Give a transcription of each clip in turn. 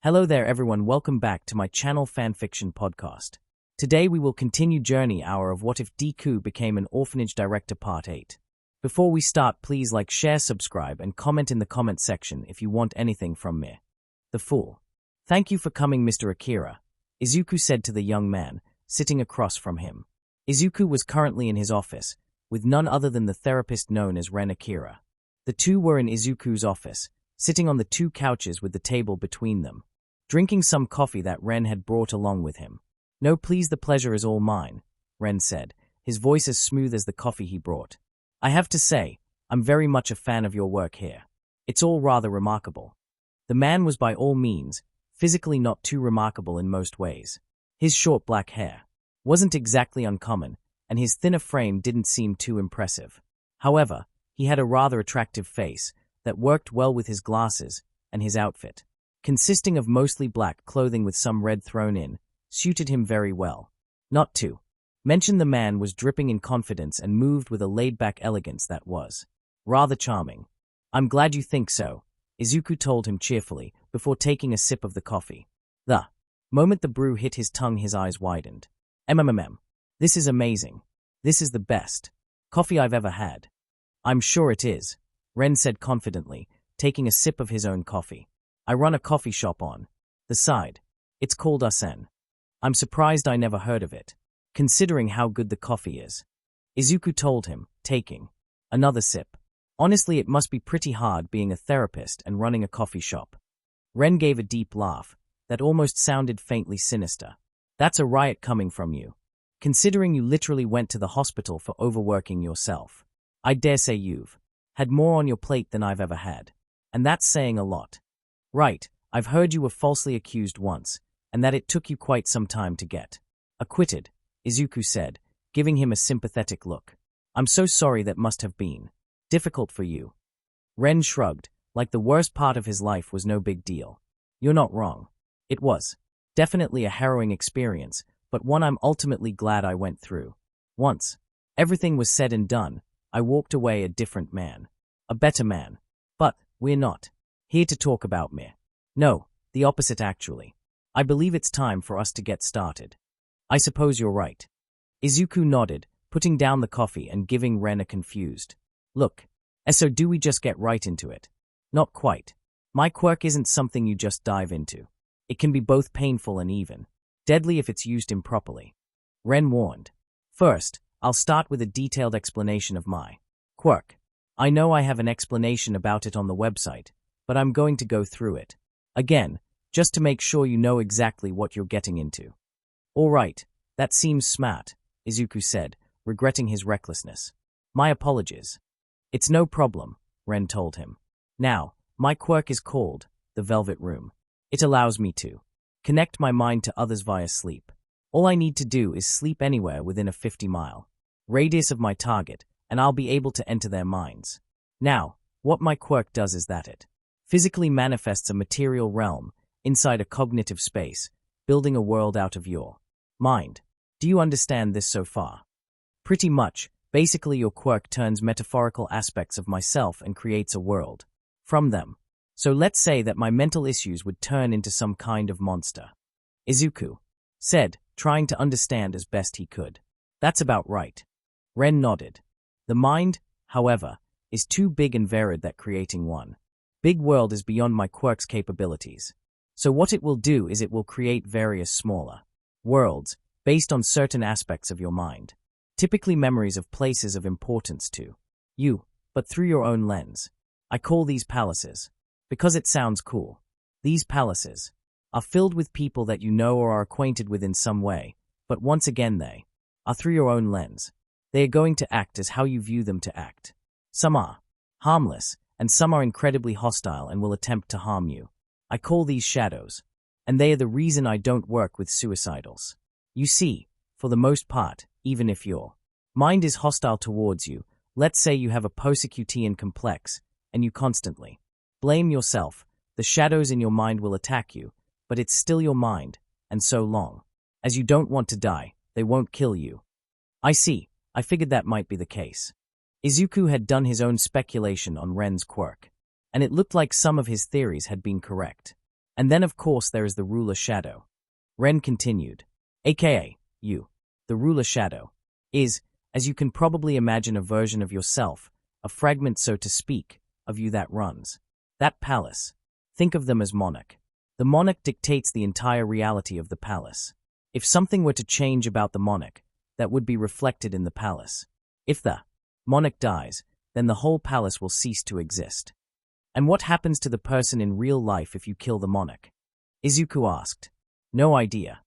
Hello there everyone, welcome back to my channel Fanfiction podcast. Today we will continue journey hour of What If Deku Became an Orphanage Director Part 8. Before we start, please like, share, subscribe, and comment in the comment section if you want anything from me. The Fool. Thank you for coming, Mr. Akira, Izuku said to the young man, sitting across from him. Izuku was currently in his office, with none other than the therapist known as Ren Akira. The two were in Izuku's office, sitting on the two couches with the table between them, drinking some coffee that Ren had brought along with him. No, please, the pleasure is all mine, Ren said, his voice as smooth as the coffee he brought. I have to say, I'm very much a fan of your work here. It's all rather remarkable. The man was by all means, physically not too remarkable in most ways. His short black hair wasn't exactly uncommon, and his thinner frame didn't seem too impressive. However, he had a rather attractive face that worked well with his glasses, and his outfit, consisting of mostly black clothing with some red thrown in, suited him very well. Not to mention the man was dripping in confidence and moved with a laid-back elegance that was rather charming. I'm glad you think so, Izuku told him cheerfully before taking a sip of the coffee. The moment the brew hit his tongue, his eyes widened. This is amazing. This is the best coffee I've ever had. I'm sure it is, Ren said confidently, taking a sip of his own coffee. I run a coffee shop on the side. It's called Usen. I'm surprised I never heard of it, considering how good the coffee is, Izuku told him, taking another sip. Honestly, it must be pretty hard being a therapist and running a coffee shop. Ren gave a deep laugh that almost sounded faintly sinister. That's a riot coming from you, considering you literally went to the hospital for overworking yourself. I dare say you've had more on your plate than I've ever had, and that's saying a lot. Right, I've heard you were falsely accused once, and that it took you quite some time to get acquitted, Izuku said, giving him a sympathetic look. I'm so sorry, that must have been difficult for you. Ren shrugged, like the worst part of his life was no big deal. You're not wrong. It was definitely a harrowing experience, but one I'm ultimately glad I went through. Once everything was said and done, I walked away a different man. A better man. But we're not here to talk about me. No, the opposite actually. I believe it's time for us to get started. I suppose you're right. Izuku nodded, putting down the coffee and giving Ren a confused look. So do we just get right into it? Not quite. My quirk isn't something you just dive into. It can be both painful and even deadly if it's used improperly, Ren warned. First, I'll start with a detailed explanation of my quirk. I know I have an explanation about it on the website, but I'm going to go through it again, just to make sure you know exactly what you're getting into. All right, that seems smart, Izuku said, regretting his recklessness. My apologies. It's no problem, Ren told him. Now, my quirk is called the Velvet Room. It allows me to connect my mind to others via sleep. All I need to do is sleep anywhere within a 50-mile radius of my target, and I'll be able to enter their minds. Now, what my quirk does is that it physically manifests a material realm inside a cognitive space, building a world out of your mind. Do you understand this so far? Pretty much. Basically, your quirk turns metaphorical aspects of myself and creates a world from them. So let's say that my mental issues would turn into some kind of monster, Izuku said, trying to understand as best he could. That's about right. Ren nodded. The mind, however, is too big and varied that creating one big world is beyond my quirk's capabilities. So what it will do is it will create various smaller worlds based on certain aspects of your mind, typically memories of places of importance to you, but through your own lens. I call these palaces because it sounds cool. These palaces are filled with people that you know or are acquainted with in some way, but once again they are through your own lens. They are going to act as how you view them to act. Some are harmless, and some are incredibly hostile and will attempt to harm you. I call these shadows, and they are the reason I don't work with suicidals. You see, for the most part, even if your mind is hostile towards you, let's say you have a Persecutian complex, and you constantly blame yourself, the shadows in your mind will attack you, but it's still your mind, and so long as you don't want to die, they won't kill you. I see, I figured that might be the case. Izuku had done his own speculation on Ren's quirk, and it looked like some of his theories had been correct. And then of course there is the ruler shadow. Ren continued. AKA, you. The ruler shadow is, as you can probably imagine, a version of yourself, a fragment, so to speak, of you that runs that palace. Think of them as monarch. The monarch dictates the entire reality of the palace. If something were to change about the monarch, that would be reflected in the palace. If the monarch dies, then the whole palace will cease to exist. And what happens to the person in real life if you kill the monarch? Izuku asked. No idea.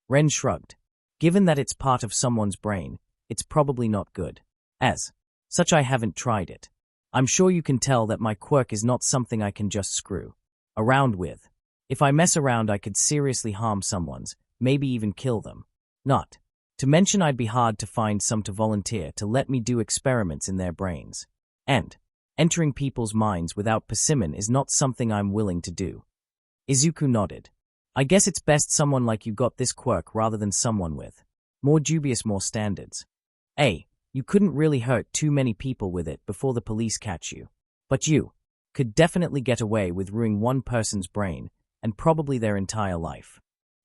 Ren shrugged. Given that it's part of someone's brain, it's probably not good. As such, I haven't tried it. I'm sure you can tell that my quirk is not something I can just screw around with. If I mess around, I could seriously harm someone's, maybe even kill them. Not to mention I'd be hard to find some to volunteer to let me do experiments in their brains. And entering people's minds without persimmon is not something I'm willing to do. Izuku nodded. I guess it's best someone like you got this quirk rather than someone with more dubious, more standards. You couldn't really hurt too many people with it before the police catch you. But you could definitely get away with ruining one person's brain and probably their entire life.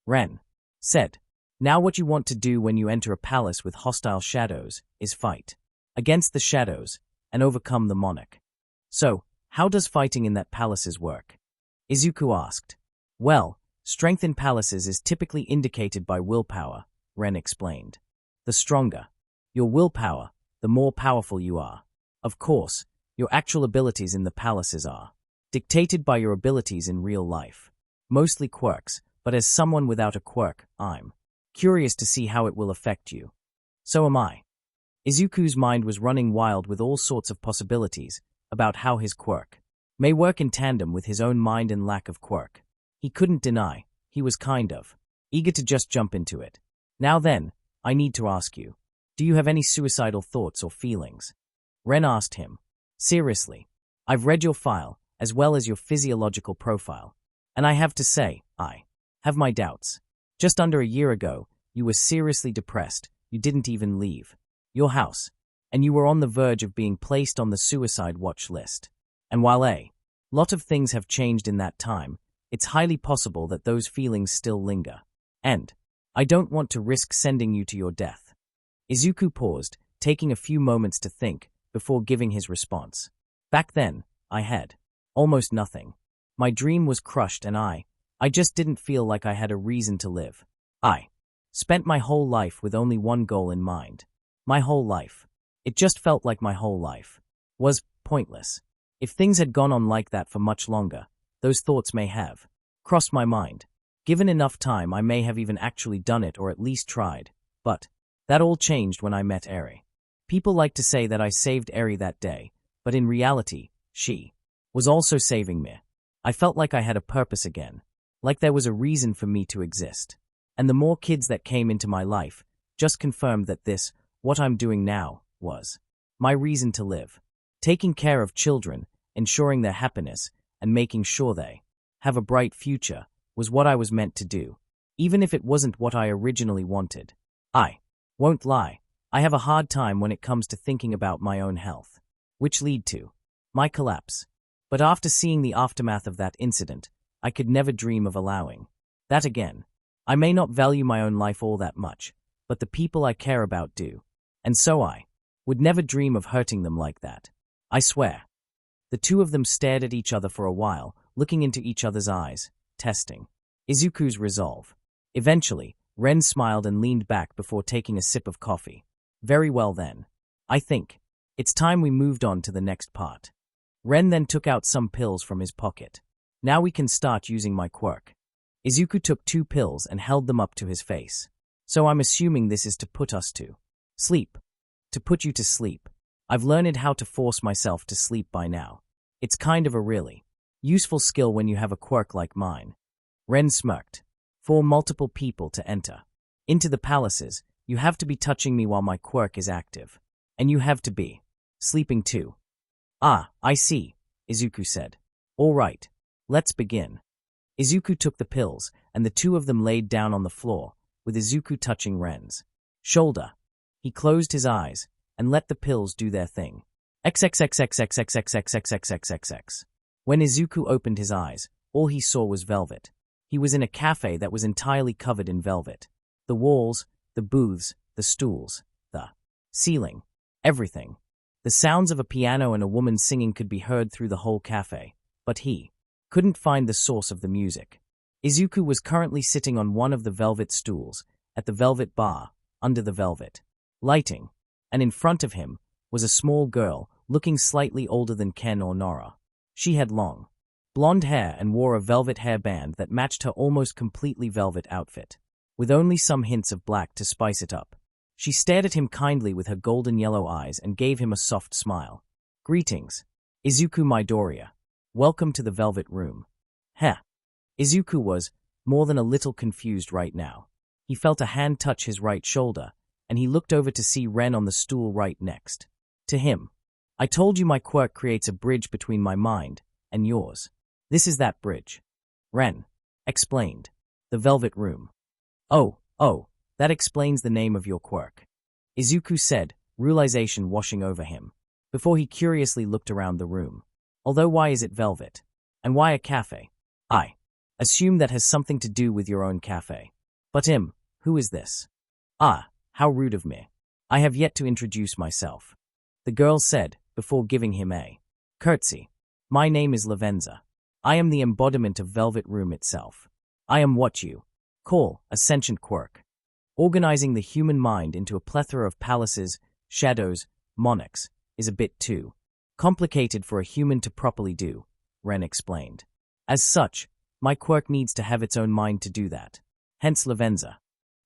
Ren said. Now what you want to do when you enter a palace with hostile shadows is fight against the shadows and overcome the monarch. So, how does fighting in that palaces work? Izuku asked. Well, strength in palaces is typically indicated by willpower, Ren explained. The stronger your willpower, the more powerful you are. Of course, your actual abilities in the palaces are dictated by your abilities in real life. Mostly quirks, but as someone without a quirk, I'm curious to see how it will affect you. So am I. Izuku's mind was running wild with all sorts of possibilities about how his quirk may work in tandem with his own mind and lack of quirk. He couldn't deny, he was kind of eager to just jump into it. Now then, I need to ask you, do you have any suicidal thoughts or feelings? Ren asked him. Seriously, I've read your file, as well as your physiological profile, and I have to say, I have my doubts. Just under a year ago, you were seriously depressed, you didn't even leave your house, and you were on the verge of being placed on the suicide watch list. And while a lot of things have changed in that time, it's highly possible that those feelings still linger. And I don't want to risk sending you to your death. Izuku paused, taking a few moments to think, before giving his response. Back then, I had almost nothing. My dream was crushed and I just didn't feel like I had a reason to live. I spent my whole life with only one goal in mind. My whole life. It just felt like my whole life was pointless. If things had gone on like that for much longer, those thoughts may have crossed my mind. Given enough time, I may have even actually done it or at least tried. But that all changed when I met Eri. People like to say that I saved Eri that day, but in reality, she was also saving me. I felt like I had a purpose again, like there was a reason for me to exist. And the more kids that came into my life just confirmed that this, what I'm doing now, was my reason to live. Taking care of children, ensuring their happiness, and making sure they have a bright future was what I was meant to do, even if it wasn't what I originally wanted. I won't lie, I have a hard time when it comes to thinking about my own health, which led to my collapse. But after seeing the aftermath of that incident, I could never dream of allowing that again. I may not value my own life all that much, but the people I care about do. And so I would never dream of hurting them like that. I swear. The two of them stared at each other for a while, looking into each other's eyes, testing Izuku's resolve. Eventually, Ren smiled and leaned back before taking a sip of coffee. Very well then. I think it's time we moved on to the next part. Ren then took out some pills from his pocket. Now we can start using my quirk. Izuku took 2 pills and held them up to his face. So I'm assuming this is to put us to sleep. To put you to sleep. I've learned how to force myself to sleep by now. It's kind of a really useful skill when you have a quirk like mine. Ren smirked. For multiple people to enter into the palaces, you have to be touching me while my quirk is active. And you have to be sleeping too. Ah, I see, Izuku said. All right, let's begin. Izuku took the pills, and the two of them laid down on the floor, with Izuku touching Ren's shoulder. He closed his eyes and let the pills do their thing. XXXXXXXXXXXXXX. When Izuku opened his eyes, all he saw was velvet. He was in a cafe that was entirely covered in velvet. The walls, the booths, the stools, the ceiling, everything. The sounds of a piano and a woman singing could be heard through the whole cafe, but he couldn't find the source of the music. Izuku was currently sitting on one of the velvet stools, at the velvet bar, under the velvet lighting, and in front of him was a small girl, looking slightly older than Ken or Nora. She had long, blonde hair and wore a velvet hairband that matched her almost completely velvet outfit, with only some hints of black to spice it up. She stared at him kindly with her golden yellow eyes and gave him a soft smile. "Greetings, Izuku Midoriya. Welcome to the Velvet Room." Heh. Izuku was more than a little confused right now. He felt a hand touch his right shoulder, and he looked over to see Ren on the stool right next to him. "I told you my quirk creates a bridge between my mind and yours. This is that bridge," Ren explained. "The Velvet Room." Oh, that explains the name of your quirk," Izuku said, realization washing over him, before he curiously looked around the room. "Although why is it velvet? And why a cafe? I assume that has something to do with your own cafe. But who is this?" "Ah, how rude of me. I have yet to introduce myself," the girl said, before giving him a curtsy. "My name is Lavenza. I am the embodiment of Velvet Room itself. I am what you call a sentient quirk, organizing the human mind into a plethora of palaces, shadows, monarchs, is a bit too complicated for a human to properly do," Ren explained. "As such, my quirk needs to have its own mind to do that. Hence Lavenza."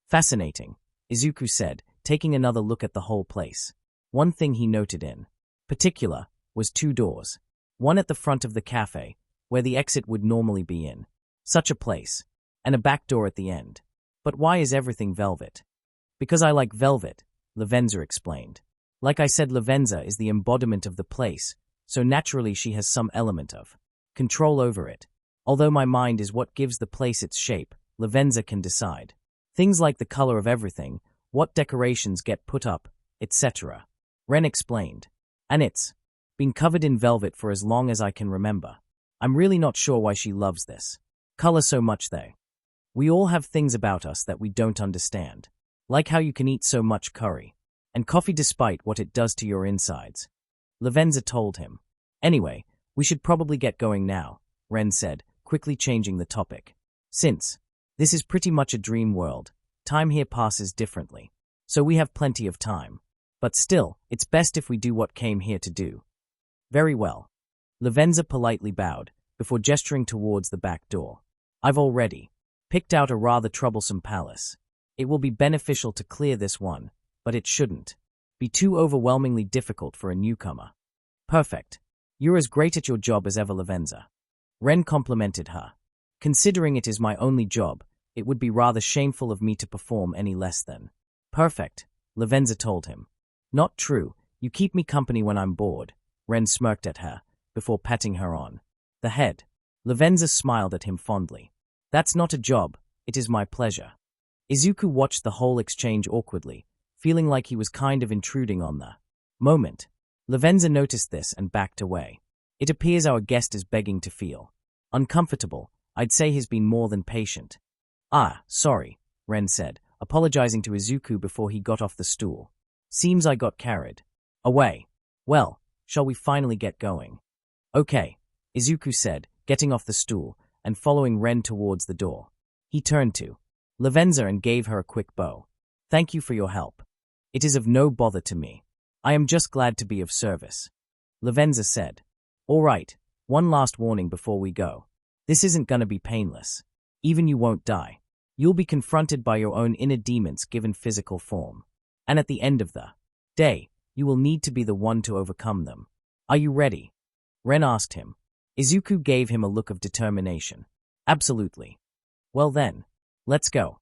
"Fascinating," Izuku said, taking another look at the whole place. One thing he noted in particular was two doors. One at the front of the cafe, where the exit would normally be in such a place, and a back door at the end. "But why is everything velvet?" "Because I like velvet," Lavenza explained. "Like I said, Lavenza is the embodiment of the place, so naturally she has some element of control over it. Although my mind is what gives the place its shape, Lavenza can decide things like the color of everything, what decorations get put up, etc." Ren explained. "And it's been covered in velvet for as long as I can remember. I'm really not sure why she loves this color so much though. We all have things about us that we don't understand, like how you can eat so much curry and coffee despite what it does to your insides," Lavenza told him. "Anyway, we should probably get going now," Ren said, quickly changing the topic. "Since this is pretty much a dream world, time here passes differently, so we have plenty of time. But still, it's best if we do what came here to do." "Very well." Lavenza politely bowed, before gesturing towards the back door. "I've already picked out a rather troublesome palace. It will be beneficial to clear this one, but it shouldn't be too overwhelmingly difficult for a newcomer." "Perfect. You're as great at your job as ever, Lavenza," Ren complimented her. "Considering it is my only job, it would be rather shameful of me to perform any less than perfect," Lavenza told him. "Not true. You keep me company when I'm bored," Ren smirked at her, before patting her on the head. Lavenza smiled at him fondly. "That's not a job, it is my pleasure." Izuku watched the whole exchange awkwardly, feeling like he was kind of intruding on the moment. Lavenza noticed this and backed away. "It appears our guest is begging to feel uncomfortable. I'd say he's been more than patient." "Ah, sorry," Ren said, apologizing to Izuku before he got off the stool. "Seems I got carried away. Well, shall we finally get going?" "Okay," Izuku said, getting off the stool and following Ren towards the door. He turned to Lavenza and gave her a quick bow. "Thank you for your help. It is of no bother to me. I am just glad to be of service," Lavenza said. "All right, one last warning before we go. This isn't gonna be painless. Even you won't die. You'll be confronted by your own inner demons given physical form. And at the end of the day, you will need to be the one to overcome them. Are you ready?" Ren asked him. Izuku gave him a look of determination. "Absolutely." "Well then, let's go,"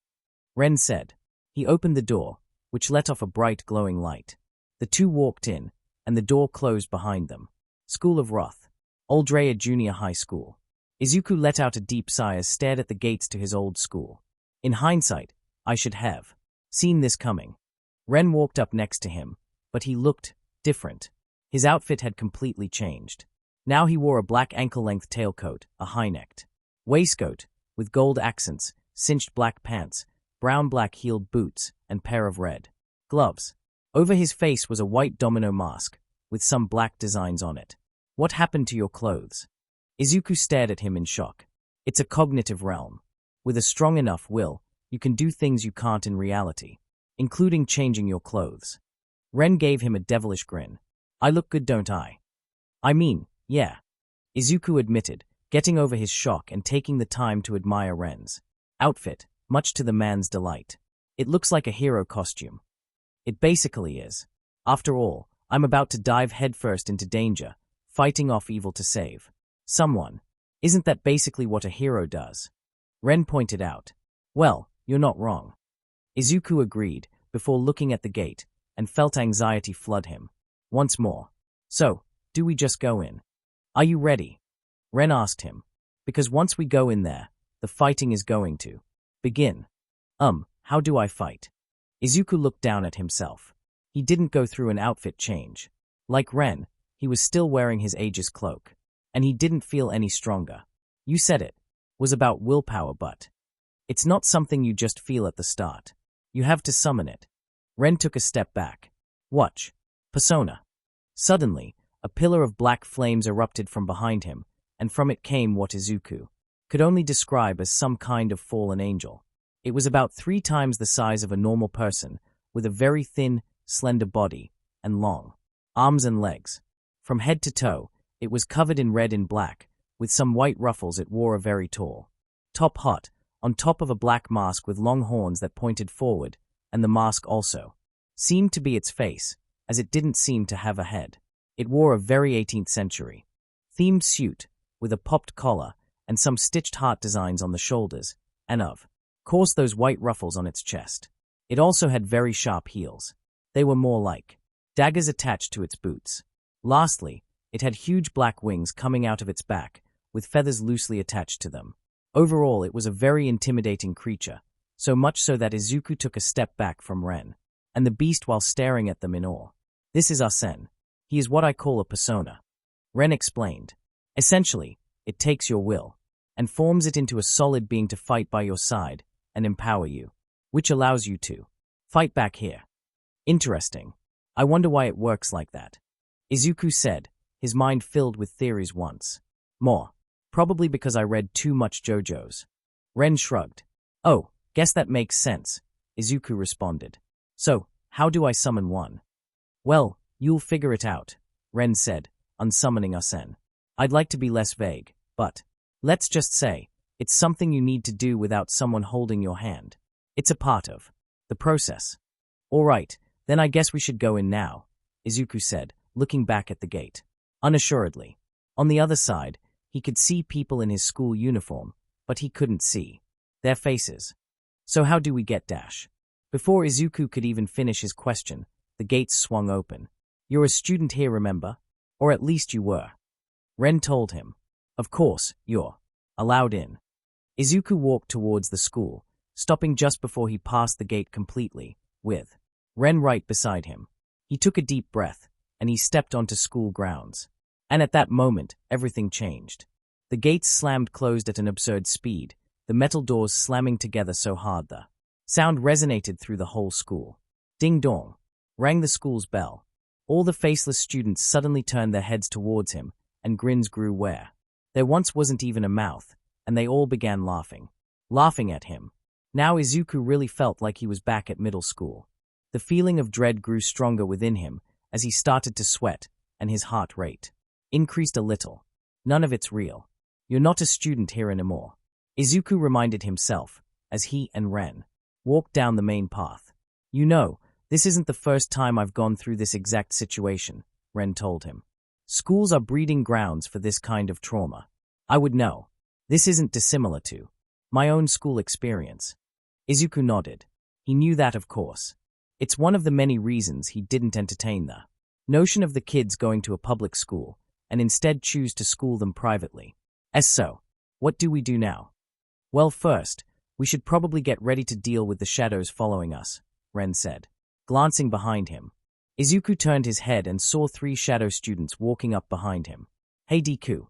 Ren said. He opened the door, which let off a bright glowing light. The two walked in, and the door closed behind them. School of Wrath. Aldrea Junior High School. Izuku let out a deep sigh as stared at the gates to his old school. In hindsight, I should have seen this coming. Ren walked up next to him, but he looked different. His outfit had completely changed. Now he wore a black ankle-length tailcoat, a high-necked waistcoat, with gold accents, cinched black pants, brown black-heeled boots, and pair of red gloves. Over his face was a white domino mask, with some black designs on it. "What happened to your clothes?" Izuku stared at him in shock. "It's a cognitive realm. With a strong enough will, you can do things you can't in reality, including changing your clothes." Ren gave him a devilish grin. "I look good, don't I?" "I mean, yeah," Izuku admitted, getting over his shock and taking the time to admire Ren's outfit, much to the man's delight. "It looks like a hero costume." "It basically is. After all, I'm about to dive headfirst into danger, fighting off evil to save someone. Isn't that basically what a hero does?" Ren pointed out. "Well, you're not wrong." Izuku agreed, before looking at the gate, and felt anxiety flood him. Once more. "So, do we just go in?" "Are you ready?" Ren asked him. "Because once we go in there, the fighting is going to begin." How do I fight?" Izuku looked down at himself. He didn't go through an outfit change. Like Ren, he was still wearing his Aegis cloak. And he didn't feel any stronger. "You said it was about willpower, but it's not something you just feel at the start. You have to summon it." Ren took a step back. "Watch. Persona." Suddenly, a pillar of black flames erupted from behind him, and from it came what Izuku could only describe as some kind of fallen angel. It was about 3 times the size of a normal person, with a very thin, slender body, and long arms and legs. From head to toe, it was covered in red and black, with some white ruffles. It wore a very tall top hat, on top of a black mask with long horns that pointed forward, and the mask also seemed to be its face, as it didn't seem to have a head. It wore a very 18th century themed suit, with a popped collar, and some stitched heart designs on the shoulders, and of course those white ruffles on its chest. It also had very sharp heels. They were more like daggers attached to its boots. Lastly, it had huge black wings coming out of its back, with feathers loosely attached to them. Overall, it was a very intimidating creature, so much so that Izuku took a step back from Ren and the beast while staring at them in awe. "This is Arsene. He is what I call a persona," Ren explained. "Essentially, it takes your will and forms it into a solid being to fight by your side and empower you, which allows you to fight back here." "Interesting. I wonder why it works like that," Izuku said, his mind filled with theories once more. "Probably because I read too much JoJo's." Ren shrugged. "Oh, guess that makes sense," Izuku responded. "So, how do I summon one?" "Well, you'll figure it out," Ren said, unsummoning Arsene. "I'd like to be less vague, but let's just say it's something you need to do without someone holding your hand. It's a part of the process." "All right, then I guess we should go in now," Izuku said, looking back at the gate. Unassuredly. On the other side, he could see people in his school uniform, but he couldn't see their faces. "So how do we get dash?" Before Izuku could even finish his question, the gates swung open. "You're a student here, remember? Or at least you were," Ren told him. "Of course, you're allowed in." Izuku walked towards the school, stopping just before he passed the gate completely, with Ren right beside him. He took a deep breath, and he stepped onto school grounds. And at that moment, everything changed. The gates slammed closed at an absurd speed, the metal doors slamming together so hard the sound resonated through the whole school. Ding dong, rang the school's bell. All the faceless students suddenly turned their heads towards him, and grins grew where there once wasn't even a mouth, and they all began laughing at him. Now Izuku really felt like he was back at middle school. The feeling of dread grew stronger within him as he started to sweat, and his heart rate increased a little. "None of it's real. You're not a student here anymore," Izuku reminded himself, as he and Ren walked down the main path. "You know, this isn't the first time I've gone through this exact situation," Ren told him. "Schools are breeding grounds for this kind of trauma. I would know. This isn't dissimilar to my own school experience." Izuku nodded. He knew that, of course. It's one of the many reasons he didn't entertain the notion of the kids going to a public school, and instead choose to school them privately. So, what do we do now? "Well, first, we should probably get ready to deal with the shadows following us," Ren said, glancing behind him. Izuku turned his head and saw 3 shadow students walking up behind him. "Hey Deku,"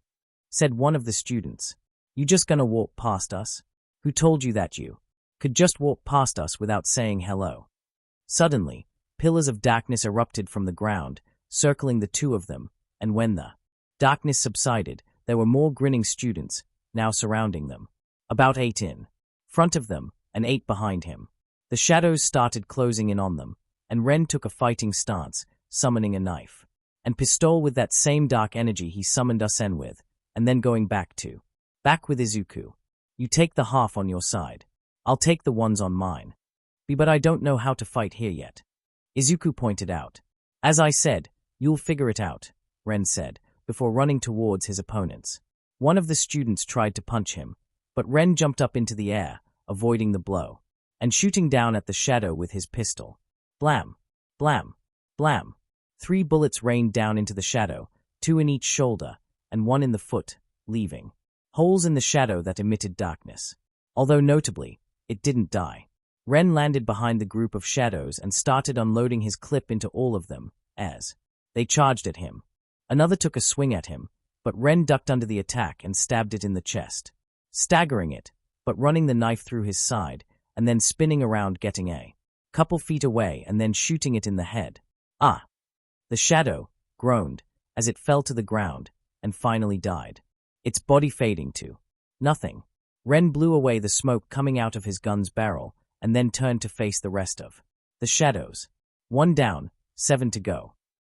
said one of the students. "You just gonna walk past us?" Who told you that you could just walk past us without saying hello? Suddenly, pillars of darkness erupted from the ground, circling the two of them, and when the darkness subsided, there were more grinning students, now surrounding them. About 8 in front of them, and 8 behind him. The shadows started closing in on them, and Ren took a fighting stance, summoning a knife and pistol with that same dark energy he summoned Usen with, and then going back with Izuku. You take the half on your side. I'll take the ones on mine. But I don't know how to fight here yet. Izuku pointed out. As I said, you'll figure it out, Ren said, before running towards his opponents. One of the students tried to punch him, but Ren jumped up into the air, avoiding the blow, and shooting down at the shadow with his pistol. Blam! Blam! Blam! 3 bullets rained down into the shadow, 2 in each shoulder, and 1 in the foot, leaving holes in the shadow that emitted darkness. Although notably, it didn't die. Ren landed behind the group of shadows and started unloading his clip into all of them, as they charged at him. Another took a swing at him, but Ren ducked under the attack and stabbed it in the chest, staggering it, but running the knife through his side, and then spinning around getting a couple feet away and then shooting it in the head. Ah! The shadow groaned as it fell to the ground and finally died, its body fading to nothing. Ren blew away the smoke coming out of his gun's barrel and then turned to face the rest of the shadows. 1 down, 7 to go.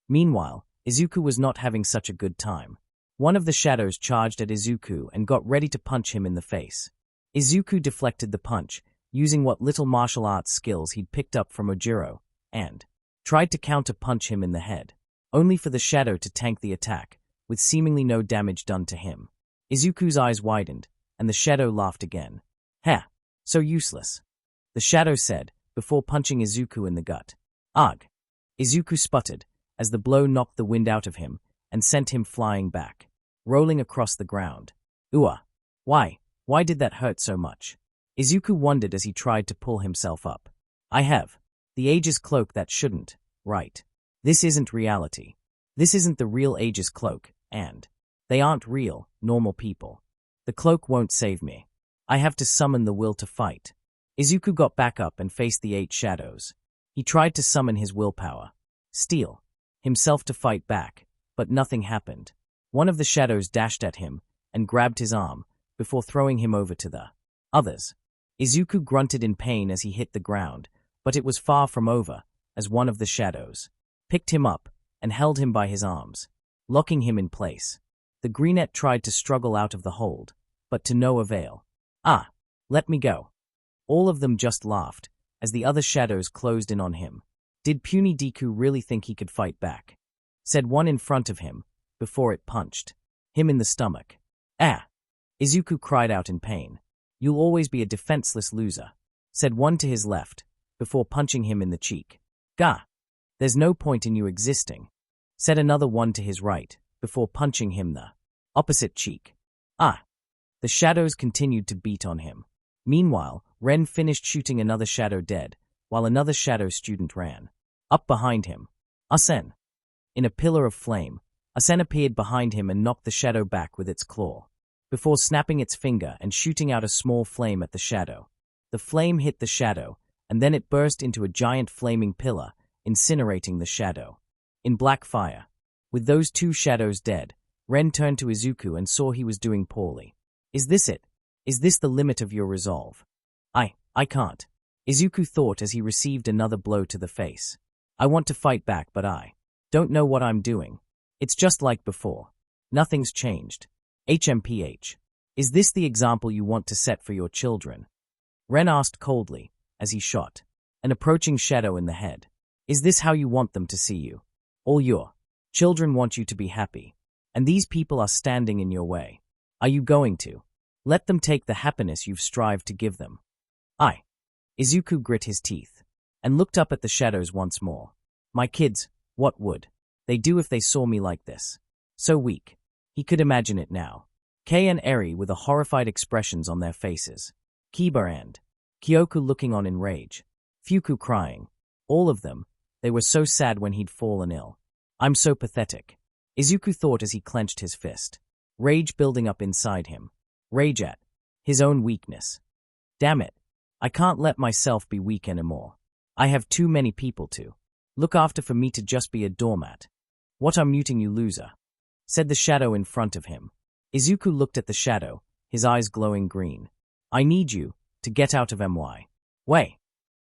Meanwhile, Izuku was not having such a good time. One of the shadows charged at Izuku and got ready to punch him in the face. Izuku deflected the punch, using what little martial arts skills he'd picked up from Ojiro, and tried to counter-punch him in the head, only for the shadow to tank the attack, with seemingly no damage done to him. Izuku's eyes widened, and the shadow laughed again. "Heh, so useless," the shadow said, before punching Izuku in the gut. "Ugh!" Izuku sputtered, as the blow knocked the wind out of him and sent him flying back, rolling across the ground. Why did that hurt so much? Izuku wondered as he tried to pull himself up. I have the Aegis cloak that shouldn't, right? This isn't reality. This isn't the real Aegis cloak, and they aren't real, normal people. The cloak won't save me. I have to summon the will to fight. Izuku got back up and faced the 8 shadows. He tried to summon his willpower, steel himself to fight back, but nothing happened. One of the shadows dashed at him and grabbed his arm before throwing him over to the others. Izuku grunted in pain as he hit the ground, but it was far from over, as one of the shadows picked him up and held him by his arms, locking him in place. The greenette tried to struggle out of the hold, but to no avail. "Ah, let me go." All of them just laughed, as the other shadows closed in on him. Did puny Deku really think he could fight back? Said one in front of him, before it punched him in the stomach. "Ah!" Izuku cried out in pain. "You'll always be a defenseless loser," said one to his left, before punching him in the cheek. "Gah! There's no point in you existing," said another one to his right, before punching him the opposite cheek. "Ah!" The shadows continued to beat on him. Meanwhile, Ren finished shooting another shadow dead, while another shadow student ran up behind him. Usen. In a pillar of flame, Usen appeared behind him and knocked the shadow back with its claw, before snapping its finger and shooting out a small flame at the shadow. The flame hit the shadow, and then it burst into a giant flaming pillar, incinerating the shadow in black fire. With those 2 shadows dead, Ren turned to Izuku and saw he was doing poorly. "Is this it? Is this the limit of your resolve?" I can't," Izuku thought as he received another blow to the face. "I want to fight back, but I don't know what I'm doing. It's just like before. Nothing's changed. HMPH. Is this the example you want to set for your children?" Ren asked coldly, as he shot an approaching shadow in the head. "Is this how you want them to see you? All your children want you to be happy, and these people are standing in your way. Are you going to let them take the happiness you've strived to give them?" Izuku grit his teeth and looked up at the shadows once more. "My kids, what would they do if they saw me like this? So weak." He could imagine it now. Kei and Eri with horrified expressions on their faces. Kiba and Kyoku looking on in rage. Fuku crying. All of them, they were so sad when he'd fallen ill. "I'm so pathetic," Izuku thought as he clenched his fist. Rage building up inside him. Rage at his own weakness. Damn it. I can't let myself be weak anymore. I have too many people to look after for me to just be a doormat. What are muting you, loser? Said the shadow in front of him. Izuku looked at the shadow, his eyes glowing green. I need you to get out of my way.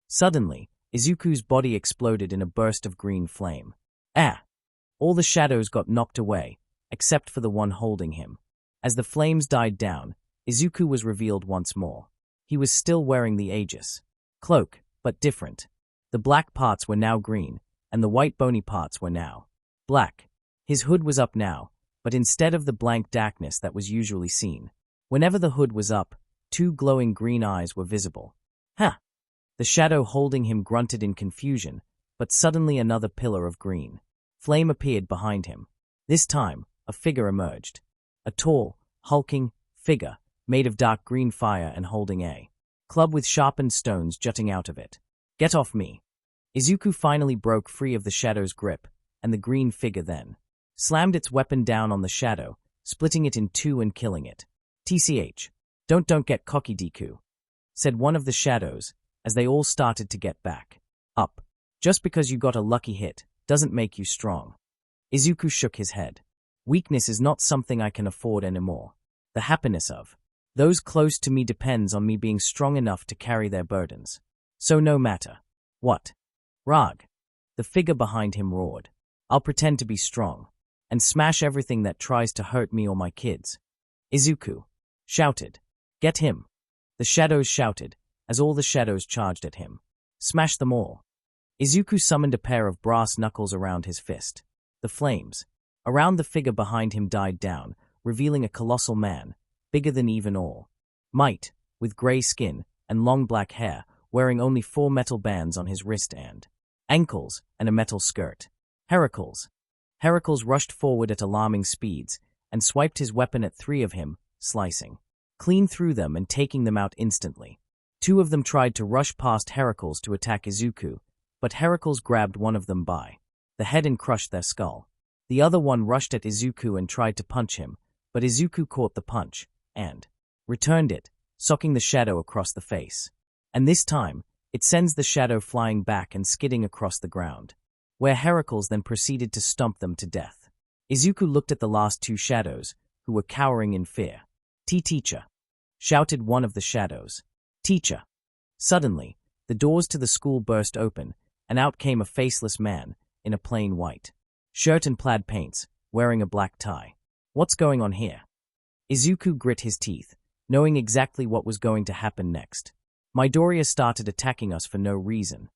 Suddenly, Izuku's body exploded in a burst of green flame. Ah! All the shadows got knocked away, except for the one holding him. As the flames died down, Izuku was revealed once more. He was still wearing the Aegis cloak, but different. The black parts were now green, and the white bony parts were now black. His hood was up now, but instead of the blank darkness that was usually seen, whenever the hood was up, two glowing green eyes were visible. Ha! The shadow holding him grunted in confusion, but suddenly another pillar of green flame appeared behind him. This time, a figure emerged. A tall, hulking figure, made of dark green fire and holding a club with sharpened stones jutting out of it. Get off me. Izuku finally broke free of the shadow's grip, and the green figure then slammed its weapon down on the shadow, splitting it in two and killing it. TCH. Don't get cocky, Deku, said one of the shadows, as they all started to get back up. Just because you got a lucky hit doesn't make you strong. Izuku shook his head. Weakness is not something I can afford anymore. The happiness of those close to me depends on me being strong enough to carry their burdens. So no matter what. Rag. The figure behind him roared. I'll pretend to be strong and smash everything that tries to hurt me or my kids. Izuku shouted. Get him. The shadows shouted, as all the shadows charged at him. Smash them all. Izuku summoned a pair of brass knuckles around his fist. The flames around the figure behind him died down, revealing a colossal man, bigger than even all might, with gray skin and long black hair, wearing only 4 metal bands on his wrist and ankles and a metal skirt. Heracles rushed forward at alarming speeds and swiped his weapon at 3 of him, slicing clean through them and taking them out instantly. 2 of them tried to rush past Heracles to attack Izuku, but Heracles grabbed one of them by the head and crushed their skull. The other one rushed at Izuku and tried to punch him, but Izuku caught the punch and returned it, socking the shadow across the face. And this time, it sends the shadow flying back and skidding across the ground, where Heracles then proceeded to stomp them to death. Izuku looked at the last 2 shadows, who were cowering in fear. Teacher, shouted one of the shadows. Teacher. Suddenly, the doors to the school burst open, and out came a faceless man in a plain white shirt and plaid pants, wearing a black tie. What's going on here? Izuku grit his teeth, knowing exactly what was going to happen next. Midoriya started attacking us for no reason.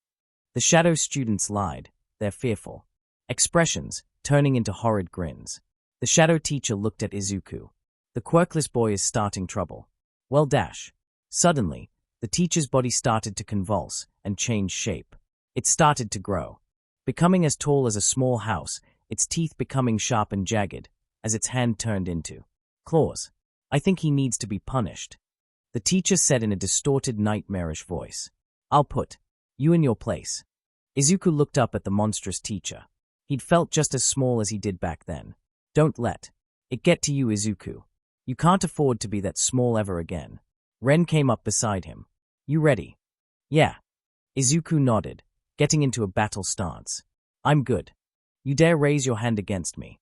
The shadow students lied, their fearful expressions turning into horrid grins. The shadow teacher looked at Izuku. The quirkless boy is starting trouble. Well, dash. Suddenly, the teacher's body started to convulse and change shape. It started to grow, becoming as tall as a small house, its teeth becoming sharp and jagged, as its hand turned into claws. I think he needs to be punished, the teacher said in a distorted, nightmarish voice. I'll put you in your place. Izuku looked up at the monstrous teacher. He'd felt just as small as he did back then. Don't let it get to you, Izuku. You can't afford to be that small ever again. Ren came up beside him. You ready? Yeah. Izuku nodded, getting into a battle stance. I'm good. You dare raise your hand against me?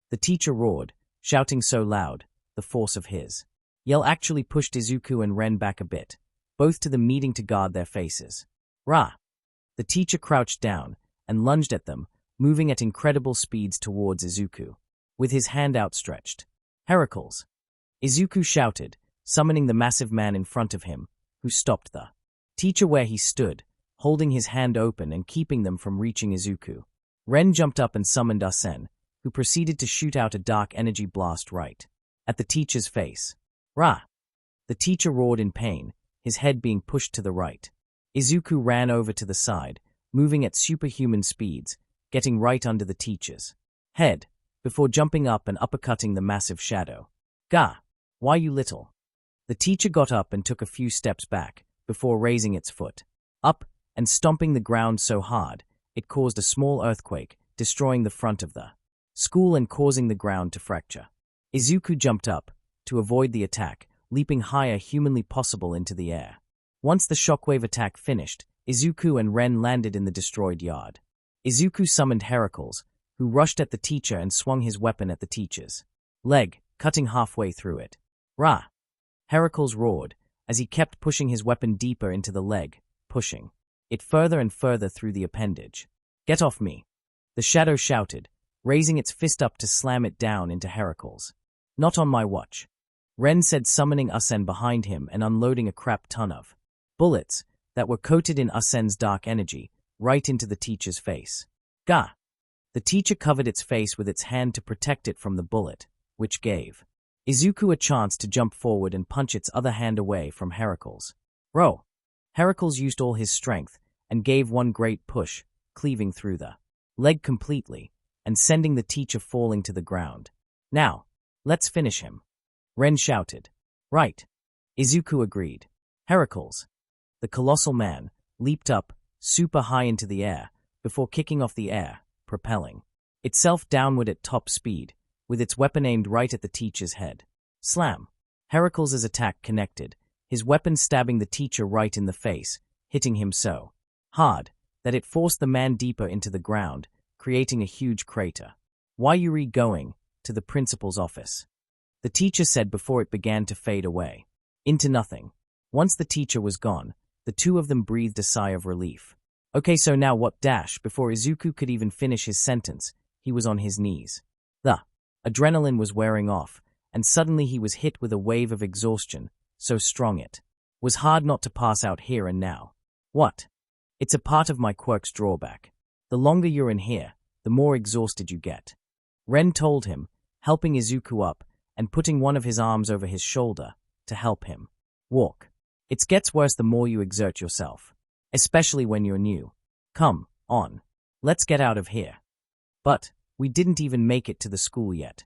The teacher roared, shouting so loud, the force of his yell actually pushed Izuku and Ren back a bit, both to them needing to guard their faces. Rah! The teacher crouched down and lunged at them, moving at incredible speeds towards Izuku, with his hand outstretched. Heracles! Izuku shouted, summoning the massive man in front of him, who stopped the teacher where he stood, holding his hand open and keeping them from reaching Izuku. Ren jumped up and summoned Asen, who proceeded to shoot out a dark energy blast right at the teacher's face. Rah! The teacher roared in pain, his head being pushed to the right. Izuku ran over to the side, moving at superhuman speeds, getting right under the teacher's head, before jumping up and uppercutting the massive shadow. Gah! Why, you little? The teacher got up and took a few steps back, before raising its foot up and stomping the ground so hard, it caused a small earthquake, destroying the front of the school and causing the ground to fracture. Izuku jumped up, to avoid the attack, leaping higher humanly possible into the air. Once the shockwave attack finished, Izuku and Ren landed in the destroyed yard. Izuku summoned Heracles, who rushed at the teacher and swung his weapon at the teacher's leg, cutting halfway through it. Rah! Heracles roared, as he kept pushing his weapon deeper into the leg, pushing it further and further through the appendage. Get off me! The shadow shouted, raising its fist up to slam it down into Heracles. Not on my watch. Ren said, summoning Usen behind him and unloading a crap ton of bullets that were coated in Usen's dark energy right into the teacher's face. Gah! The teacher covered its face with its hand to protect it from the bullet, which gave Izuku a chance to jump forward and punch its other hand away from Heracles. Row! Heracles used all his strength and gave one great push, cleaving through the leg completely and sending the teacher falling to the ground. Now, let's finish him. Ren shouted. Right. Izuku agreed. Heracles, the colossal man, leaped up, super high into the air, before kicking off the air, propelling itself downward at top speed, with its weapon aimed right at the teacher's head. Slam! Heracles' attack connected, his weapon stabbing the teacher right in the face, hitting him so hard that it forced the man deeper into the ground, creating a huge crater. Why you going to the principal's office? The teacher said before it began to fade away into nothing. Once the teacher was gone, the two of them breathed a sigh of relief. Okay, so now what? Before Izuku could even finish his sentence, he was on his knees. The adrenaline was wearing off, and suddenly he was hit with a wave of exhaustion, so strong it was hard not to pass out here and now. What? It's a part of my quirk's drawback. The longer you're in here, the more exhausted you get. Ren told him, helping Izuku up and putting one of his arms over his shoulder to help him walk. It gets worse the more you exert yourself, especially when you're new. Come on, let's get out of here. But we didn't even make it to the school yet.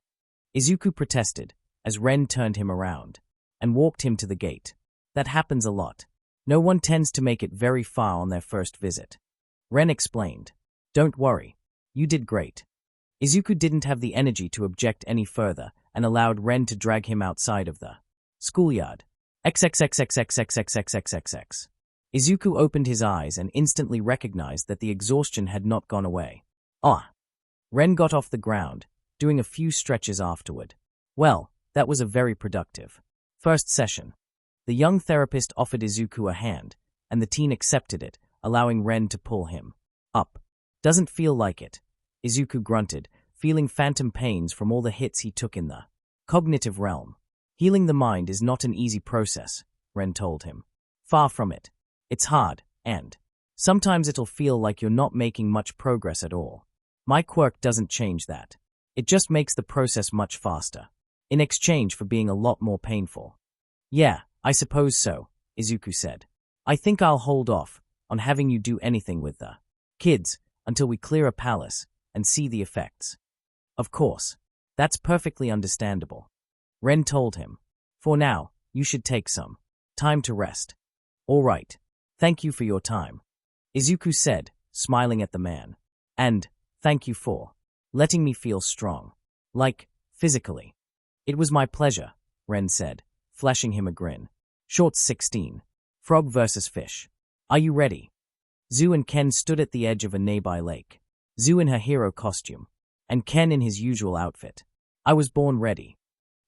Izuku protested as Ren turned him around and walked him to the gate. That happens a lot. No one tends to make it very far on their first visit. Ren explained. Don't worry, you did great. Izuku didn't have the energy to object any further and allowed Ren to drag him outside of the schoolyard. XXXXXXXXXXX. Izuku opened his eyes and instantly recognized that the exhaustion had not gone away. Ren got off the ground, doing a few stretches afterward. Well, that was a very productive first session. The young therapist offered Izuku a hand, and the teen accepted it, allowing Ren to pull him up. Doesn't feel like it, Izuku grunted, feeling phantom pains from all the hits he took in the cognitive realm. Healing the mind is not an easy process, Ren told him. Far from it. It's hard, and sometimes it'll feel like you're not making much progress at all. My quirk doesn't change that. It just makes the process much faster, in exchange for being a lot more painful. Yeah, I suppose so, Izuku said. I think I'll hold off on having you do anything with the kids until we clear a palace and see the effects. Of course, that's perfectly understandable. Ren told him. For now, you should take some time to rest. All right. Thank you for your time, Izuku said, smiling at the man. And thank you for letting me feel strong. Like, physically. It was my pleasure, Ren said, flashing him a grin. Shorts 16. Frog versus fish. Are you ready? Zu and Ken stood at the edge of a nearby lake. Zu in her hero costume, and Ken in his usual outfit. I was born ready.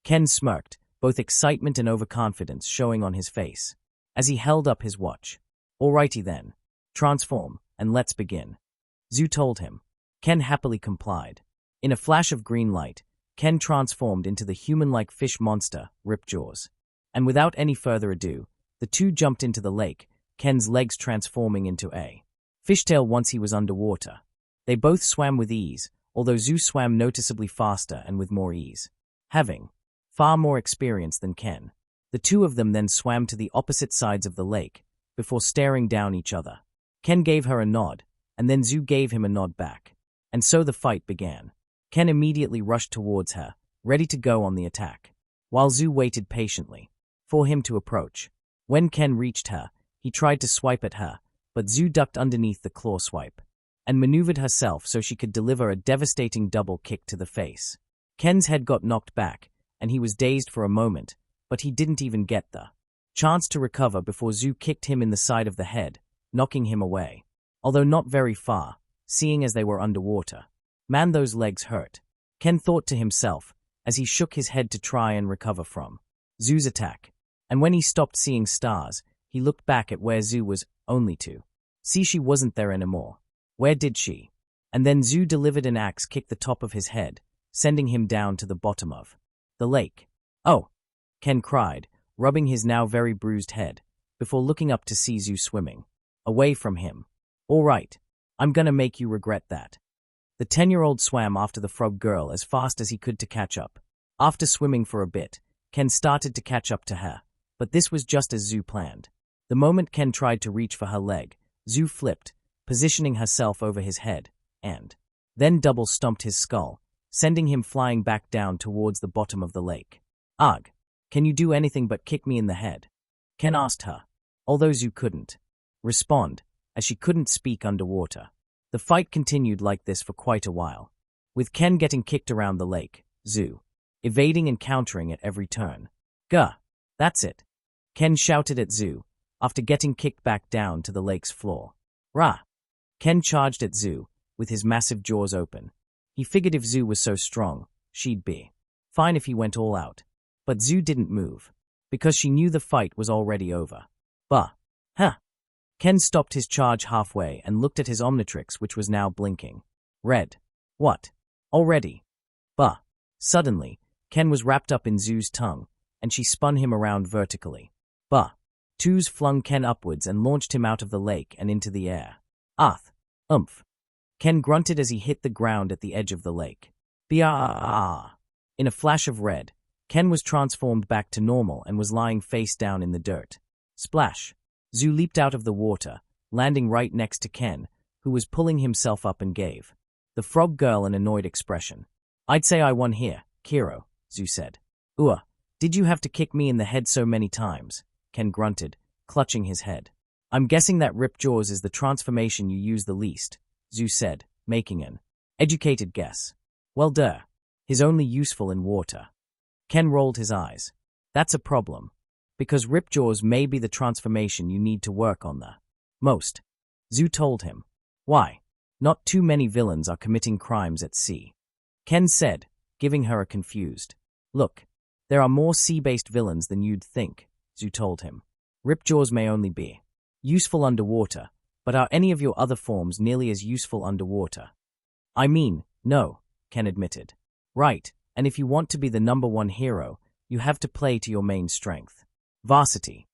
Ken smirked, both excitement and overconfidence showing on his face, as he held up his watch. Alrighty then. Transform, and let's begin. Zu told him. Ken happily complied. In a flash of green light, Ken transformed into the human-like fish monster, Ripjaws. And without any further ado, the two jumped into the lake, Ken's legs transforming into a fishtail once he was underwater. They both swam with ease, although Zu swam noticeably faster and with more ease. Having far more experience than Ken, the two of them then swam to the opposite sides of the lake, before staring down each other. Ken gave her a nod, and then Zu gave him a nod back. And so the fight began. Ken immediately rushed towards her, ready to go on the attack, while Zu waited patiently for him to approach. When Ken reached her, he tried to swipe at her, but Zu ducked underneath the claw swipe, and maneuvered herself so she could deliver a devastating double kick to the face. Ken's head got knocked back, and he was dazed for a moment, but he didn't even get the chanced to recover before Zhu kicked him in the side of the head, knocking him away. Although not very far, seeing as they were underwater. Man, those legs hurt, Ken thought to himself, as he shook his head to try and recover from Zhu's attack. And when he stopped seeing stars, he looked back at where Zhu was, only to see she wasn't there anymore. Where did she? And then Zhu delivered an axe kick the top of his head, sending him down to the bottom of the lake. Oh! Ken cried, rubbing his now very bruised head, before looking up to see Zhu swimming away from him. All right, I'm gonna make you regret that. The 10-year-old swam after the frog girl as fast as he could to catch up. After swimming for a bit, Ken started to catch up to her, but this was just as Zhu planned. The moment Ken tried to reach for her leg, Zhu flipped, positioning herself over his head, and then double-stomped his skull, sending him flying back down towards the bottom of the lake. Ugh, can you do anything but kick me in the head? Ken asked her, although Zhu couldn't respond, as she couldn't speak underwater. The fight continued like this for quite a while, with Ken getting kicked around the lake, Zhu evading and countering at every turn. Gah! That's it! Ken shouted at Zhu, after getting kicked back down to the lake's floor. Rah! Ken charged at Zhu, with his massive jaws open. He figured if Zhu was so strong, she'd be fine if he went all out. But Zhu didn't move, because she knew the fight was already over. Bah! Huh! Ken stopped his charge halfway and looked at his Omnitrix, which was now blinking red. What? Already? Bah! Suddenly, Ken was wrapped up in Zhu's tongue, and she spun him around vertically. Bah! Tuz flung Ken upwards and launched him out of the lake and into the air. Ath! Umph! Ken grunted as he hit the ground at the edge of the lake. Bia! In a flash of red, Ken was transformed back to normal and was lying face down in the dirt. Splash! Zhu leaped out of the water, landing right next to Ken, who was pulling himself up and gave the frog girl an annoyed expression. I'd say I won here, Kiro, Zhu said. Did you have to kick me in the head so many times? Ken grunted, clutching his head. I'm guessing that Rip Jaws is the transformation you use the least, Zhu said, making an educated guess. Well, duh. He's only useful in water. Ken rolled his eyes. That's a problem. Because Ripjaws may be the transformation you need to work on the most. Zhu told him. Why? Not too many villains are committing crimes at sea. Ken said, giving her a confused look. There are more sea-based villains than you'd think, Zhu told him. Ripjaws may only be useful underwater, but are any of your other forms nearly as useful underwater? I mean, no, Ken admitted. Right, and if you want to be the #1 hero, you have to play to your main strength. Varsity.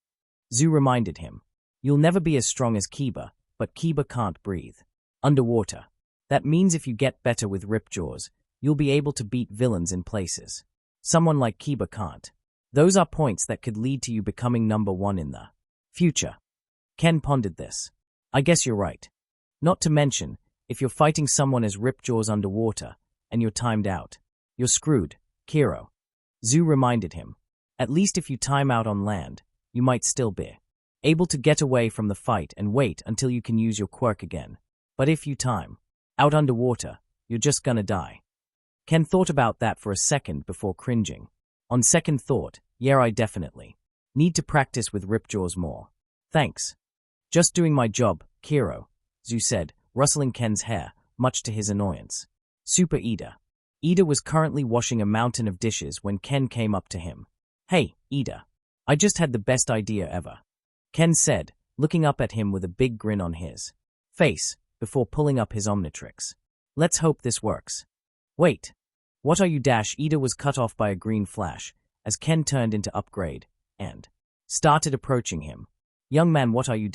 Zhu reminded him. You'll never be as strong as Kiba, but Kiba can't breathe underwater. That means if you get better with Ripjaws, you'll be able to beat villains in places someone like Kiba can't. Those are points that could lead to you becoming #1 in the future. Ken pondered this. I guess you're right. Not to mention, if you're fighting someone as Ripjaws underwater, and you're timed out, you're screwed, Kiro. Zhu reminded him. At least if you time out on land, you might still be able to get away from the fight and wait until you can use your quirk again. But if you time out underwater, you're just gonna die. Ken thought about that for a second before cringing. On second thought, yeah, I definitely need to practice with Ripjaws more. Thanks. Just doing my job, Kiro, Zhu said, rustling Ken's hair, much to his annoyance. Super Ida. Ida was currently washing a mountain of dishes when Ken came up to him. Hey, Ida. I just had the best idea ever. Ken said, looking up at him with a big grin on his face, before pulling up his Omnitrix. Let's hope this works. Wait. What are you? Ida was cut off by a green flash, as Ken turned into upgrade, and started approaching him. Young man, what are you?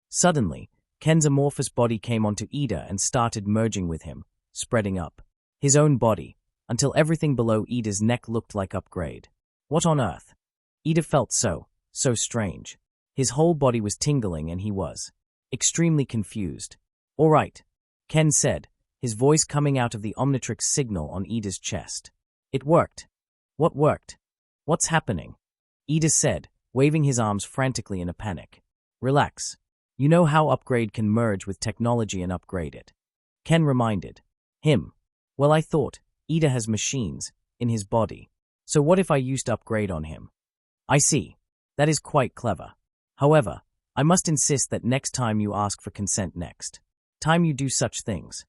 Suddenly, Ken's amorphous body came onto Ida and started merging with him, spreading up his own body, until everything below Ida's neck looked like upgrade. What on earth? Ida felt so strange. His whole body was tingling and he was extremely confused. All right, Ken said, his voice coming out of the Omnitrix signal on Ida's chest. It worked. What worked? What's happening? Ida said, waving his arms frantically in a panic. Relax. You know how upgrade can merge with technology and upgrade it. Ken reminded him. Well, I thought, Ida has machines in his body. So what if I used upgrade on him? I see. That is quite clever. However, I must insist that next time you ask for consent next time you do such things.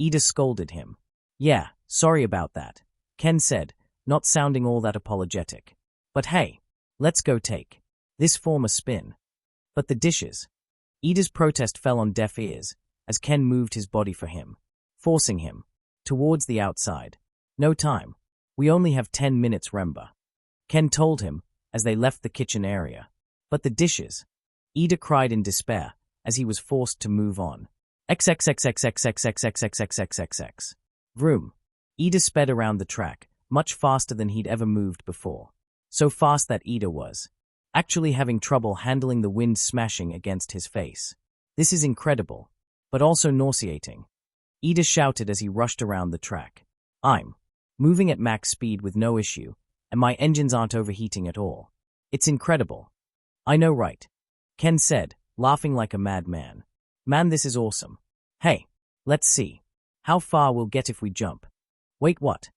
Ida scolded him. Yeah, sorry about that, Ken said, not sounding all that apologetic. But hey, let's go take this form a spin. But the dishes. Ida's protest fell on deaf ears as Ken moved his body for him, forcing him towards the outside. No time. We only have 10 minutes, remember, Ken told him as they left the kitchen area. But the dishes. Ida cried in despair as he was forced to move on. XXXXXXXXXXXXXX. Vroom. Ida sped around the track, much faster than he'd ever moved before. So fast that Ida was actually having trouble handling the wind smashing against his face. This is incredible, but also nauseating. Ida shouted as he rushed around the track. I'm moving at max speed with no issue, and my engines aren't overheating at all. It's incredible. I know, right? Ken said, laughing like a madman. Man, this is awesome. Hey, let's see how far we'll get if we jump. Wait, what?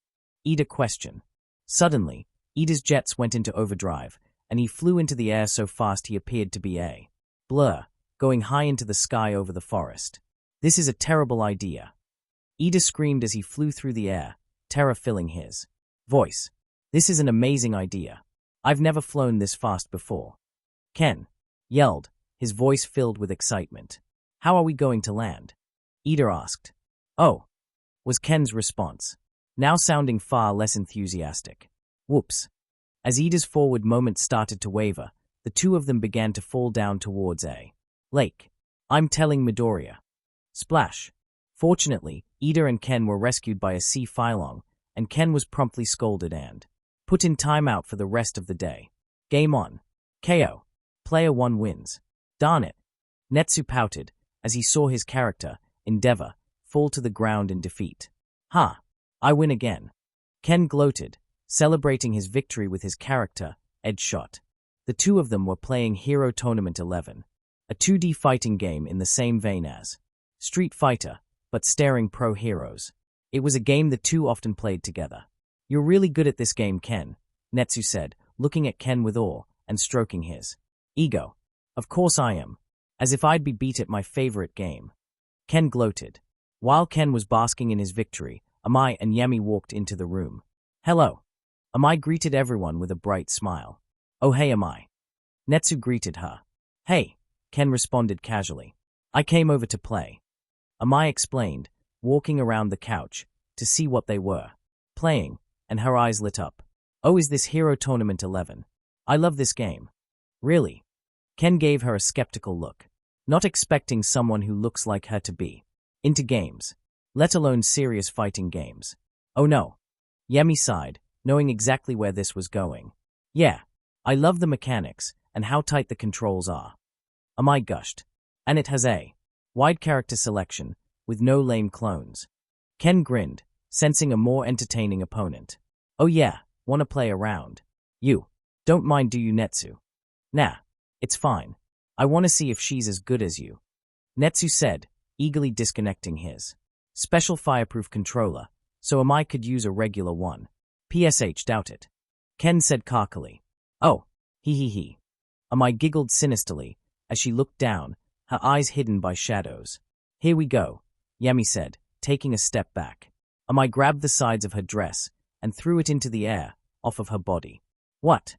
Ida questioned. Suddenly, Ida's jets went into overdrive, and he flew into the air so fast he appeared to be a blur, going high into the sky over the forest. This is a terrible idea. Ida screamed as he flew through the air, terror filling his voice. This is an amazing idea. I've never flown this fast before. Ken yelled, his voice filled with excitement. How are we going to land? Ida asked. Oh, was Ken's response, now sounding far less enthusiastic. Whoops. As Ida's forward moment started to waver, the two of them began to fall down towards a lake. I'm telling Midoriya. Splash. Fortunately, Ida and Ken were rescued by a sea phylong, and Ken was promptly scolded and put in timeout for the rest of the day. Game on. KO. Player 1 wins. Darn it. Netsu pouted as he saw his character, Endeavor, fall to the ground in defeat. Ha! I win again. Ken gloated, celebrating his victory with his character, Edgeshot. The two of them were playing Hero Tournament 11, a 2D fighting game in the same vein as Street Fighter, but starring pro heroes. It was a game the two often played together. You're really good at this game, Ken, Netsu said, looking at Ken with awe and stroking his ego. Of course I am. As if I'd be beat at my favorite game. Ken gloated. While Ken was basking in his victory, Amai and Yami walked into the room. Hello. Amai greeted everyone with a bright smile. Oh hey Amai. Netsu greeted her. Hey, Ken responded casually. I came over to play. Amai explained, walking around the couch to see what they were playing, and her eyes lit up. Oh, is this Hero Tournament 11? I love this game. Really? Ken gave her a skeptical look, not expecting someone who looks like her to be into games, let alone serious fighting games. Oh no. Yemi sighed, knowing exactly where this was going. Yeah, I love the mechanics and how tight the controls are. Amai gushed. And it has a wide character selection, with no lame clones. Ken grinned, sensing a more entertaining opponent. Oh yeah, wanna play around? You don't mind, do you, Netsu? Nah, it's fine. I wanna see if she's as good as you. Netsu said, eagerly disconnecting his special fireproof controller, so Amai could use a regular one. PSH, doubt it. Ken said cockily. Oh, he. Amai giggled sinisterly as she looked down, her eyes hidden by shadows. Here we go, Yemi said, taking a step back. Amai grabbed the sides of her dress and threw it into the air, off of her body. What?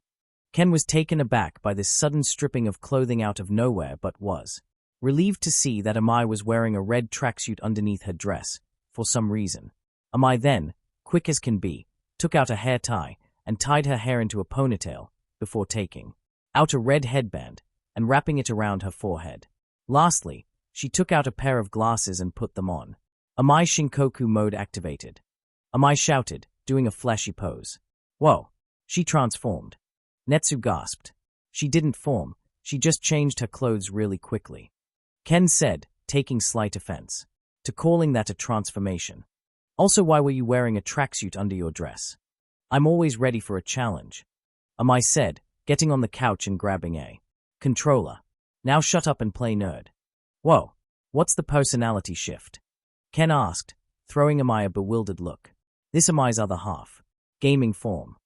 Ken was taken aback by this sudden stripping of clothing out of nowhere, but was relieved to see that Amai was wearing a red tracksuit underneath her dress, for some reason. Amai then, quick as can be, took out a hair tie and tied her hair into a ponytail, before taking out a red headband and wrapping it around her forehead. Lastly, she took out a pair of glasses and put them on. Amai Shinkoku mode activated. Amai shouted, doing a flashy pose. Whoa, she transformed. Netsu gasped. She didn't form, she just changed her clothes really quickly. Ken said, taking slight offense to calling that a transformation. Also, why were you wearing a tracksuit under your dress? I'm always ready for a challenge. Amai said, getting on the couch and grabbing a controller. Now shut up and play, nerd. Whoa, what's the personality shift? Ken asked, throwing Amai a bewildered look. This Amai's other half. Gaming form.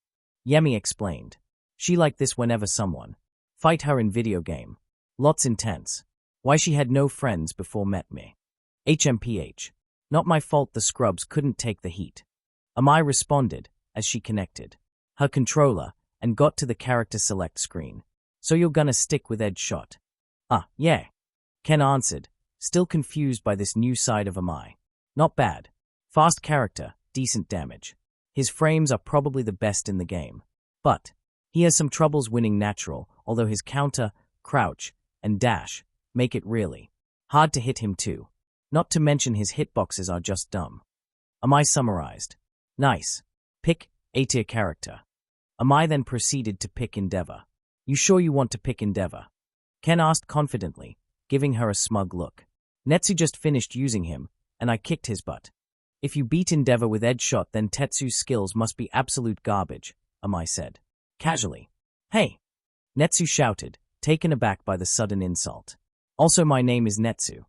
Yemi explained. She like this whenever someone Fight her in video game. Lots intense. Why she had no friends before met me. HMPH. Not my fault the scrubs couldn't take the heat. Amai responded as she connected her controller and got to the character select screen. So you're gonna stick with Edge Shot? Yeah. Ken answered, still confused by this new side of Amai. Not bad. Fast character, decent damage. His frames are probably the best in the game. But he has some troubles winning natural, although his counter, crouch, and dash make it really hard to hit him too. Not to mention his hitboxes are just dumb. Amai summarized. Nice. Pick A-tier character. Amai then proceeded to pick Endeavor. You sure you want to pick Endeavor? Ken asked confidently, giving her a smug look. Netsu just finished using him, and I kicked his butt. If you beat Endeavor with Edge Shot, then Tetsu's skills must be absolute garbage, Amai said. Casually. Hey! Netsu shouted, taken aback by the sudden insult. Also, my name is Netsu.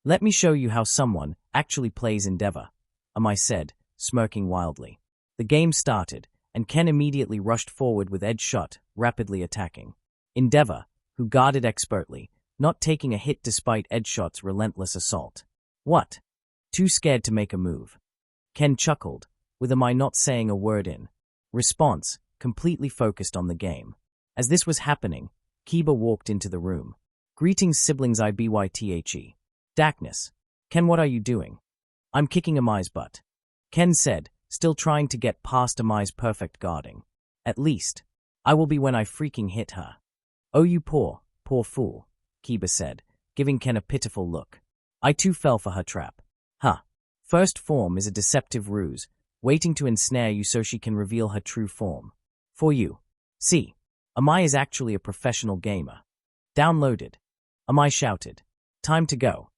Let me show you how someone actually plays Endeavor, Amai said, smirking wildly. The game started, and Ken immediately rushed forward with Edge Shot, rapidly attacking Endeavor, who guarded expertly, not taking a hit despite Edge Shot's relentless assault. What? Too scared to make a move. Ken chuckled, with Amai not saying a word in response, completely focused on the game. As this was happening, Kiba walked into the room. Greetings siblings IBYTHE. Darkness. Ken, what are you doing? I'm kicking Amai's butt. Ken said, still trying to get past Amai's perfect guarding. At least, I will be when I freaking hit her. Oh, you poor fool, Kiba said, giving Ken a pitiful look. I too fell for her trap. First form is a deceptive ruse, waiting to ensnare you so she can reveal her true form. For you. See, Amai is actually a professional gamer. Downloaded. Amai shouted. Time to go.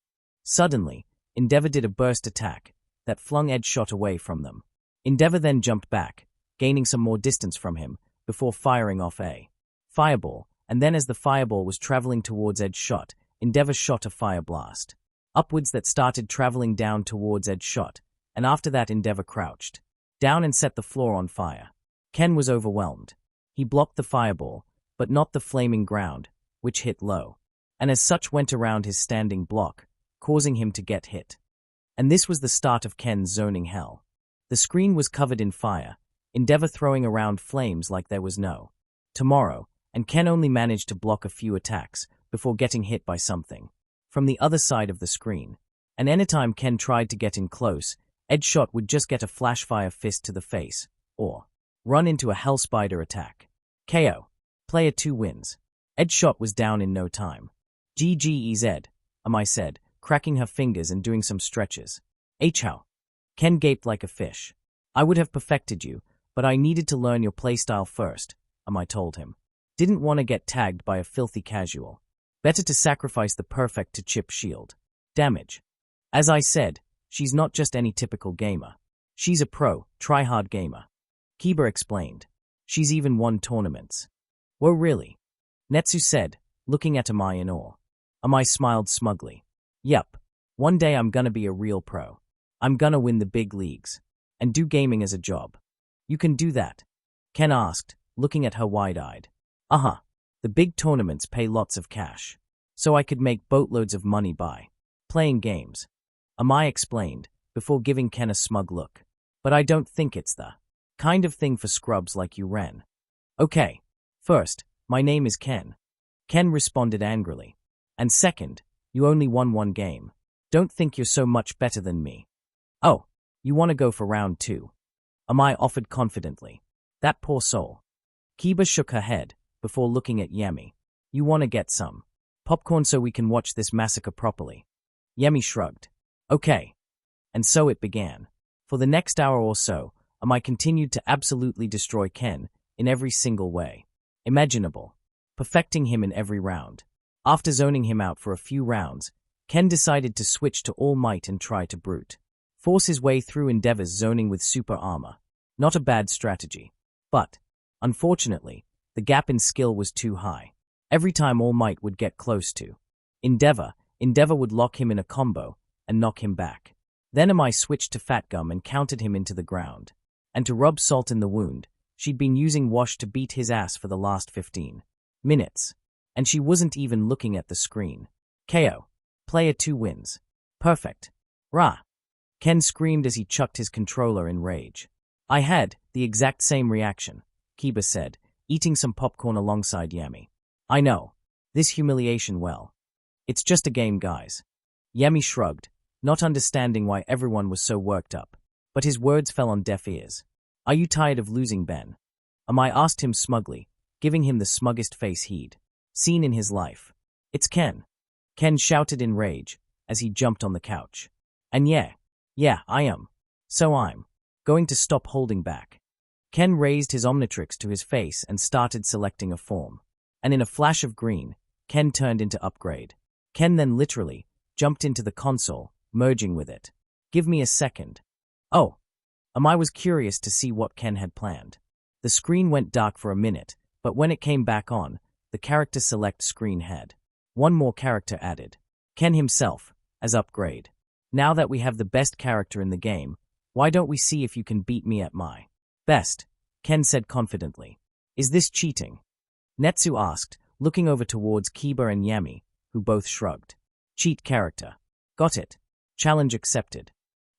Suddenly, Endeavor did a burst attack that flung Edge Shot away from them. Endeavor then jumped back, gaining some more distance from him, before firing off a fireball, and then as the fireball was traveling towards Edge Shot, Endeavor shot a fire blast upwards that started traveling down towards Edge Shot, and after that Endeavor crouched down and set the floor on fire. Ken was overwhelmed. He blocked the fireball, but not the flaming ground, which hit low, and as such went around his standing block, causing him to get hit. And this was the start of Ken's zoning hell. The screen was covered in fire, Endeavor throwing around flames like there was no tomorrow, and Ken only managed to block a few attacks before getting hit by something from the other side of the screen. And anytime Ken tried to get in close, Edge Shot would just get a flashfire fist to the face, or run into a Hell Spider attack. KO. Player 2 wins. Edge Shot was down in no time. GGEZ, Amai said, cracking her fingers and doing some stretches. How? Ken gaped like a fish. I would have perfected you, but I needed to learn your playstyle first, Amai told him. Didn't want to get tagged by a filthy casual. Better to sacrifice the perfect to chip shield. Damage. As I said, she's not just any typical gamer. She's a pro, try-hard gamer. Kiba explained. She's even won tournaments. Whoa, really? Netsu said, looking at Amai in awe. Amai smiled smugly. Yup. One day I'm gonna be a real pro. I'm gonna win the big leagues. And do gaming as a job. You can do that? Ken asked, looking at her wide-eyed. The big tournaments pay lots of cash. So I could make boatloads of money by playing games. Amai explained, before giving Ken a smug look. But I don't think it's the kind of thing for scrubs like you, Ren. Okay. First, my name is Ken. Ken responded angrily. And second, you only won one game. Don't think you're so much better than me. Oh, you want to go for round 2? Amai offered confidently. That poor soul. Kiba shook her head, before looking at Yemi. You want to get some popcorn so we can watch this massacre properly? Yemi shrugged. Okay. And so it began. For the next hour or so, Amai continued to absolutely destroy Ken in every single way imaginable, perfecting him in every round. After zoning him out for a few rounds, Ken decided to switch to All Might and try to brute force his way through Endeavor's zoning with super armor. Not a bad strategy. But, unfortunately, the gap in skill was too high. Every time All Might would get close to Endeavor would lock him in a combo and knock him back. Then Amai switched to Fat Gum and countered him into the ground. And to rub salt in the wound, she'd been using Wash to beat his ass for the last 15 minutes. and she wasn't even looking at the screen. KO. Player 2 wins. Perfect. Rah! Ken screamed as he chucked his controller in rage. I had the exact same reaction, Kiba said, eating some popcorn alongside Yami. I know. This humiliation, well. It's just a game, guys. Yami shrugged, not understanding why everyone was so worked up. But his words fell on deaf ears. Are you tired of losing, Ben? Amai asked him smugly, giving him the smuggest face he'd seen in his life. It's Ken. Ken shouted in rage as he jumped on the couch. And yeah, I am. So I'm going to stop holding back. Ken raised his Omnitrix to his face and started selecting a form. And in a flash of green, Ken turned into Upgrade. Ken then literally jumped into the console, merging with it. Give me a second. Oh. Amai was curious to see what Ken had planned. The screen went dark for a minute, but when it came back on, the character select screen had one more character added. Ken himself, as Upgrade. Now that we have the best character in the game, why don't we see if you can beat me at my best? Ken said confidently. Is this cheating? Netsu asked, looking over towards Kiba and Yami, who both shrugged. Cheat character. Got it. Challenge accepted.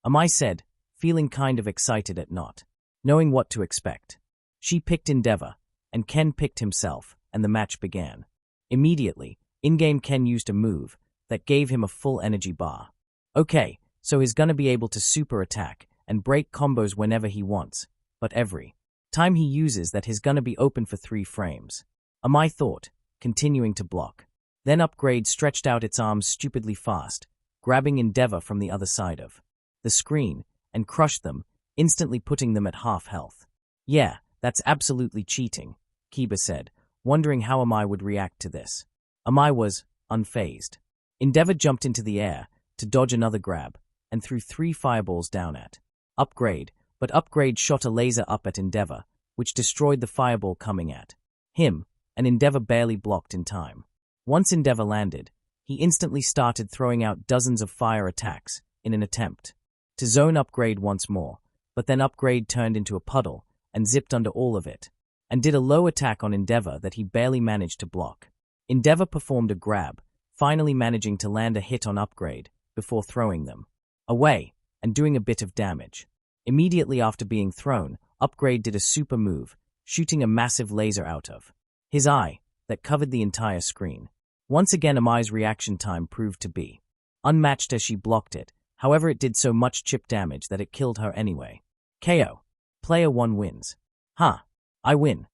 Amai said, feeling kind of excited at not knowing what to expect. She picked Endeavor, and Ken picked himself, and the match began. Immediately, in-game Ken used a move that gave him a full energy bar. Okay, so he's gonna be able to super attack and break combos whenever he wants, but every time he uses that he's gonna be open for 3 frames. Amai thought, continuing to block. Then Upgrade stretched out its arms stupidly fast, grabbing Endeavor from the other side of the screen, and crushed them, instantly putting them at half health. Yeah, that's absolutely cheating, Kiba said, wondering how Amai would react to this. Amai was unfazed. Endeavor jumped into the air to dodge another grab, and threw 3 fireballs down at Upgrade, but Upgrade shot a laser up at Endeavor, which destroyed the fireball coming at him, and Endeavor barely blocked in time. Once Endeavor landed, he instantly started throwing out dozens of fire attacks in an attempt to zone Upgrade once more, but then Upgrade turned into a puddle and zipped under all of it, and did a low attack on Endeavor that he barely managed to block. Endeavor performed a grab, finally managing to land a hit on Upgrade before throwing them away and doing a bit of damage. Immediately after being thrown, Upgrade did a super move, shooting a massive laser out of his eye that covered the entire screen. Once again, Amai's reaction time proved to be unmatched as she blocked it. However, it did so much chip damage that it killed her anyway. KO. Player 1 wins. Huh. I win.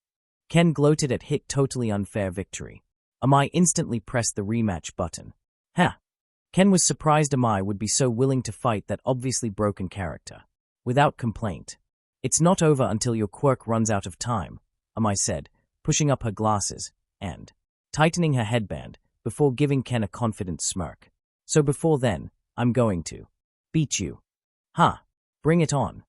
Ken gloated at hit totally unfair victory. Amai instantly pressed the rematch button. Huh. Ken was surprised Amai would be so willing to fight that obviously broken character. Without complaint. It's not over until your quirk runs out of time, Amai said, pushing up her glasses and tightening her headband before giving Ken a confident smirk. So before then, I'm going to beat you. Huh. Bring it on.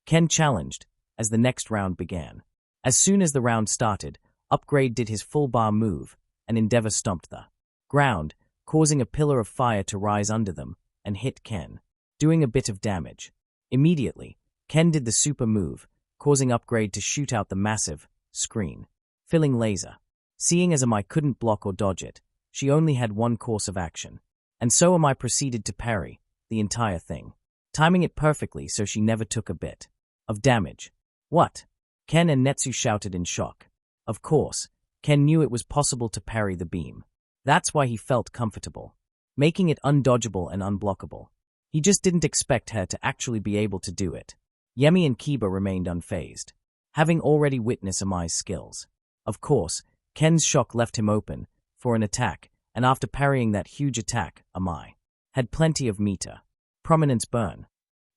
Ken challenged as the next round began. As soon as the round started, Upgrade did his full bar move, and Endeavor stomped the ground, causing a pillar of fire to rise under them and hit Ken, doing a bit of damage. Immediately, Ken did the super move, causing Upgrade to shoot out the massive screen, filling laser. Seeing as Amai couldn't block or dodge it, she only had one course of action, and so Amai proceeded to parry the entire thing, timing it perfectly so she never took a bit of damage. What? Ken and Netsu shouted in shock. Of course, Ken knew it was possible to parry the beam. That's why he felt comfortable, making it undodgeable and unblockable. He just didn't expect her to actually be able to do it. Yemi and Kiba remained unfazed, having already witnessed Amai's skills. Of course, Ken's shock left him open for an attack, and after parrying that huge attack, Amai had plenty of meter. Prominence burn.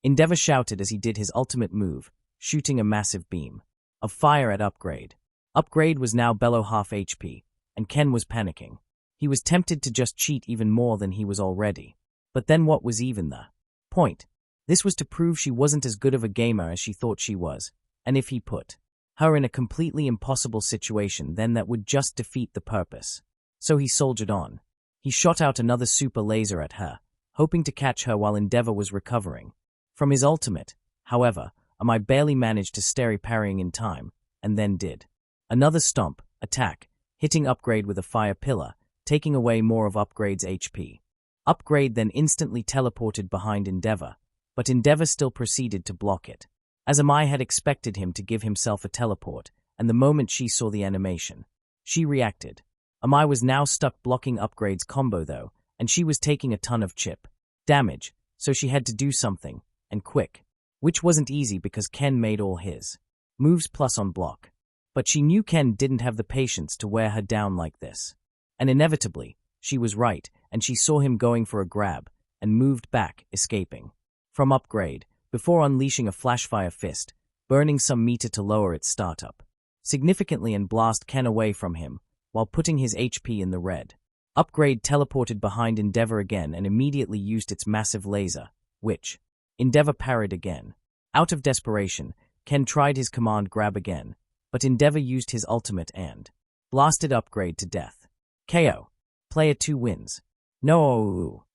Endeavor shouted as he did his ultimate move, shooting a massive beam of fire at Upgrade. Upgrade was now below half HP, and Ken was panicking. He was tempted to just cheat even more than he was already. But then what was even the point? This was to prove she wasn't as good of a gamer as she thought she was, and if he put her in a completely impossible situation, then that would just defeat the purpose. So he soldiered on. He shot out another super laser at her, hoping to catch her while Endeavor was recovering from his ultimate. However, Amai barely managed to stay parrying in time, and then did another stomp attack, hitting Upgrade with a fire pillar, taking away more of Upgrade's HP. Upgrade then instantly teleported behind Endeavor, but Endeavor still proceeded to block it. As Amai had expected him to give himself a teleport, and the moment she saw the animation, she reacted. Amai was now stuck blocking Upgrade's combo though, and she was taking a ton of chip damage, so she had to do something, and quick. Which wasn't easy because Ken made all his moves plus on block. But she knew Ken didn't have the patience to wear her down like this. And inevitably, she was right, and she saw him going for a grab, and moved back, escaping from Upgrade, before unleashing a flashfire fist, burning some meter to lower its startup significantly and blast Ken away from him, while putting his HP in the red. Upgrade teleported behind Endeavor again and immediately used its massive laser, which Endeavor parried again. Out of desperation, Ken tried his command grab again, but Endeavor used his ultimate and blasted Upgrade to death. KO. Player 2 wins. No.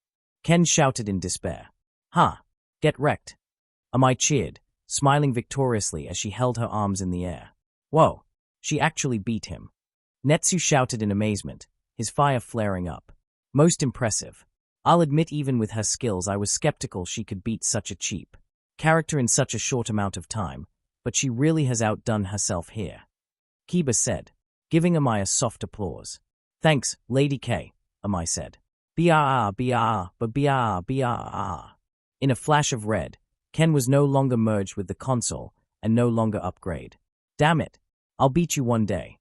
Ken shouted in despair. Ha! Get wrecked. Amai cheered, smiling victoriously as she held her arms in the air. Whoa, she actually beat him. Netsu shouted in amazement, his fire flaring up. Most impressive. I'll admit even with her skills I was skeptical she could beat such a cheap character in such a short amount of time, but she really has outdone herself here. Kiba said, giving Amai a soft applause. Thanks, Lady K, Amai said. Brr. In a flash of red, Ken was no longer merged with the console and no longer Upgrade. Damn it, I'll beat you one day.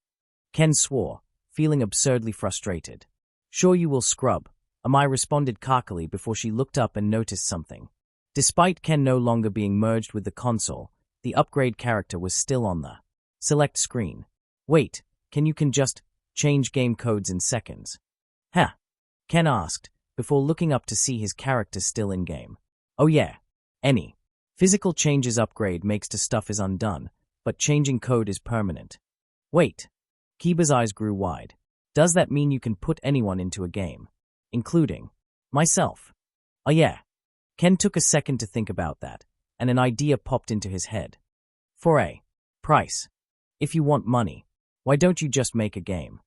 Ken swore, feeling absurdly frustrated. Sure you will, scrub, Amai responded cockily before she looked up and noticed something. Despite Ken no longer being merged with the console, the Upgrade character was still on the select screen. Wait, can just change game codes in seconds? Huh? Ken asked, before looking up to see his character still in-game. Oh yeah, any physical changes Upgrade makes to stuff is undone, but changing code is permanent. Wait. Kiba's eyes grew wide. Does that mean you can put anyone into a game? Including myself? Oh yeah. Ken took a second to think about that, and an idea popped into his head. For a price. If you want money, why don't you just make a game?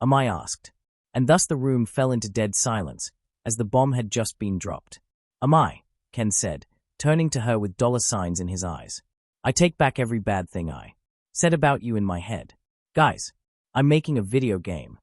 Amai asked. And thus the room fell into dead silence, as the bomb had just been dropped. Amai, Ken said, turning to her with dollar signs in his eyes. I take back every bad thing I said about you in my head. Guys, I'm making a video game.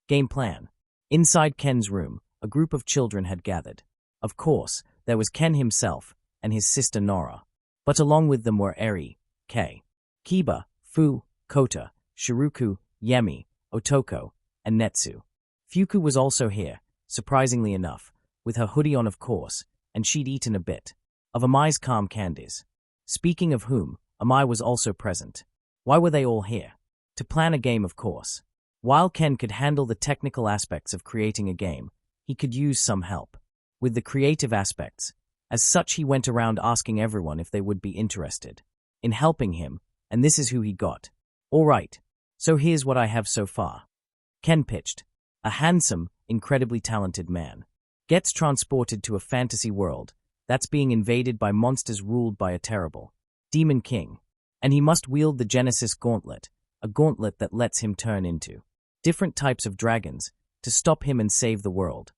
Game plan. Inside Ken's room, a group of children had gathered. Of course, there was Ken himself and his sister Nora. But along with them were Eri, Kei, Kiba, Fu, Kota, Shiruku, Yemi, Otoko, and Netsu. Fuku was also here, surprisingly enough, with her hoodie on of course, and she'd eaten a bit of Amai's calm candies. Speaking of whom, Amai was also present. Why were they all here? To plan a game, of course. While Ken could handle the technical aspects of creating a game, he could use some help with the creative aspects. As such, he went around asking everyone if they would be interested in helping him, and this is who he got. All right, so here's what I have so far. Ken pitched. A handsome, incredibly talented man gets transported to a fantasy world that's being invaded by monsters ruled by a terrible demon king, and he must wield the Genesis Gauntlet, a gauntlet that lets him turn into different types of dragons to stop him and save the world.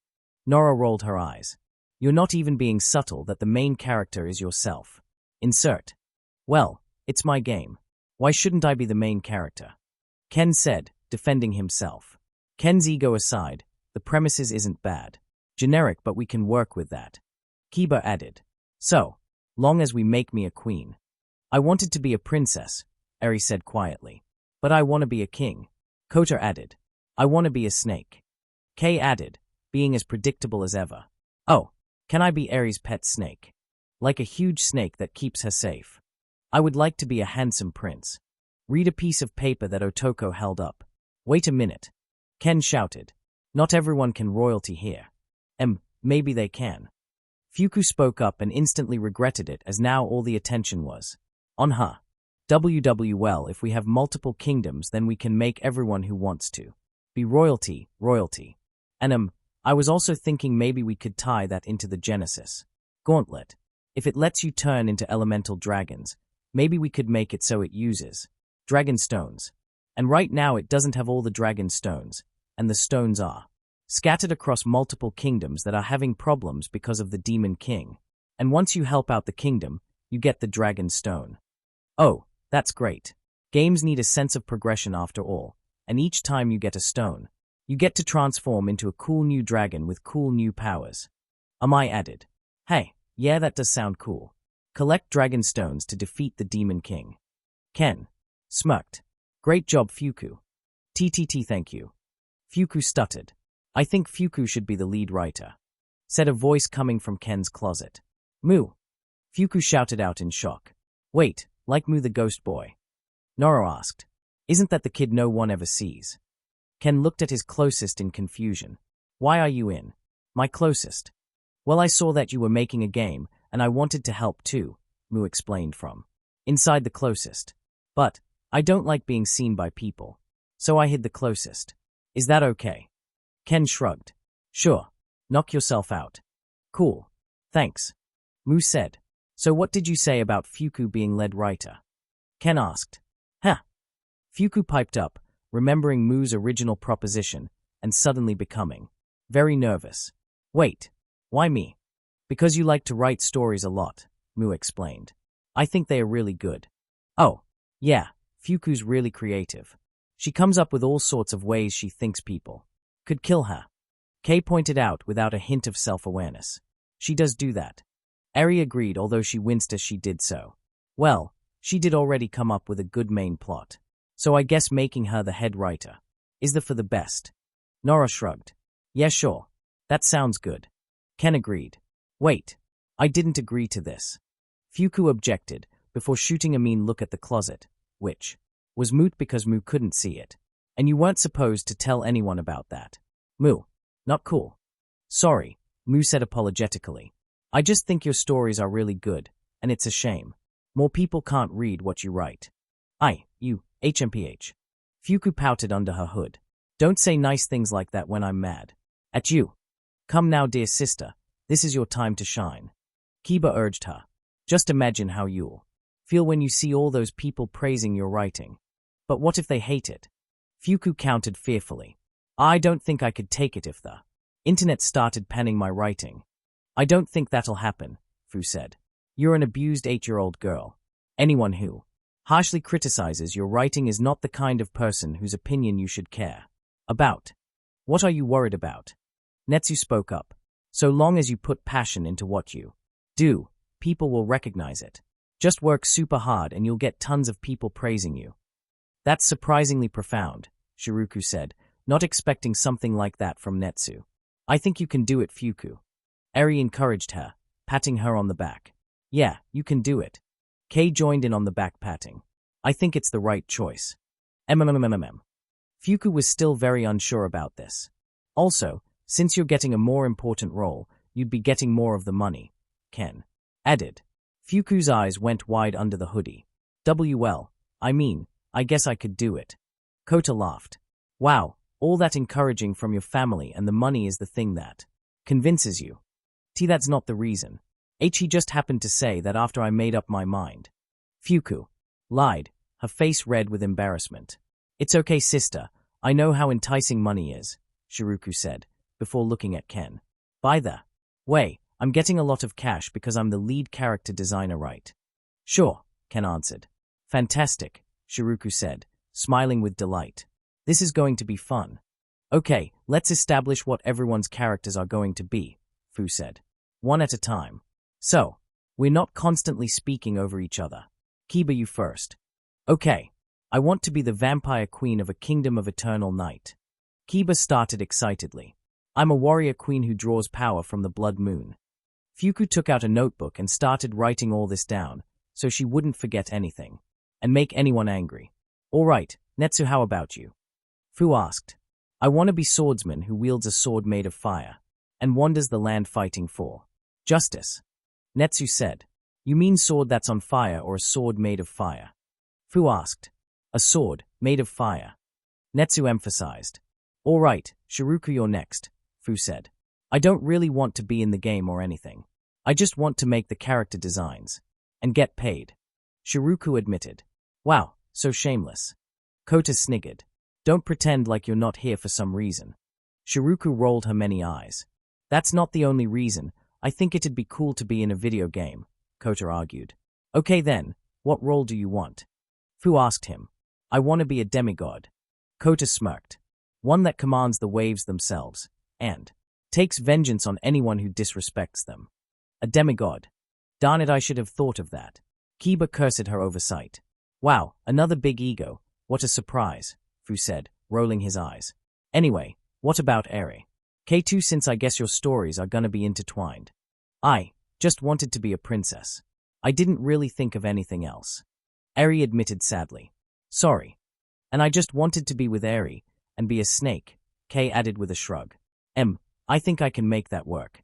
Nora rolled her eyes. You're not even being subtle that the main character is yourself. Insert. Well, it's my game. Why shouldn't I be the main character? Ken said, defending himself. Ken's ego aside, the premises isn't bad. Generic, but we can work with that. Kiba added. So, long as we make me a queen. I wanted to be a princess, Eri said quietly. But I want to be a king. Kota added. I want to be a snake. Kei added, being as predictable as ever. Oh, can I be Eri's pet snake? Like a huge snake that keeps her safe. I would like to be a handsome prince. Read a piece of paper that Otoko held up. Wait a minute. Ken shouted. Not everyone can royalty here. Maybe they can. Fuku spoke up and instantly regretted it as now all the attention was on her. Well, if we have multiple kingdoms then we can make everyone who wants to be royalty. And I was also thinking maybe we could tie that into the Genesis Gauntlet. If it lets you turn into elemental dragons, maybe we could make it so it uses dragon stones. And right now it doesn't have all the dragon stones, and the stones are scattered across multiple kingdoms that are having problems because of the Demon King. And once you help out the kingdom, you get the dragon stone. Oh, that's great. Games need a sense of progression after all, and each time you get a stone, you get to transform into a cool new dragon with cool new powers. Amai added. Hey, yeah, that does sound cool. Collect dragon stones to defeat the Demon King. Ken smirked. Great job, Fuku. TTT, thank you. Fuku stuttered. I think Fuku should be the lead writer, said a voice coming from Ken's closet. Moo. Fuku shouted out in shock. Wait, like Moo the ghost boy? Noro asked. Isn't that the kid no one ever sees? Ken looked at his closest in confusion. Why are you in my closest? Well, I saw that you were making a game, and I wanted to help too, Moo explained from inside the closest. But I don't like being seen by people, so I hid the closest. Is that okay? Ken shrugged. Sure. Knock yourself out. Cool. Thanks. Moo said. So what did you say about Fuku being lead writer? Ken asked. Huh. Fuku piped up, remembering Moo's original proposition, and suddenly becoming very nervous. Wait. Why me? Because you like to write stories a lot, Moo explained. I think they are really good. Oh, yeah, Fuku's really creative. She comes up with all sorts of ways she thinks people could kill her. Kay pointed out without a hint of self-awareness. She does do that. Eri agreed, although she winced as she did so. Well, she did already come up with a good main plot, so I guess making her the head writer is for the best. Nora shrugged. Yeah, sure. That sounds good. Ken agreed. Wait, I didn't agree to this. Fuku objected, before shooting a mean look at the closet, which was moot because Moo couldn't see it. And you weren't supposed to tell anyone about that. Moo, not cool. Sorry, Moo said apologetically. I just think your stories are really good, and it's a shame more people can't read what you write. You, HMPH. Fuku pouted under her hood. Don't say nice things like that when I'm mad at you. Come now, dear sister, this is your time to shine. Kiba urged her. Just imagine how you'll feel when you see all those people praising your writing. But what if they hate it? Fuku countered fearfully. I don't think I could take it if the internet started panning my writing. I don't think that'll happen, Fu said. You're an abused 8-year-old girl. Anyone who harshly criticizes your writing is not the kind of person whose opinion you should care about. What are you worried about? Netsu spoke up. So long as you put passion into what you do, people will recognize it. Just work super hard and you'll get tons of people praising you. That's surprisingly profound, Shiruku said, not expecting something like that from Netsu. I think you can do it, Fuku. Eri encouraged her, patting her on the back. Yeah, you can do it. Kei joined in on the back patting. I think it's the right choice. Fuku was still very unsure about this. Also, since you're getting a more important role, you'd be getting more of the money, Ken added. Fuku's eyes went wide under the hoodie. Well, I guess I could do it. Kota laughed. Wow, all that encouraging from your family and the money is the thing that convinces you. That's not the reason. He just happened to say that after I made up my mind. Fuku lied, her face red with embarrassment. It's okay, sister. I know how enticing money is, Shiruku said, before looking at Ken. By the way, I'm getting a lot of cash because I'm the lead character designer, right? Sure, Ken answered. Fantastic, Shiruku said, smiling with delight. This is going to be fun. Okay, let's establish what everyone's characters are going to be, Fu said. One at a time. So, we're not constantly speaking over each other. Kiba, you first. Okay, I want to be the vampire queen of a kingdom of eternal night. Kiba started excitedly. I'm a warrior queen who draws power from the blood moon. Fuku took out a notebook and started writing all this down, so she wouldn't forget anything and make anyone angry. All right, Netsu, how about you? Fu asked. I want to be swordsman who wields a sword made of fire and wanders the land fighting for justice. Netsu said. You mean sword that's on fire or a sword made of fire? Fu asked. A sword made of fire. Netsu emphasized. All right, Shiruku, you're next, Fu said. I don't really want to be in the game or anything. I just want to make the character designs and get paid. Shiruku admitted. Wow, so shameless. Kota sniggered. Don't pretend like you're not here for some reason. Shiruku rolled her many eyes. That's not the only reason. I think it'd be cool to be in a video game, Kota argued. Okay then, what role do you want? Fu asked him. I want to be a demigod. Kota smirked. One that commands the waves themselves, and takes vengeance on anyone who disrespects them. A demigod. Darn it, I should have thought of that. Kiba cursed her oversight. Wow, another big ego. What a surprise, Fu said, rolling his eyes. Anyway, what about Eri? K2, since I guess your stories are gonna be intertwined. I just wanted to be a princess. I didn't really think of anything else. Eri admitted sadly. Sorry. And I just wanted to be with Eri and be a snake, Kay added with a shrug. I think I can make that work.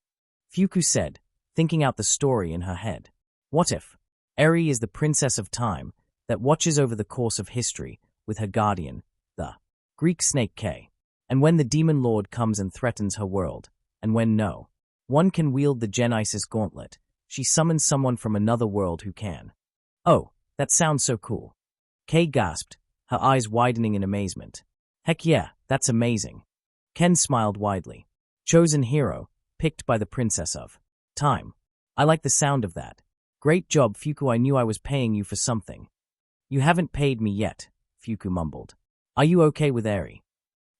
Fuku said, thinking out the story in her head. What if Eri is the princess of time that watches over the course of history with her guardian, the Greek snake K, and when the demon lord comes and threatens her world, and when no one can wield the Genesis gauntlet, she summons someone from another world who can. Oh, that sounds so cool. Kay gasped, her eyes widening in amazement. Heck yeah, that's amazing. Ken smiled widely. Chosen hero, picked by the princess of time. I like the sound of that. Great job, Fuku. I knew I was paying you for something. You haven't paid me yet, Fuku mumbled. Are you okay with Eri?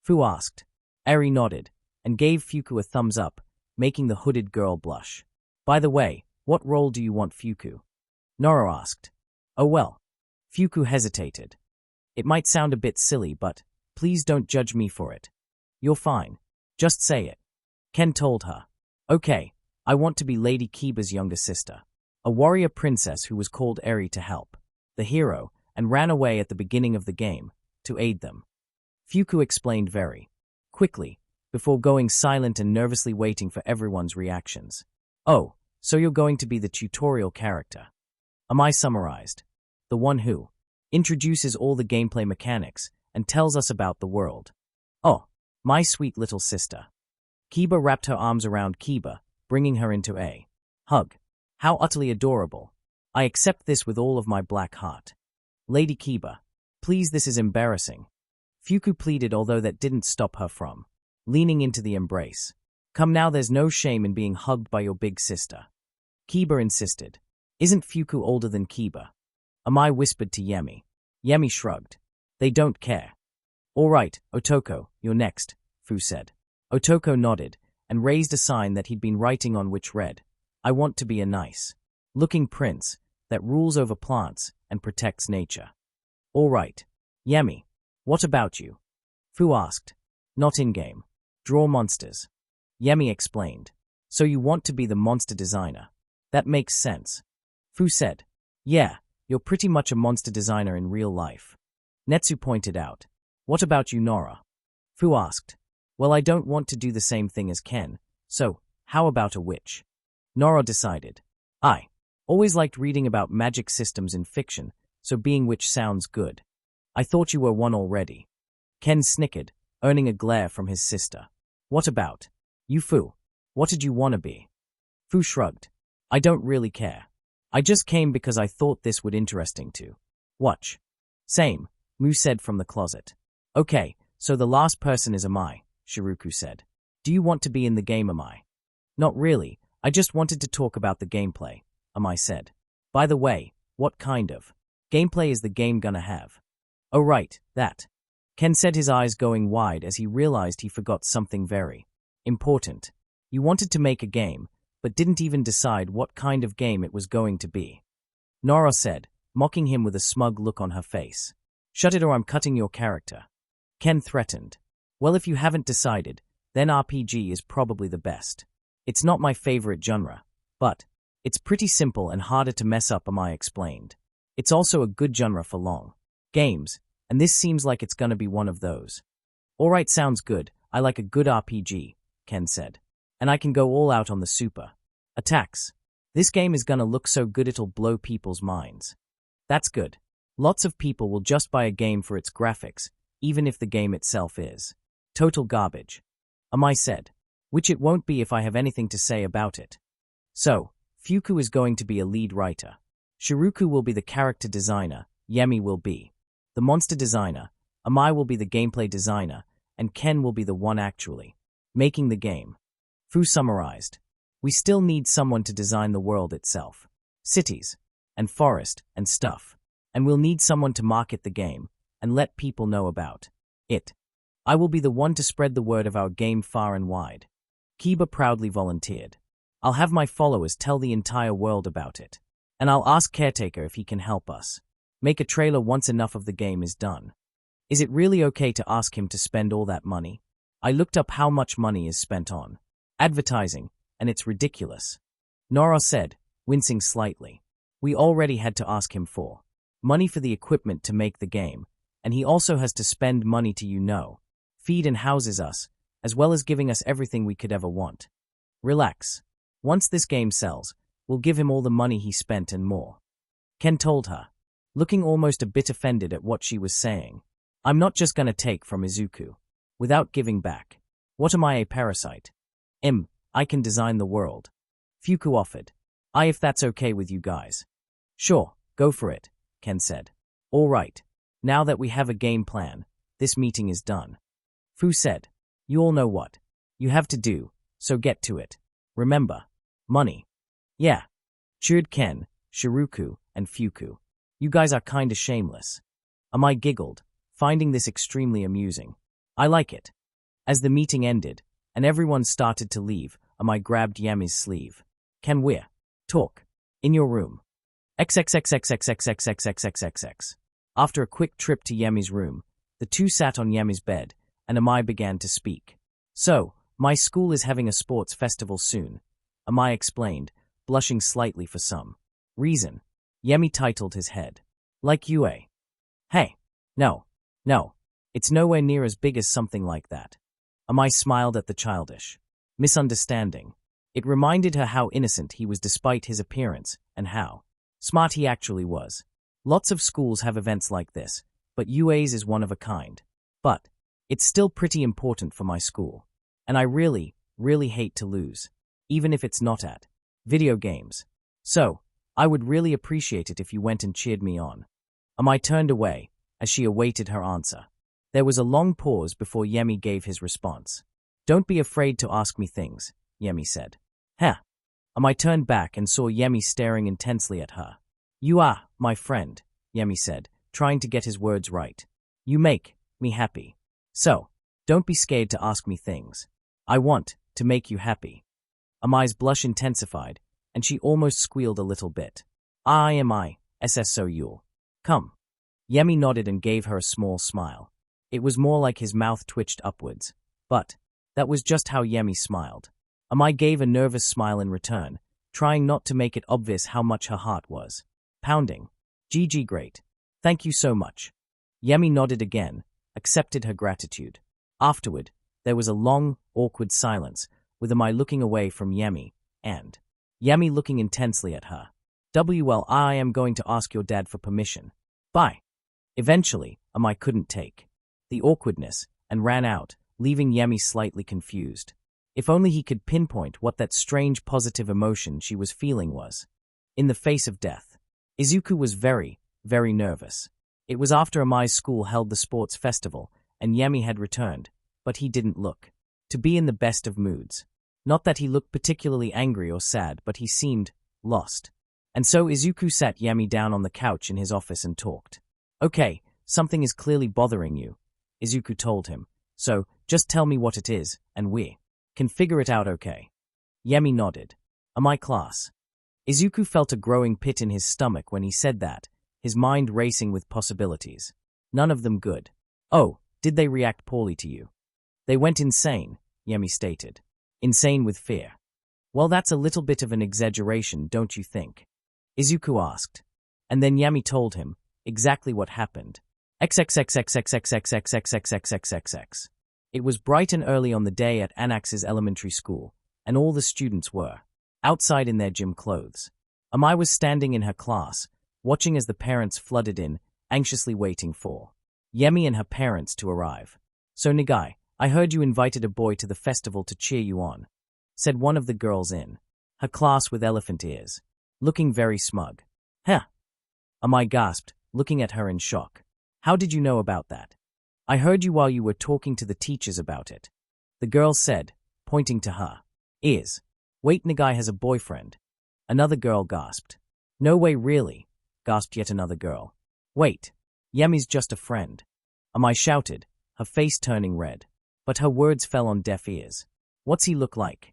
Fu asked. Eri nodded, and gave Fuku a thumbs up, making the hooded girl blush. By the way, what role do you want, Fuku? Noro asked. Oh well. Fuku hesitated. It might sound a bit silly, but please don't judge me for it. You're fine. Just say it. Ken told her. Okay, I want to be Lady Kiba's younger sister, a warrior princess who was called Eri to help the hero and ran away at the beginning of the game to aid them. Fuku explained very quickly, before going silent and nervously waiting for everyone's reactions. Oh, so you're going to be the tutorial character. Am I summarized? The one who introduces all the gameplay mechanics and tells us about the world. Oh, my sweet little sister. Kiba wrapped her arms around Kiba, bringing her into a hug. How utterly adorable. I accept this with all of my black heart. Lady Kiba, please, this is embarrassing. Fuku pleaded, although that didn't stop her from leaning into the embrace. Come now, there's no shame in being hugged by your big sister. Kiba insisted. Isn't Fuku older than Kiba? Amai whispered to Yemi. Yemi shrugged. They don't care. All right, Otoko, you're next, Fu said. Otoko nodded and raised a sign that he'd been writing on, which read, I want to be a nice-looking prince that rules over plants and protects nature. All right. Yemi, what about you? Fu asked. Not in-game. Draw monsters. Yemi explained. So you want to be the monster designer. That makes sense. Fu said. Yeah, you're pretty much a monster designer in real life. Netsu pointed out. What about you, Nora? Fu asked. Well, I don't want to do the same thing as Ken, so how about a witch? Nora decided. I always liked reading about magic systems in fiction, so being witch sounds good. I thought you were one already. Ken snickered, earning a glare from his sister. What about you, Fu? What did you want to be? Fu shrugged. I don't really care. I just came because I thought this would interesting to watch. Same, Mu said from the closet. Okay, so the last person is Amai, Shiruku said. Do you want to be in the game, Amai? Not really, I just wanted to talk about the gameplay, Amai said. By the way, what kind of gameplay is the game gonna have? Oh right, that. Ken said, his eyes going wide as he realized he forgot something very important. You wanted to make a game, but didn't even decide what kind of game it was going to be. Nora said, mocking him with a smug look on her face. Shut it or I'm cutting your character. Ken threatened. Well, if you haven't decided, then RPG is probably the best. It's not my favorite genre, but it's pretty simple and harder to mess up, Amai explained. It's also a good genre for long games, and this seems like it's gonna be one of those. Alright, sounds good. I like a good RPG, Ken said. And I can go all out on the super attacks. This game is gonna look so good it'll blow people's minds. That's good. Lots of people will just buy a game for its graphics, even if the game itself is total garbage. Amai said. Which it won't be if I have anything to say about it. So, Fuku is going to be a lead writer. Shiruku will be the character designer, Yemi will be the monster designer, Amai will be the gameplay designer, and Ken will be the one actually making the game. Fu summarized. We still need someone to design the world itself. Cities, and forest, and stuff. And we'll need someone to market the game, and let people know about it. I will be the one to spread the word of our game far and wide. Kiba proudly volunteered. I'll have my followers tell the entire world about it. And I'll ask Caretaker if he can help us. Make a trailer once enough of the game is done. Is it really okay to ask him to spend all that money? I looked up how much money is spent on advertising, and it's ridiculous. Nora said, wincing slightly. We already had to ask him for money for the equipment to make the game, and he also has to spend money to feed and houses us, as well as giving us everything we could ever want. Relax. Once this game sells, we'll give him all the money he spent and more. Ken told her, looking almost a bit offended at what she was saying. I'm not just gonna take from Izuku without giving back. What am I, a parasite? I can design the world. Fuku offered. If that's okay with you guys. Sure, go for it, Ken said. All right. Now that we have a game plan, this meeting is done. Fu said. You all know what you have to do, so get to it. Remember, money. Yeah. Cheered Ken, Shiruku, and Fuku. You guys are kinda shameless. Amai giggled, finding this extremely amusing. I like it. As the meeting ended, and everyone started to leave, Amai grabbed Yami's sleeve. Can we talk? In your room. XXXXXXXXXXXX. After a quick trip to Yami's room, the two sat on Yami's bed, and Amai began to speak. So, my school is having a sports festival soon, Amai explained, blushing slightly for some reason. Yami titled his head. Like UA. Hey. No. It's nowhere near as big as something like that. Amai smiled at the childish misunderstanding. It reminded her how innocent he was despite his appearance, and how smart he actually was. Lots of schools have events like this, but UA's is one of a kind. But it's still pretty important for my school. And I really hate to lose, even if it's not at video games. So, I would really appreciate it if you went and cheered me on. Amai turned away, as she awaited her answer. There was a long pause before Yemi gave his response. Don't be afraid to ask me things, Yemi said. Huh. Amai turned back and saw Yemi staring intensely at her. You are, my friend, Yemi said, trying to get his words right. You make me happy. So, don't be scared to ask me things. I want to make you happy. Amai's blush intensified, and she almost squealed a little bit. SSO you'll come. Yemi nodded and gave her a small smile. It was more like his mouth twitched upwards. But that was just how Yemi smiled. Amai gave a nervous smile in return, trying not to make it obvious how much her heart was pounding. GG great. Thank you so much. Yemi nodded again, accepted her gratitude. Afterward, there was a long, awkward silence, with Amai looking away from Yemi, and Yemi looking intensely at her. Well, I am going to ask your dad for permission. Bye. Eventually, Amai couldn't take the awkwardness, and ran out, leaving Yemi slightly confused. If only he could pinpoint what that strange positive emotion she was feeling was. In the face of death. Izuku was very nervous. It was after Amai's school held the sports festival, and Yemi had returned, but he didn't look to be in the best of moods. Not that he looked particularly angry or sad, but he seemed lost. And so Izuku sat Yemi down on the couch in his office and talked. Okay, something is clearly bothering you, Izuku told him. So, just tell me what it is, and we can figure it out, okay? Yemi nodded. Amai class. Izuku felt a growing pit in his stomach when he said that, his mind racing with possibilities. None of them good. Oh, did they react poorly to you? They went insane, Yemi stated. Insane with fear. Well, that's a little bit of an exaggeration, don't you think? Izuku asked. And then Yemi told him exactly what happened. XXXXXXXXXXXXXXX. It was bright and early on the day at Anax's elementary school, and all the students were outside in their gym clothes. Amai was standing in her class, watching as the parents flooded in, anxiously waiting for Yemi and her parents to arrive. So Nagai, I heard you invited a boy to the festival to cheer you on, said one of the girls in her class with elephant ears, looking very smug. Huh? Amai gasped, looking at her in shock. How did you know about that? I heard you while you were talking to the teachers about it. The girl said, pointing to her ears. Wait, Nagai has a boyfriend. Another girl gasped. No way, really, gasped yet another girl. Wait, Yemi's just a friend. Amai shouted, her face turning red. But her words fell on deaf ears. What's he look like?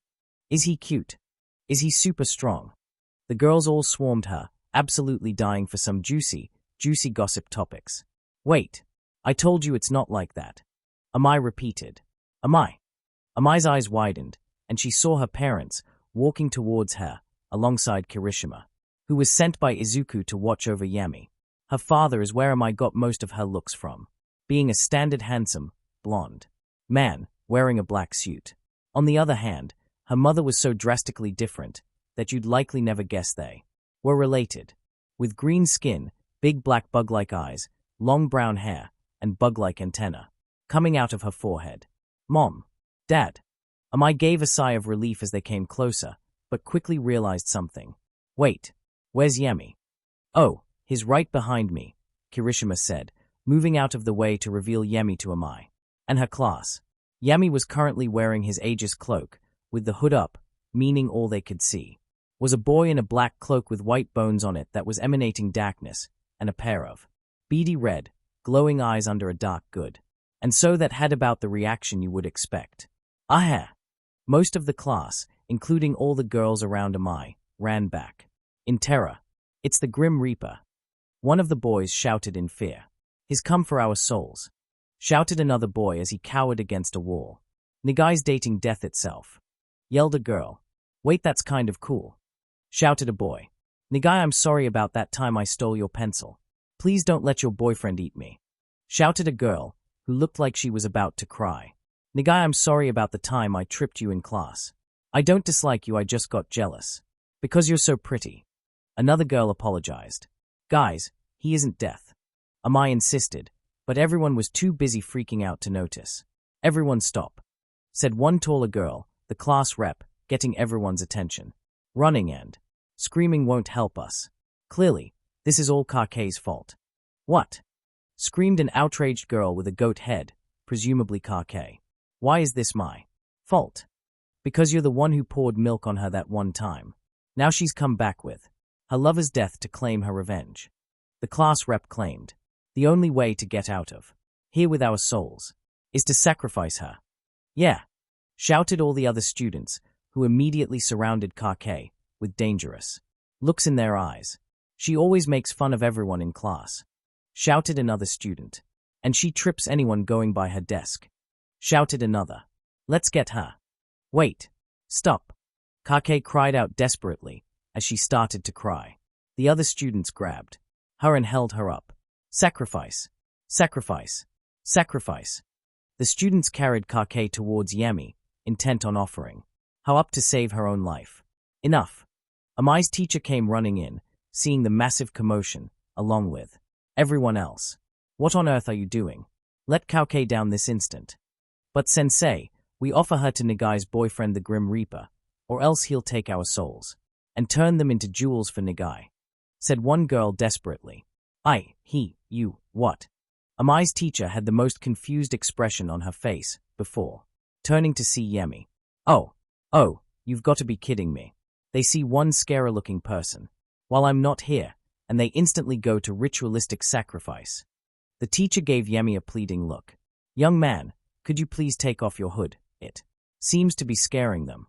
Is he cute? Is he super strong? The girls all swarmed her, absolutely dying for some juicy gossip topics. Wait, I told you it's not like that. Amai repeated. Amai. Amai's eyes widened, and she saw her parents walking towards her, alongside Kirishima, who was sent by Izuku to watch over Yami. Her father is where Amai got most of her looks from, being a standard handsome, blonde man wearing a black suit. On the other hand, her mother was so drastically different that you'd likely never guess they were related. With green skin, big black bug-like eyes, long brown hair, and bug-like antenna coming out of her forehead. Mom. Dad. Amai gave a sigh of relief as they came closer, but quickly realized something. Wait, where's Yami? Oh, he's right behind me, Kirishima said, moving out of the way to reveal Yami to Amai and her class. Yami was currently wearing his Aegis cloak, with the hood up, meaning all they could see was a boy in a black cloak with white bones on it that was emanating darkness, and a pair of beady red, glowing eyes under a dark good. And so that had about the reaction you would expect. Aha! Most of the class, including all the girls around Amai, ran back in terror. It's the Grim Reaper. One of the boys shouted in fear. He's come for our souls, shouted another boy as he cowered against a wall. Nagai's dating death itself, yelled a girl. Wait, that's kind of cool, shouted a boy. Nagai, I'm sorry about that time I stole your pencil. Please don't let your boyfriend eat me, shouted a girl who looked like she was about to cry. Nagai, I'm sorry about the time I tripped you in class. I don't dislike you, I just got jealous. Because you're so pretty. Another girl apologized. Guys, he isn't death, Amai insisted, but everyone was too busy freaking out to notice. Everyone stop, said one taller girl, the class rep, getting everyone's attention. Running and screaming won't help us. Clearly, this is all Kakei's fault. What? Screamed an outraged girl with a goat head, presumably Kakei. Why is this my fault? Because you're the one who poured milk on her that one time. Now she's come back with her lover's death to claim her revenge. The class rep claimed. The only way to get out of here with our souls is to sacrifice her. Yeah, shouted all the other students, who immediately surrounded Kakei with dangerous looks in their eyes. She always makes fun of everyone in class, shouted another student. And she trips anyone going by her desk, shouted another. Let's get her. Wait. Stop. Kakei cried out desperately as she started to cry. The other students grabbed her and held her up. Sacrifice. Sacrifice. Sacrifice. The students carried Kakei towards Yami, intent on offering her up to save her own life. Enough. Amai's teacher came running in, seeing the massive commotion, along with everyone else. What on earth are you doing? Let Kakei down this instant. But sensei, we offer her to Nagai's boyfriend the Grim Reaper, or else he'll take our souls and turn them into jewels for Nagai, said one girl desperately. You, what? Amai's teacher had the most confused expression on her face before turning to see Yemi. Oh, you've got to be kidding me. They see one scary-looking person while I'm not here, and they instantly go to ritualistic sacrifice. The teacher gave Yemi a pleading look. Young man, could you please take off your hood? It seems to be scaring them.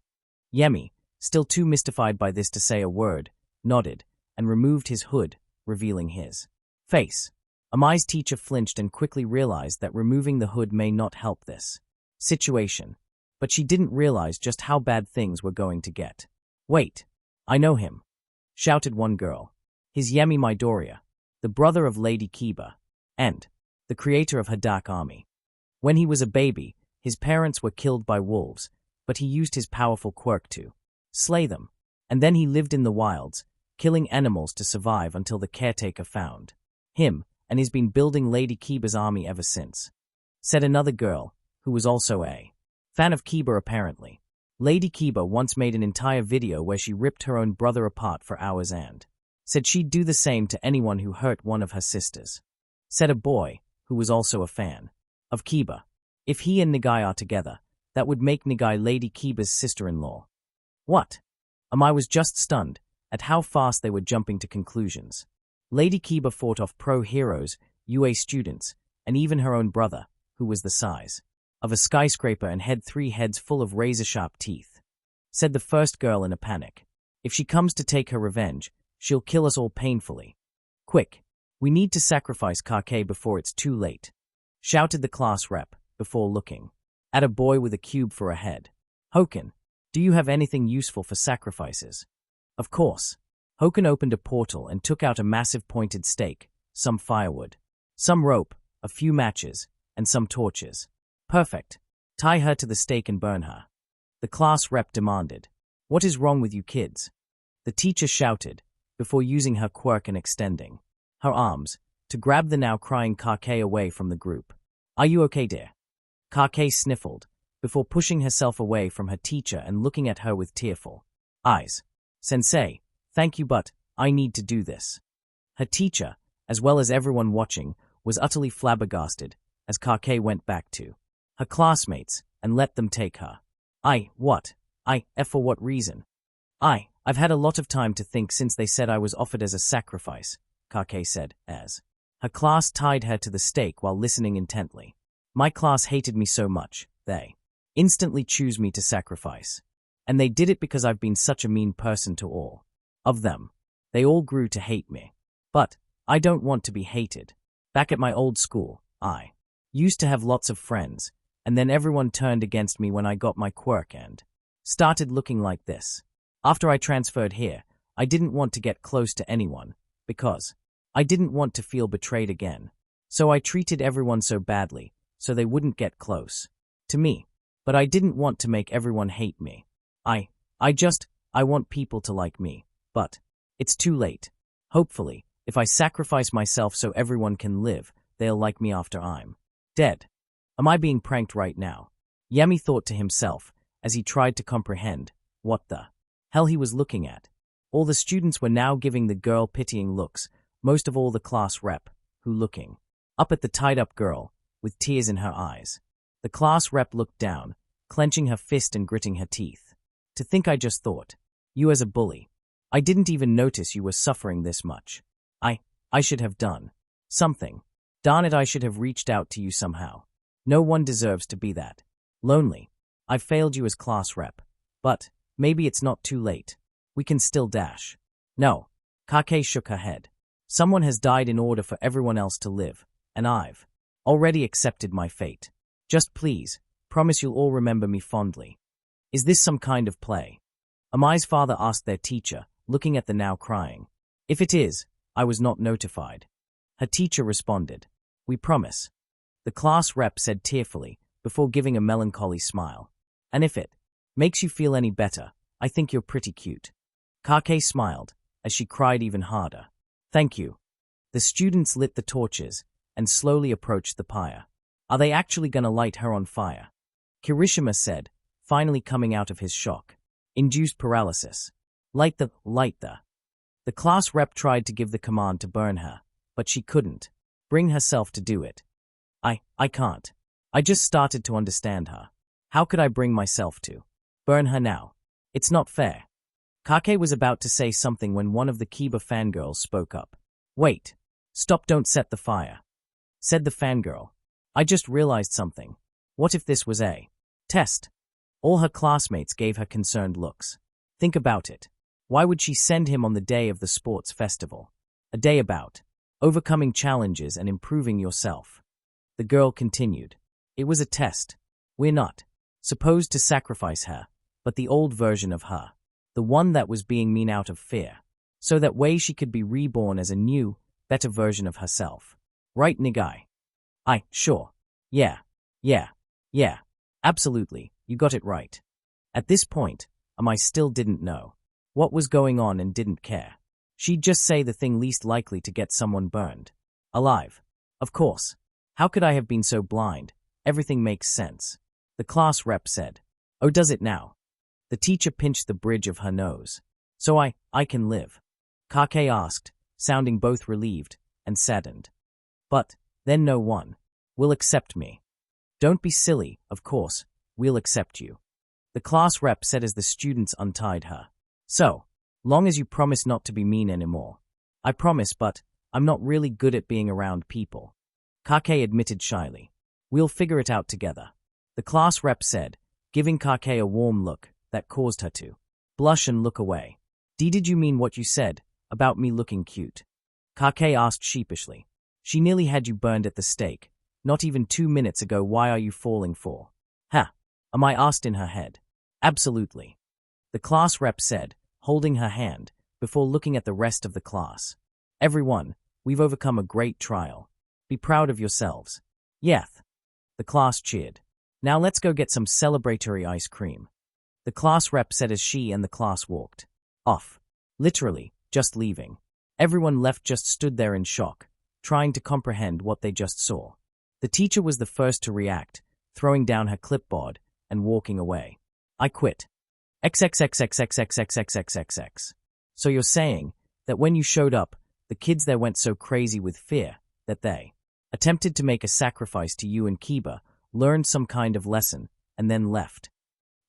Yemi, still too mystified by this to say a word, nodded and removed his hood, revealing his face. Amai's teacher flinched and quickly realized that removing the hood may not help this situation, but she didn't realize just how bad things were going to get. Wait, I know him, shouted one girl. He's Izuku Midoriya, the brother of Lady Kiba, and the creator of her dark army. When he was a baby, his parents were killed by wolves, but he used his powerful quirk to slay them, and then he lived in the wilds, killing animals to survive until the caretaker found him, and he's been building Lady Kiba's army ever since, said another girl, who was also a fan of Kiba apparently. Lady Kiba once made an entire video where she ripped her own brother apart for hours and said she'd do the same to anyone who hurt one of her sisters, said a boy, who was also a fan. Of Kiba. If he and Nagai are together, that would make Nagai Lady Kiba's sister-in-law. What? Amai was just stunned at how fast they were jumping to conclusions. Lady Kiba fought off pro-heroes, UA students, and even her own brother, who was the size of a skyscraper and had 3 heads full of razor-sharp teeth. Said the first girl in a panic. If she comes to take her revenge, she'll kill us all painfully. Quick, we need to sacrifice Kake before it's too late, shouted the class rep, before looking at a boy with a cube for a head. Hoken, do you have anything useful for sacrifices? Of course. Hoken opened a portal and took out a massive pointed stake, some firewood, some rope, a few matches, and some torches. Perfect. Tie her to the stake and burn her. The class rep demanded. What is wrong with you kids? The teacher shouted, before using her quirk and extending her arms to grab the now crying Kake away from the group. Are you okay, dear? Kake sniffled, before pushing herself away from her teacher and looking at her with tearful eyes. Sensei, thank you, but I need to do this. Her teacher, as well as everyone watching, was utterly flabbergasted as Kake went back to her classmates and let them take her. What? For what reason? I've had a lot of time to think since they said I was offered as a sacrifice, Kake said, as her class tied her to the stake while listening intently. My class hated me so much, they instantly choose me to sacrifice. And they did it because I've been such a mean person to all of them. They all grew to hate me. But I don't want to be hated. Back at my old school, I used to have lots of friends, and then everyone turned against me when I got my quirk and started looking like this. After I transferred here, I didn't want to get close to anyone, because I didn't want to feel betrayed again. So I treated everyone so badly, so they wouldn't get close to me. But I didn't want to make everyone hate me. I want people to like me. But it's too late. Hopefully, if I sacrifice myself so everyone can live, they'll like me after I'm dead. Am I being pranked right now? Yemi thought to himself as he tried to comprehend what the hell he was looking at. All the students were now giving the girl pitying looks, most of all the class rep, who looking up at the tied-up girl, with tears in her eyes. The class rep looked down, clenching her fist and gritting her teeth. To think I just thought you as a bully. I didn't even notice you were suffering this much. I should have done something. Darn it, I should have reached out to you somehow. No one deserves to be that lonely. I failed you as class rep. But maybe it's not too late. We can still dash. No. Kake shook her head. Someone has died in order for everyone else to live, and I've already accepted my fate. Just please, promise you'll all remember me fondly. Is this some kind of play? Amai's father asked their teacher, looking at the now crying. If it is, I was not notified. Her teacher responded. We promise. The class rep said tearfully, before giving a melancholy smile. And if it makes you feel any better, I think you're pretty cute. Kake smiled, as she cried even harder. Thank you. The students lit the torches, and slowly approached the pyre. Are they actually gonna light her on fire? Kirishima said, finally coming out of his shock. Induced paralysis. Light the. The class rep tried to give the command to burn her, but she couldn't bring herself to do it. I can't. I just started to understand her. How could I bring myself to burn her now? It's not fair. Kake was about to say something when one of the Kiba fangirls spoke up. Wait. Stop, don't set the fire. Said the fangirl. I just realized something. What if this was a test? All her classmates gave her concerned looks. Think about it. Why would she send him on the day of the sports festival? A day about overcoming challenges and improving yourself. The girl continued. It was a test. We're not supposed to sacrifice her, but the old version of her. The one that was being mean out of fear. So that way she could be reborn as a new, better version of herself. Right, Nagai? Sure. Yeah. Absolutely, you got it right. At this point, Amai still didn't know what was going on and didn't care. She'd just say the thing least likely to get someone burned. Alive. Of course. How could I have been so blind? Everything makes sense. The class rep said. Oh, does it now? The teacher pinched the bridge of her nose. So I can live? Kake asked, sounding both relieved and saddened. But then no one will accept me. Don't be silly, of course, we'll accept you. The class rep said as the students untied her. So, long as you promise not to be mean anymore. I promise, but I'm not really good at being around people. Kake admitted shyly. We'll figure it out together. The class rep said, giving Kake a warm look that caused her to blush and look away. Did you mean what you said about me looking cute? Kake asked sheepishly. She nearly had you burned at the stake. Not even 2 minutes ago, why are you falling for? Ha! Am I asked in her head? Absolutely. The class rep said, holding her hand, before looking at the rest of the class. Everyone, we've overcome a great trial. Be proud of yourselves. Yeth. The class cheered. Now let's go get some celebratory ice cream. The class rep said as she and the class walked off. Literally, just leaving. Everyone left just stood there in shock, trying to comprehend what they just saw. The teacher was the first to react, throwing down her clipboard and walking away. I quit. XXXXXXXXXXX. So you're saying that when you showed up, the kids there went so crazy with fear that they attempted to make a sacrifice to you and Kiba, learned some kind of lesson, and then left.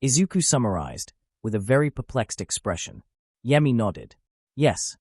Izuku summarized, with a very perplexed expression. Yami nodded. Yes.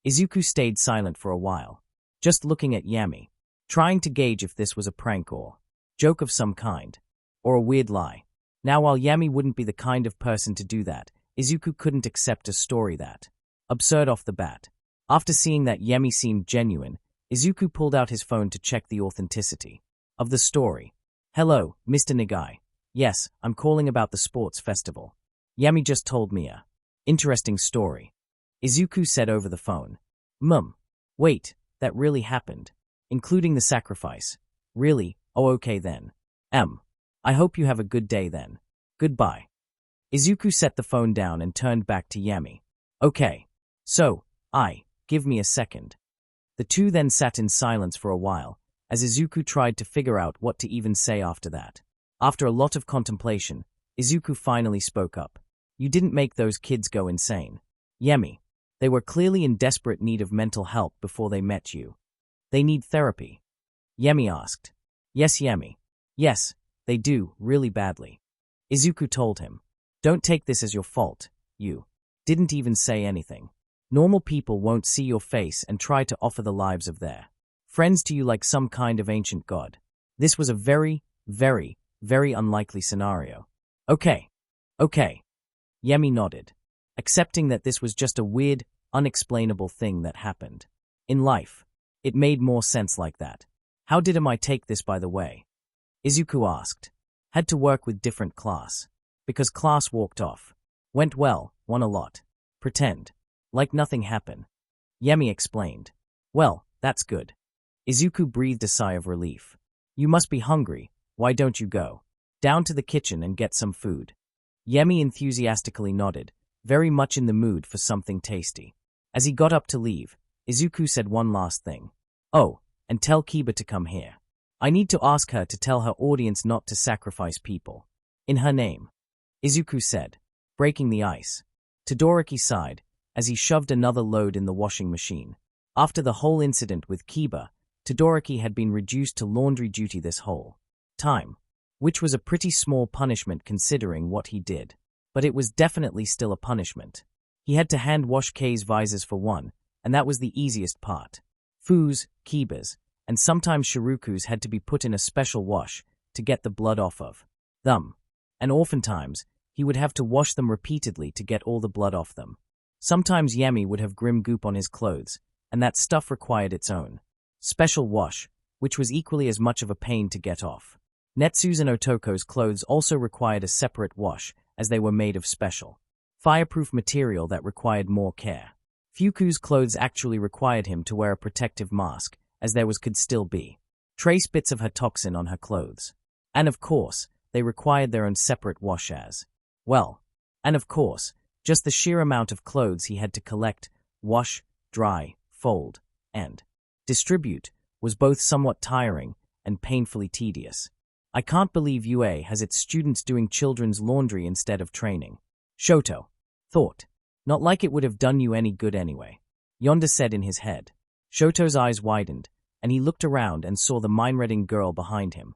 Izuku stayed silent for a while, just looking at Yami, trying to gauge if this was a prank or joke of some kind, or a weird lie. Now, while Yami wouldn't be the kind of person to do that, Izuku couldn't accept a story that absurd off the bat. After seeing that Yami seemed genuine, Izuku pulled out his phone to check the authenticity of the story. Hello, Mr. Nagai. Yes, I'm calling about the sports festival. Yami just told me a interesting story. Izuku said over the phone. Wait, that really happened? Including the sacrifice? Really? Oh, okay then. I hope you have a good day then. Goodbye. Izuku set the phone down and turned back to Yami. Okay. So, give me a second. The two then sat in silence for a while, as Izuku tried to figure out what to even say after that. After a lot of contemplation, Izuku finally spoke up. You didn't make those kids go insane. Yami. They were clearly in desperate need of mental help before they met you. They need therapy. Yami asked. Yes, Yami. Yes, they do, really badly. Izuku told him. Don't take this as your fault, you didn't even say anything. Normal people won't see your face and try to offer the lives of their friends to you like some kind of ancient god. This was a very, very, very unlikely scenario. Okay. Yami nodded, accepting that this was just a weird, unexplainable thing that happened. In life, it made more sense like that. How did I take this, by the way? Izuku asked. Had to work with different class. Because class walked off. Went well, won a lot. Pretend. Like nothing happened. Yami explained. Well, that's good. Izuku breathed a sigh of relief. You must be hungry, why don't you go down to the kitchen and get some food? Yami enthusiastically nodded, very much in the mood for something tasty. As he got up to leave, Izuku said one last thing. Oh, and tell Kiba to come here. I need to ask her to tell her audience not to sacrifice people in her name. Izuku said, breaking the ice. Todoroki sighed, as he shoved another load in the washing machine. After the whole incident with Kiba, Todoroki had been reduced to laundry duty this whole time, which was a pretty small punishment considering what he did. But it was definitely still a punishment. He had to hand wash Kei's visors for one, and that was the easiest part. Fu's, Kiba's, and sometimes Shiruku's had to be put in a special wash to get the blood off of them. And oftentimes, he would have to wash them repeatedly to get all the blood off them. Sometimes Yami would have grim goop on his clothes, and that stuff required its own special wash, which was equally as much of a pain to get off. Netsu's and Otoko's clothes also required a separate wash, as they were made of special fireproof material that required more care. Fuku's clothes actually required him to wear a protective mask, as there could still be trace bits of her toxin on her clothes. And of course, they required their own separate wash as well. And of course, just the sheer amount of clothes he had to collect, wash, dry, fold, and distribute was both somewhat tiring and painfully tedious. I can't believe UA has its students doing children's laundry instead of training. Shoto thought. Not like it would have done you any good anyway. Yonda said in his head. Shoto's eyes widened, and he looked around and saw the mind-reading girl behind him.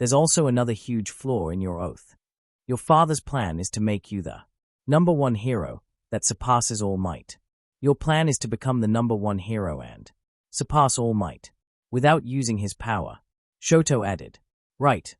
There's also another huge flaw in your oath. Your father's plan is to make you the number one hero that surpasses All Might. Your plan is to become the number one hero and surpass All Might without using his power. Shoto added. Right.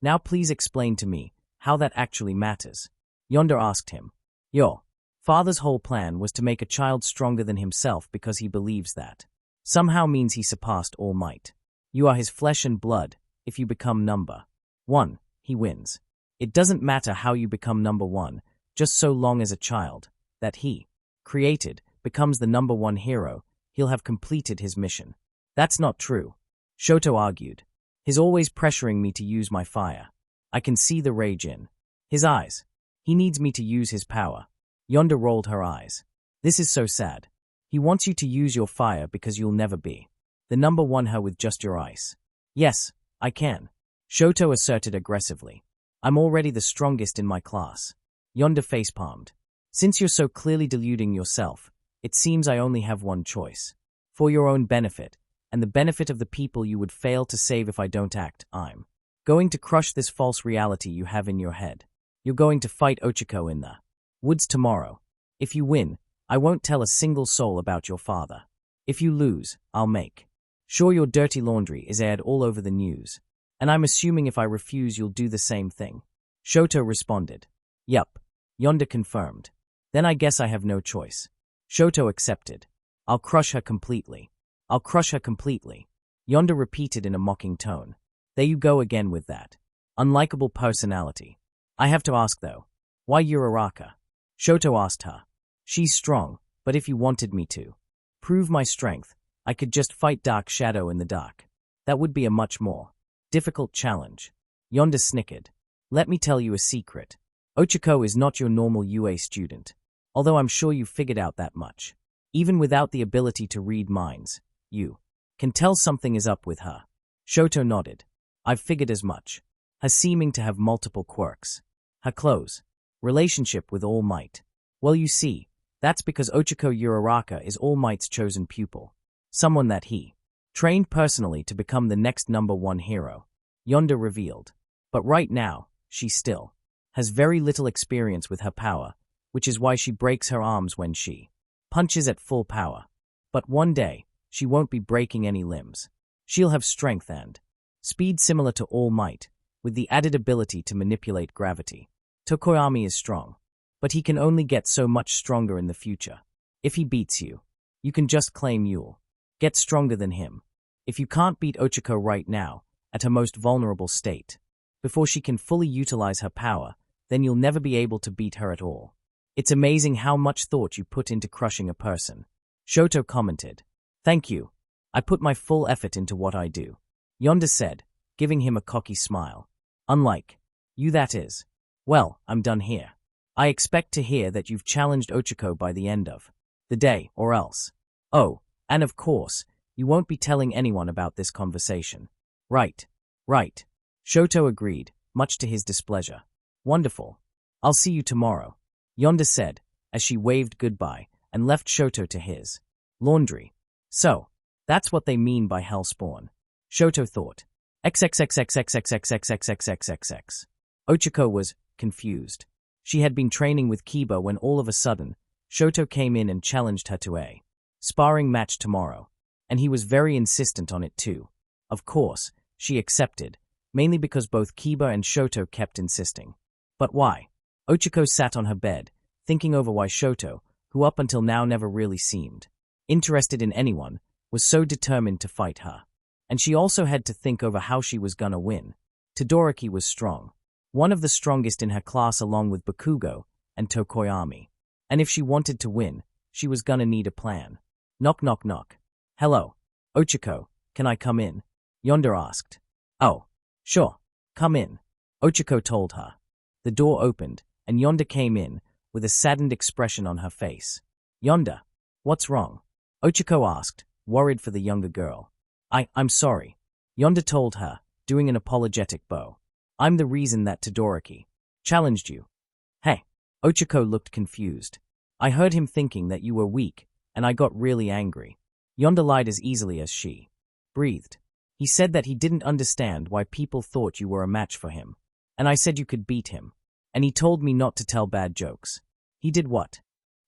Now please explain to me how that actually matters. Yonda asked him. Your father's whole plan was to make a child stronger than himself because he believes that somehow means he surpassed All Might. You are his flesh and blood. If you become number one, he wins. It doesn't matter how you become number one, just so long as a child that he created becomes the number one hero, he'll have completed his mission. That's not true, Shoto argued. He's always pressuring me to use my fire. I can see the rage in his eyes. He needs me to use his power. Yonda rolled her eyes. This is so sad. He wants you to use your fire because you'll never be the number one her with just your ice. Yes, I can, Shoto asserted aggressively. I'm already the strongest in my class. Yonda facepalmed. Since you're so clearly deluding yourself, it seems I only have one choice. For your own benefit, and the benefit of the people you would fail to save if I don't act, I'm going to crush this false reality you have in your head. You're going to fight Ochako in the woods tomorrow. If you win, I won't tell a single soul about your father. If you lose, I'll make sure your dirty laundry is aired all over the news. And I'm assuming if I refuse you'll do the same thing. Shoto responded. Yup. Yonda confirmed. Then I guess I have no choice. Shoto accepted. I'll crush her completely. I'll crush her completely. Yonda repeated in a mocking tone. There you go again with that unlikable personality. I have to ask though, why Uraraka? Shoto asked her. She's strong, but if you wanted me to prove my strength, I could just fight Dark Shadow in the dark. That would be a much more difficult challenge. Yonda snickered. Let me tell you a secret. Ochako is not your normal UA student, although I'm sure you figured out that much. Even without the ability to read minds, you can tell something is up with her. Shoto nodded. I've figured as much. Her seeming to have multiple quirks. Her close relationship with All Might. Well, you see, that's because Ochako Uraraka is All Might's chosen pupil. Someone that he trained personally to become the next number one hero. Yonda revealed. But right now, she still has very little experience with her power, which is why she breaks her arms when she punches at full power. But one day, she won't be breaking any limbs. She'll have strength and speed similar to All Might, with the added ability to manipulate gravity. Tokoyami is strong, but he can only get so much stronger in the future. If he beats you, you can just claim you'll get stronger than him. If you can't beat Ochako right now, at her most vulnerable state, before she can fully utilize her power, then you'll never be able to beat her at all. It's amazing how much thought you put into crushing a person. Shoto commented. Thank you. I put my full effort into what I do. Yonda said, giving him a cocky smile. Unlike you, that is. Well, I'm done here. I expect to hear that you've challenged Ochako by the end of the day, or else. Oh, and of course, you won't be telling anyone about this conversation. Right. Shoto agreed, much to his displeasure. Wonderful. I'll see you tomorrow, Yonda said, as she waved goodbye and left Shoto to his laundry. So, that's what they mean by Hellspawn. Shoto thought. XXXXXXXXXXXXX. Ochako was confused. She had been training with Kiba when all of a sudden, Shoto came in and challenged her to a sparring match tomorrow. And he was very insistent on it too. Of course, she accepted, mainly because both Kiba and Shoto kept insisting. But why? Ochako sat on her bed, thinking over why Shoto, who up until now never really seemed interested in anyone, was so determined to fight her. And she also had to think over how she was gonna win. Todoroki was strong. One of the strongest in her class along with Bakugo and Tokoyami. And if she wanted to win, she was gonna need a plan. Knock knock knock. Hello. Ochako, can I come in? Yonda asked. Oh, sure. Come in. Ochako told her. The door opened, and Yonda came in, with a saddened expression on her face. Yonda, what's wrong? Ochako asked, worried for the younger girl. I'm sorry. Yonda told her, doing an apologetic bow. I'm the reason that Todoroki challenged you. Hey. Ochako looked confused. I heard him thinking that you were weak, and I got really angry. Yonda lied as easily as she breathed. He said that he didn't understand why people thought you were a match for him. And I said you could beat him. And he told me not to tell bad jokes. He did what?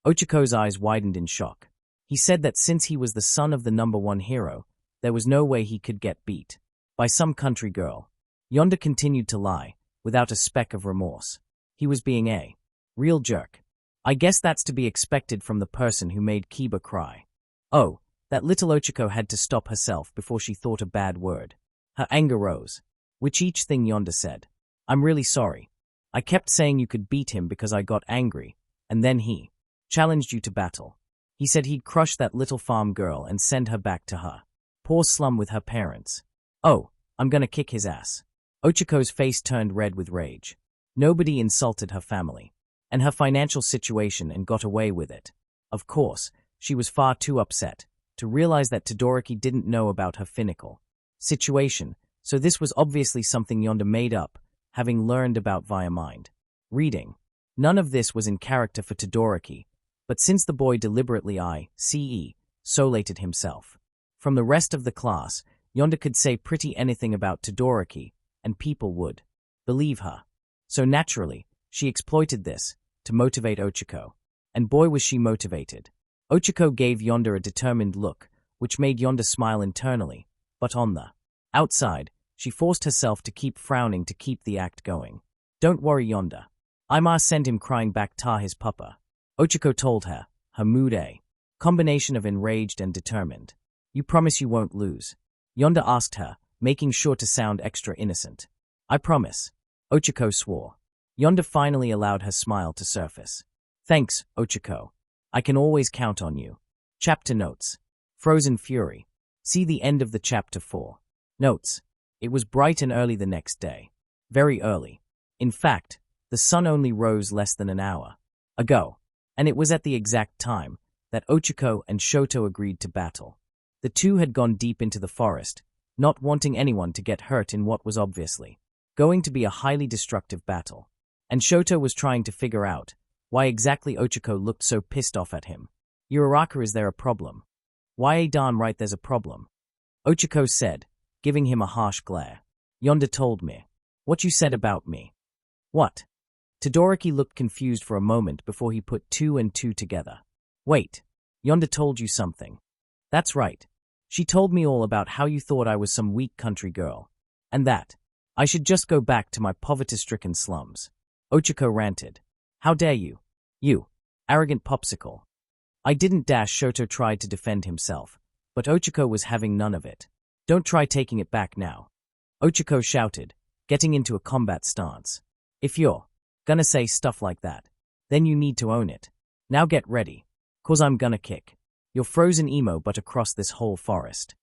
Ochiko's eyes widened in shock. He said that since he was the son of the #1 hero, there was no way he could get beat by some country girl. Yonda continued to lie, without a speck of remorse. He was being a real jerk. I guess that's to be expected from the person who made Kiba cry. Oh, that little Ochiko had to stop herself before she thought a bad word. Her anger rose. Which each thing Yonda said. I'm really sorry. I kept saying you could beat him because I got angry, and then he challenged you to battle. He said he'd crush that little farm girl and send her back to her poor slum with her parents. Oh, I'm gonna kick his ass. Ochiko's face turned red with rage. Nobody insulted her family and her financial situation and got away with it. Of course, she was far too upset to realize that Todoroki didn't know about her financial situation, so this was obviously something Yonda made up, having learned about via mind reading. None of this was in character for Todoroki, but since the boy deliberately isolated himself from the rest of the class, Yonda could say pretty anything about Todoroki, and people would believe her. So naturally, she exploited this to motivate Ochiko. And boy was she motivated. Ochiko gave Yonda a determined look, which made Yonda smile internally, but on the outside, she forced herself to keep frowning to keep the act going. Don't worry, Yonda. I'ma send him crying back to his papa. Ochiko told her, her mood a combination of enraged and determined. You promise you won't lose? Yonda asked her, making sure to sound extra innocent. I promise. Ochiko swore. Yonda finally allowed her smile to surface. Thanks, Ochiko. I can always count on you. Chapter notes. Frozen Fury. See the end of the chapter 4. Notes. It was bright and early the next day. Very early. In fact, the sun only rose less than an hour ago, and it was at the exact time that Ochiko and Shoto agreed to battle. The two had gone deep into the forest, not wanting anyone to get hurt in what was obviously going to be a highly destructive battle. And Shoto was trying to figure out why exactly Ochiko looked so pissed off at him. Uraraka, is there a problem? Why darn right there's a problem. Ochiko said, giving him a harsh glare. Yonda told me. What you said about me. What? Todoroki looked confused for a moment before he put 2 and 2 together. Wait, Yonda told you something. That's right. She told me all about how you thought I was some weak country girl, and that I should just go back to my poverty-stricken slums. Ochiko ranted. How dare you? You arrogant popsicle. I didn't. Shoto tried to defend himself, but Ochiko was having none of it. Don't try taking it back now. Ochiko shouted, getting into a combat stance. If you're gonna say stuff like that, then you need to own it. Now get ready, 'cause I'm gonna kick your frozen emo butt across this whole forest.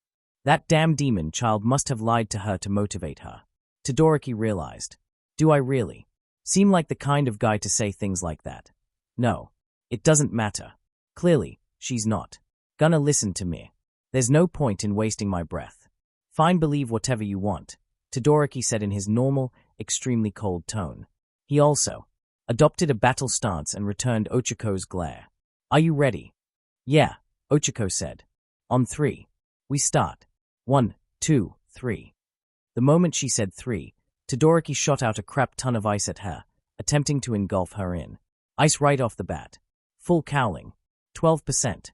That damn demon child must have lied to her to motivate her. Todoroki realized. Do I really seem like the kind of guy to say things like that? No, it doesn't matter. Clearly, she's not gonna listen to me. There's no point in wasting my breath. Fine, believe whatever you want, Todoroki said in his normal, extremely cold tone. He also adopted a battle stance and returned Ochiko's glare. Are you ready? Yeah, Ochiko said. On 3. We start. 1, 2, 3. The moment she said 3, Todoroki shot out a crap ton of ice at her, attempting to engulf her in ice right off the bat. Full cowling. 12%.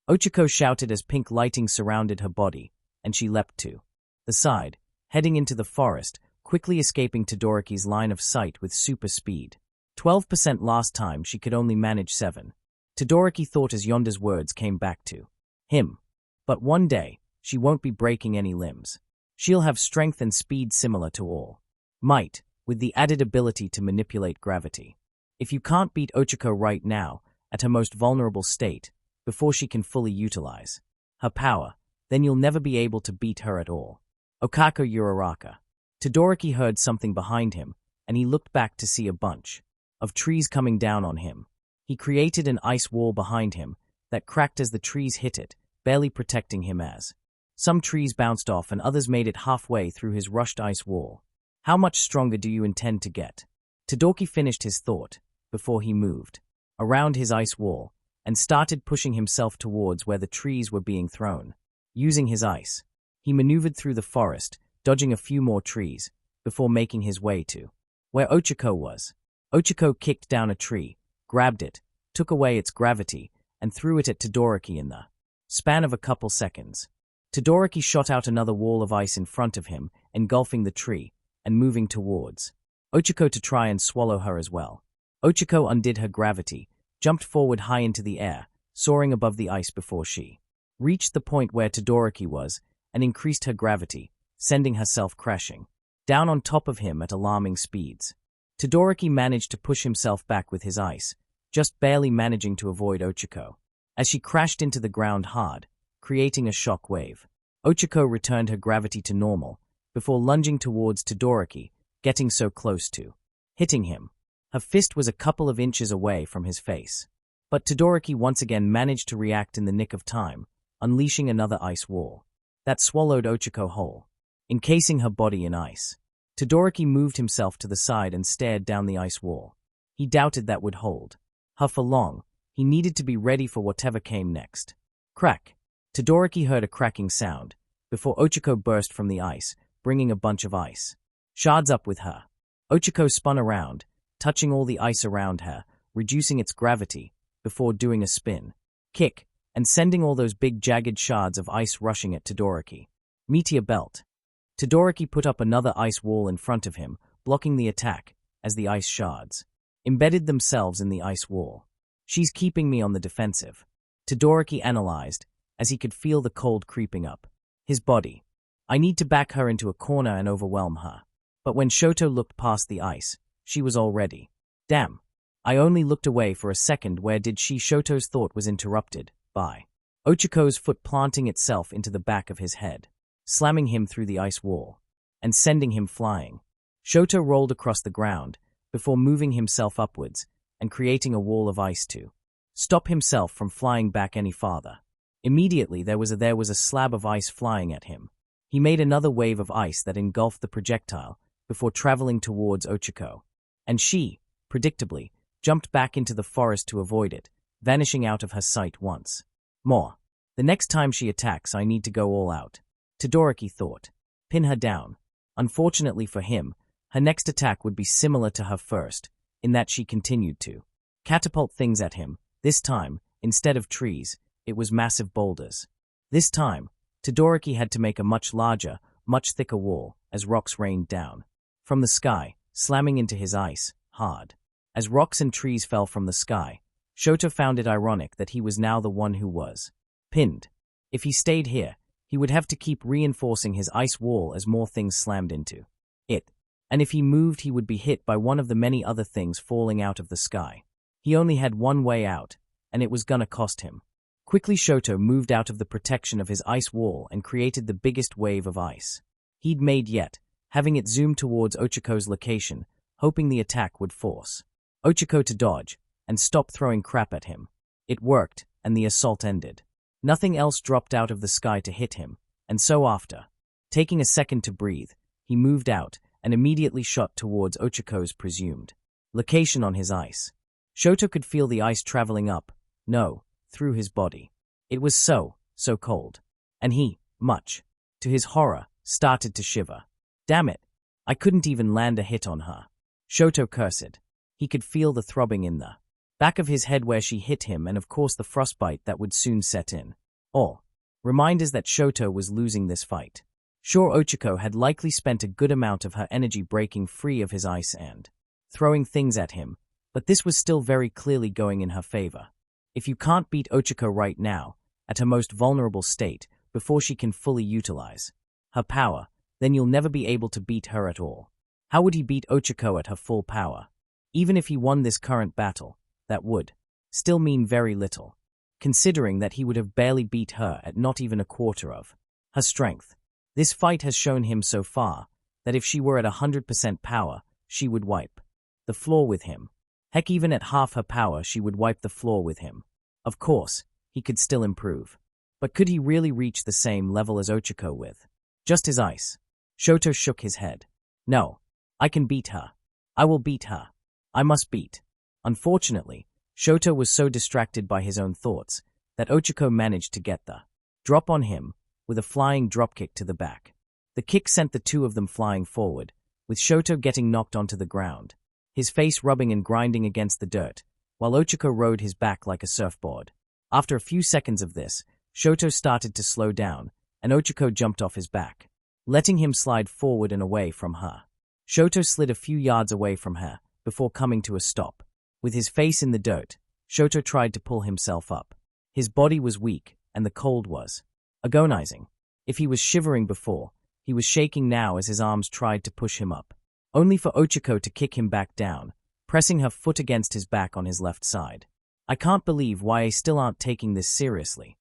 Ochiko shouted as pink lighting surrounded her body, and she leapt to the side, heading into the forest, quickly escaping Todoroki's line of sight with super speed. 12% last time, she could only manage 7. Todoroki thought as Yonda's words came back to him. But one day, she won't be breaking any limbs. She'll have strength and speed similar to All Might, with the added ability to manipulate gravity. If you can't beat Ochiko right now, at her most vulnerable state, before she can fully utilize her power, then you'll never be able to beat her at all. Okako Uraraka. Todoroki heard something behind him, and he looked back to see a bunch of trees coming down on him. He created an ice wall behind him that cracked as the trees hit it, barely protecting him as some trees bounced off and others made it halfway through his rushed ice wall. How much stronger do you intend to get? Todoroki finished his thought before he moved around his ice wall and started pushing himself towards where the trees were being thrown. Using his ice He maneuvered through the forest, dodging a few more trees, before making his way to where Ochako was. Ochako kicked down a tree, grabbed it, took away its gravity, and threw it at Todoroki in the span of a couple seconds. Todoroki shot out another wall of ice in front of him, engulfing the tree, and moving towards Ochako to try and swallow her as well. Ochako undid her gravity, jumped forward high into the air, soaring above the ice before she reached the point where Todoroki was, and increased her gravity, sending herself crashing down on top of him at alarming speeds. Todoroki managed to push himself back with his ice, just barely managing to avoid Ochako, as she crashed into the ground hard, creating a shock wave. Ochako returned her gravity to normal, before lunging towards Todoroki, getting so close to hitting him. Her fist was a couple of inches away from his face. But Todoroki once again managed to react in the nick of time, unleashing another ice wall that swallowed Ochako whole, encasing her body in ice. Todoroki moved himself to the side and stared down the ice wall. He doubted that would hold her for long. He needed to be ready for whatever came next. Crack! Todoroki heard a cracking sound, before Ochako burst from the ice, bringing a bunch of ice shards up with her. Ochako spun around, touching all the ice around her, reducing its gravity, before doing a spin kick, and sending all those big jagged shards of ice rushing at Todoroki. Meteor belt. Todoroki put up another ice wall in front of him, blocking the attack, as the ice shards embedded themselves in the ice wall. She's keeping me on the defensive, Todoroki analyzed, as he could feel the cold creeping up his body. I need to back her into a corner and overwhelm her. But when Shoto looked past the ice, she was already. Damn. I only looked away for a second. Where did she? Shoto's thought was interrupted by Ochako's foot planting itself into the back of his head, slamming him through the ice wall, and sending him flying. Shoto rolled across the ground, before moving himself upwards, and creating a wall of ice to stop himself from flying back any farther. Immediately there was a slab of ice flying at him. He made another wave of ice that engulfed the projectile, before traveling towards Ochako. And she, predictably, jumped back into the forest to avoid it, vanishing out of her sight once more. The next time she attacks, I need to go all out, Todoroki thought. Pin her down. Unfortunately for him, her next attack would be similar to her first, in that she continued to catapult things at him. This time, instead of trees, it was massive boulders. This time, Todoroki had to make a much larger, much thicker wall, as rocks rained down from the sky, slamming into his ice, hard. As rocks and trees fell from the sky, Shoto found it ironic that he was now the one who was pinned. If he stayed here, he would have to keep reinforcing his ice wall as more things slammed into it. And if he moved, he would be hit by one of the many other things falling out of the sky. He only had one way out, and it was gonna cost him. Quickly, Shoto moved out of the protection of his ice wall and created the biggest wave of ice he'd made yet, having it zoom towards Ochako's location, hoping the attack would force Ochako to dodge and stop throwing crap at him. It worked, and the assault ended. Nothing else dropped out of the sky to hit him, and so after taking a second to breathe, he moved out and immediately shot towards Ochako's presumed location on his ice. Shoto could feel the ice traveling up, through his body. It was so cold. And he, much to his horror, started to shiver. Damn it, I couldn't even land a hit on her, Shoto cursed. He could feel the throbbing in the back of his head where she hit him, and of course the frostbite that would soon set in. All reminders that Shoto was losing this fight. Sure, Ochako had likely spent a good amount of her energy breaking free of his ice and throwing things at him, but this was still very clearly going in her favor. If you can't beat Ochako right now, at her most vulnerable state, before she can fully utilize her power, then you'll never be able to beat her at all. How would he beat Ochako at her full power? Even if he won this current battle, that would still mean very little, considering that he would have barely beat her at not even a quarter of her strength. This fight has shown him so far that if she were at 100% power, she would wipe the floor with him. Heck, even at half her power, she would wipe the floor with him. Of course, he could still improve. But could he really reach the same level as Ochako with just his ice? Shoto shook his head. No, I can beat her. I will beat her. I must beat. Unfortunately, Shoto was so distracted by his own thoughts that Ochako managed to get the drop on him with a flying dropkick to the back. The kick sent the two of them flying forward, with Shoto getting knocked onto the ground, his face rubbing and grinding against the dirt, while Ochako rode his back like a surfboard. After a few seconds of this, Shoto started to slow down, and Ochako jumped off his back, letting him slide forward and away from her. Shoto slid a few yards away from her, before coming to a stop. With his face in the dirt, Shoto tried to pull himself up. His body was weak, and the cold was agonizing. If he was shivering before, he was shaking now as his arms tried to push him up, only for Ochako to kick him back down, pressing her foot against his back on his left side. "I can't believe why I still aren't taking this seriously,"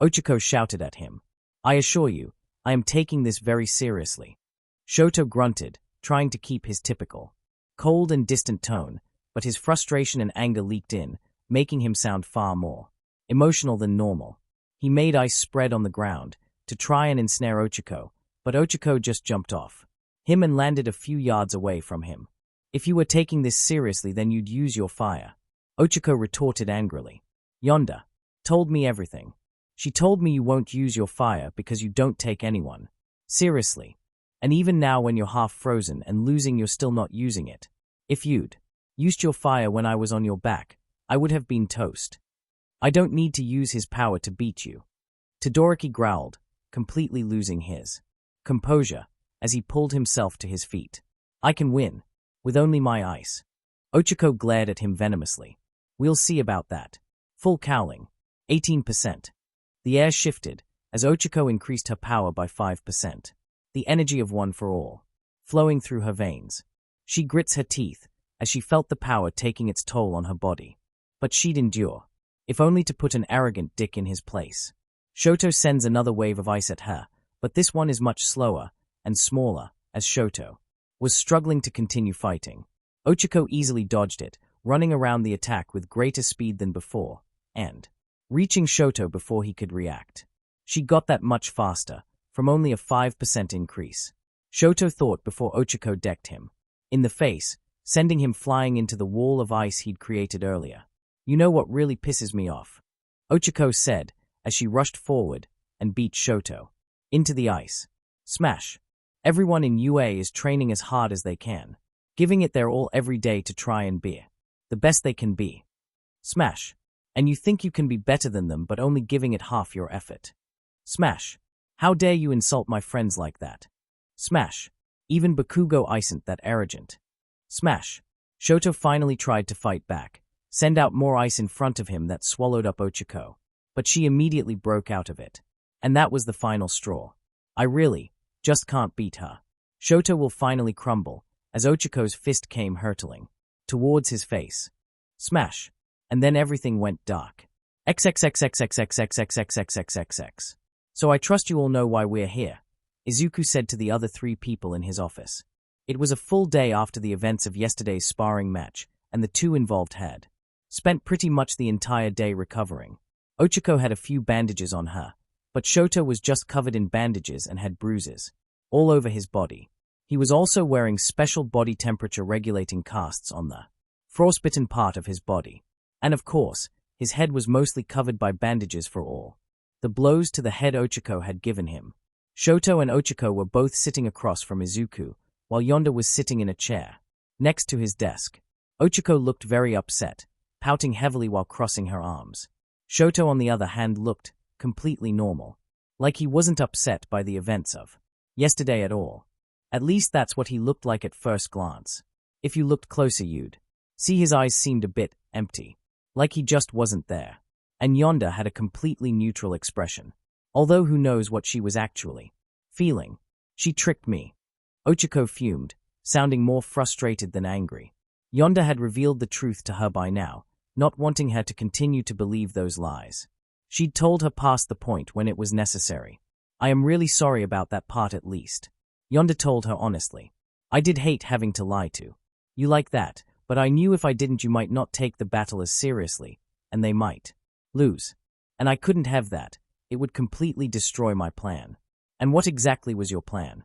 Ochako shouted at him. "I assure you, I am taking this very seriously." Shoto grunted, trying to keep his typical, cold and distant tone, but his frustration and anger leaked in, making him sound far more emotional than normal. He made ice spread on the ground to try and ensnare Ochako, but Ochako just jumped off him and landed a few yards away from him. "If you were taking this seriously, then you'd use your fire," Ochako retorted angrily. "Yonda told me everything. She told me you won't use your fire because you don't take anyone seriously. And even now when you're half frozen and losing, you're still not using it. If you'd used your fire when I was on your back, I would have been toast. I don't need to use his power to beat you." Todoroki growled, completely losing his composure as he pulled himself to his feet. "I can win, with only my ice." Ochako glared at him venomously. "We'll see about that." Full cowling, 18%. The air shifted as Ochako increased her power by 5%. The energy of one for all, flowing through her veins. She grits her teeth as she felt the power taking its toll on her body. But she'd endure, if only to put an arrogant dick in his place. Shoto sends another wave of ice at her, but this one is much slower and smaller, as Shoto was struggling to continue fighting. Ochako easily dodged it, running around the attack with greater speed than before, and reaching Shoto before he could react. She got that much faster, from only a 5% increase. Shoto thought before Ochako decked him in the face, sending him flying into the wall of ice he'd created earlier. "You know what really pisses me off?" Ochako said as she rushed forward and beat Shoto into the ice. Smash. Everyone in UA is training as hard as they can, giving it their all every day to try and be the best they can be. Smash. And you think you can be better than them but only giving it half your effort. Smash. How dare you insult my friends like that? Smash. Even Bakugo isn't that arrogant. Smash. Shoto finally tried to fight back, send out more ice in front of him that swallowed up Ochako, but she immediately broke out of it. And that was the final straw. "I really just can't beat her." Shoto will finally crumble as Ochako's fist came hurtling towards his face. Smash. And then everything went dark. XXXXXXXXXXXXX. "So I trust you all know why we're here," Izuku said to the other three people in his office. It was a full day after the events of yesterday's sparring match, and the two involved had spent pretty much the entire day recovering. Ochako had a few bandages on her, but Shoto was just covered in bandages and had bruises all over his body. He was also wearing special body temperature regulating casts on the frostbitten part of his body. And of course, his head was mostly covered by bandages for all the blows to the head Ochako had given him. Shoto and Ochako were both sitting across from Izuku, while Yonda was sitting in a chair next to his desk. Ochako looked very upset, pouting heavily while crossing her arms. Shoto, on the other hand, looked completely normal, like he wasn't upset by the events of yesterday at all. At least that's what he looked like at first glance. If you looked closer, you'd see his eyes seemed a bit empty, like he just wasn't there. And Yonda had a completely neutral expression, although who knows what she was actually feeling. "She tricked me," Ochako fumed, sounding more frustrated than angry. Yonda had revealed the truth to her by now, not wanting her to continue to believe those lies. She'd told her past the point when it was necessary. "I am really sorry about that part at least," Yonda told her honestly. "I did hate having to lie to you like that, but I knew if I didn't you might not take the battle as seriously, and they might lose. And I couldn't have that. It would completely destroy my plan." "And what exactly was your plan?"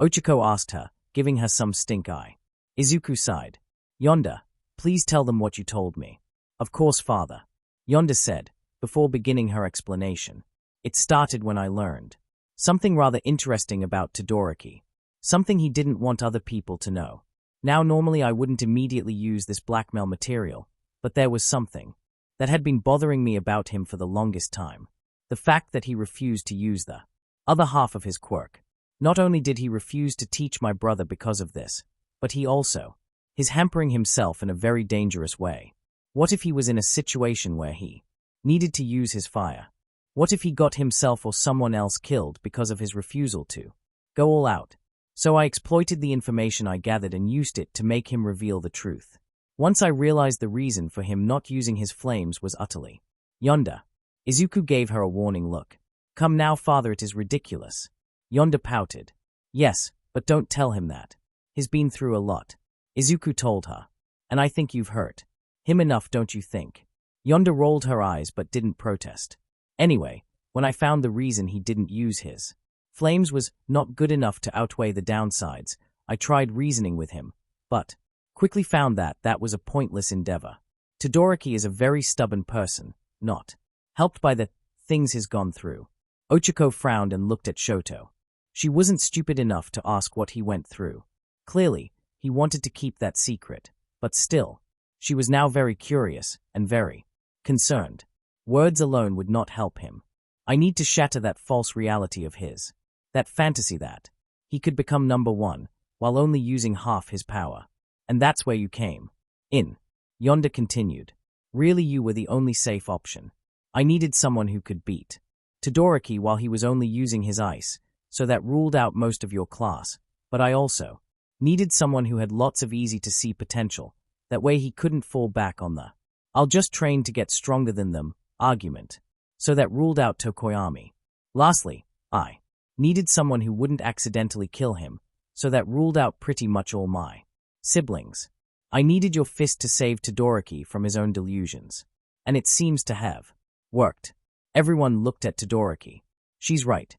Ochako asked her, giving her some stink eye. Izuku sighed. "Yonda, please tell them what you told me." "Of course, father," Yonda said, before beginning her explanation. "It started when I learned Something rather interesting about Todoroki. Something he didn't want other people to know. Now normally I wouldn't immediately use this blackmail material, but there was something that had been bothering me about him for the longest time. The fact that he refused to use the other half of his quirk. Not only did he refuse to teach my brother because of this, but he also is hampering himself in a very dangerous way. What if he was in a situation where he needed to use his fire? What if he got himself or someone else killed because of his refusal to go all out? So I exploited the information I gathered and used it to make him reveal the truth. Once I realized the reason for him not using his flames was utterly yonder. Izuku gave her a warning look. Come now, father, it is ridiculous. Yonder pouted. Yes, but don't tell him that. He's been through a lot. Izuku told her. And I think you've hurt him enough, don't you think? Yonder rolled her eyes but didn't protest. Anyway, when I found the reason he didn't use his flames was not good enough to outweigh the downsides, I tried reasoning with him, but quickly found that that was a pointless endeavor. Todoroki is a very stubborn person, not helped by the things he's gone through. Ochako frowned and looked at Shoto. She wasn't stupid enough to ask what he went through. Clearly, he wanted to keep that secret, but still, she was now very curious and very concerned. Words alone would not help him. I need to shatter that false reality of his. That fantasy that he could become number one while only using half his power. And that's where you came in. Yonder continued. Really, you were the only safe option. I needed someone who could beat Todoroki while he was only using his ice, so that ruled out most of your class. But I also needed someone who had lots of easy-to-see potential. That way he couldn't fall back on the I'll just train to get stronger than them argument. So that ruled out Tokoyami. Lastly, I needed someone who wouldn't accidentally kill him, so that ruled out pretty much all my siblings. I needed your fist to save Todoroki from his own delusions. And it seems to have worked. Everyone looked at Todoroki. She's right,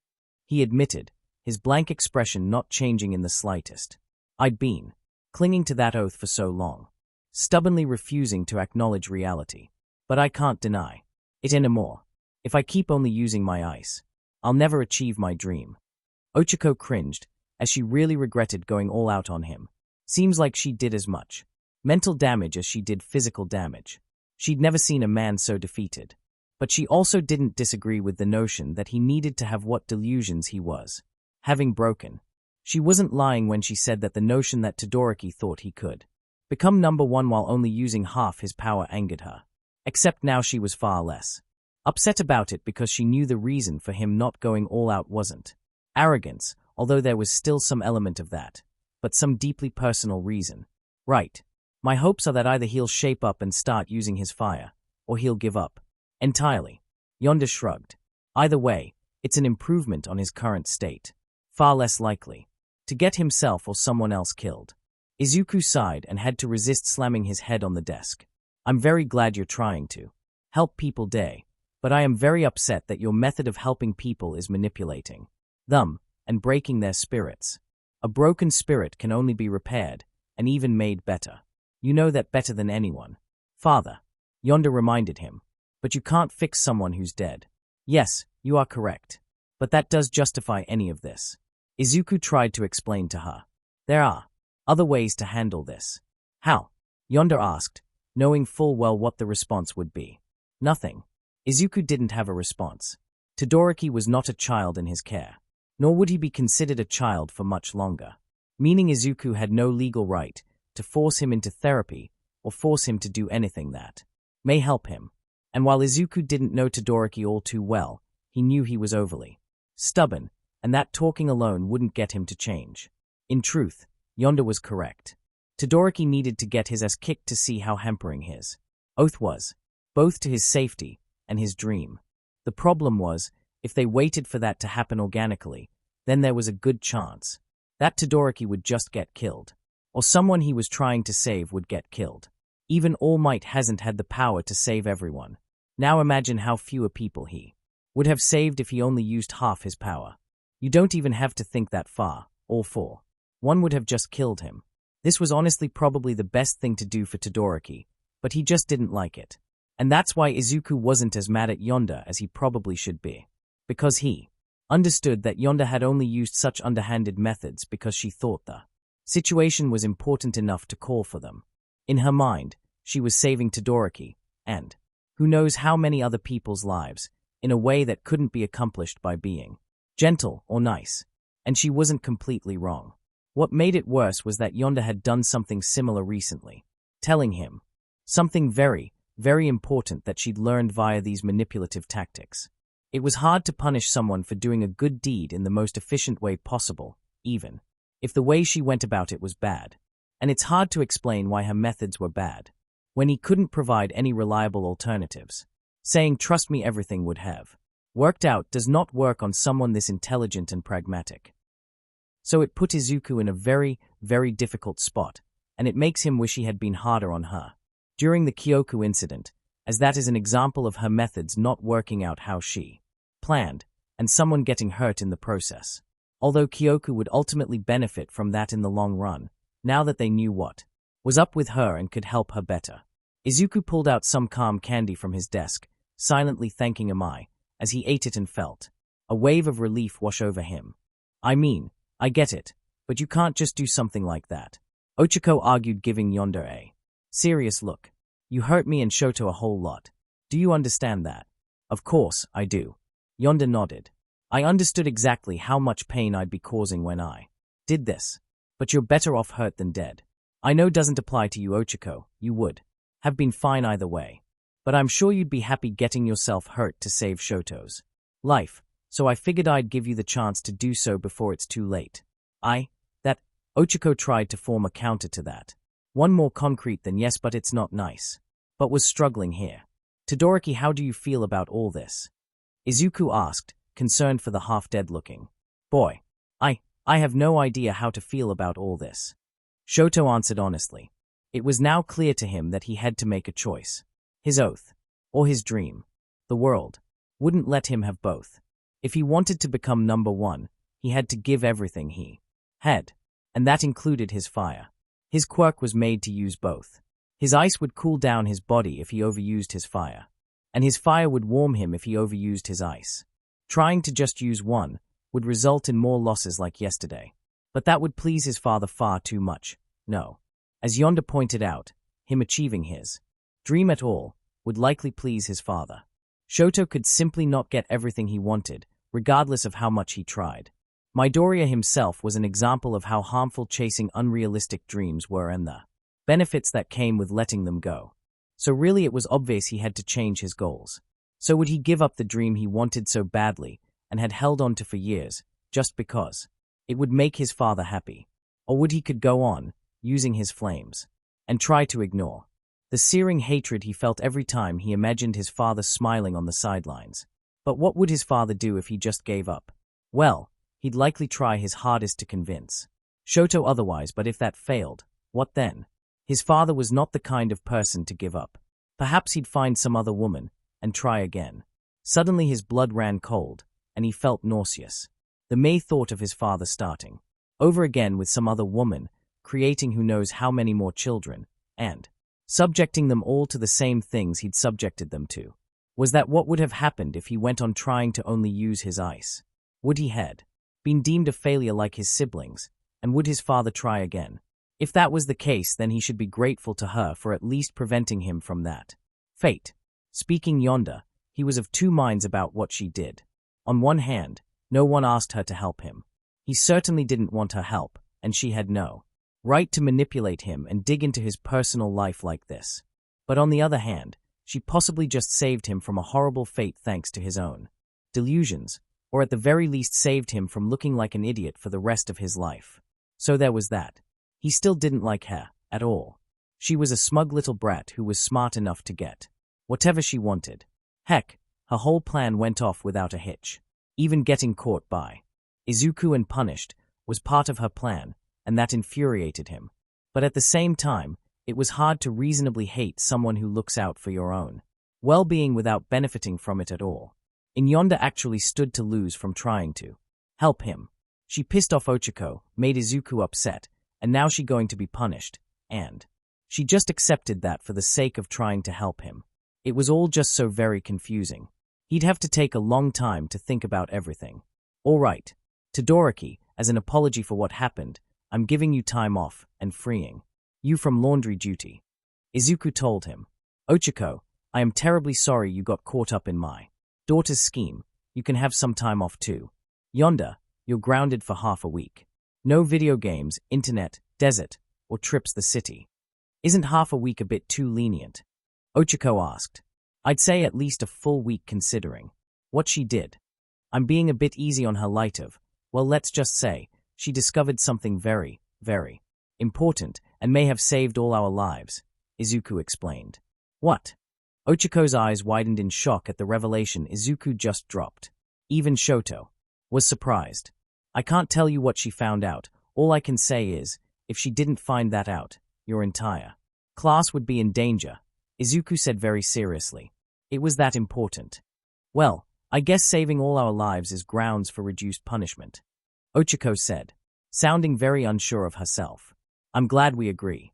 he admitted, his blank expression not changing in the slightest. I'd been clinging to that oath for so long, stubbornly refusing to acknowledge reality. But I can't deny it anymore. If I keep only using my ice, I'll never achieve my dream. Ochako cringed, as she really regretted going all out on him. Seems like she did as much mental damage as she did physical damage. She'd never seen a man so defeated. But she also didn't disagree with the notion that he needed to have what delusions he was having broken. She wasn't lying when she said that the notion that Todoroki thought he could become number one while only using half his power angered her. Except now she was far less upset about it because she knew the reason for him not going all out wasn't arrogance, although there was still some element of that, but some deeply personal reason. Right. My hopes are that either he'll shape up and start using his fire, or he'll give up entirely. Yonder shrugged. Either way, it's an improvement on his current state. Far less likely to get himself or someone else killed. Izuku sighed and had to resist slamming his head on the desk. I'm very glad you're trying to help people, Day, but I am very upset that your method of helping people is manipulating them and breaking their spirits. A broken spirit can only be repaired and even made better. You know that better than anyone. Father, Yonder reminded him. But you can't fix someone who's dead. Yes, you are correct. But that does justify any of this. Izuku tried to explain to her. There are other ways to handle this. How? Yonder asked, knowing full well what the response would be. Nothing. Izuku didn't have a response. Todoroki was not a child in his care. Nor would he be considered a child for much longer. Meaning Izuku had no legal right to force him into therapy or force him to do anything that may help him. And while Izuku didn't know Todoroki all too well, he knew he was overly stubborn, and that talking alone wouldn't get him to change. In truth, Yonder was correct. Todoroki needed to get his ass kicked to see how hampering his oath was, both to his safety and his dream. The problem was, if they waited for that to happen organically, then there was a good chance that Todoroki would just get killed, or someone he was trying to save would get killed. Even All Might hasn't had the power to save everyone. Now imagine how fewer people he would have saved if he only used half his power. You don't even have to think that far, all four. One would have just killed him. This was honestly probably the best thing to do for Todoroki, but he just didn't like it. And that's why Izuku wasn't as mad at Yonder as he probably should be. Because he understood that Yonda had only used such underhanded methods because she thought the situation was important enough to call for them. In her mind, she was saving Todoroki, and who knows how many other people's lives, in a way that couldn't be accomplished by being gentle or nice. And she wasn't completely wrong. What made it worse was that Yonda had done something similar recently, telling him something very, very important that she'd learned via these manipulative tactics. It was hard to punish someone for doing a good deed in the most efficient way possible, even if the way she went about it was bad. And it's hard to explain why her methods were bad, when he couldn't provide any reliable alternatives. Saying trust me everything would have worked out does not work on someone this intelligent and pragmatic. So it put Izuku in a very, very difficult spot, and it makes him wish he had been harder on her during the Kyoku incident, as that is an example of her methods not working out how she planned, and someone getting hurt in the process. Although Kyoku would ultimately benefit from that in the long run, now that they knew what was up with her and could help her better. Izuku pulled out some calm candy from his desk, silently thanking Amai, as he ate it and felt a wave of relief wash over him. I mean, I get it, but you can't just do something like that, Ochako argued, giving Yonda a serious look. You hurt me and Shoto a whole lot. Do you understand that? Of course, I do. Yonda nodded. I understood exactly how much pain I'd be causing when I did this. But you're better off hurt than dead. I know doesn't apply to you, Ochako. You would have been fine either way. But I'm sure you'd be happy getting yourself hurt to save Shoto's life, so I figured I'd give you the chance to do so before it's too late. Ochako tried to form a counter to that. One more concrete than yes, but it's not nice. But was struggling here. Todoroki, how do you feel about all this? Izuku asked, concerned for the half-dead looking boy. I have no idea how to feel about all this. Shoto answered honestly. It was now clear to him that he had to make a choice. His oath, or his dream. The world wouldn't let him have both. If he wanted to become number one, he had to give everything he had, and that included his fire. His quirk was made to use both. His ice would cool down his body if he overused his fire, and his fire would warm him if he overused his ice. Trying to just use one would result in more losses like yesterday. But that would please his father far too much. No. As Yonda pointed out, him achieving his dream at all would likely please his father. Shoto could simply not get everything he wanted, regardless of how much he tried. Midoriya himself was an example of how harmful chasing unrealistic dreams were and the benefits that came with letting them go. So really it was obvious he had to change his goals. So would he give up the dream he wanted so badly and had held on to for years, just because it would make his father happy? Or would he could go on, using his flames, and try to ignore the searing hatred he felt every time he imagined his father smiling on the sidelines? But what would his father do if he just gave up? Well, he'd likely try his hardest to convince Shoto otherwise, but if that failed, what then? His father was not the kind of person to give up. Perhaps he'd find some other woman and try again. Suddenly his blood ran cold, and he felt nauseous. The mere thought of his father starting over again with some other woman, creating who knows how many more children, and subjecting them all to the same things he'd subjected them to. Was that what would have happened if he went on trying to only use his ice? Would he had been deemed a failure like his siblings, and would his father try again? If that was the case, then he should be grateful to her for at least preventing him from that fate. Speaking Yonda, he was of two minds about what she did. On one hand, no one asked her to help him. He certainly didn't want her help, and she had no right to manipulate him and dig into his personal life like this. But on the other hand, she possibly just saved him from a horrible fate thanks to his own delusions, or at the very least saved him from looking like an idiot for the rest of his life. So there was that. He still didn't like her at all. She was a smug little brat who was smart enough to get whatever she wanted. Heck, her whole plan went off without a hitch. Even getting caught by Izuku and punished was part of her plan, and that infuriated him. But at the same time, it was hard to reasonably hate someone who looks out for your own well-being without benefiting from it at all. Yonda actually stood to lose from trying to help him. She pissed off Ochako, made Izuku upset, and now she going to be punished, and she just accepted that for the sake of trying to help him. It was all just so very confusing. He'd have to take a long time to think about everything. All right. Todoroki, as an apology for what happened, I'm giving you time off and freeing you from laundry duty. Izuku told him. Ochiko, I am terribly sorry you got caught up in my daughter's scheme. You can have some time off too. Yonda, you're grounded for half a week. No video games, internet, desert, or trips the city. Isn't half a week a bit too lenient? Ochiko asked. I'd say at least a full week considering what she did. I'm being a bit easy on her light of, well, let's just say, she discovered something very, very important and may have saved all our lives, Izuku explained. What? Ochiko's eyes widened in shock at the revelation Izuku just dropped. Even Shoto was surprised. I can't tell you what she found out. All I can say is, if she didn't find that out, your entire class would be in danger, Izuku said very seriously. It was that important. Well, I guess saving all our lives is grounds for reduced punishment, Ochiko said, sounding very unsure of herself. I'm glad we agree.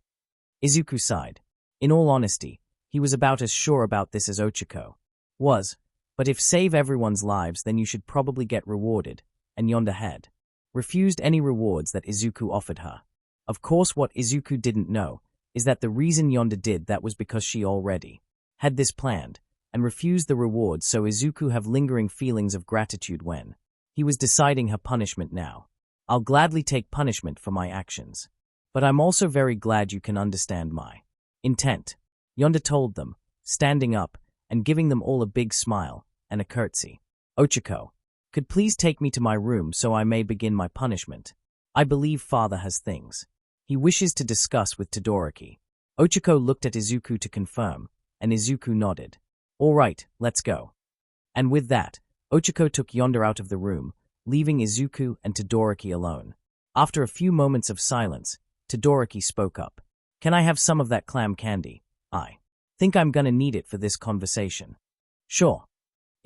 Izuku sighed. In all honesty, he was about as sure about this as Ochiko was, but if save everyone's lives then you should probably get rewarded, and Yonda had refused any rewards that Izuku offered her. Of course what Izuku didn't know is that the reason Yonda did that was because she already had this planned, and refused the rewards, so Izuku have lingering feelings of gratitude when he was deciding her punishment now. I'll gladly take punishment for my actions. But I'm also very glad you can understand my intent, Yonda told them, standing up and giving them all a big smile and a curtsy. Ochiko, could please take me to my room so I may begin my punishment. I believe father has things he wishes to discuss with Todoroki. Ochiko looked at Izuku to confirm, and Izuku nodded. All right, let's go. And with that, Ochiko took Yonda out of the room, leaving Izuku and Todoroki alone. After a few moments of silence, Todoroki spoke up. Can I have some of that clam candy? I think I'm gonna need it for this conversation. Sure.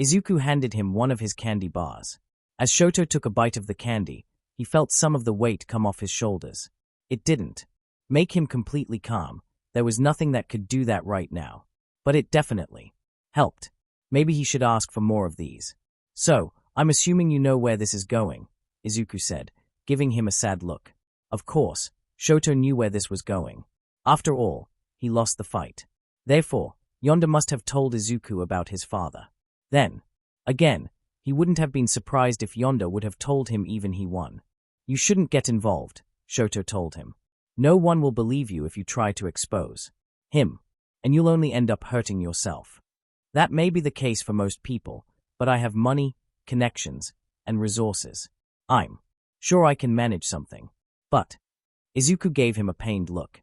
Izuku handed him one of his candy bars. As Shoto took a bite of the candy, he felt some of the weight come off his shoulders. It didn't make him completely calm. There was nothing that could do that right now. But it definitely helped. Maybe he should ask for more of these. So, I'm assuming you know where this is going, Izuku said, giving him a sad look. Of course, Shoto knew where this was going. After all, he lost the fight. Therefore, Yonda must have told Izuku about his father. Then, again, he wouldn't have been surprised if Yonda would have told him even he won. You shouldn't get involved, Shoto told him. No one will believe you if you try to expose him, and you'll only end up hurting yourself. That may be the case for most people, but I have money, connections, and resources. I'm sure I can manage something. But Izuku gave him a pained look.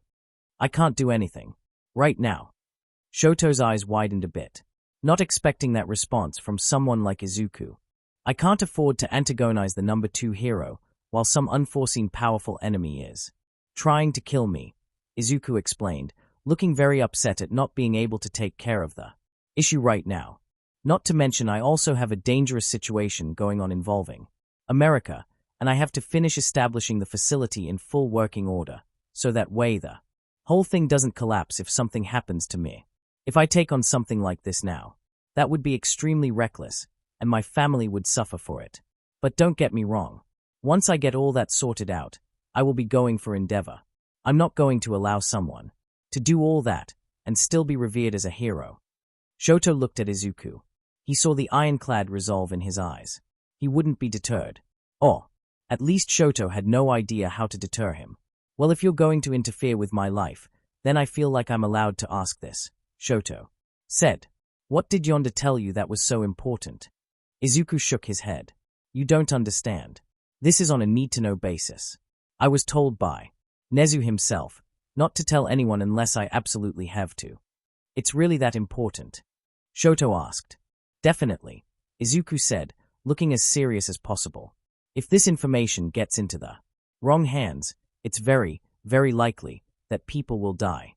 I can't do anything. Right now. Shoto's eyes widened a bit, not expecting that response from someone like Izuku. I can't afford to antagonize the number 2 hero while some unforeseen powerful enemy is trying to kill me, Izuku explained, looking very upset at not being able to take care of the issue right now. Not to mention I also have a dangerous situation going on involving America, and I have to finish establishing the facility in full working order, so that way the whole thing doesn't collapse if something happens to me. If I take on something like this now, that would be extremely reckless, and my family would suffer for it. But don't get me wrong. Once I get all that sorted out, I will be going for Endeavor. I'm not going to allow someone to do all that and still be revered as a hero. Shoto looked at Izuku. He saw the ironclad resolve in his eyes. He wouldn't be deterred. Or, at least Shoto had no idea how to deter him. Well, if you're going to interfere with my life, then I feel like I'm allowed to ask this, Shoto said. What did Yonda tell you that was so important? Izuku shook his head. You don't understand. This is on a need-to-know basis. I was told by Nezu himself not to tell anyone unless I absolutely have to. It's really that important? Shoto asked. Definitely, Izuku said, looking as serious as possible. If this information gets into the wrong hands, it's very, very likely that people will die.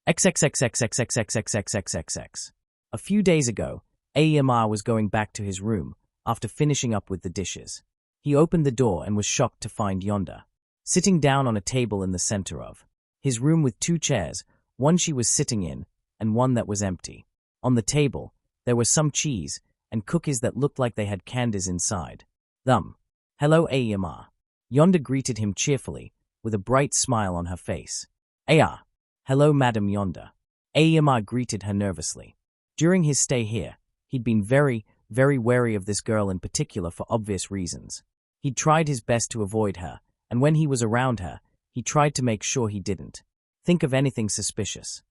XXXXXXXXXXXX. A few days ago, Aemar was going back to his room after finishing up with the dishes. He opened the door and was shocked to find Yonda sitting down on a table in the center of his room with 2 chairs, one she was sitting in and one that was empty. On the table, there was some cheese and cookies that looked like they had candies inside them. Hello, Aima. Yonda greeted him cheerfully, with a bright smile on her face. Aya. Hello, Madam Yonda. Aima greeted her nervously. During his stay here, he'd been very, very wary of this girl in particular for obvious reasons. He'd tried his best to avoid her, and when he was around her, he tried to make sure he didn't think of anything suspicious.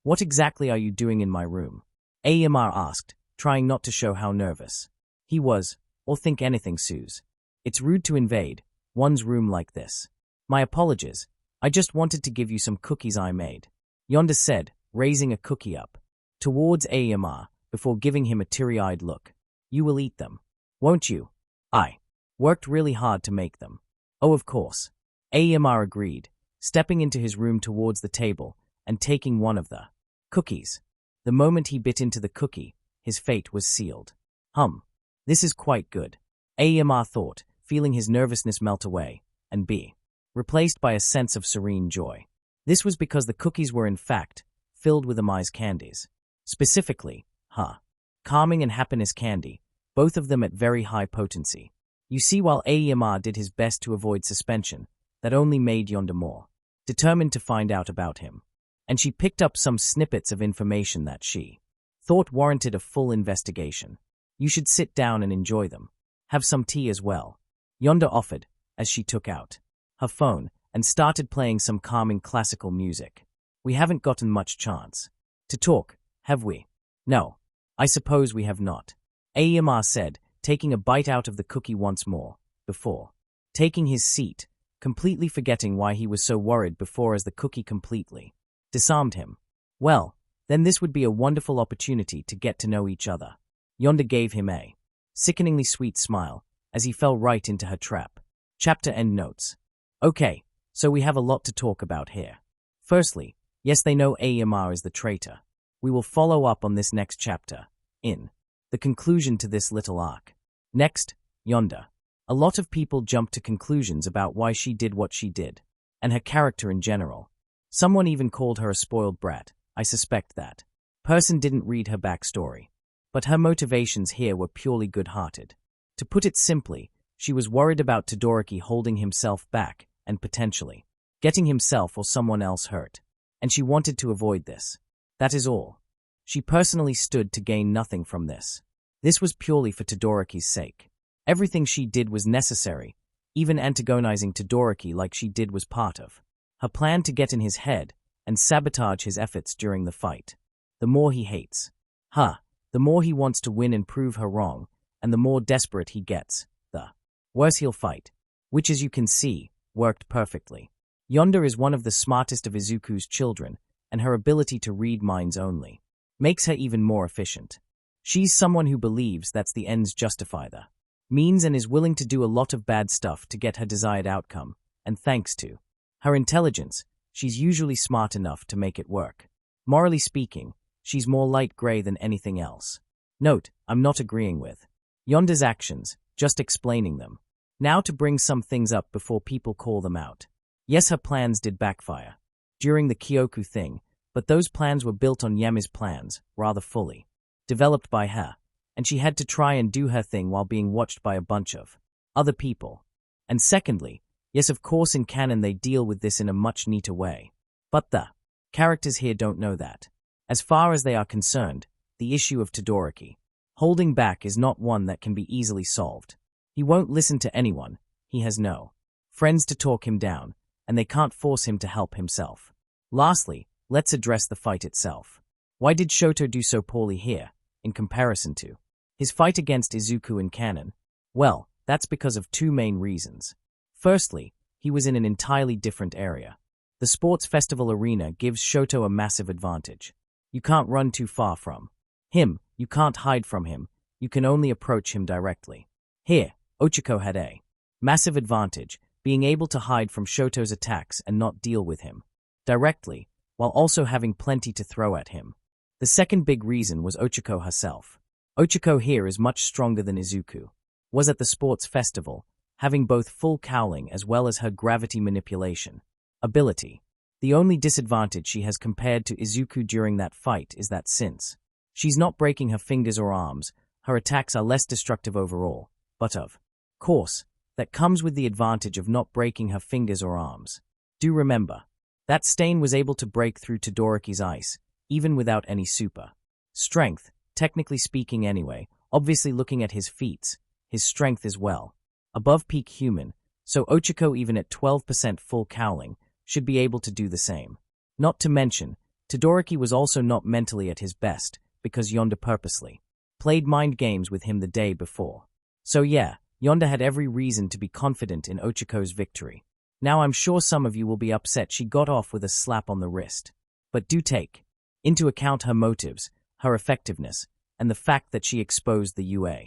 What exactly are you doing in my room? Aima asked, trying not to show how nervous he was, or think anything, Suze. It's rude to invade one's room like this. My apologies, I just wanted to give you some cookies I made, Yonda said, raising a cookie up towards Aima before giving him a teary-eyed look. You will eat them, won't you? I worked really hard to make them. Oh, of course. Aima agreed, stepping into his room towards the table and taking one of the cookies. The moment he bit into the cookie, his fate was sealed. This is quite good, Aima thought, feeling his nervousness melt away and be replaced by a sense of serene joy. This was because the cookies were in fact filled with Amai's candies. Specifically, calming and happiness candy, both of them at very high potency. You see, while Aima did his best to avoid suspension, that only made Yonda more determined to find out about him. And she picked up some snippets of information that she thought warranted a full investigation. You should sit down and enjoy them. Have some tea as well, Yonda offered, as she took out her phone and started playing some calming classical music. We haven't gotten much chance to talk, have we? No, I suppose we have not, Aima said, taking a bite out of the cookie once more, before taking his seat, completely forgetting why he was so worried before as the cookie completely disarmed him. Well, then this would be a wonderful opportunity to get to know each other. Yonda gave him a sickeningly sweet smile as he fell right into her trap. Chapter end notes. Okay, so we have a lot to talk about here. Firstly, yes, they know Aima is the traitor. We will follow up on this next chapter, in the conclusion to this little arc. Next, Yonda. A lot of people jumped to conclusions about why she did what she did, and her character in general. Someone even called her a spoiled brat. I suspect that person didn't read her backstory. But her motivations here were purely good-hearted. To put it simply, she was worried about Todoroki holding himself back and potentially getting himself or someone else hurt. And she wanted to avoid this. That is all. She personally stood to gain nothing from this. This was purely for Todoroki's sake. Everything she did was necessary. Even antagonizing Todoroki like she did was part of her plan to get in his head and sabotage his efforts during the fight. The more he hates her, the more he wants to win and prove her wrong, and the more desperate he gets, the worse he'll fight, which, as you can see, worked perfectly. Yonda is one of the smartest of Izuku's children, and her ability to read minds only makes her even more efficient. She's someone who believes that the ends justify the means and is willing to do a lot of bad stuff to get her desired outcome, and thanks to her intelligence, she's usually smart enough to make it work. Morally speaking, she's more light gray than anything else. Note, I'm not agreeing with Yonda's actions, just explaining them. Now to bring some things up before people call them out. Yes, her plans did backfire during the Kyoku thing, but those plans were built on Yami's plans, rather fully developed by her, and she had to try and do her thing while being watched by a bunch of other people. And secondly, yes, of course in canon they deal with this in a much neater way. But the characters here don't know that. As far as they are concerned, the issue of Todoroki holding back is not one that can be easily solved. He won't listen to anyone, he has no friends to talk him down, and they can't force him to help himself. Lastly, let's address the fight itself. Why did Shoto do so poorly here, in comparison to his fight against Izuku in canon? Well, that's because of two main reasons. Firstly, he was in an entirely different area. The sports festival arena gives Shoto a massive advantage. You can't run too far from him, you can't hide from him, you can only approach him directly. Here, Ochako had a massive advantage, being able to hide from Shoto's attacks and not deal with him directly, while also having plenty to throw at him. The second big reason was Ochako herself. Ochako here is much stronger than Izuku was at the sports festival, having both full cowling as well as her gravity manipulation ability. The only disadvantage she has compared to Izuku during that fight is that since she's not breaking her fingers or arms, her attacks are less destructive overall, but of course, That comes with the advantage of not breaking her fingers or arms. Do remember, that stain was able to break through Todoroki's ice, even without any super strength, technically speaking anyway, obviously looking at his feats, his strength is well above peak human, so Ochako even at 12% full cowling should be able to do the same. Not to mention, Todoroki was also not mentally at his best, because Yonda purposely played mind games with him the day before. So yeah, Yonda had every reason to be confident in Ochiko's victory. Now I'm sure some of you will be upset she got off with a slap on the wrist. But do take into account her motives, her effectiveness, and the fact that she exposed the UA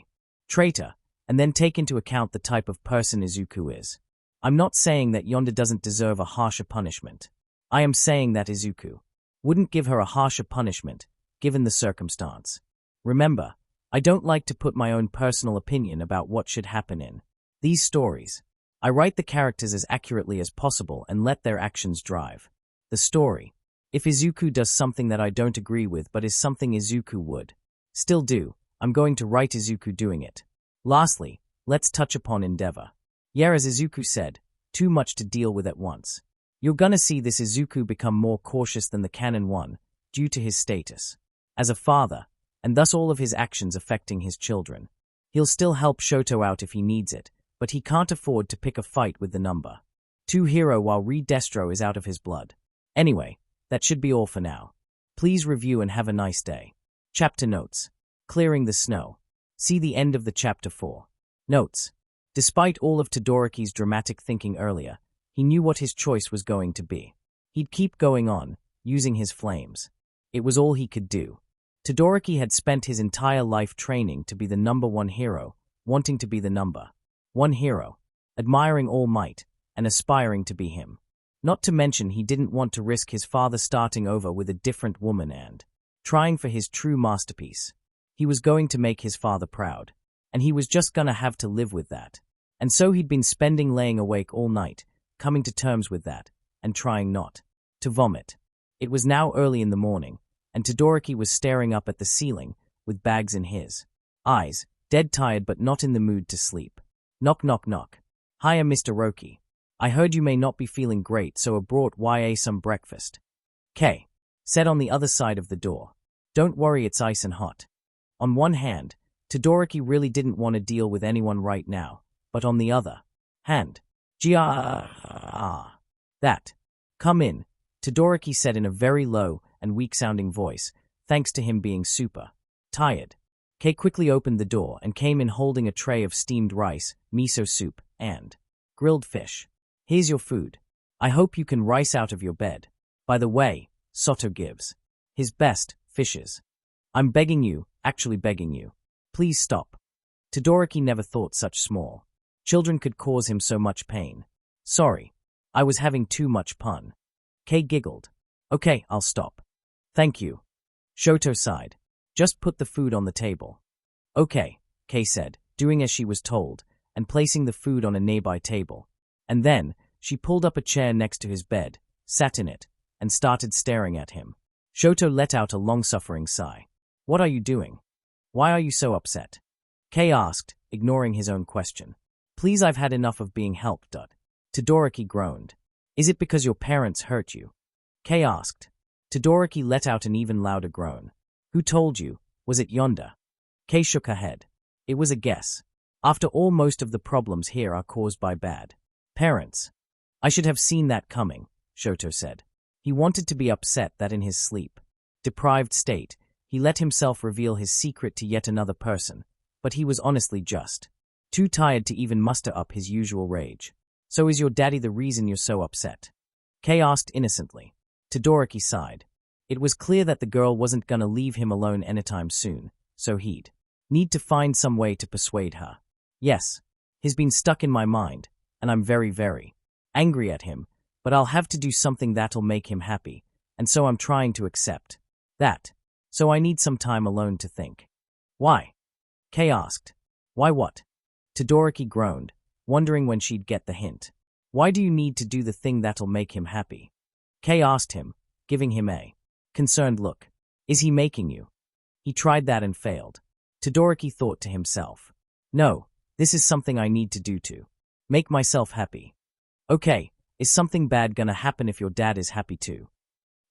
traitor, and then take into account the type of person Izuku is. I'm not saying that Yonda doesn't deserve a harsher punishment. I am saying that Izuku wouldn't give her a harsher punishment, given the circumstance. Remember, I don't like to put my own personal opinion about what should happen in these stories. I write the characters as accurately as possible and let their actions drive the story. If Izuku does something that I don't agree with but is something Izuku would still do, I'm going to write Izuku doing it. Lastly, let's touch upon Endeavor. Yeah, as Izuku said, too much to deal with at once. You're gonna see this Izuku become more cautious than the canon one, due to his status as a father, and thus all of his actions affecting his children. He'll still help Shoto out if he needs it, but he can't afford to pick a fight with the number 2 hero while Destro is out of his blood. Anyway, that should be all for now. Please review and have a nice day. Chapter Notes. Clearing the Snow. See the end of the Chapter 4. Notes. Despite all of Todoroki's dramatic thinking earlier, he knew what his choice was going to be. He'd keep going on, using his flames. It was all he could do. Todoroki had spent his entire life training to be the number 1 hero, wanting to be the number 1 hero, admiring All Might, and aspiring to be him. Not to mention he didn't want to risk his father starting over with a different woman and trying for his true masterpiece. He was going to make his father proud, and he was just gonna have to live with that. And so he'd been spending laying awake all night, coming to terms with that, and trying not to vomit. It was now early in the morning, and Todoroki was staring up at the ceiling, with bags in his eyes, dead tired but not in the mood to sleep. Knock knock knock. Hiya Mr. Roki. I heard you may not be feeling great, so I brought YA some breakfast. K. Said on the other side of the door. Don't worry, it's ice and hot. On one hand, Todoroki really didn't want to deal with anyone right now, but on the other hand, that. Come in, Todoroki said in a very low and weak-sounding voice, thanks to him being super tired. Kei quickly opened the door and came in holding a tray of steamed rice, miso soup, and grilled fish. Here's your food. I hope you can rise out of your bed. By the way, Soto gives his best fishes. I'm begging you, actually begging you. Please stop. Todoroki never thought such small children could cause him so much pain. Sorry, I was having too much pun. Kei giggled. Okay, I'll stop. Thank you. Shoto sighed. Just put the food on the table. Okay, Kei said, doing as she was told, and placing the food on a nearby table. And then, she pulled up a chair next to his bed, sat in it, and started staring at him. Shoto let out a long-suffering sigh. What are you doing? Why are you so upset? Kei asked, ignoring his own question. Please, I've had enough of being helped. Todoroki groaned. Is it because your parents hurt you? Kei asked. Todoroki let out an even louder groan. Who told you? Was it Yonda? Kei shook her head. It was a guess. After all, most of the problems here are caused by bad parents. I should have seen that coming, Shoto said. He wanted to be upset that in his sleep-deprived state, he let himself reveal his secret to yet another person, but he was honestly just too tired to even muster up his usual rage. So is your daddy the reason you're so upset? Kei asked innocently. Todoroki sighed. It was clear that the girl wasn't gonna leave him alone anytime soon, so he'd need to find some way to persuade her. Yes, he's been stuck in my mind, and I'm very, very angry at him, but I'll have to do something that'll make him happy, and so I'm trying to accept that. So I need some time alone to think. Why? Kei asked. Why what? Todoroki groaned, wondering when she'd get the hint. Why do you need to do the thing that'll make him happy? Kei asked him, giving him a concerned look. Is he making you? He tried that and failed. Todoroki thought to himself. No, this is something I need to do too. Make myself happy. Okay, is something bad gonna happen if your dad is happy too?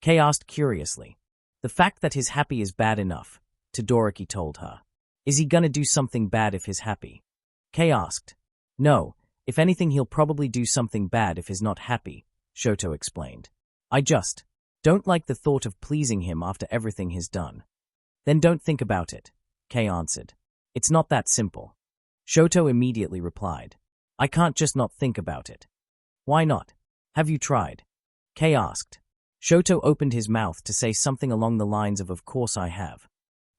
Kei asked curiously. The fact that his happy is bad enough, Todoroki told her. Is he gonna do something bad if he's happy? Kei asked. No, if anything he'll probably do something bad if he's not happy, Shoto explained. I just don't like the thought of pleasing him after everything he's done. Then don't think about it, Kei answered. It's not that simple. Shoto immediately replied. I can't just not think about it. Why not? Have you tried? Kei asked. Shoto opened his mouth to say something along the lines of course I have.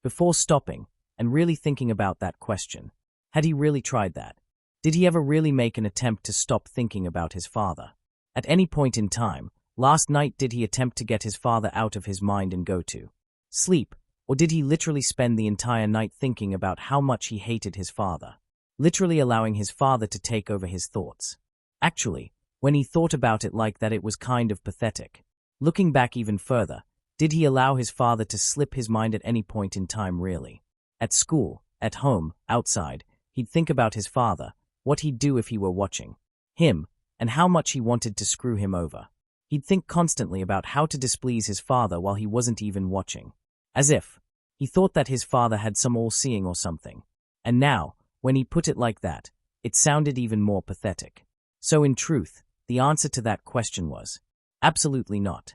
Before stopping and really thinking about that question, had he really tried that? Did he ever really make an attempt to stop thinking about his father? At any point in time, last night did he attempt to get his father out of his mind and go to sleep, or did he literally spend the entire night thinking about how much he hated his father? Literally allowing his father to take over his thoughts. Actually, when he thought about it like that, it was kind of pathetic. Looking back even further, did he allow his father to slip his mind at any point in time really? At school, at home, outside, he'd think about his father, what he'd do if he were watching him, and how much he wanted to screw him over. He'd think constantly about how to displease his father while he wasn't even watching. As if he thought that his father had some all-seeing or something. And now, when he put it like that, it sounded even more pathetic. So in truth, the answer to that question was, absolutely not.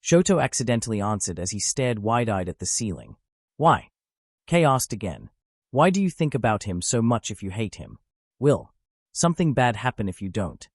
Shoto accidentally answered as he stared wide-eyed at the ceiling. Why? Kei asked again. Why do you think about him so much if you hate him? Will something bad happen if you don't?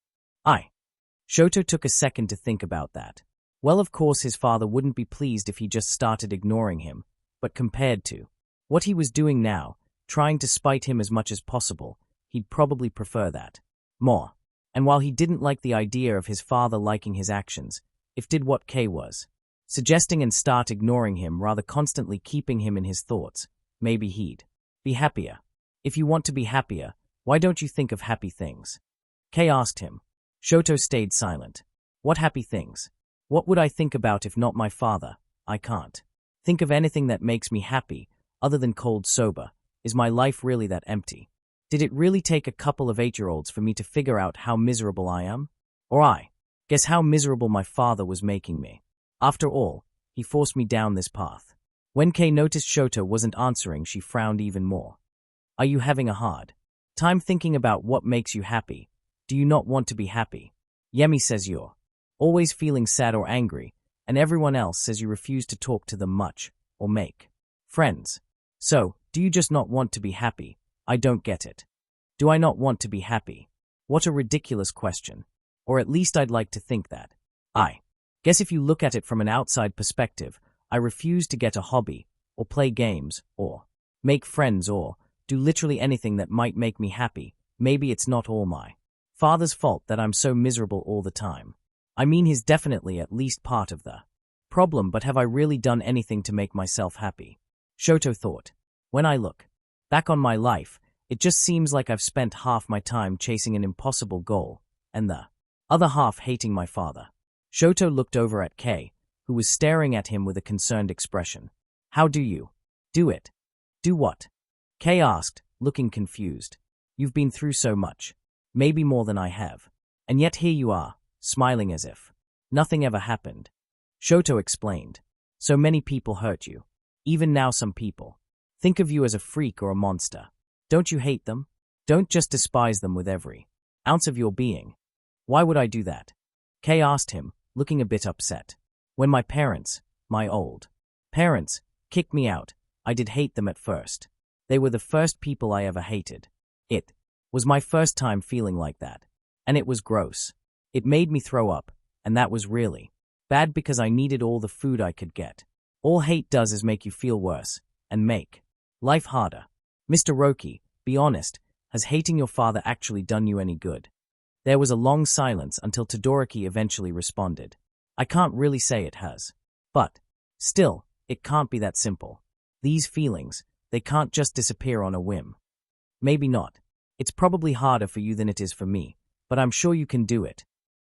Shoto took a second to think about that. Well, of course his father wouldn't be pleased if he just started ignoring him, but compared to what he was doing now, trying to spite him as much as possible, he'd probably prefer that more. And while he didn't like the idea of his father liking his actions, if did what Kei was suggesting and start ignoring him, rather constantly keeping him in his thoughts, maybe he'd be happier. If you want to be happier, why don't you think of happy things? Kei asked him. Shoto stayed silent. What happy things? What would I think about if not my father? I can't think of anything that makes me happy, other than cold sober. Is my life really that empty? Did it really take a couple of 8-year-olds for me to figure out how miserable I am? Or I guess how miserable my father was making me. After all, he forced me down this path. When Kei noticed Shoto wasn't answering, she frowned even more. Are you having a hard time thinking about what makes you happy? Do you not want to be happy? Yemi says you're always feeling sad or angry, and everyone else says you refuse to talk to them much, or make friends. So, do you just not want to be happy? I don't get it. Do I not want to be happy? What a ridiculous question. Or at least I'd like to think that. I guess if you look at it from an outside perspective, I refuse to get a hobby, or play games, or make friends, or do literally anything that might make me happy. Maybe it's not all my father's fault that I'm so miserable all the time. I mean, he's definitely at least part of the problem, but have I really done anything to make myself happy? Shoto thought. When I look back on my life, it just seems like I've spent half my time chasing an impossible goal, and the other half hating my father. Shoto looked over at Kei, who was staring at him with a concerned expression. How do you do it? Do what? Kei asked, looking confused. You've been through so much. Maybe more than I have. And yet here you are, smiling as if nothing ever happened. Shoto explained. So many people hurt you. Even now some people think of you as a freak or a monster. Don't you hate them? Don't just despise them with every ounce of your being. Why would I do that? Kei asked him, looking a bit upset. When my parents, my old parents, kicked me out, I did hate them at first. They were the first people I ever hated. It was my first time feeling like that. And it was gross. It made me throw up, and that was really bad because I needed all the food I could get. All hate does is make you feel worse, and make life harder. Mr. Roki, be honest, has hating your father actually done you any good? There was a long silence until Todoroki eventually responded. I can't really say it has. But still, it can't be that simple. These feelings, they can't just disappear on a whim. Maybe not. It's probably harder for you than it is for me, but I'm sure you can do it.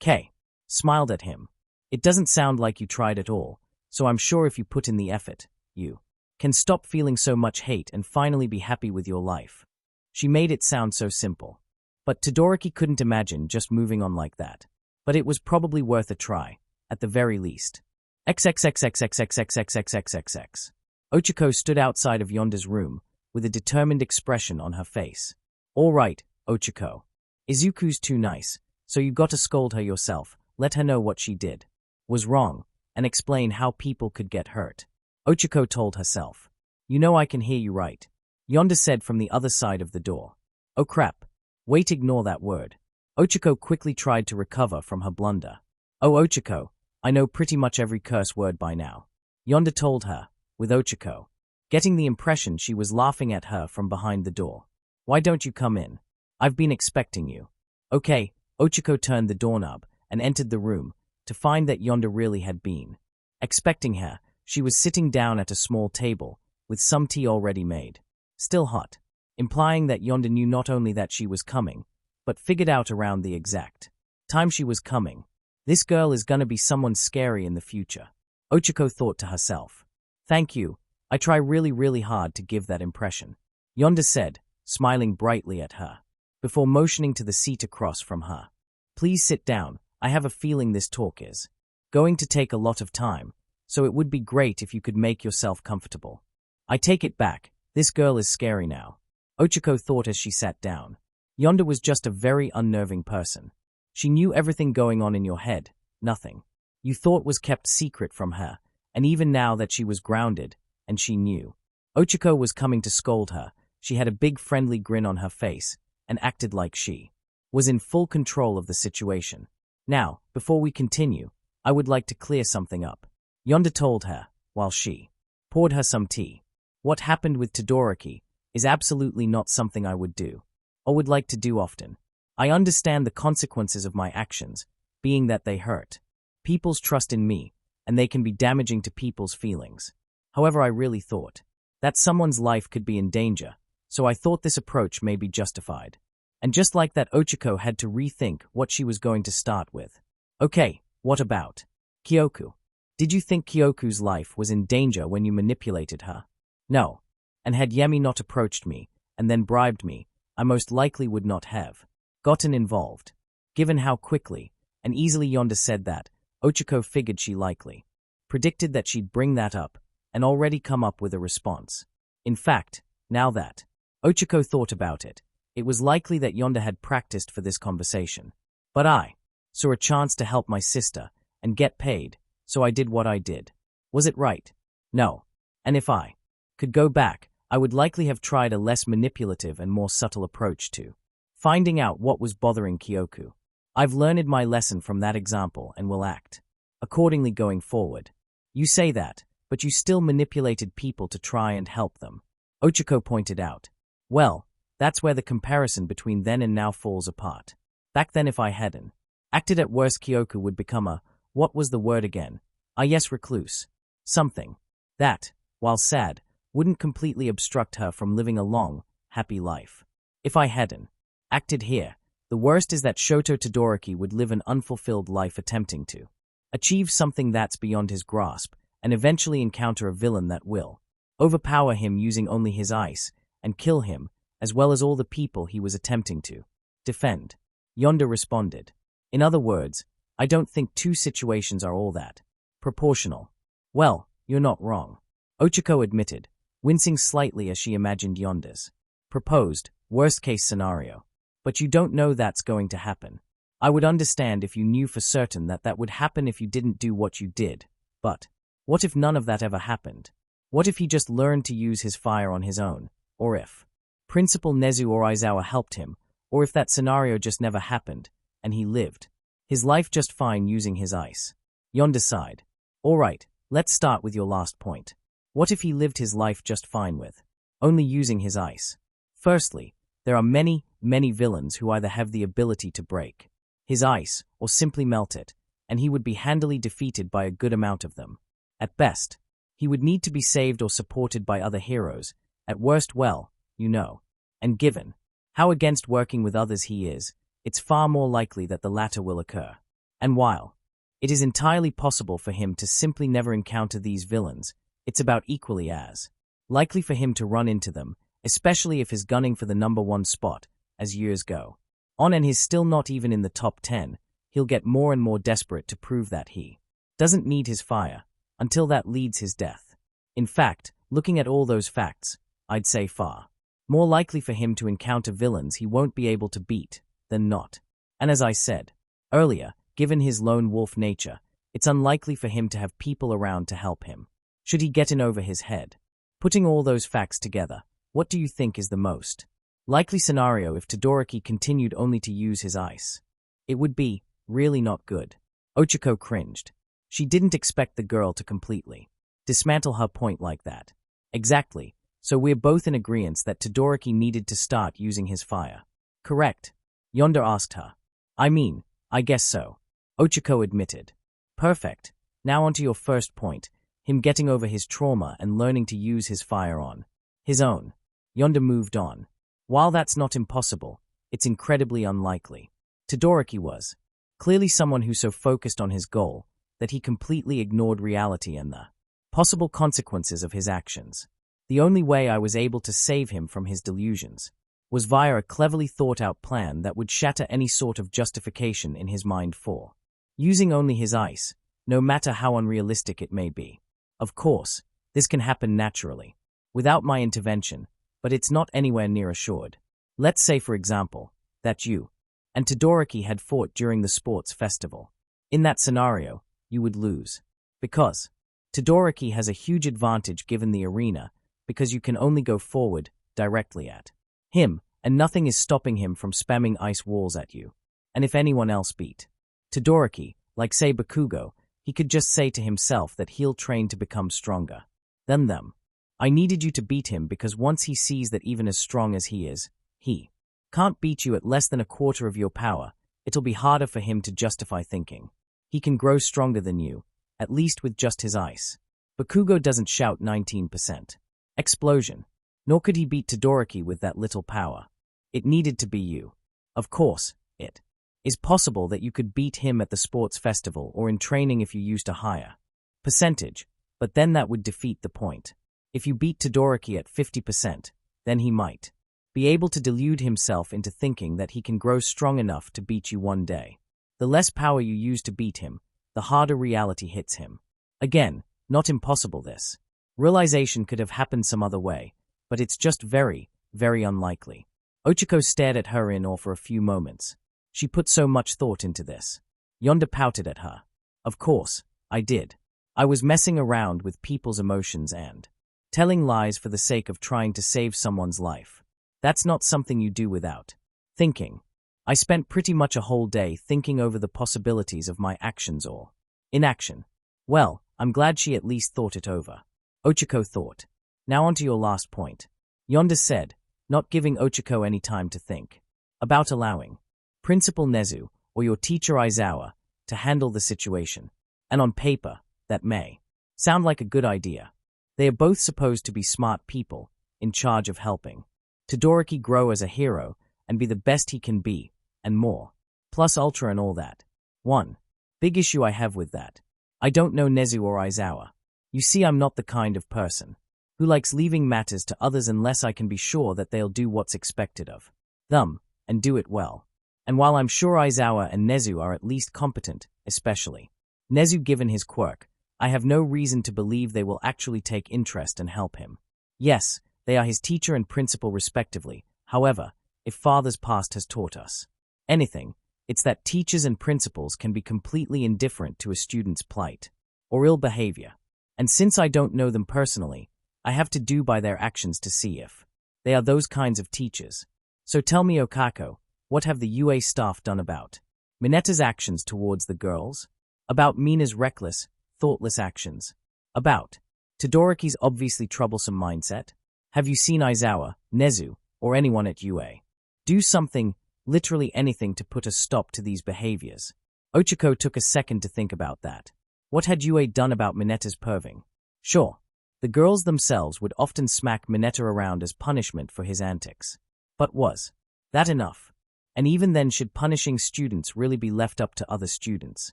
Kei smiled at him. It doesn't sound like you tried at all, so I'm sure if you put in the effort, you can stop feeling so much hate and finally be happy with your life. She made it sound so simple. But Todoroki couldn't imagine just moving on like that. But it was probably worth a try, at the very least. XXXXXXXXXXXX. Ochako stood outside of Yonda's room, with a determined expression on her face. All right, Ochako. Izuku's too nice, so you got to scold her yourself, let her know what she did was wrong, and explain how people could get hurt. Ochako told herself. You know I can hear you right. Yonda said from the other side of the door. Oh crap. Wait, ignore that word. Ochako quickly tried to recover from her blunder. Oh Ochako, I know pretty much every curse word by now. Yonda told her, with Ochako getting the impression she was laughing at her from behind the door. Why don't you come in? I've been expecting you. Okay, Ochako turned the doorknob and entered the room to find that Yonda really had been expecting her. She was sitting down at a small table with some tea already made, still hot, implying that Yonda knew not only that she was coming, but figured out around the exact time she was coming. This girl is gonna be someone scary in the future, Ochako thought to herself. Thank you, I try really hard to give that impression, Yonda said, smiling brightly at her, before motioning to the seat across from her. Please sit down, I have a feeling this talk is going to take a lot of time, so it would be great if you could make yourself comfortable. I take it back, this girl is scary now, Ochako thought as she sat down. Yonda was just a very unnerving person. She knew everything going on in your head, nothing you thought was kept secret from her, and even now that she was grounded, and she knew Ochako was coming to scold her, she had a big friendly grin on her face, and acted like she was in full control of the situation. Now, before we continue, I would like to clear something up, Yonda told her, while she poured her some tea. What happened with Todoroki is absolutely not something I would do, or would like to do often. I understand the consequences of my actions, being that they hurt people's trust in me, and they can be damaging to people's feelings. However, I really thought that someone's life could be in danger, so I thought this approach may be justified. And just like that, Ochako had to rethink what she was going to start with. Okay, what about Kyoku? Did you think Kyoku's life was in danger when you manipulated her? No. And had Yemi not approached me, and then bribed me, I most likely would not have gotten involved. Given how quickly and easily Yonda said that, Ochako figured she likely predicted that she'd bring that up, and already come up with a response. In fact, now that Ochako thought about it, it was likely that Yonda had practiced for this conversation. But I saw a chance to help my sister and get paid, so I did what I did. Was it right? No. And if I could go back, I would likely have tried a less manipulative and more subtle approach to finding out what was bothering Kyoku. I've learned my lesson from that example and will act accordingly going forward. You say that, but you still manipulated people to try and help them, Ochako pointed out. Well, that's where the comparison between then and now falls apart. Back then, if I hadn't acted, at worst Kyoku would become a, what was the word again? Recluse. Something that, while sad, wouldn't completely obstruct her from living a long, happy life. If I hadn't acted here, the worst is that Shoto Todoroki would live an unfulfilled life attempting to achieve something that's beyond his grasp, and eventually encounter a villain that will overpower him using only his ice, and kill him, as well as all the people he was attempting to defend. Yonda responded. In other words, I don't think two situations are all that proportional. Well, you're not wrong, Ochako admitted, wincing slightly as she imagined Yonda's proposed, worst-case scenario. But you don't know that's going to happen. I would understand if you knew for certain that that would happen if you didn't do what you did. But what if none of that ever happened? What if he just learned to use his fire on his own? Or if Principal Nezu or Aizawa helped him? Or if that scenario just never happened, and he lived his life just fine using his ice? Yonda sighed. All right, let's start with your last point. What if he lived his life just fine with only using his ice? Firstly, there are many villains who either have the ability to break his ice or simply melt it, and he would be handily defeated by a good amount of them. At best, he would need to be saved or supported by other heroes. At worst, well, you know. And given how against working with others he is, it's far more likely that the latter will occur. And while it is entirely possible for him to simply never encounter these villains, it's about equally as likely for him to run into them, especially if he's gunning for the #1 spot, as years go. On and he's still not even in the top 10, he'll get more and more desperate to prove that he doesn't need his fire, until that leads his death. In fact, looking at all those facts, I'd say far more likely for him to encounter villains he won't be able to beat than not. And as I said earlier, given his lone wolf nature, it's unlikely for him to have people around to help him, should he get in over his head. Putting all those facts together, what do you think is the most likely scenario if Todoroki continued only to use his ice? It would be really not good. Ochako cringed. She didn't expect the girl to completely dismantle her point like that. Exactly, so we're both in agreement that Todoroki needed to start using his fire. Correct? Yonda asked her. I guess so. Ochako admitted. Perfect. Now onto your first point, him getting over his trauma and learning to use his fire on his own. Yonda moved on. While that's not impossible, it's incredibly unlikely. Todoroki was clearly someone who so focused on his goal that he completely ignored reality and the possible consequences of his actions. The only way I was able to save him from his delusions was via a cleverly thought-out plan that would shatter any sort of justification in his mind for using only his ice, no matter how unrealistic it may be. Of course, this can happen naturally, without my intervention, but it's not anywhere near assured. Let's say, for example, that you and Todoroki had fought during the sports festival. In that scenario, you would lose. Because Todoroki has a huge advantage given the arena, because you can only go forward directly at him, and nothing is stopping him from spamming ice walls at you. And if anyone else beat Todoroki, like say Bakugo, he could just say to himself that he'll train to become stronger than them. I needed you to beat him because once he sees that even as strong as he is, he can't beat you at less than a quarter of your power, it'll be harder for him to justify thinking he can grow stronger than you, at least with just his ice. Bakugo doesn't shout 19%. Explosion. Nor could he beat Todoroki with that little power. It needed to be you. Of course, it is possible that you could beat him at the sports festival or in training if you used a higher percentage, but then that would defeat the point. If you beat Todoroki at 50%, then he might be able to delude himself into thinking that he can grow strong enough to beat you one day. The less power you use to beat him, the harder reality hits him. Again, not impossible this. Realization could have happened some other way, but it's just very, very unlikely. Ochako stared at her in awe for a few moments. She put so much thought into this. Yonda pouted at her. Of course, I did. I was messing around with people's emotions and telling lies for the sake of trying to save someone's life. That's not something you do without thinking. I spent pretty much a whole day thinking over the possibilities of my actions or inaction. Well, I'm glad she at least thought it over. Ochako thought. Now onto your last point. Yonda said, not giving Ochako any time to think. About allowing Principal Nezu, or your teacher Aizawa, to handle the situation. And on paper, that may sound like a good idea. They are both supposed to be smart people, in charge of helping Todoroki grow as a hero and be the best he can be, and more. Plus Ultra and all that. One big issue I have with that. I don't know Nezu or Aizawa. You see, I'm not the kind of person who likes leaving matters to others unless I can be sure that they'll do what's expected of them, and do it well. And while I'm sure Aizawa and Nezu are at least competent, especially Nezu given his quirk, I have no reason to believe they will actually take interest and help him. Yes, they are his teacher and principal respectively. However, if father's past has taught us anything, it's that teachers and principals can be completely indifferent to a student's plight or ill behavior. And since I don't know them personally, I have to do by their actions to see if they are those kinds of teachers. So tell me, Okako, what have the UA staff done about Mineta's actions towards the girls? About Mina's reckless, thoughtless actions? About Todoroki's obviously troublesome mindset? Have you seen Aizawa, Nezu, or anyone at UA do something, literally anything, to put a stop to these behaviors? Ochako took a second to think about that. What had UA done about Mineta's perving? Sure, the girls themselves would often smack Mineta around as punishment for his antics. But was that enough? And even then, should punishing students really be left up to other students?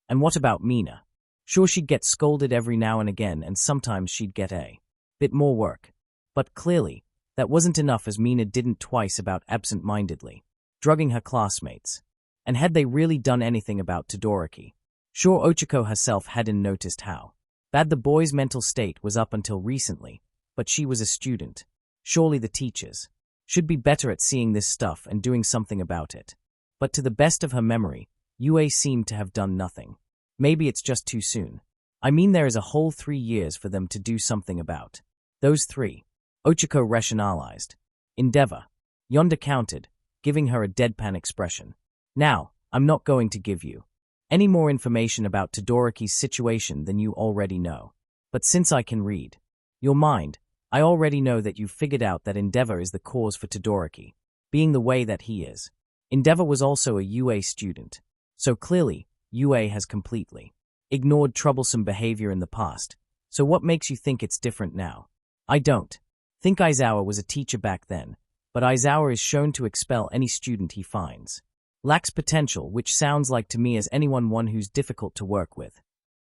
And what about Mina? Sure, she'd get scolded every now and again, and sometimes she'd get a bit more work. But clearly, that wasn't enough, as Mina didn't twice about absent-mindedly drugging her classmates. And had they really done anything about Todoroki? Sure, Ochako herself hadn't noticed how bad the boy's mental state was up until recently, but she was a student. Surely the teachers should be better at seeing this stuff and doing something about it. But to the best of her memory, Yue seemed to have done nothing. Maybe it's just too soon. I mean, there is a whole 3 years for them to do something about those 3. Ochako rationalized. Endeavor. Yonda countered, giving her a deadpan expression. Now, I'm not going to give you any more information about Todoroki's situation than you already know. But since I can read your mind, I already know that you've figured out that Endeavor is the cause for Todoroki being the way that he is. Endeavor was also a UA student, so clearly, UA has completely ignored troublesome behavior in the past. So what makes you think it's different now? I don't think Aizawa was a teacher back then, but Aizawa is shown to expel any student he finds lacks potential, which sounds like to me as one who's difficult to work with.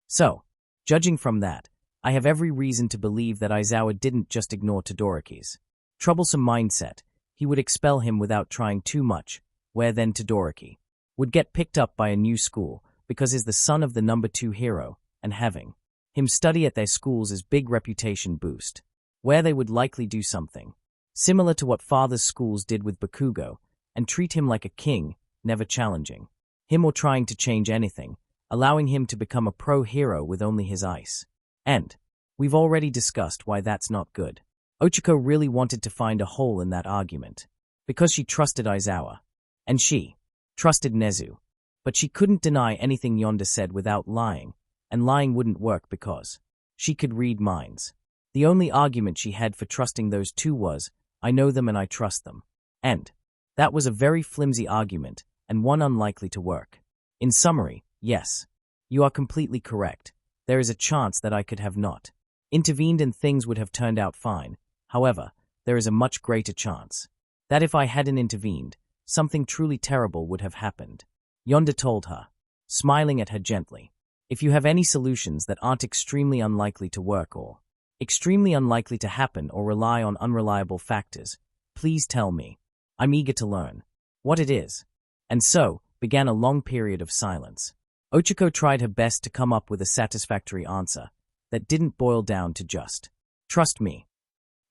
So, judging from that, I have every reason to believe that Aizawa didn't just ignore Todoroki's troublesome mindset. He would expel him without trying too much, where then Todoroki would get picked up by a new school because he's the son of the number 2 hero, and having him study at their schools is big reputation boost, where they would likely do something similar to what father's schools did with Bakugo, and treat him like a king, never challenging him or trying to change anything, allowing him to become a pro-hero with only his ice. And we've already discussed why that's not good. Ochako really wanted to find a hole in that argument, because she trusted Aizawa, and she trusted Nezu. But she couldn't deny anything Yonda said without lying, and lying wouldn't work because she could read minds. The only argument she had for trusting those two was, I know them and I trust them. And that was a very flimsy argument, and one unlikely to work. In summary, yes, you are completely correct. There is a chance that I could have not intervened and things would have turned out fine. However, there is a much greater chance that if I hadn't intervened, something truly terrible would have happened. Yonda told her, smiling at her gently. If you have any solutions that aren't extremely unlikely to work or extremely unlikely to happen or rely on unreliable factors, please tell me. I'm eager to learn what it is. And so, began a long period of silence. Ochako tried her best to come up with a satisfactory answer that didn't boil down to just, trust me.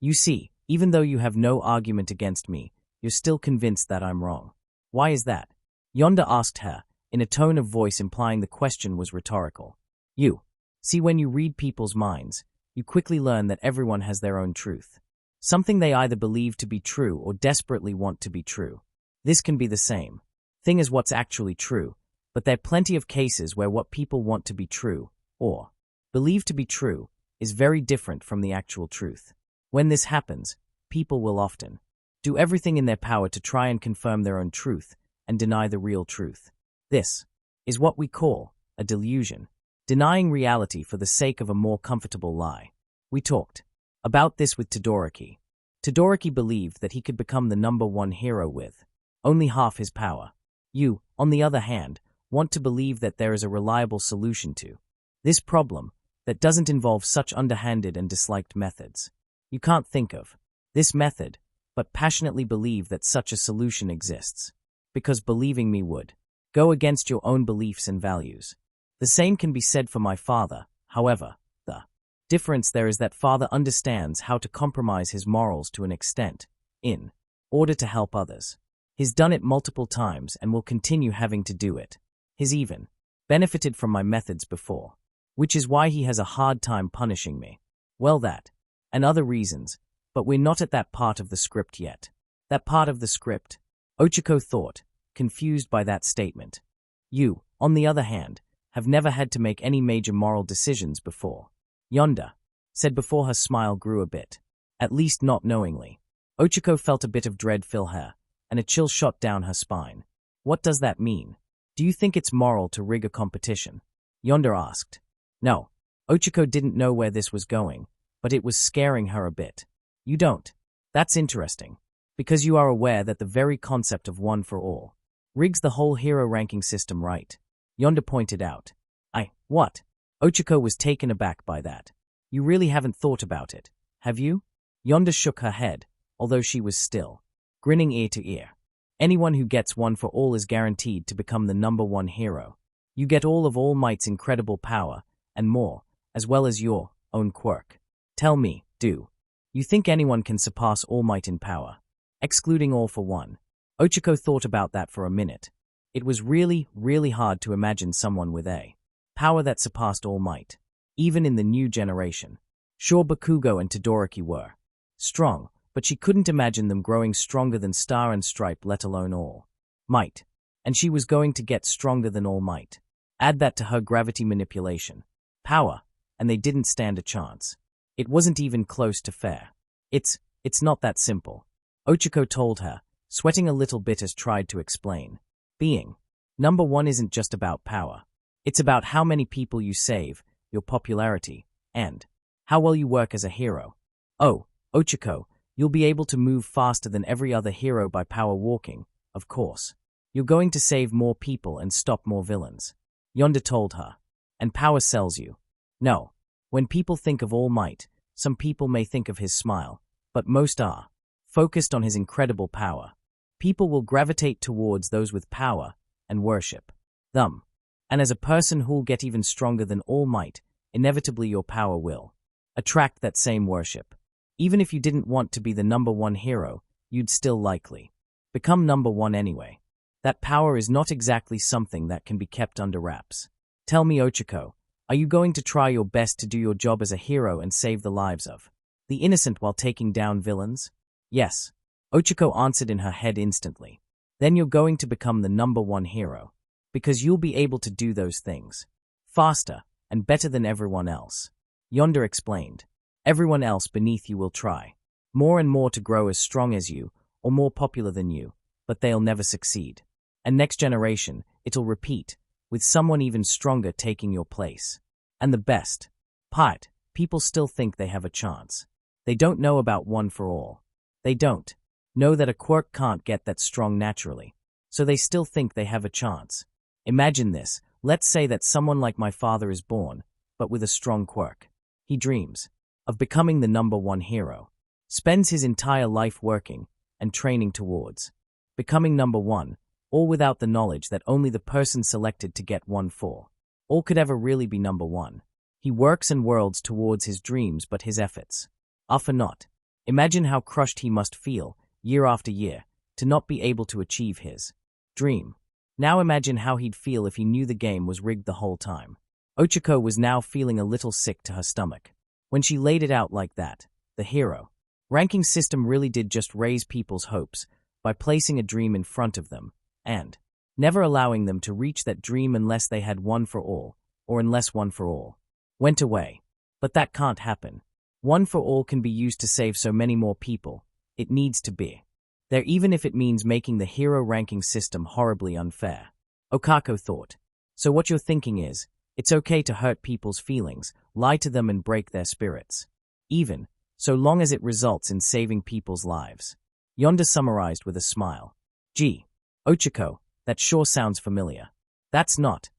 You see, even though you have no argument against me, you're still convinced that I'm wrong. Why is that? Yonda asked her, in a tone of voice implying the question was rhetorical. You see, when you read people's minds, you quickly learn that everyone has their own truth. Something they either believe to be true or desperately want to be true. This can be the same thing as what's actually true, but there are plenty of cases where what people want to be true, or believe to be true, is very different from the actual truth. When this happens, people will often do everything in their power to try and confirm their own truth and deny the real truth. This is what we call a delusion, denying reality for the sake of a more comfortable lie. We talked about this with Todoroki. Todoroki believed that he could become the number 1 hero with only half his power. You, on the other hand, want to believe that there is a reliable solution to this problem that doesn't involve such underhanded and disliked methods. You can't think of this method, but passionately believe that such a solution exists, because believing me would go against your own beliefs and values. The same can be said for my father, however. The difference there is that father understands how to compromise his morals to an extent, in order to help others. He's done it multiple times and will continue having to do it. He's even benefited from my methods before, which is why he has a hard time punishing me. Well, that, and other reasons, but we're not at that part of the script yet. That part of the script? Ochako thought, confused by that statement. You, on the other hand, have never had to make any major moral decisions before. Yonda said before her smile grew a bit. At least not knowingly. Ochako felt a bit of dread fill her, and a chill shot down her spine. What does that mean? Do you think it's moral to rig a competition? Yonda asked. No. Ochako didn't know where this was going, but it was scaring her a bit. You don't. That's interesting. Because you are aware that the very concept of one for all rigs the whole hero ranking system, right? Yonda pointed out. What? Ochako was taken aback by that. You really haven't thought about it, have you? Yonda shook her head, although she was still grinning ear to ear. Anyone who gets one for all is guaranteed to become the number one hero. You get all of All Might's incredible power, and more, as well as your own quirk. Tell me, do you think anyone can surpass All Might in power? Excluding All for One. Ochako thought about that for a minute. It was really, really hard to imagine someone with a power that surpassed All Might, even in the new generation. Sure, Bakugo and Todoroki were strong, but she couldn't imagine them growing stronger than Star and Stripe, let alone All Might. And she was going to get stronger than All Might. Add that to her gravity manipulation power, and they didn't stand a chance. It wasn't even close to fair. It's not that simple. Ochako told her, sweating a little bit as tried to explain. Being number one isn't just about power. It's about how many people you save, your popularity, and how well you work as a hero. Oh, Ochako, you'll be able to move faster than every other hero by power walking, of course. You're going to save more people and stop more villains. Yonda told her. And power sells you. No. When people think of All Might, some people may think of his smile, but most are focused on his incredible power. People will gravitate towards those with power and worship them. And as a person who'll get even stronger than All Might, inevitably your power will attract that same worship. Even if you didn't want to be the number one hero, you'd still likely become number one anyway. That power is not exactly something that can be kept under wraps. Tell me, Ochako, are you going to try your best to do your job as a hero and save the lives of the innocent while taking down villains? Yes. Ochako answered in her head instantly. Then you're going to become the number one hero. Because you'll be able to do those things faster and better than everyone else. Yonda explained. Everyone else beneath you will try more and more to grow as strong as you or more popular than you, but they'll never succeed. And next generation, it'll repeat, with someone even stronger taking your place. And the best part, people still think they have a chance. They don't know about one for all. They don't know that a quirk can't get that strong naturally, so they still think they have a chance. Imagine this, let's say that someone like my father is born, but with a strong quirk. He dreams of becoming the number one hero, spends his entire life working and training towards becoming number one, all without the knowledge that only the person selected to get one for all could ever really be number one. He works and worlds towards his dreams, but his efforts are for naught. Imagine how crushed he must feel, year after year, to not be able to achieve his dream. Now imagine how he'd feel if he knew the game was rigged the whole time. Ochako was now feeling a little sick to her stomach. When she laid it out like that, the hero ranking system really did just raise people's hopes by placing a dream in front of them, and never allowing them to reach that dream unless they had one for all, or unless one for all went away. But that can't happen. One for all can be used to save so many more people. It needs to be there, even if it means making the hero ranking system horribly unfair. Okako thought. So what you're thinking is, it's okay to hurt people's feelings, lie to them and break their spirits. Even so long as it results in saving people's lives. Yonda summarized with a smile. Gee, Ochako, that sure sounds familiar. It's not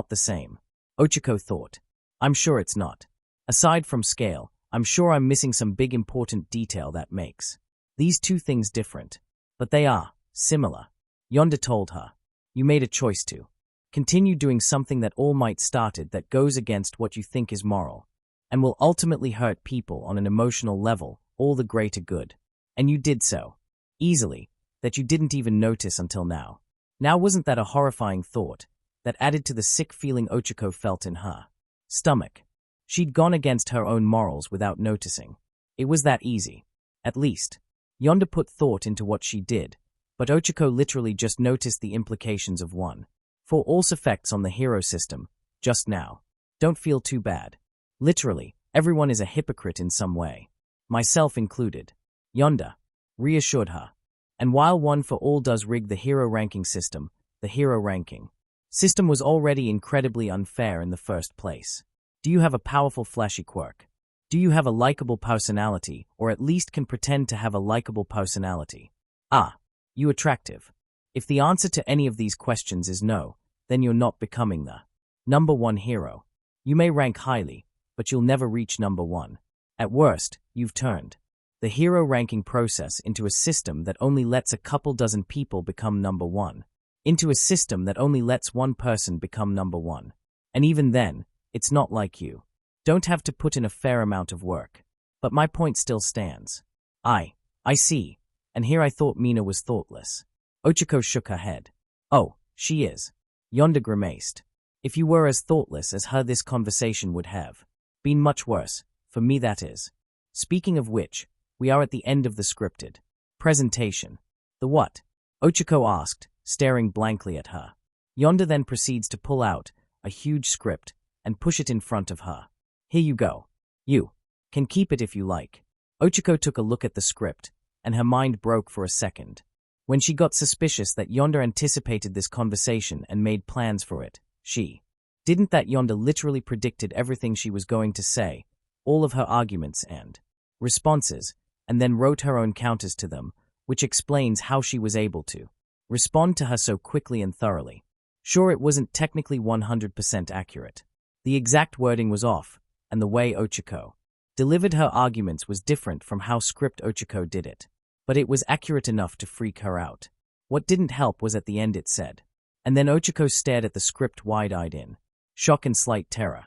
the same. Ochako thought. I'm sure it's not. Aside from scale, I'm sure I'm missing some big important detail that makes these two things different. But they are similar. Yonda told her. You made a choice to continue doing something that All Might started that goes against what you think is moral, and will ultimately hurt people on an emotional level, all the greater good. And you did so easily, that you didn't even notice until now. Now wasn't that a horrifying thought that added to the sick feeling Ochako felt in her stomach? She'd gone against her own morals without noticing. It was that easy. At least, Yonda put thought into what she did, but Ochako literally just noticed the implications of one for all's effects on the hero system, just now. Don't feel too bad. Literally, everyone is a hypocrite in some way. Myself included. Yonda reassured her. And while one for all does rig the hero ranking system, the hero ranking system was already incredibly unfair in the first place. Do you have a powerful flashy quirk? Do you have a likable personality, or at least can pretend to have a likable personality? Ah, you attractive. If the answer to any of these questions is no, then you're not becoming the number one hero. You may rank highly, but you'll never reach number one. At worst, you've turned the hero ranking process into a system that only lets a couple dozen people become number one, into a system that only lets one person become number one. And even then, it's not like you don't have to put in a fair amount of work. But my point still stands. I see. And here I thought Mina was thoughtless. Ochako shook her head. Oh, she is. Yonda grimaced. If you were as thoughtless as her, this conversation would have been much worse, for me that is. Speaking of which, we are at the end of the scripted presentation. The what? Ochako asked, staring blankly at her. Yonda then proceeds to pull out a huge script and push it in front of her. Here you go. You can keep it if you like. Ochako took a look at the script, and her mind broke for a second. When she got suspicious that Yonda anticipated this conversation and made plans for it, she didn't that Yonda literally predicted everything she was going to say, all of her arguments and responses, and then wrote her own counters to them, which explains how she was able to respond to her so quickly and thoroughly. Sure, it wasn't technically 100% accurate. The exact wording was off, and the way Ochako delivered her arguments was different from how script Ochako did it. But it was accurate enough to freak her out. What didn't help was at the end it said. And then Ochako stared at the script wide-eyed in shock and slight terror.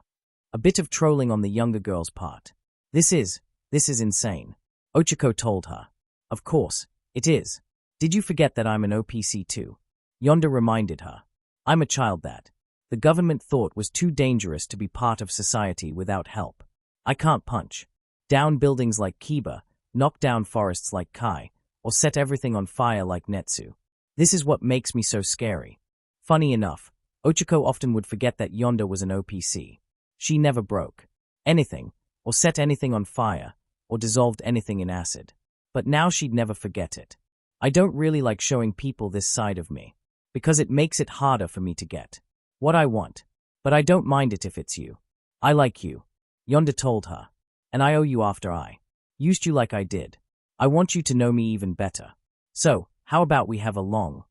A bit of trolling on the younger girl's part. This is insane. Ochako told her. Of course, it is. Did you forget that I'm an OPC too? Yonda reminded her. I'm a child that the government thought was too dangerous to be part of society without help. I can't punch down buildings like Kiba, knock down forests like Kai, or set everything on fire like Netsu. This is what makes me so scary. Funny enough, Ochako often would forget that Yonda was an OPC. She never broke anything, or set anything on fire, or dissolved anything in acid. But now she'd never forget it. I don't really like showing people this side of me, because it makes it harder for me to get what I want. But I don't mind it if it's you. I like you, Yonda told her. And I owe you after I used you like I did. I want you to know me even better. So, how about we have a long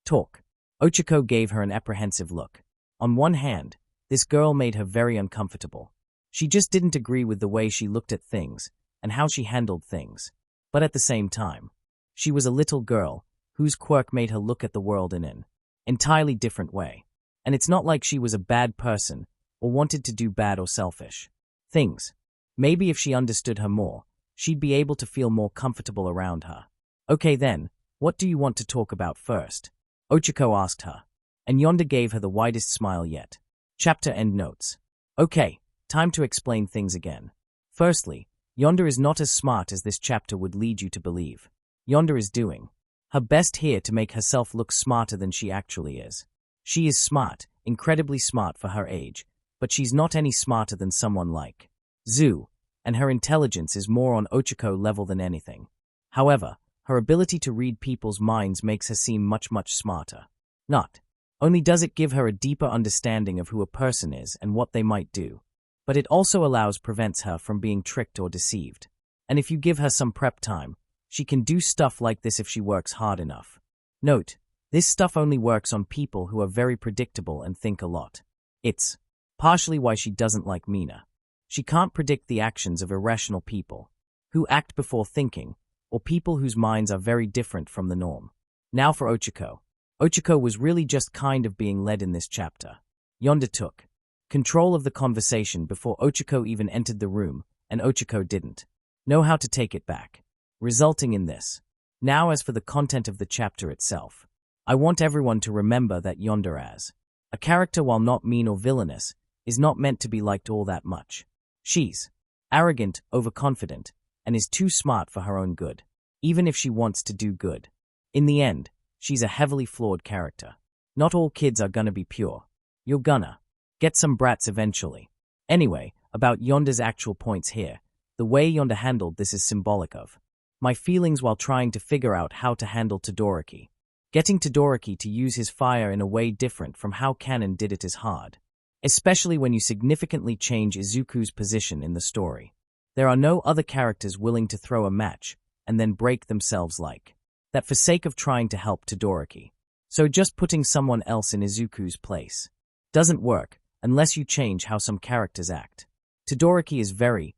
talk? Ochako gave her an apprehensive look. On one hand, this girl made her very uncomfortable. She just didn't agree with the way she looked at things, and how she handled things. But at the same time, she was a little girl, whose quirk made her look at the world in an entirely different way. And it's not like she was a bad person, or wanted to do bad or selfish things. Maybe if she understood her more, she'd be able to feel more comfortable around her. Okay then, what do you want to talk about first? Ochako asked her, and Yonda gave her the widest smile yet. Chapter end notes. Okay, time to explain things again. Firstly, Yonda is not as smart as this chapter would lead you to believe. Yonda is doing her best here to make herself look smarter than she actually is. She is smart, incredibly smart for her age, but she's not any smarter than someone like Zu, and her intelligence is more on Ochako level than anything. However, her ability to read people's minds makes her seem much smarter. Not only does it give her a deeper understanding of who a person is and what they might do, but it also prevents her from being tricked or deceived. And if you give her some prep time, she can do stuff like this if she works hard enough. Note, this stuff only works on people who are very predictable and think a lot. It's partially why she doesn't like Mina. She can't predict the actions of irrational people, who act before thinking, or people whose minds are very different from the norm. Now for Ochako. Ochako was really just kind of being led in this chapter. Yonda took control of the conversation before Ochako even entered the room, and Ochako didn't know how to take it back, resulting in this. Now as for the content of the chapter itself, I want everyone to remember that Yonda as a character, while not mean or villainous, is not meant to be liked all that much. She's arrogant, overconfident, and is too smart for her own good, even if she wants to do good. In the end, she's a heavily flawed character. Not all kids are gonna be pure. You're gonna get some brats eventually. Anyway, about Yonda's actual points here, the way Yonda handled this is symbolic of my feelings while trying to figure out how to handle Todoroki. Getting Todoroki to use his fire in a way different from how Kanon did it is hard, especially when you significantly change Izuku's position in the story. There are no other characters willing to throw a match and then break themselves like that for sake of trying to help Todoroki. So just putting someone else in Izuku's place doesn't work unless you change how some characters act. Todoroki is very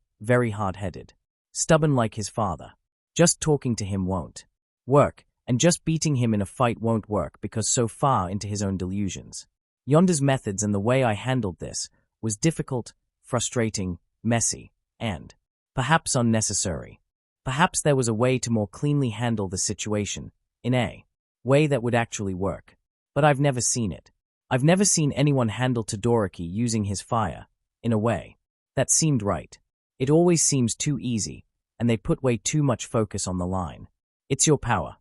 hard-headed. stubborn like his father. Just talking to him won't work, and just beating him in a fight won't work because so far into his own delusions. Yonder's methods and the way I handled this was difficult, frustrating, messy, and perhaps unnecessary. Perhaps there was a way to more cleanly handle the situation, in a way that would actually work. But I've never seen it. I've never seen anyone handle Todoroki using his fire, in a way that seemed right. It always seems too easy, and they put way too much focus on the line. It's your power.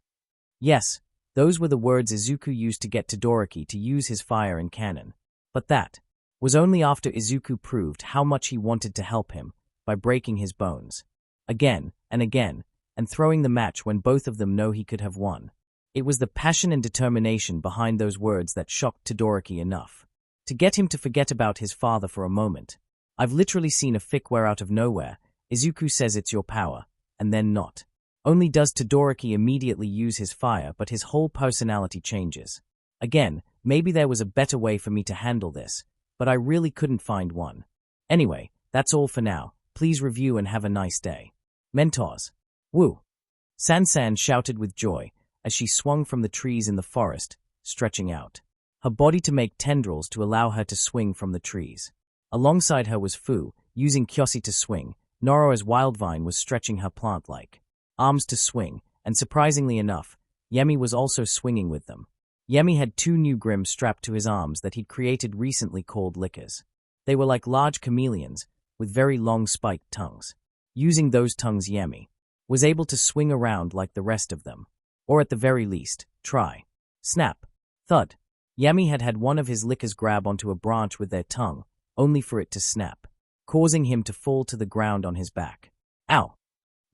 Yes, those were the words Izuku used to get Todoroki to use his fire in canon. But that was only after Izuku proved how much he wanted to help him by breaking his bones. Again, and throwing the match when both of them know he could have won. It was the passion and determination behind those words that shocked Todoroki enough to get him to forget about his father for a moment. I've literally seen a fic where out of nowhere, Izuku says it's your power, and then not only does Todoroki immediately use his fire, but his whole personality changes. Again, maybe there was a better way for me to handle this, but I really couldn't find one. Anyway, that's all for now. Please review and have a nice day. Mentors. Woo! San shouted with joy as she swung from the trees in the forest, stretching out her body to make tendrils to allow her to swing from the trees. Alongside her was Fu, using Kyoshi to swing. Noro's Wildvine was stretching her plant-like arms to swing, and surprisingly enough, Yemi was also swinging with them. Yemi had 2 new grims strapped to his arms that he'd created recently called lickers. They were like large chameleons, with very long spiked tongues. Using those tongues, Yemi was able to swing around like the rest of them. Or at the very least, try. Snap. Thud. Yemi had one of his lickers grab onto a branch with their tongue, only for it to snap, causing him to fall to the ground on his back. Ow!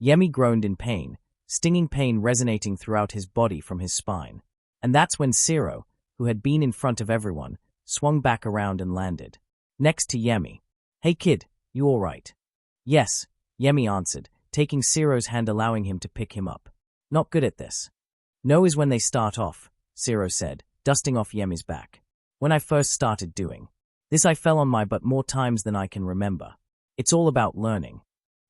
Yemi groaned in pain, stinging pain resonating throughout his body from his spine. And that's when Zero, who had been in front of everyone, swung back around and landed next to Yemi. Hey kid, you alright? Yes, Yemi answered, taking Zero's hand allowing him to pick him up. Not good at this. No is when they start off, Zero said, dusting off Yemi's back. When I first started doing this I fell on my butt more times than I can remember. It's all about learning.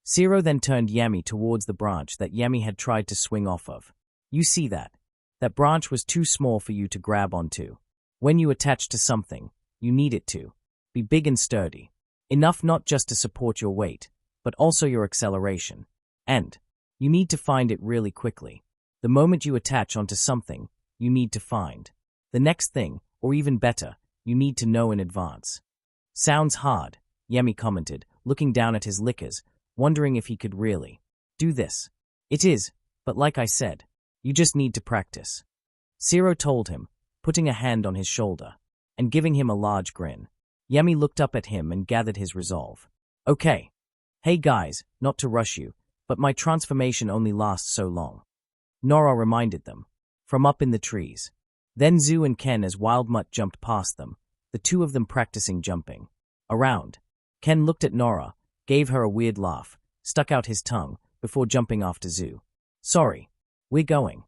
Zero then turned Yemi towards the branch that Yemi had tried to swing off of. You see that? That branch was too small for you to grab onto. When you attach to something, you need it to be big and sturdy. Enough not just to support your weight, but also your acceleration. And you need to find it really quickly. The moment you attach onto something, you need to find the next thing, or even better, you need to know in advance. Sounds hard, Yemi commented, looking down at his lickers, wondering if he could really do this. It is, but like I said, you just need to practice. Zero told him, putting a hand on his shoulder and giving him a large grin. Yemi looked up at him and gathered his resolve. Okay. Hey guys, not to rush you, but my transformation only lasts so long. Nora reminded them, from up in the trees. Then Zu and Ken as Wildmutt jumped past them, the 2 of them practicing jumping around. Ken looked at Nora, gave her a weird laugh, stuck out his tongue, before jumping after Zu. Sorry, we're going,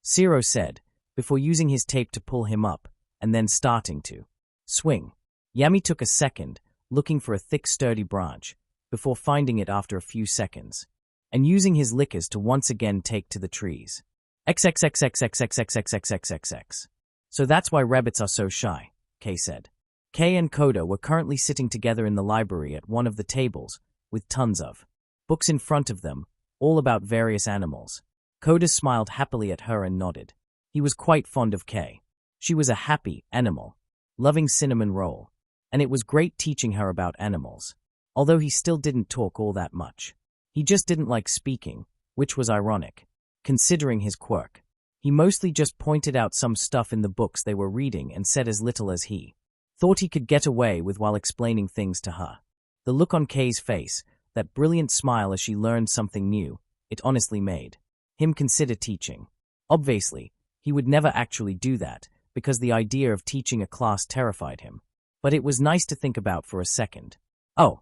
Zero said, before using his tape to pull him up, and then starting to swing. Yami took a second, looking for a thick sturdy branch, before finding it after a few seconds, and using his lickers to once again take to the trees. XXXXXXXXXXXX. So that's why rabbits are so shy, Kay said. Kay and Koda were currently sitting together in the library at one of the tables, with tons of books in front of them, all about various animals. Koda smiled happily at her and nodded. He was quite fond of Kay. She was a happy animal, loving cinnamon roll, and it was great teaching her about animals, although he still didn't talk all that much. He just didn't like speaking, which was ironic, considering his quirk. He mostly just pointed out some stuff in the books they were reading and said as little as he thought he could get away with while explaining things to her. The look on Kay's face, that brilliant smile as she learned something new, it honestly made him consider teaching. Obviously, he would never actually do that, because the idea of teaching a class terrified him. But it was nice to think about for a second. Oh,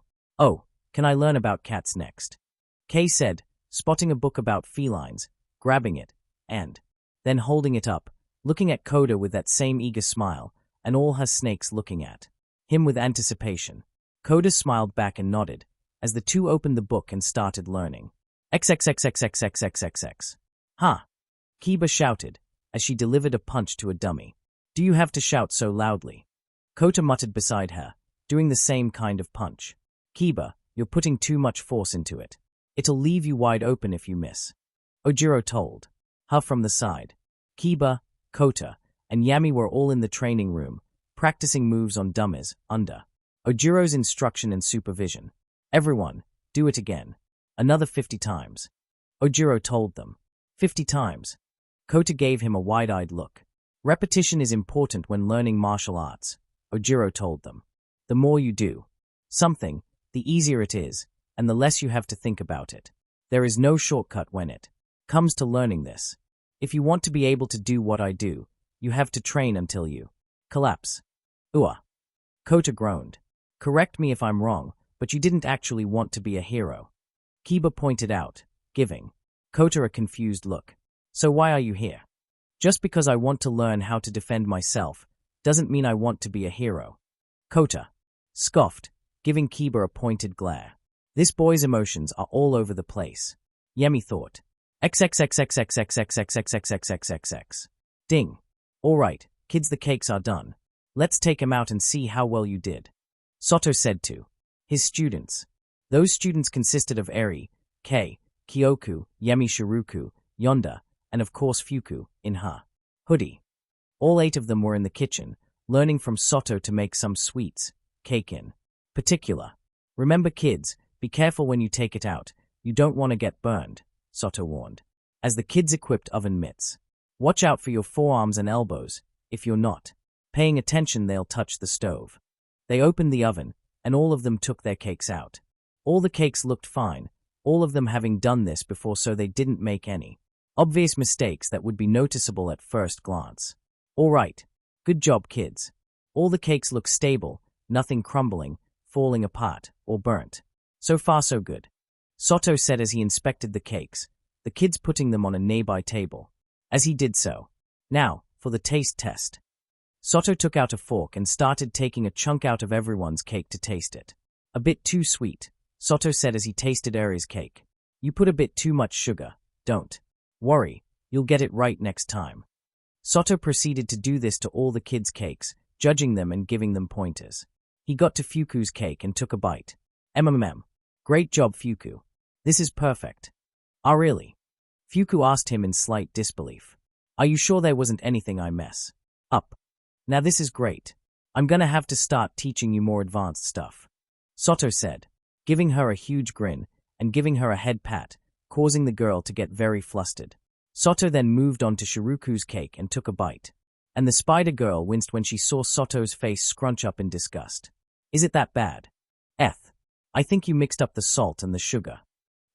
can I learn about cats next? Kay said, spotting a book about felines, grabbing it, and then holding it up, looking at Koda with that same eager smile, and all her snakes looking at him with anticipation. Koda smiled back and nodded, as the 2 opened the book and started learning. XXXXXXXXX. Huh? Kiba shouted, as she delivered a punch to a dummy. Do you have to shout so loudly? Kota muttered beside her, doing the same kind of punch. Kiba, you're putting too much force into it. It'll leave you wide open if you miss. Ojiro told her from the side. Kiba, Kota, and Yami were all in the training room, practicing moves on dummies, under Ojiro's instruction and supervision. Everyone, do it again. Another 50 times. Ojiro told them. 50 times. Kota gave him a wide-eyed look. Repetition is important when learning martial arts, Ojiro told them. The more you do something, the easier it is, and the less you have to think about it. There is no shortcut when it comes to learning this. If you want to be able to do what I do, you have to train until you collapse. Kota groaned. Correct me if I'm wrong, but you didn't actually want to be a hero. Kiba pointed out, giving Kota a confused look. So why are you here? Just because I want to learn how to defend myself doesn't mean I want to be a hero. Kota scoffed, giving Kiba a pointed glare. This boy's emotions are all over the place. Yemi thought. XXXXXXXXXXXXXXX. Ding. All right, kids, the cakes are done. Let's take 'em out and see how well you did. Soto said to his students. Those students consisted of Eri, Kei, Kyoku, Yemi Shiruku, Yonda, and of course Fuku, in her hoodie. All 8 of them were in the kitchen, learning from Soto to make some sweets, cake in particular. Remember kids, be careful when you take it out, you don't want to get burned, Soto warned, as the kids equipped oven mitts. Watch out for your forearms and elbows, if you're not paying attention they'll touch the stove. They opened the oven, and all of them took their cakes out. All the cakes looked fine, all of them having done this before, so they didn't make any obvious mistakes that would be noticeable at first glance. All right, good job kids. All the cakes look stable, nothing crumbling, falling apart, or burnt. So far so good. Soto said as he inspected the cakes, the kids putting them on a nearby table. As he did so, now, for the taste test. Soto took out a fork and started taking a chunk out of everyone's cake to taste it. A bit too sweet, Soto said as he tasted Eri's cake. You put a bit too much sugar, don't worry, you'll get it right next time. Soto proceeded to do this to all the kids' cakes, judging them and giving them pointers. He got to Fuku's cake and took a bite. Great job, Fuku. This is perfect. Ah, really? Fuku asked him in slight disbelief. Are you sure there wasn't anything I mess up? Now this is great. I'm gonna have to start teaching you more advanced stuff. Soto said, giving her a huge grin and giving her a head pat, causing the girl to get very flustered. Soto then moved on to Shiruku's cake and took a bite. And the spider girl winced when she saw Soto's face scrunch up in disgust. Is it that bad? I think you mixed up the salt and the sugar.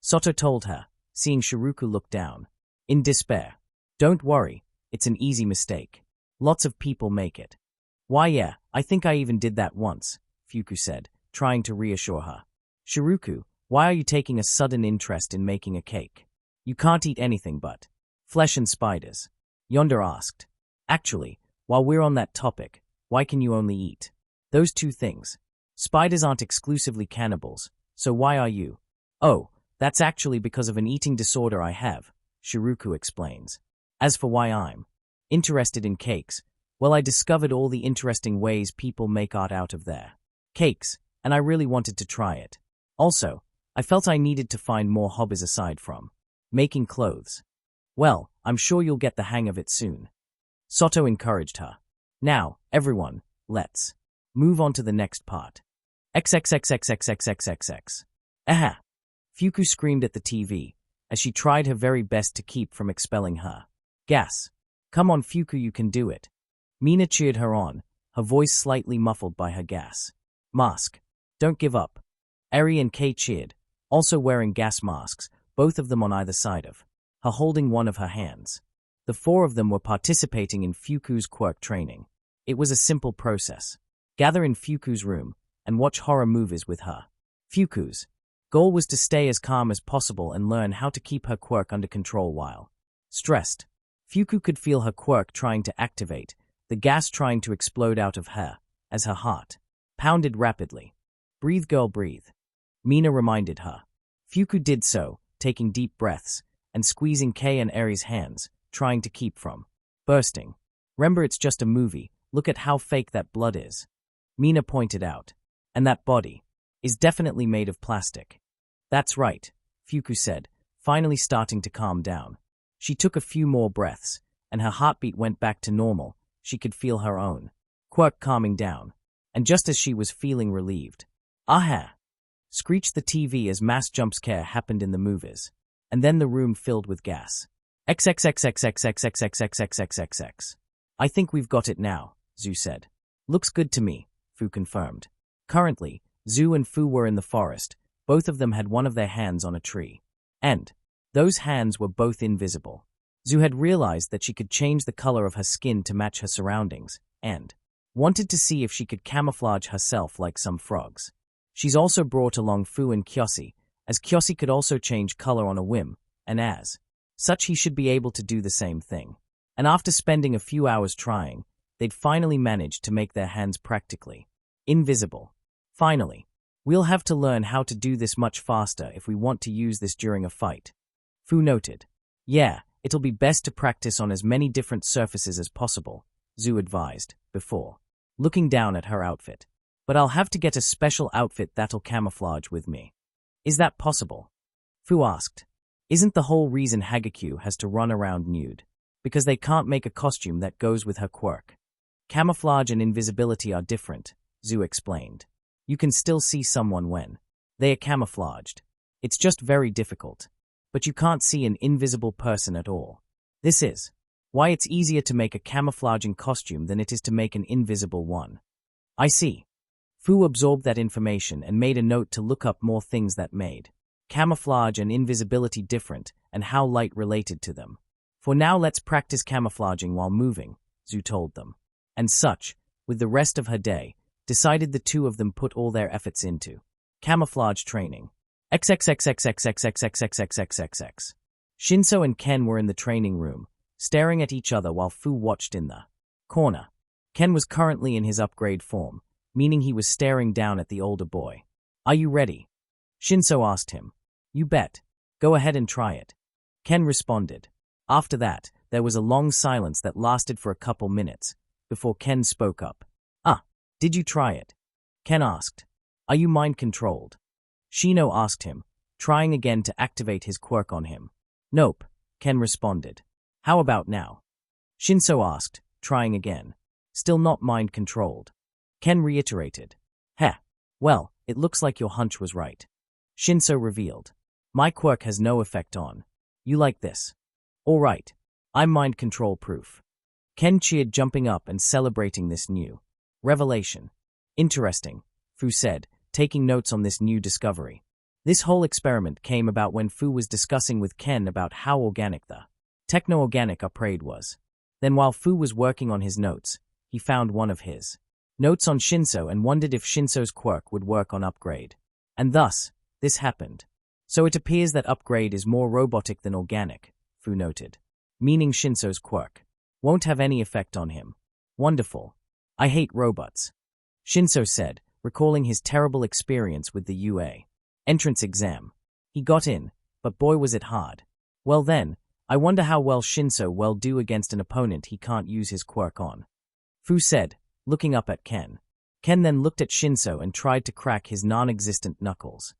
Soto told her, seeing Shiruku look down. In despair. Don't worry, it's an easy mistake. Lots of people make it. Why yeah, I think I even did that once, Fuku said, trying to reassure her. Shiruku, why are you taking a sudden interest in making a cake? You can't eat anything but flesh and spiders. Yonda asked. Actually, while we're on that topic, why can you only eat those 2 things? Spiders aren't exclusively cannibals, so why are you? Oh, that's actually because of an eating disorder I have, Shiruku explains. As for why I'm interested in cakes, well, I discovered all the interesting ways people make art out of their cakes, and I really wanted to try it. Also, I felt I needed to find more hobbies aside from making clothes. Well, I'm sure you'll get the hang of it soon. Soto encouraged her. Now, everyone, let's move on to the next part. XXXXXXXXX. Aha! Fuku screamed at the TV, as she tried her very best to keep from expelling her gas. Come on, Fuku, you can do it. Mina cheered her on, her voice slightly muffled by her gas mask. Don't give up. Eri and Kei cheered, also wearing gas masks, both of them on either side of her, holding one of her hands. The 4 of them were participating in Fuku's quirk training. It was a simple process. Gather in Fuku's room and watch horror movies with her. Fuku's goal was to stay as calm as possible and learn how to keep her quirk under control while stressed. Fuku could feel her quirk trying to activate, the gas trying to explode out of her, as her heart pounded rapidly. Breathe, girl, breathe. Mina reminded her. Fuku did so, taking deep breaths, and squeezing Kei and Eri's hands, trying to keep from bursting. Remember, it's just a movie. Look at how fake that blood is. Mina pointed out. And that body is definitely made of plastic. That's right, Fuku said, finally starting to calm down. She took a few more breaths, and her heartbeat went back to normal. She could feel her own quirk calming down. And just as she was feeling relieved, "Aha!" screeched the TV as mass jumpscare happened in the movies. And then the room filled with gas. XXXXXXXXXXXXXX. I think we've got it now, Zhu said. Looks good to me, Fu confirmed. Currently, Zhu and Fu were in the forest. Both of them had one of their hands on a tree. And those hands were both invisible. Zhu had realized that she could change the color of her skin to match her surroundings, and wanted to see if she could camouflage herself like some frogs. She's also brought along Fu and Kyoshi, as Kyoshi could also change color on a whim, and as such he should be able to do the same thing. And after spending a few hours trying, they'd finally managed to make their hands practically invisible. Finally, we'll have to learn how to do this much faster if we want to use this during a fight. Fu noted. Yeah, it'll be best to practice on as many different surfaces as possible, Zhu advised, before looking down at her outfit. But I'll have to get a special outfit that'll camouflage with me. Is that possible? Fu asked. Isn't the whole reason Hagakure has to run around nude? Because they can't make a costume that goes with her quirk. Camouflage and invisibility are different, Zhu explained. You can still see someone when they are camouflaged. It's just very difficult. But you can't see an invisible person at all. This is why it's easier to make a camouflaging costume than it is to make an invisible one. I see. Fu absorbed that information and made a note to look up more things that made camouflage and invisibility different and how light related to them. For now, let's practice camouflaging while moving, Zhu told them. And such, with the rest of her day, decided the two of them put all their efforts into camouflage training. XXXXXXXXXXXXXX. Shinso and Ken were in the training room, staring at each other while Fu watched in the corner. Ken was currently in his upgrade form, meaning he was staring down at the older boy. Are you ready? Shinso asked him. You bet. Go ahead and try it. Ken responded. After that, there was a long silence that lasted for a couple minutes, before Ken spoke up. Did you try it? Ken asked. Are you mind-controlled? Shino asked him, trying again to activate his quirk on him. Nope, Ken responded. How about now? Shinso asked, trying again. Still not mind-controlled. Ken reiterated. Heh, well, it looks like your hunch was right. Shinso revealed. My quirk has no effect on. You like this? All right, I'm mind-control proof. Ken cheered, jumping up and celebrating this new revelation. Interesting, Fu said, taking notes on this new discovery. This whole experiment came about when Fu was discussing with Ken about how organic the techno-organic upgrade was. Then while Fu was working on his notes, he found one of his notes on Shinso and wondered if Shinso's quirk would work on upgrade. And thus, this happened. So it appears that upgrade is more robotic than organic, Fu noted. Meaning Shinso's quirk won't have any effect on him. Wonderful. I hate robots. Shinso said, recalling his terrible experience with the UA entrance exam. He got in, but boy was it hard. Well then, I wonder how well Shinso will do against an opponent he can't use his quirk on. Fu said, looking up at Ken. Ken then looked at Shinso and tried to crack his non-existent knuckles.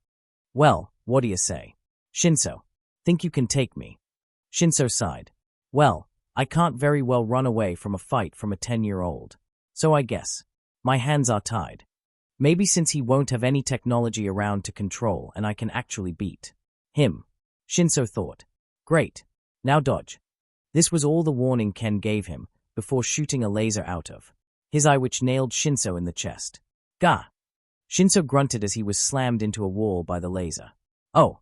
Well, what do you say? Shinso, think you can take me? Shinso sighed. Well, I can't very well run away from a fight from a 10-year-old. So I guess my hands are tied. Maybe since he won't have any technology around to control and I can actually beat him. Shinso thought. Great. Now dodge. This was all the warning Ken gave him before shooting a laser out of his eye, which nailed Shinso in the chest. Gah! Shinso grunted as he was slammed into a wall by the laser. Oh!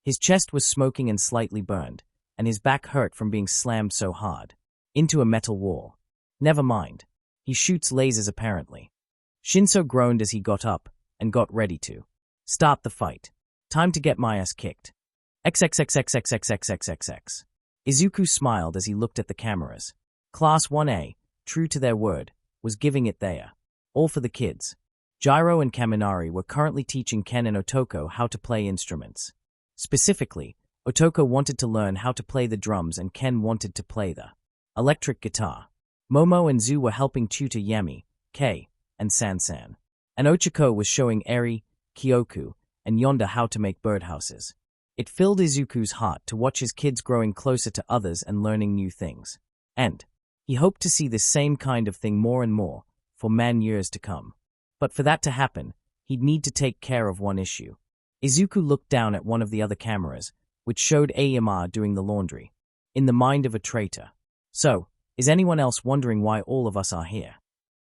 His chest was smoking and slightly burned, and his back hurt from being slammed so hard into a metal wall. Never mind. He shoots lasers apparently. Shinso groaned as he got up and got ready to start the fight. Time to get my ass kicked. XXXXXXXXXX. Izuku smiled as he looked at the cameras. Class 1A, true to their word, was giving it their all for the kids. Gyro and Kaminari were currently teaching Ken and Otoko how to play instruments. Specifically, Otoko wanted to learn how to play the drums and Ken wanted to play the electric guitar. Momo and Zu were helping tutor Yami, Kei, and Sansan. And Ochiko was showing Eri, Kyoku, and Yonda how to make birdhouses. It filled Izuku's heart to watch his kids growing closer to others and learning new things. And he hoped to see this same kind of thing more and more, for years to come. But for that to happen, he'd need to take care of one issue. Izuku looked down at one of the other cameras, which showed Aomar doing the laundry. In the mind of a traitor. So, is anyone else wondering why all of us are here?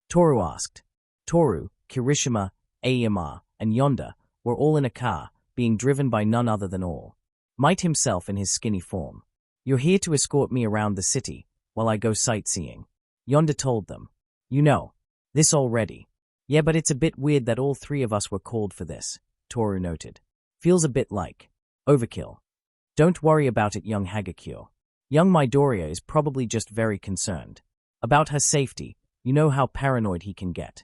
Toru asked. Toru, Kirishima, Aomar, and Yonda were all in a car, being driven by none other than All Might himself in his skinny form. You're here to escort me around the city, while I go sightseeing. Yonda told them. You know this already. Yeah, but it's a bit weird that all three of us were called for this, Toru noted. Feels a bit like overkill. Don't worry about it, young Hagakure. Young Midoriya is probably just very concerned. About her safety, you know how paranoid he can get.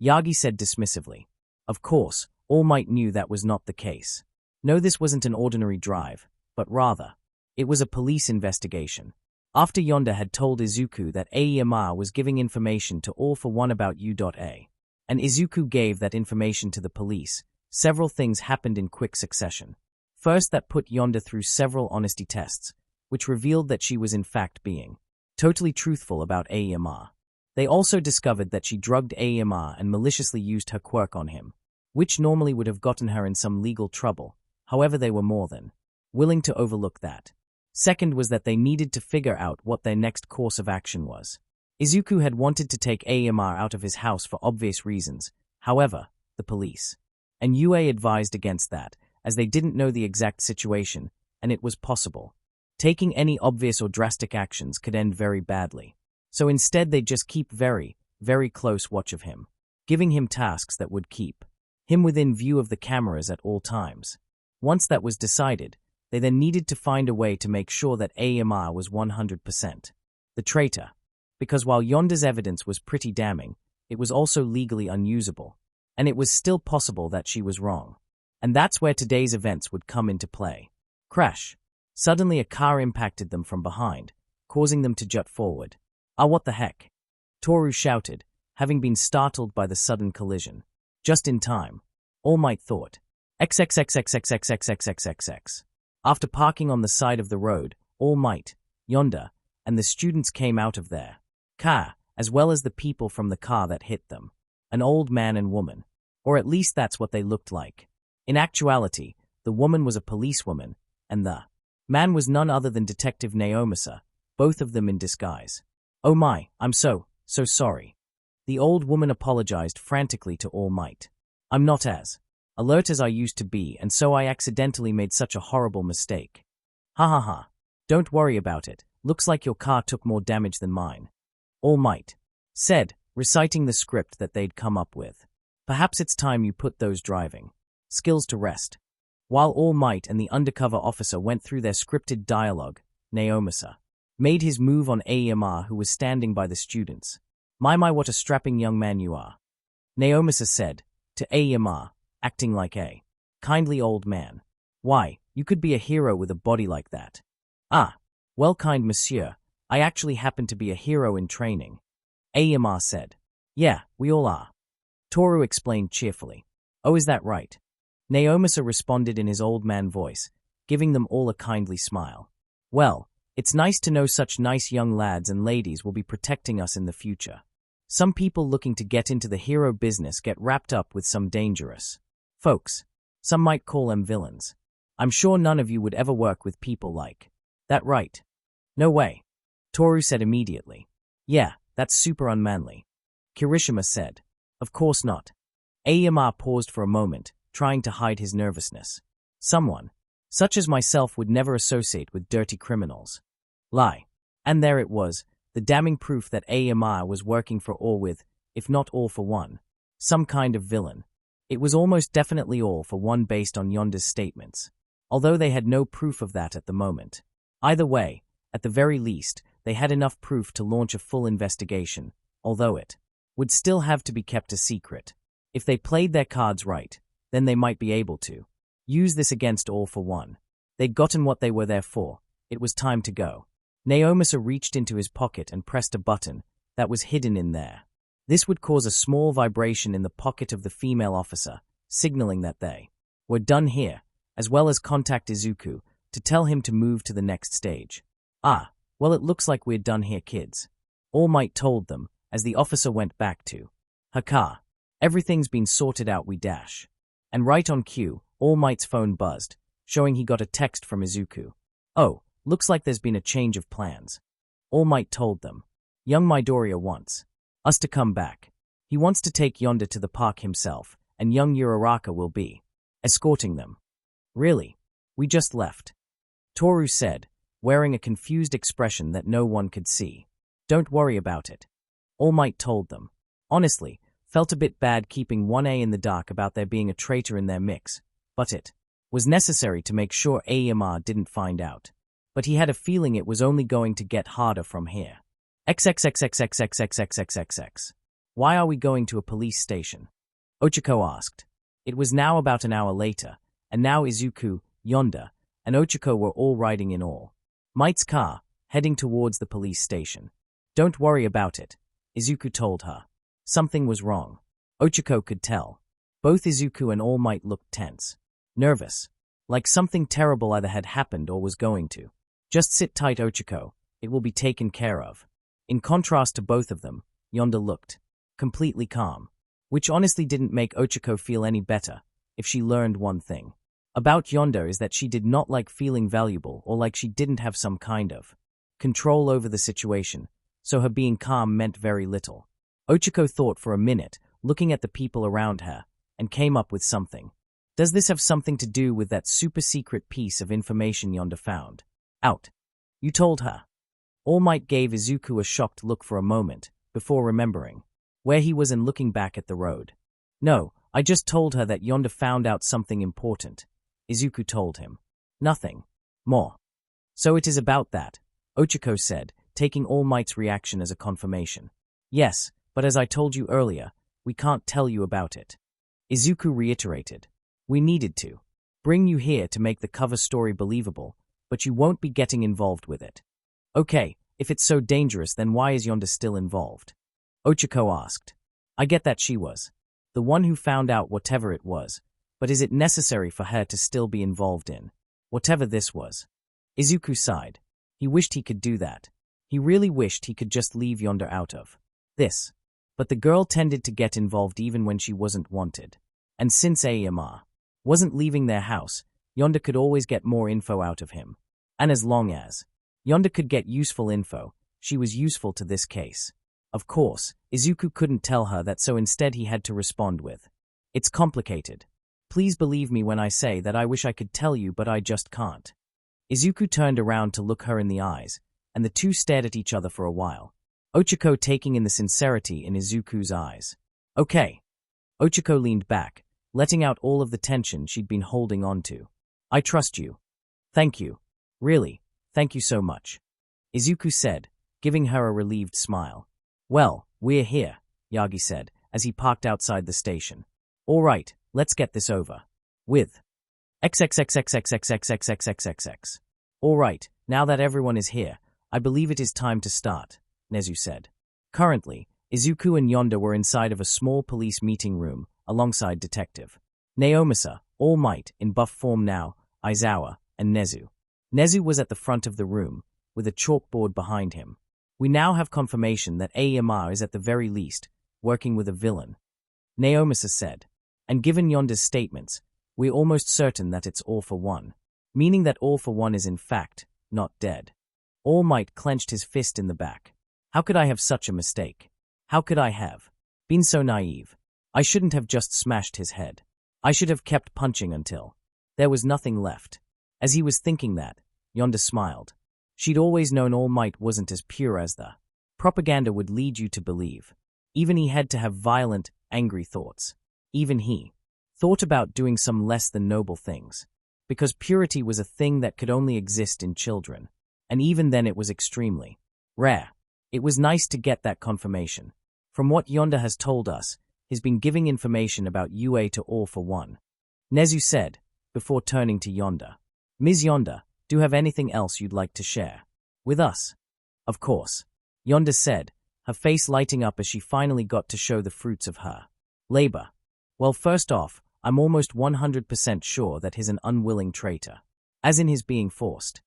Yagi said dismissively. Of course, All Might knew that was not the case. No, this wasn't an ordinary drive, but rather, it was a police investigation. After Yonda had told Izuku that Aomar was giving information to All for One about U.A, and Izuku gave that information to the police, several things happened in quick succession. First, that put Yonda through several honesty tests, which revealed that she was in fact being totally truthful about Aomar. They also discovered that she drugged Aomar and maliciously used her quirk on him, which normally would have gotten her in some legal trouble. However, they were more than willing to overlook that. Second was that they needed to figure out what their next course of action was. Izuku had wanted to take Aomar out of his house for obvious reasons. However, the police and UA advised against that, as they didn't know the exact situation, and it was possible. Taking any obvious or drastic actions could end very badly. So instead they'd just keep very, very close watch of him, giving him tasks that would keep him within view of the cameras at all times. Once that was decided, they then needed to find a way to make sure that Aomar was 100% the traitor, because while Yonda's evidence was pretty damning, it was also legally unusable, and it was still possible that she was wrong. And that's where today's events would come into play. Crash. Suddenly a car impacted them from behind, causing them to jut forward. Ah, what the heck? Toru shouted, having been startled by the sudden collision. Just in time. All Might thought. XXXXXXXXXXX. After parking on the side of the road, All Might, Yonda, and the students came out of their car, as well as the people from the car that hit them. An old man and woman. Or at least that's what they looked like. In actuality, the woman was a policewoman, and the man was none other than Detective Naomasa, both of them in disguise. Oh my, I'm so sorry. The old woman apologized frantically to All Might. I'm not as alert as I used to be, and so I accidentally made such a horrible mistake. Ha ha ha. Don't worry about it. Looks like your car took more damage than mine. All Might said, reciting the script that they'd come up with. Perhaps it's time you put those driving skills to rest. While All Might and the undercover officer went through their scripted dialogue, Naomasa made his move on Aomar, who was standing by the students. My, what a strapping young man you are. Naomasa said, to Aomar, acting like a kindly old man. Why, you could be a hero with a body like that. Ah, well, kind monsieur, I actually happen to be a hero in training. Aomar said. Yeah, we all are. Toru explained cheerfully. Oh, is that right? Naomasa responded in his old man voice, giving them all a kindly smile. Well, it's nice to know such nice young lads and ladies will be protecting us in the future. Some people looking to get into the hero business get wrapped up with some dangerous folks. Some might call them villains. I'm sure none of you would ever work with people like that, right? No way. Toru said immediately. Yeah, that's super unmanly. Kirishima said. Of course not. Aomar paused for a moment, trying to hide his nervousness. Someone such as myself would never associate with dirty criminals. Lie. And there it was, the damning proof that Aomar was working for All with, if not All for One, some kind of villain. It was almost definitely All for One based on Yonda's statements, although they had no proof of that at the moment. Either way, at the very least, they had enough proof to launch a full investigation, although it would still have to be kept a secret. If they played their cards right, then they might be able to use this against All for One. They'd gotten what they were there for. It was time to go. Naomasa reached into his pocket and pressed a button that was hidden in there. This would cause a small vibration in the pocket of the female officer, signaling that they were done here, as well as contact Izuku to tell him to move to the next stage. Ah, well, it looks like we're done here, kids. All Might told them as the officer went back to her car. Everything's been sorted out, we dash. And right on cue, All Might's phone buzzed, showing he got a text from Izuku. Oh, looks like there's been a change of plans. All Might told them. Young Midoriya wants us to come back. He wants to take Yonda to the park himself, and young Uraraka will be escorting them. Really? We just left. Toru said, wearing a confused expression that no one could see. Don't worry about it. All Might told them. Honestly, felt a bit bad keeping 1A in the dark about there being a traitor in their mix, but it was necessary to make sure Aemar didn't find out. But he had a feeling it was only going to get harder from here. XXXXXXXXXXX. Why are we going to a police station? Ochako asked. It was now about an hour later, and now Izuku, Yonda, and Ochako were all riding in All Might's car, heading towards the police station. Don't worry about it, Izuku told her. Something was wrong. Ochako could tell. Both Izuku and All Might looked tense, nervous, like something terrible either had happened or was going to. Just sit tight, Ochako. It will be taken care of. In contrast to both of them, Yonda looked completely calm, which honestly didn't make Ochako feel any better. If she learned one thing about Yonda is that she did not like feeling valuable or like she didn't have some kind of control over the situation, so her being calm meant very little. Ochako thought for a minute, looking at the people around her, and came up with something. Does this have something to do with that super-secret piece of information Yonda found out? You told her. All Might gave Izuku a shocked look for a moment, before remembering where he was and looking back at the road. No, I just told her that Yonda found out something important, Izuku told him. Nothing more. So it is about that, Ochako said, taking All Might's reaction as a confirmation. Yes, but as I told you earlier, we can't tell you about it. Izuku reiterated. We needed to bring you here to make the cover story believable, but you won't be getting involved with it. Okay, if it's so dangerous, then why is Yonda still involved? Ochako asked. I get that she was the one who found out whatever it was, but is it necessary for her to still be involved in whatever this was? Izuku sighed. He wished he could do that. He really wished he could just leave Yonda out of this. But the girl tended to get involved even when she wasn't wanted. And since Aemar wasn't leaving their house, Yonda could always get more info out of him. And as long as Yonda could get useful info, she was useful to this case. Of course, Izuku couldn't tell her that, so instead he had to respond with, It's complicated. Please believe me when I say that I wish I could tell you, but I just can't. Izuku turned around to look her in the eyes, and the two stared at each other for a while, Ochako taking in the sincerity in Izuku's eyes. Okay. Ochako leaned back, letting out all of the tension she'd been holding on to. I trust you. Thank you. Really, thank you so much. Izuku said, giving her a relieved smile. Well, we're here, Yagi said, as he parked outside the station. All right, let's get this over with. XXXXXXXXXXXX. All right, now that everyone is here, I believe it is time to start, Nezu said. Currently, Izuku and Yonda were inside of a small police meeting room, alongside Detective Naomasa, All Might in buff form now, Aizawa, and Nezu. Nezu was at the front of the room, with a chalkboard behind him. We now have confirmation that Aemar is at the very least working with a villain, Naomasa said. And given Yonda's statements, we're almost certain that it's All for One, meaning that All for One is in fact not dead. All Might clenched his fist in the back. How could I have such a mistake? How could I have been so naive? I shouldn't have just smashed his head. I should have kept punching until there was nothing left. As he was thinking that, Yonda smiled. She'd always known All Might wasn't as pure as the propaganda would lead you to believe. Even he had to have violent, angry thoughts. Even he thought about doing some less than noble things. Because purity was a thing that could only exist in children. And even then it was extremely rare. It was nice to get that confirmation. From what Yonda has told us, he's been giving information about UA to All for One. Nezu said, before turning to Yonda. Ms. Yonda, do you have anything else you'd like to share with us? Of course, Yonda said, her face lighting up as she finally got to show the fruits of her labor. Well, first off, I'm almost 100% sure that he's an unwilling traitor. As in his being forced?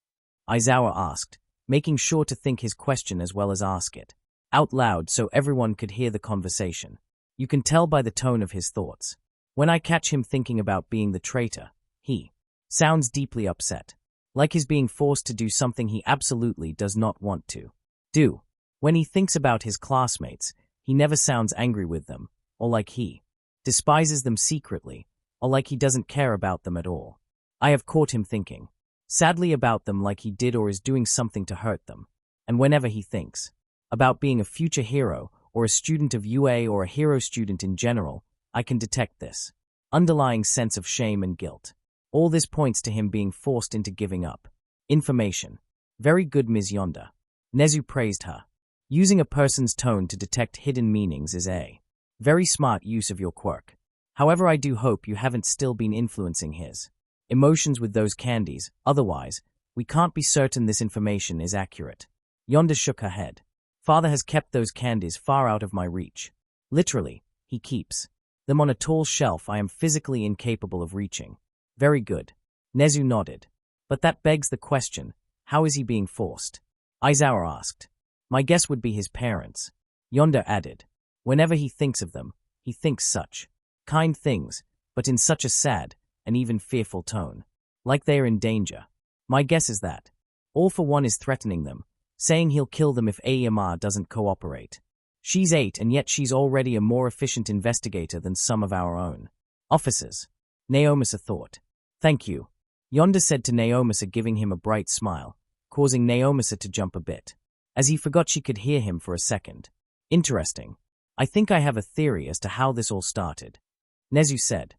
Aizawa asked, making sure to think his question as well as ask it out loud so everyone could hear the conversation. You can tell by the tone of his thoughts. When I catch him thinking about being the traitor, he sounds deeply upset. Like he's being forced to do something he absolutely does not want to do. When he thinks about his classmates, he never sounds angry with them, or like he despises them secretly, or like he doesn't care about them at all. I have caught him thinking sadly about them like he did or is doing something to hurt them. And whenever he thinks about being a future hero or a student of UA or a hero student in general, I can detect this underlying sense of shame and guilt. All this points to him being forced into giving up information. Very good, Ms. Yonda. Nezu praised her. Using a person's tone to detect hidden meanings is a very smart use of your quirk. However, I do hope you haven't still been influencing his emotions with those candies, otherwise, we can't be certain this information is accurate. Yonda shook her head. Father has kept those candies far out of my reach. Literally, he keeps them on a tall shelf I am physically incapable of reaching. Very good. Nezu nodded. But that begs the question, how is he being forced? Aizawa asked. My guess would be his parents. Yonda added. Whenever he thinks of them, he thinks such kind things, but in such a sad and even fearful tone. Like they are in danger. My guess is that All for One is threatening them, saying he'll kill them if Aiyama doesn't cooperate. She's 8 and yet she's already a more efficient investigator than some of our own officers. Naomasa thought. Thank you. Yonda said to Naomasa, giving him a bright smile, causing Naomasa to jump a bit, as he forgot she could hear him for a second. Interesting. I think I have a theory as to how this all started. Nezu said.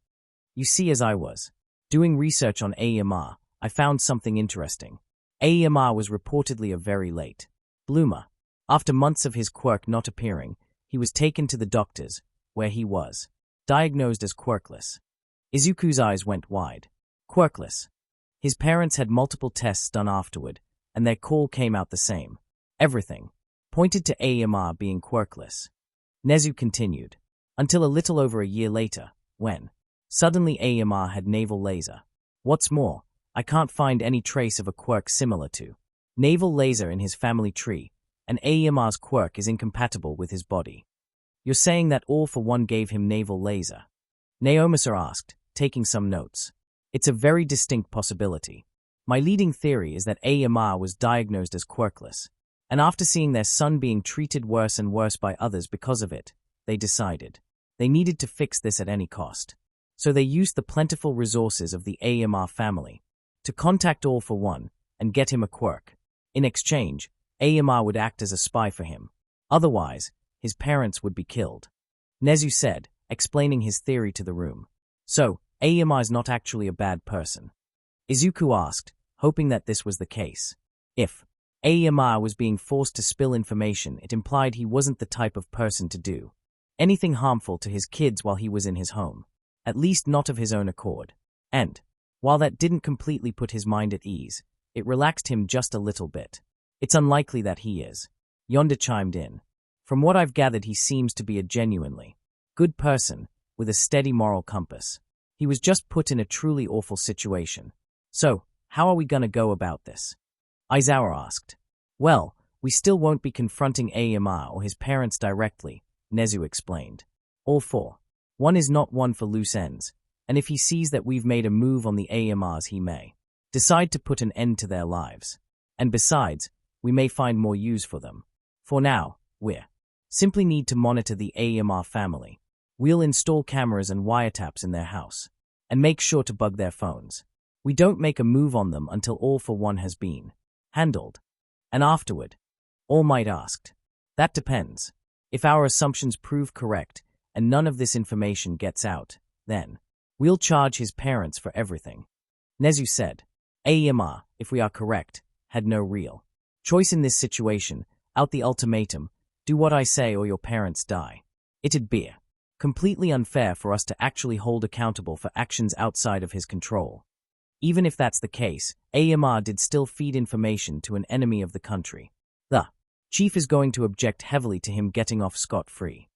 You see, as I was doing research on Aiyama, I found something interesting. Aiyama was reportedly a very late bloomer. After months of his quirk not appearing, he was taken to the doctors, where he was diagnosed as quirkless. Izuku's eyes went wide. Quirkless. His parents had multiple tests done afterward, and their call came out the same. Everything pointed to Aiyama being quirkless. Nezu continued. Until a little over a year later, when suddenly Aiyama had naval laser. What's more, I can't find any trace of a quirk similar to naval laser in his family tree, and Aiyama's quirk is incompatible with his body. You're saying that All for One gave him naval laser? Naomasa asked, taking some notes. It's a very distinct possibility. My leading theory is that Aiyama was diagnosed as quirkless, and after seeing their son being treated worse and worse by others because of it, they decided they needed to fix this at any cost. So they used the plentiful resources of the Aiyama family to contact All for One and get him a quirk. In exchange, Aiyama would act as a spy for him. Otherwise, his parents would be killed. Nezu said, explaining his theory to the room. So, Aiyama is not actually a bad person? Izuku asked, hoping that this was the case. If Aiyama was being forced to spill information, it implied he wasn't the type of person to do anything harmful to his kids while he was in his home. At least not of his own accord. And, while that didn't completely put his mind at ease, it relaxed him just a little bit. It's unlikely that he is. Yonda chimed in. From what I've gathered, he seems to be a genuinely good person, with a steady moral compass. He was just put in a truly awful situation. So, how are we gonna go about this? Aizawa asked. Well, we still won't be confronting Aiyama or his parents directly, Nezu explained. All for One is not one for loose ends, and if he sees that we've made a move on the Aiyamas, he may decide to put an end to their lives. And besides, we may find more use for them. For now, we simply need to monitor the Aiyama family. We'll install cameras and wiretaps in their house, and make sure to bug their phones. We don't make a move on them until All for One has been handled. And afterward? All Might asked. That depends. If our assumptions prove correct, and none of this information gets out, then we'll charge his parents for everything. Nezu said. Aiyama, if we are correct, had no real choice in this situation, out the ultimatum, do what I say or your parents die. It'd be completely unfair for us to actually hold accountable for actions outside of his control. Even if that's the case, AMR did still feed information to an enemy of the country. The chief is going to object heavily to him getting off scot-free.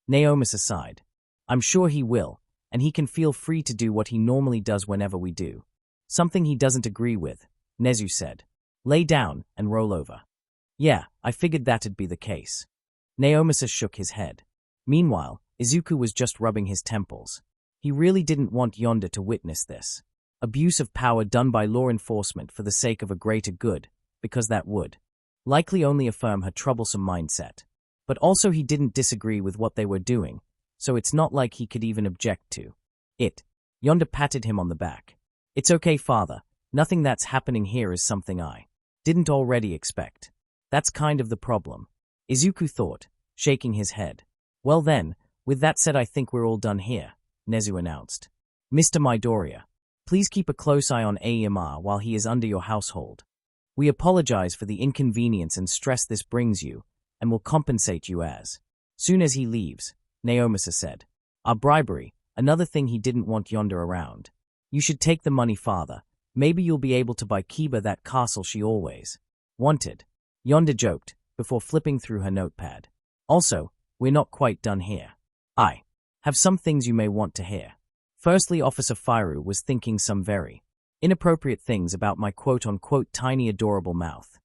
Naomis aside. I'm sure he will, and he can feel free to do what he normally does whenever we do. Something he doesn't agree with, Nezu said. Lay down and roll over. Yeah, I figured that'd be the case. Naomisa shook his head. Meanwhile, Izuku was just rubbing his temples. He really didn't want Yonda to witness this. Abuse of power done by law enforcement for the sake of a greater good, because that would likely only affirm her troublesome mindset. But also he didn't disagree with what they were doing, so it's not like he could even object to it. Yonda patted him on the back. It's okay, father. Nothing that's happening here is something I didn't already expect. That's kind of the problem, Izuku thought, shaking his head. Well then, with that said, I think we're all done here, Nezu announced. Mr. Midoriya, please keep a close eye on AMR while he is under your household. We apologize for the inconvenience and stress this brings you, and will compensate you as soon as he leaves, Naomisa said. Our bribery, another thing he didn't want Yonda around. You should take the money, father. Maybe you'll be able to buy Kiba that castle she always wanted. Yonda joked, before flipping through her notepad. Also, we're not quite done here. I have some things you may want to hear. Firstly, Officer Firu was thinking some very inappropriate things about my quote-unquote tiny adorable mouth.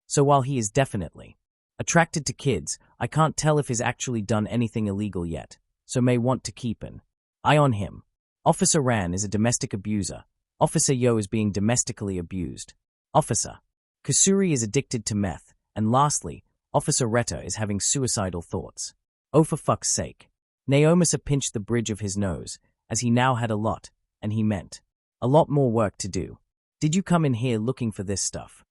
So while he is definitely attracted to kids, I can't tell if he's actually done anything illegal yet, so may want to keep an eye on him. Officer Ran is a domestic abuser. Officer Yo is being domestically abused. Officer Kusuri is addicted to meth. And lastly, Officer Retta is having suicidal thoughts. Oh, for fuck's sake. Naomisa pinched the bridge of his nose, as he now had a lot, and he meant a lot more work to do. Did you come in here looking for this stuff?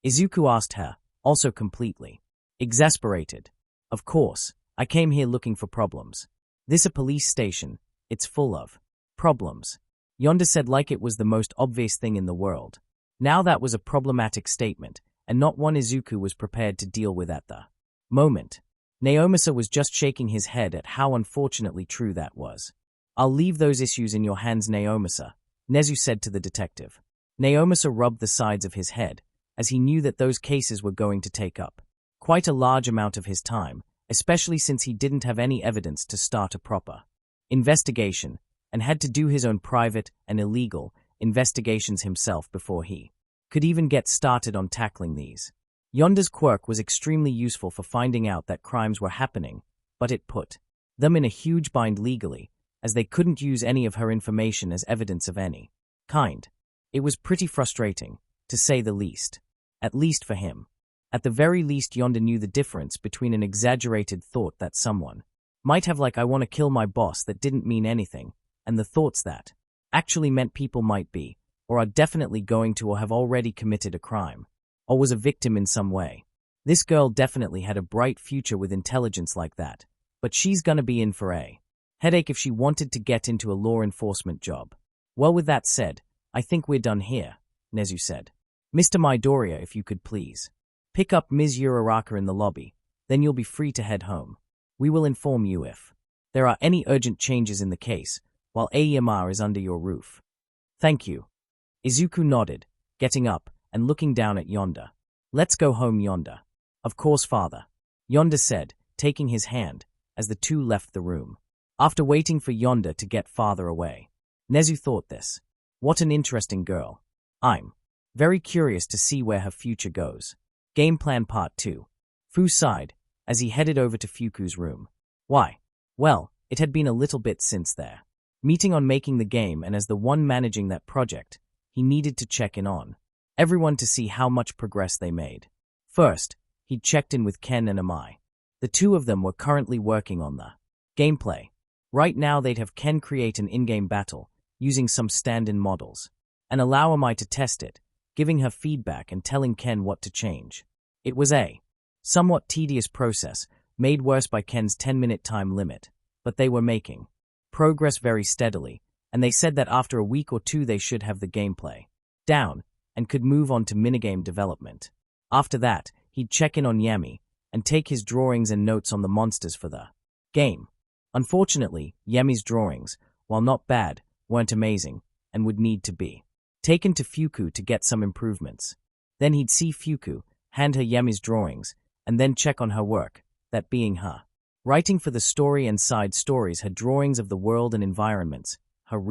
Izuku asked her, also completely exasperated. Of course, I came here looking for problems. This a police station, it's full of problems. Yonda said like it was the most obvious thing in the world. Now that was a problematic statement, and not one Izuku was prepared to deal with at the moment. Naomisa was just shaking his head at how unfortunately true that was. I'll leave those issues in your hands, Naomisa, Nezu said to the detective. Naomisa rubbed the sides of his head, as he knew that those cases were going to take up quite a large amount of his time, especially since he didn't have any evidence to start a proper investigation, and had to do his own private and illegal investigations himself before he could even get started on tackling these. Yonda's quirk was extremely useful for finding out that crimes were happening, but it put them in a huge bind legally, as they couldn't use any of her information as evidence of any kind. It was pretty frustrating, to say the least. At least for him. At the very least, Yonda knew the difference between an exaggerated thought that someone might have like I want to kill my boss that didn't mean anything, and the thoughts that actually meant people might be, or are definitely going to or have already committed a crime, or was a victim in some way. This girl definitely had a bright future with intelligence like that, but she's gonna be in for a headache if she wanted to get into a law enforcement job. Well, with that said, I think we're done here, Nezu said. Mr. Midoriya, if you could please pick up Ms. Uraraka in the lobby, then you'll be free to head home. We will inform you if there are any urgent changes in the case, while AMR is under your roof. Thank you. Izuku nodded, getting up and looking down at Yonda. Let's go home, Yonda. Of course, father, Yonda said, taking his hand, as the two left the room. After waiting for Yonda to get farther away, Nezu thought this. What an interesting girl. I'm very curious to see where her future goes. Game Plan Part 2. Fu sighed, as he headed over to Fuku's room. Why? Well, it had been a little bit since their meeting on making the game, and as the one managing that project, he needed to check in on everyone to see how much progress they made. First, he'd checked in with Ken and Amai. The two of them were currently working on the gameplay. Right now they'd have Ken create an in-game battle, using some stand-in models, and allow Amai to test it, giving her feedback and telling Ken what to change. It was a somewhat tedious process, made worse by Ken's 10-minute time limit, but they were making progress very steadily, and they said that after a week or two they should have the gameplay down, and could move on to minigame development. After that, he'd check in on Yami, and take his drawings and notes on the monsters for the game. Unfortunately, Yami's drawings, while not bad, weren't amazing, and would need to be taken to Fuku to get some improvements. Then he'd see Fuku, hand her Yemi's drawings, and then check on her work, that being her writing for the story and side stories, her drawings of the world and environments, her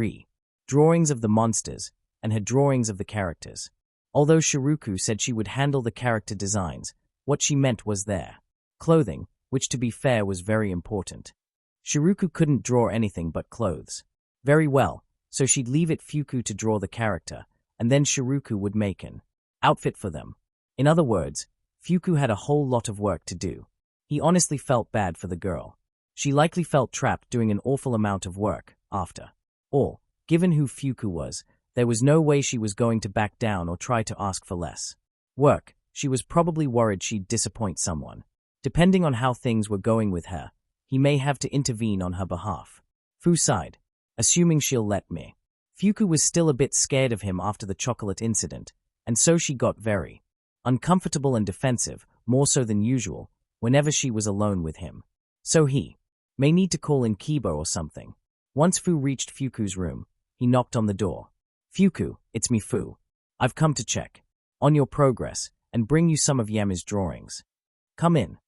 drawings of the monsters, and her drawings of the characters. Although Shiruku said she would handle the character designs, what she meant was their clothing, which to be fair was very important. Shiruku couldn't draw anything but clothes. Very well, so she'd leave it Fuku to draw the character, and then Shiruku would make an outfit for them. In other words, Fuku had a whole lot of work to do. He honestly felt bad for the girl. She likely felt trapped doing an awful amount of work. After all, given who Fuku was, there was no way she was going to back down or try to ask for less work. She was probably worried she'd disappoint someone. Depending on how things were going with her, he may have to intervene on her behalf. Fu sighed, assuming she'll let me. Fuku was still a bit scared of him after the chocolate incident, and so she got very uncomfortable and defensive, more so than usual, whenever she was alone with him. So he may need to call in Kiba or something. Once Fu reached Fuku's room, he knocked on the door. Fuku, it's me Fu. I've come to check on your progress and bring you some of Yemi's drawings. Come in.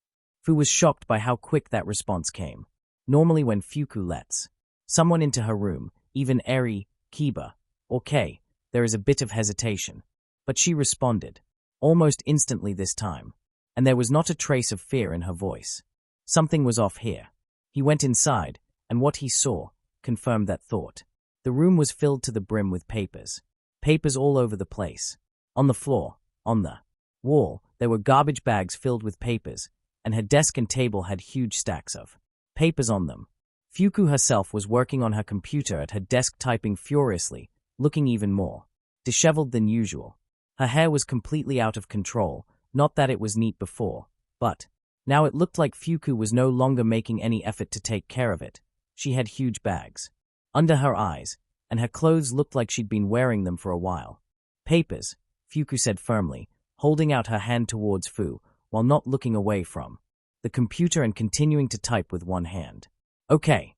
Fu was shocked by how quick that response came. Normally when Fuku lets someone into her room, even Eri, Kiba, or Kei, there is a bit of hesitation. But she responded, almost instantly this time, and there was not a trace of fear in her voice. Something was off here. He went inside, and what he saw confirmed that thought. The room was filled to the brim with papers. Papers all over the place. On the floor, on the wall, there were garbage bags filled with papers, and her desk and table had huge stacks of papers on them. Fuku herself was working on her computer at her desk, typing furiously, looking even more disheveled than usual. Her hair was completely out of control, not that it was neat before, but now it looked like Fuku was no longer making any effort to take care of it. She had huge bags under her eyes, and her clothes looked like she'd been wearing them for a while. Papers, Fuku said firmly, holding out her hand towards Fu, while not looking away from the computer and continuing to type with one hand. Okay.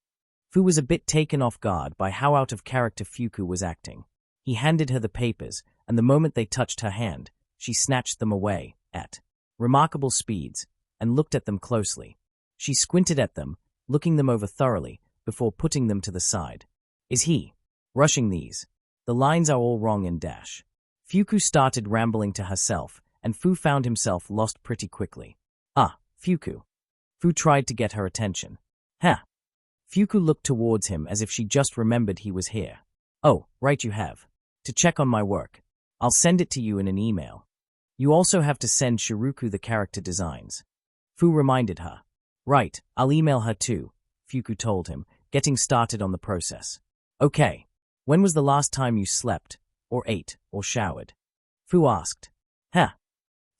Fu was a bit taken off guard by how out of character Fuku was acting. He handed her the papers, and the moment they touched her hand, she snatched them away, at remarkable speeds, and looked at them closely. She squinted at them, looking them over thoroughly, before putting them to the side. Is he rushing these? The lines are all wrong in dash. Fuku started rambling to herself, and Fu found himself lost pretty quickly. Ah, Fuku. Fu tried to get her attention. Huh. Fuku looked towards him as if she just remembered he was here. Oh, right you have. To check on my work. I'll send it to you in an email. You also have to send Shiruku the character designs. Fu reminded her. Right, I'll email her too, Fuku told him, getting started on the process. Okay. When was the last time you slept, or ate, or showered? Fu asked. Huh.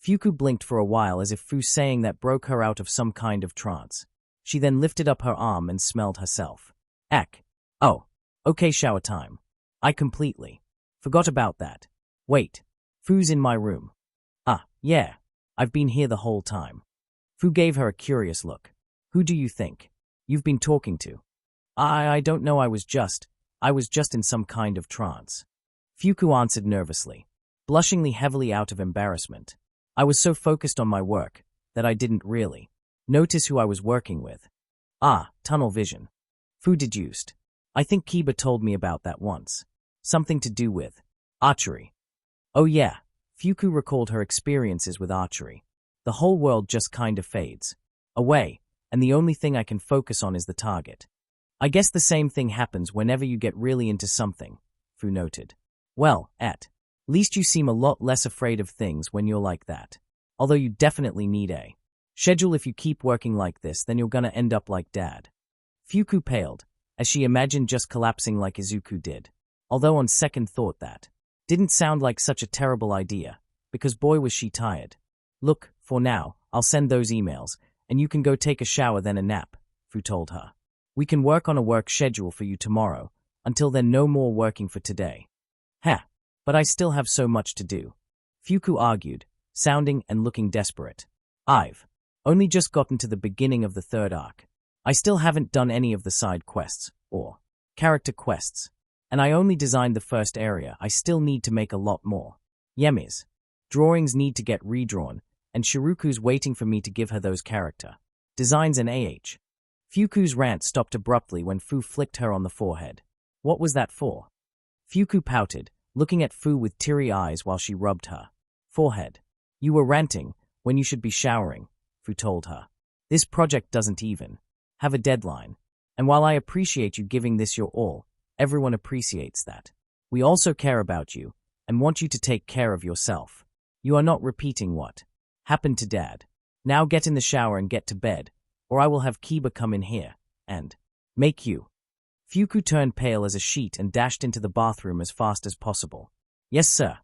Fuku blinked for a while as if Fu's saying that broke her out of some kind of trance. She then lifted up her arm and smelled herself. Ack. Oh. Okay, shower time. I completely forgot about that. Wait. Fu's in my room. Ah, yeah. I've been here the whole time. Fu gave her a curious look. Who do you think you've been talking to? I don't know, I was just in some kind of trance. Fuku answered nervously, blushingly heavily out of embarrassment. I was so focused on my work that I didn't really notice who I was working with. Ah, tunnel vision. Fu deduced. I think Kiba told me about that once. Something to do with archery. Oh yeah, Fuku recalled her experiences with archery. The whole world just kind of fades away, and the only thing I can focus on is the target. I guess the same thing happens whenever you get really into something, Fu noted. Well, at least you seem a lot less afraid of things when you're like that. Although you definitely need a schedule. If you keep working like this, then you're gonna end up like Dad. Fuku paled, as she imagined just collapsing like Izuku did. Although on second thought that didn't sound like such a terrible idea, because boy was she tired. Look, for now, I'll send those emails, and you can go take a shower then a nap, Fu told her. We can work on a work schedule for you tomorrow. Until then, no more working for today. Ha! But I still have so much to do. Fuku argued, sounding and looking desperate. I've only just gotten to the beginning of the third arc. I still haven't done any of the side quests, or character quests. And I only designed the first area. I still need to make a lot more. Yemi's drawings need to get redrawn, and Shiruku's waiting for me to give her those character designs and Fuku's rant stopped abruptly when Fu flicked her on the forehead. What was that for? Fuku pouted, looking at Fu with teary eyes while she rubbed her forehead. You were ranting when you should be showering, Fu told her. This project doesn't even have a deadline. And while I appreciate you giving this your all, everyone appreciates that. We also care about you and want you to take care of yourself. You are not repeating what happened to Dad. Now get in the shower and get to bed, or I will have Kiba come in here and make you. Fuku turned pale as a sheet and dashed into the bathroom as fast as possible. Yes, sir.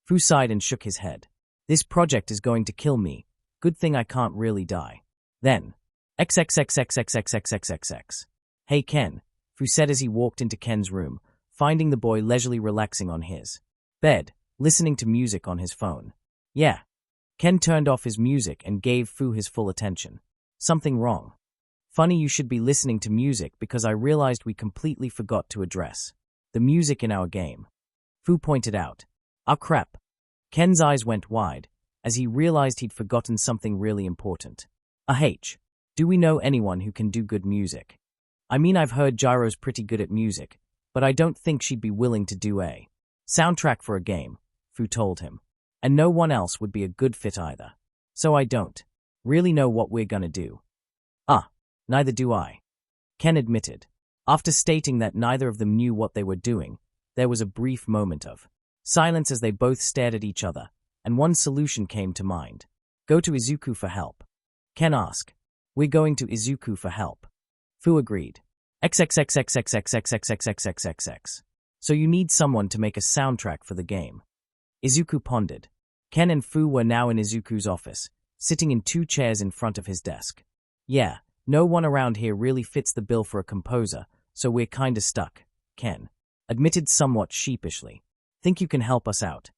Fu sighed and shook his head. This project is going to kill me. Good thing I can't really die. Then, XXXXXXXXXX. Hey Ken, Fu said as he walked into Ken's room, finding the boy leisurely relaxing on his bed, listening to music on his phone. Yeah. Ken turned off his music and gave Fu his full attention. Something wrong. Funny you should be listening to music because I realized we completely forgot to address the music in our game. Fu pointed out. Ah crap. Ken's eyes went wide as he realized he'd forgotten something really important. Do we know anyone who can do good music? I mean, I've heard Gyro's pretty good at music, but I don't think she'd be willing to do a soundtrack for a game, Fu told him. And no one else would be a good fit either. So I don't really know what we're gonna do. Neither do I, Ken admitted. After stating that neither of them knew what they were doing, there was a brief moment of silence as they both stared at each other, and one solution came to mind. Go to Izuku for help. Ken asked. We're going to Izuku for help. Fu agreed. XXXXXXXXXXXXXX. So you need someone to make a soundtrack for the game. Izuku pondered. Ken and Fu were now in Izuku's office, sitting in 2 chairs in front of his desk. Yeah, no one around here really fits the bill for a composer, so we're kinda stuck, Ken admitted somewhat sheepishly. Think you can help us out?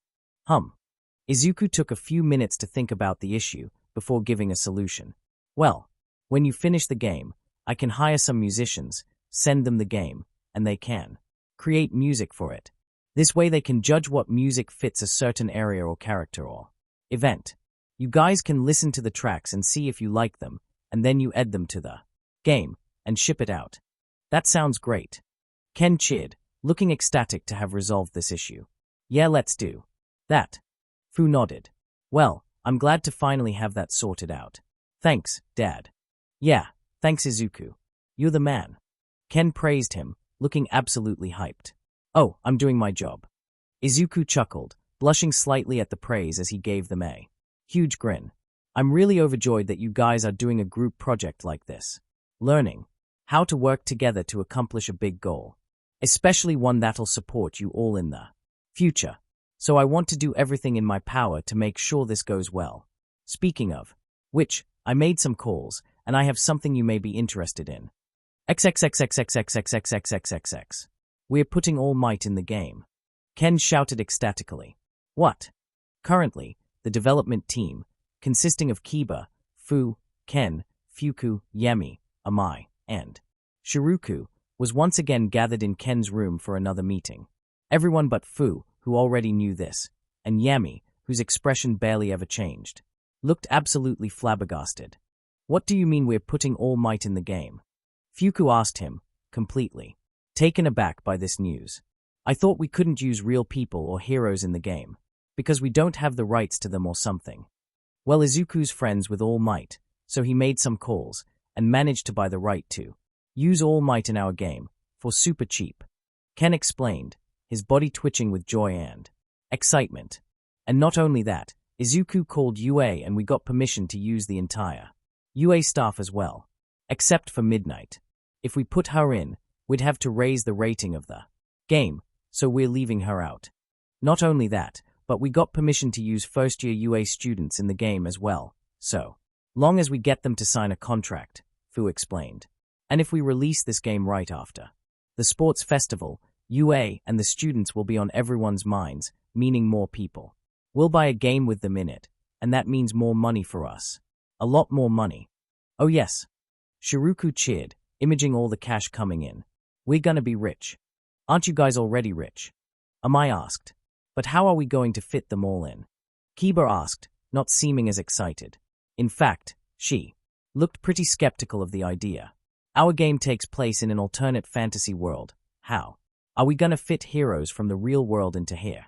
Izuku took a few minutes to think about the issue before giving a solution. Well, when you finish the game, I can hire some musicians, send them the game, and they can create music for it. This way they can judge what music fits a certain area or character or event. You guys can listen to the tracks and see if you like them, and then you add them to the game and ship it out. That sounds great. Ken cheered, looking ecstatic to have resolved this issue. Yeah, let's do that. Fu nodded. Well, I'm glad to finally have that sorted out. Thanks, Dad. Yeah, thanks Izuku. You're the man. Ken praised him, looking absolutely hyped. Oh, I'm doing my job. Izuku chuckled, blushing slightly at the praise as he gave them a huge grin. I'm really overjoyed that you guys are doing a group project like this. Learning how to work together to accomplish a big goal. Especially one that'll support you all in the future. So I want to do everything in my power to make sure this goes well. Speaking of which, I made some calls, and I have something you may be interested in. XXXXXXXXXXXXX. We're putting all might in the game. Ken shouted ecstatically. What? Currently, the development team, consisting of Kiba, Fu, Ken, Fuku, Yemi, Amai, and Shiruku, was once again gathered in Ken's room for another meeting. Everyone but Fu, who already knew this, and Yami, whose expression barely ever changed, looked absolutely flabbergasted. What do you mean we're putting all might in the game? Fuku asked him, completely taken aback by this news. I thought we couldn't use real people or heroes in the game, because we don't have the rights to them or something. Well, Izuku's friends with All Might, so he made some calls, and managed to buy the right to use All Might in our game, for super cheap. Ken explained, his body twitching with joy and excitement. And not only that, Izuku called UA and we got permission to use the entire UA staff as well. Except for Midnight. If we put her in, we'd have to raise the rating of the game, so we're leaving her out. Not only that, but we got permission to use first-year UA students in the game as well, so long as we get them to sign a contract, Fu explained. And if we release this game right after the sports festival, UA and the students will be on everyone's minds, meaning more people. We'll buy a game with them in it, and that means more money for us. A lot more money. Oh yes. Shiruku cheered, imaging all the cash coming in. We're gonna be rich. Aren't you guys already rich? Amai asked. But how are we going to fit them all in? Kiba asked, not seeming as excited. In fact, she looked pretty skeptical of the idea. Our game takes place in an alternate fantasy world. How are we gonna fit heroes from the real world into here?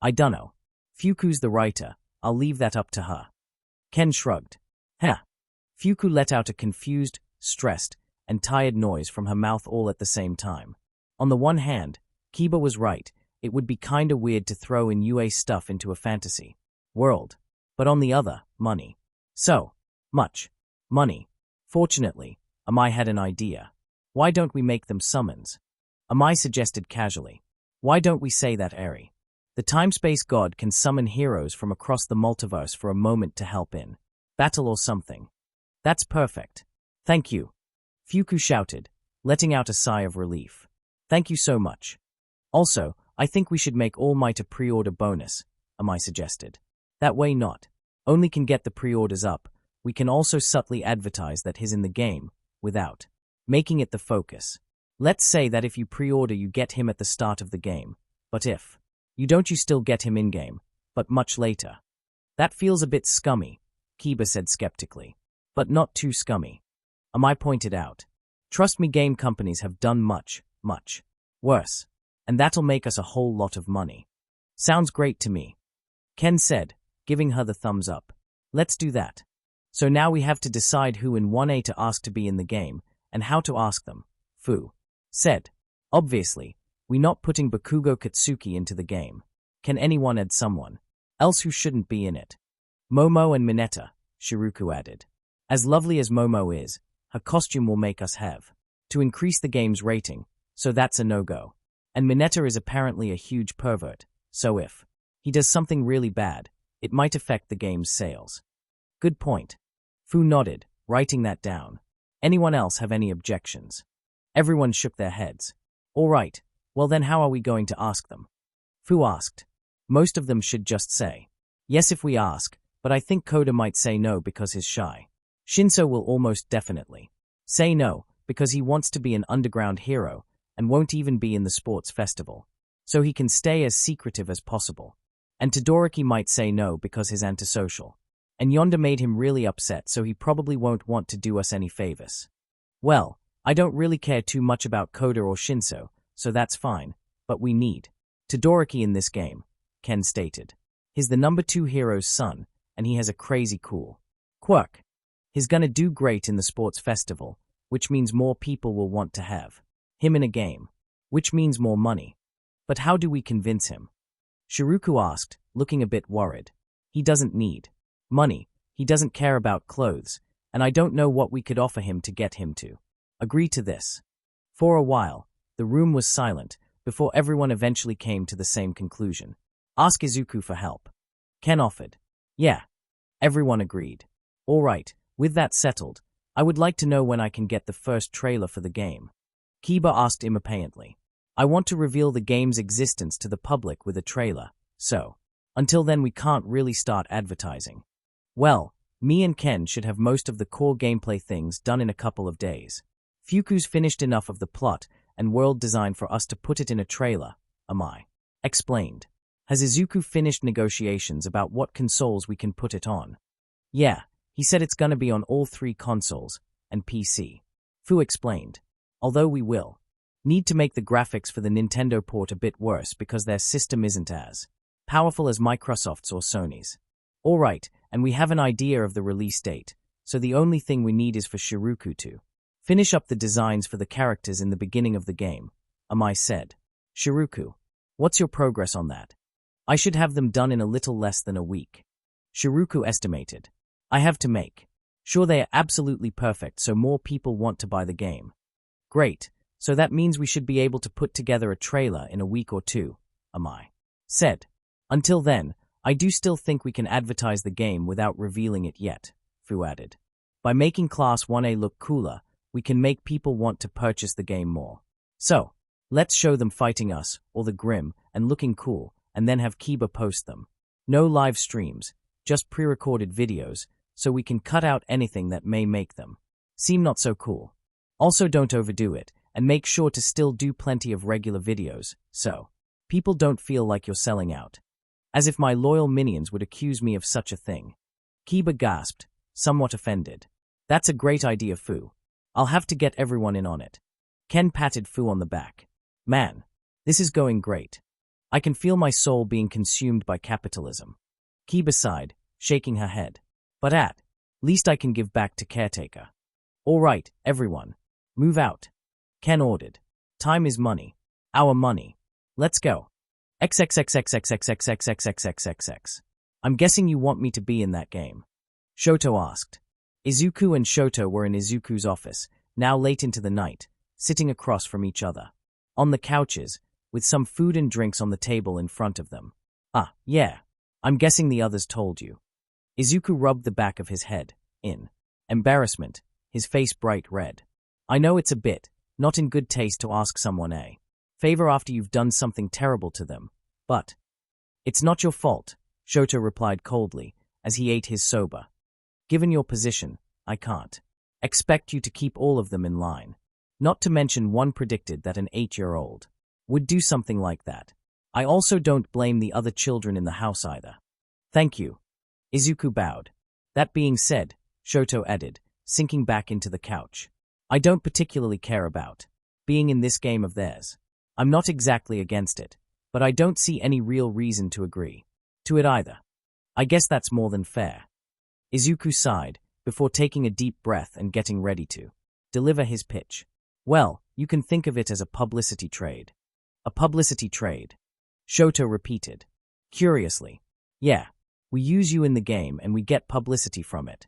I dunno. Fuku's the writer. I'll leave that up to her. Ken shrugged. Huh. Fuku let out a confused, stressed, and tired noise from her mouth all at the same time. On the one hand, Kiba was right. It would be kinda weird to throw in UA stuff into a fantasy world. But on the other, money. So much money. Fortunately, Amai had an idea. Why don't we make them summons? Amai suggested casually. Why don't we say that Eri, the time-space god, can summon heroes from across the multiverse for a moment to help in battle or something? That's perfect. Thank you. Fuku shouted, letting out a sigh of relief. Thank you so much. Also, I think we should make All Might a pre-order bonus, Amai suggested. That way not only can get the pre-orders up, we can also subtly advertise that he's in the game, without making it the focus. Let's say that if you pre-order you get him at the start of the game, but if you don't you still get him in-game, but much later. That feels a bit scummy, Kiba said skeptically. But not too scummy. Amai pointed out. Trust me, game companies have done much worse. And that'll make us a whole lot of money. Sounds great to me. Ken said, giving her the thumbs up. Let's do that. So now we have to decide who in 1A to ask to be in the game, and how to ask them, Fu said. Obviously, we're not putting Bakugo Katsuki into the game. Can anyone add someone else who shouldn't be in it? Momo and Mineta, Shiruku added. As lovely as Momo is, her costume will make us have to increase the game's rating, so that's a no-go. And Mineta is apparently a huge pervert, so if he does something really bad, it might affect the game's sales. Good point. Fu nodded, writing that down. Anyone else have any objections? Everyone shook their heads. All right, well then how are we going to ask them? Fu asked. Most of them should just say yes if we ask, but I think Koda might say no because he's shy. Shinso will almost definitely say no because he wants to be an underground hero and won't even be in the sports festival, so he can stay as secretive as possible. And Todoroki might say no because he's antisocial. And Yonda made him really upset, so he probably won't want to do us any favors. Well, I don't really care too much about Koda or Shinso, so that's fine, but we need Todoroki in this game, Ken stated. He's the number 2 hero's son, and he has a crazy cool quirk. He's gonna do great in the sports festival, which means more people will want to have him in a game, which means more money. But how do we convince him? Shiruku asked, looking a bit worried. He doesn't need money, he doesn't care about clothes, and I don't know what we could offer him to get him to agree to this. For a while, the room was silent, before everyone eventually came to the same conclusion. Ask Izuku for help. Ken offered. Yeah. Everyone agreed. All right, with that settled, I would like to know when I can get the first trailer for the game. Kiba asked impatiently. I want to reveal the game's existence to the public with a trailer, so until then we can't really start advertising. Well, me and Ken should have most of the core gameplay things done in a couple of days. Fuku's finished enough of the plot and world design for us to put it in a trailer, Amai explained. Has Izuku finished negotiations about what consoles we can put it on? Yeah, he said it's gonna be on all 3 consoles, and PC. Fu explained. Although we will need to make the graphics for the Nintendo port a bit worse because their system isn't as powerful as Microsoft's or Sony's. Alright, and we have an idea of the release date, so the only thing we need is for Shiruku to finish up the designs for the characters in the beginning of the game, Amai said. Shiruku, what's your progress on that? I should have them done in a little less than a week. Shiruku estimated. I have to make sure they are absolutely perfect so more people want to buy the game. Great, so that means we should be able to put together a trailer in a week or 2, Amai said. Until then, I do still think we can advertise the game without revealing it yet, Fu added. By making Class 1A look cooler, we can make people want to purchase the game more. So, let's show them fighting us, or the Grim, and looking cool, and then have Kiba post them. No live streams, just pre-recorded videos, so we can cut out anything that may make them seem not so cool. Also don't overdo it, and make sure to still do plenty of regular videos, so people don't feel like you're selling out. As if my loyal minions would accuse me of such a thing. Kiba gasped, somewhat offended. That's a great idea, Fu. I'll have to get everyone in on it. Ken patted Fu on the back. Man, this is going great. I can feel my soul being consumed by capitalism. Kiba sighed, shaking her head. But at least I can give back to caretaker. All right, everyone. Move out. Ken ordered. Time is money. Our money. Let's go. XXXXXXXXXXXXXX. I'm guessing you want me to be in that game. Shoto asked. Izuku and Shoto were in Izuku's office, now late into the night, sitting across from each other. On the couches, with some food and drinks on the table in front of them. Ah, yeah. I'm guessing the others told you. Izuku rubbed the back of his head, in embarrassment, his face bright red. I know it's a bit, not in good taste to ask someone a favor after you've done something terrible to them, but it's not your fault, Shoto replied coldly, as he ate his soba. Given your position, I can't expect you to keep all of them in line. Not to mention one predicted that an 8-year-old would do something like that. I also don't blame the other children in the house either. Thank you. Izuku bowed. That being said, Shoto added, sinking back into the couch. I don't particularly care about being in this game of theirs. I'm not exactly against it, but I don't see any real reason to agree to it either. I guess that's more than fair. Izuku sighed, before taking a deep breath and getting ready to deliver his pitch. Well, you can think of it as a publicity trade. A publicity trade. Shoto repeated. Curiously. Yeah, we use you in the game and we get publicity from it.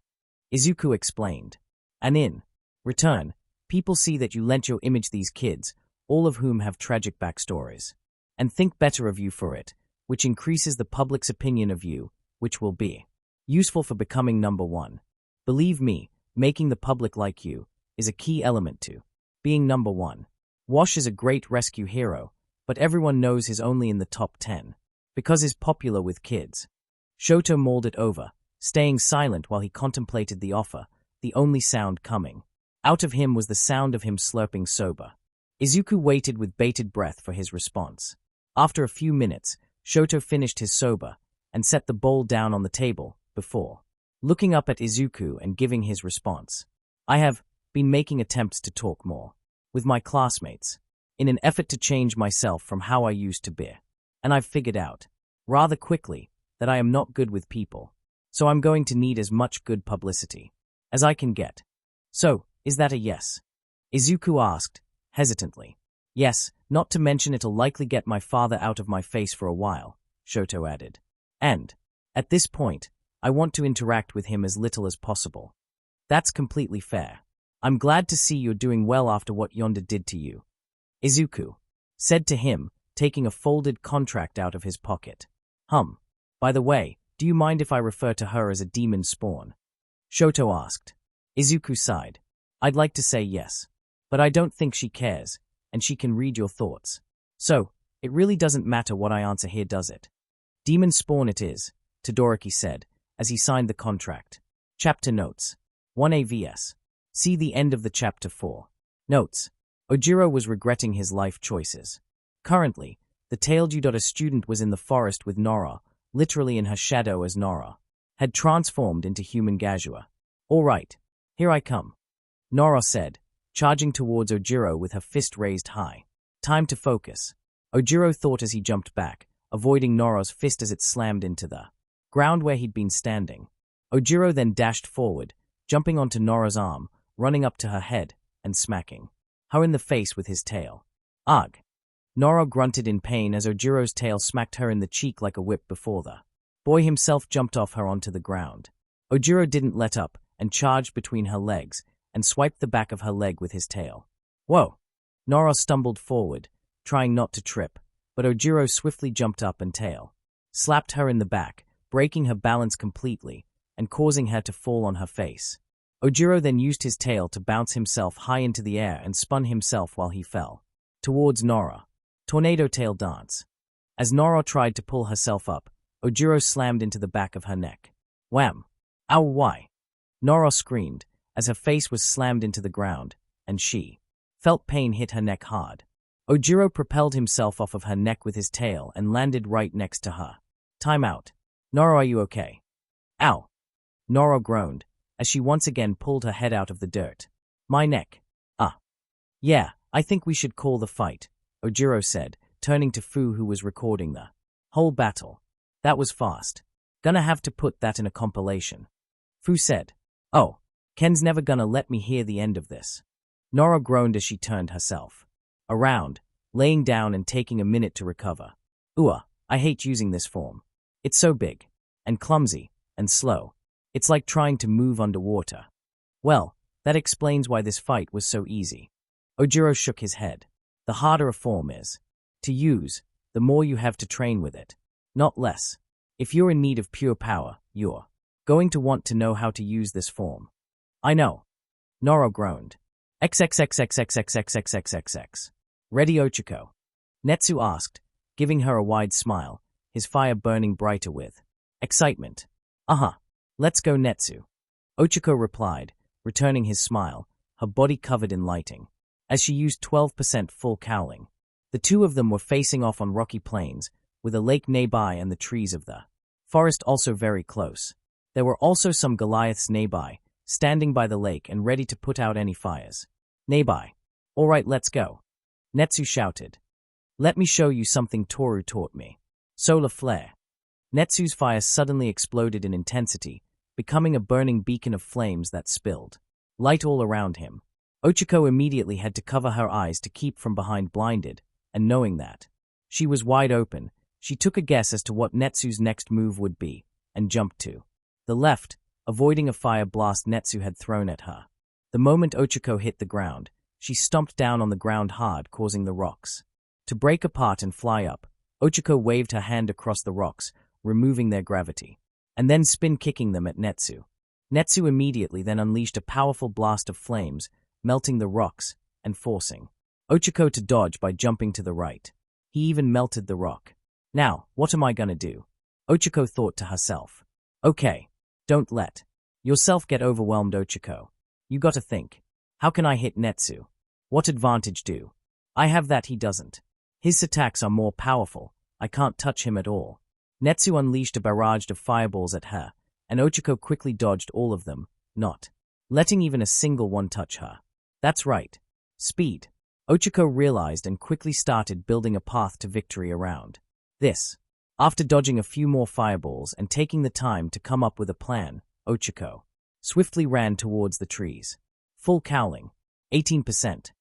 Izuku explained. And in return, people see that you lent your image these kids, all of whom have tragic backstories, and think better of you for it, which increases the public's opinion of you, which will be useful for becoming number one. Believe me, making the public like you is a key element to being number one. Wash is a great rescue hero, but everyone knows he's only in the top 10, because he's popular with kids. Shoto mulled it over, staying silent while he contemplated the offer, the only sound coming out of him was the sound of him slurping soba. Izuku waited with bated breath for his response. After a few minutes, Shoto finished his soba and set the bowl down on the table before looking up at Izuku and giving his response. I have been making attempts to talk more with my classmates in an effort to change myself from how I used to be, and I've figured out rather quickly that I am not good with people, so I'm going to need as much good publicity as I can get. So, is that a yes? Izuku asked, hesitantly. Yes, not to mention it'll likely get my father out of my face for a while, Shoto added. And, at this point, I want to interact with him as little as possible. That's completely fair. I'm glad to see you're doing well after what Yonda did to you. Izuku said to him, taking a folded contract out of his pocket. By the way, do you mind if I refer to her as a demon spawn? Shoto asked. Izuku sighed. I'd like to say yes, but I don't think she cares, and she can read your thoughts. So, it really doesn't matter what I answer here, does it? Demon spawn it is, Todoroki said, as he signed the contract. Chapter Notes 1 AVS. See the end of the chapter 4. Notes. Ojiro was regretting his life choices. Currently, the tailed Udota student was in the forest with Nora, literally in her shadow as Nora had transformed into human Gazua. All right, here I come, Nora said, charging towards Ojiro with her fist raised high. Time to focus. Ojiro thought as he jumped back, avoiding Nora's fist as it slammed into the ground where he'd been standing. Ojiro then dashed forward, jumping onto Nora's arm, running up to her head, and smacking her in the face with his tail. Ugh! Nora grunted in pain as Ojiro's tail smacked her in the cheek like a whip before the boy himself jumped off her onto the ground. Ojiro didn't let up and charged between her legs and swiped the back of her leg with his tail. Whoa! Nora stumbled forward, trying not to trip, but Ojiro swiftly jumped up and tail slapped her in the back, breaking her balance completely and causing her to fall on her face. Ojiro then used his tail to bounce himself high into the air and spun himself while he fell towards Nora. Tornado tail dance. As Nora tried to pull herself up, Ojiro slammed into the back of her neck. Wham! Ow, why? Nora screamed, as her face was slammed into the ground, and she Felt pain hit her neck hard. Ojiro propelled himself off of her neck with his tail and landed right next to her. Time out. Noro, are you okay? Ow. Noro groaned, as she once again pulled her head out of the dirt. My neck. Yeah, I think we should call the fight, Ojiro said, turning to Fu, who was recording the whole battle. That was fast. Gonna have to put that in a compilation. Fu said. Oh, Ken's never gonna let me hear the end of this. Noro groaned as she turned herself around, laying down and taking a minute to recover. I hate using this form. It's so big, and clumsy, and slow. It's like trying to move underwater. Well, that explains why this fight was so easy. Ojiro shook his head. The harder a form is to use, the more you have to train with it. Not less. If you're in need of pure power, you're going to want to know how to use this form. I know. Noro groaned. XXXXXXXXXXX. Ready, Ochiko? Netsu asked, giving her a wide smile, his fire burning brighter with excitement. Let's go, Netsu. Ochiko replied, returning his smile, her body covered in lighting. As she used 12% full cowling. The two of them were facing off on rocky plains, with a lake nearby and the trees of the forest also very close. There were also some Goliaths nearby, standing by the lake and ready to put out any fires. Nearby. All right, let's go. Netsu shouted. Let me show you something Toru taught me. Solar flare. Netsu's fire suddenly exploded in intensity, becoming a burning beacon of flames that spilled light all around him. Ochiko immediately had to cover her eyes to keep from behind blinded, and knowing that she was wide open, she took a guess as to what Netsu's next move would be, and jumped to the left, avoiding a fire blast Netsu had thrown at her. The moment Ochiko hit the ground, she stomped down on the ground hard, causing the rocks to break apart and fly up. Ochiko waved her hand across the rocks, removing their gravity, and then spin-kicking them at Netsu. Netsu immediately then unleashed a powerful blast of flames, melting the rocks and forcing Ochiko to dodge by jumping to the right. He even melted the rock. Now, what am I gonna do? Ochiko thought to herself. Okay, don't let yourself get overwhelmed, Ochiko. You gotta think. How can I hit Netsu? What advantage do I have that he doesn't? His attacks are more powerful. I can't touch him at all. Netsu unleashed a barrage of fireballs at her, and Ochiko quickly dodged all of them, not letting even a single one touch her. That's right. Speed. Ochiko realized and quickly started building a path to victory around this. After dodging a few more fireballs and taking the time to come up with a plan, Ochiko swiftly ran towards the trees. Full cowling. 18%.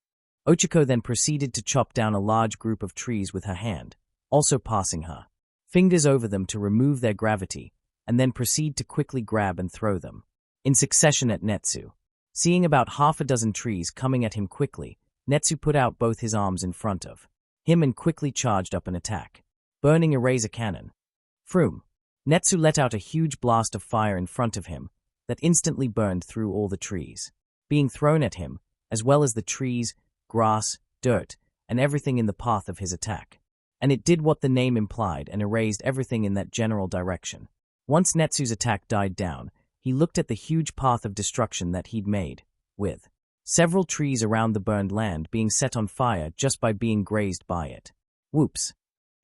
Ochiko then proceeded to chop down a large group of trees with her hand, also passing her fingers over them to remove their gravity, and then proceed to quickly grab and throw them in succession at Netsu. Seeing about half a dozen trees coming at him quickly, Netsu put out both his arms in front of him and quickly charged up an attack, burning a razor cannon. Froom. Netsu let out a huge blast of fire in front of him that instantly burned through all the trees being thrown at him, as well as the trees, grass, dirt, and everything in the path of his attack. And it did what the name implied and erased everything in that general direction. Once Netsu's attack died down, he looked at the huge path of destruction that he'd made, with several trees around the burned land being set on fire just by being grazed by it. Whoops.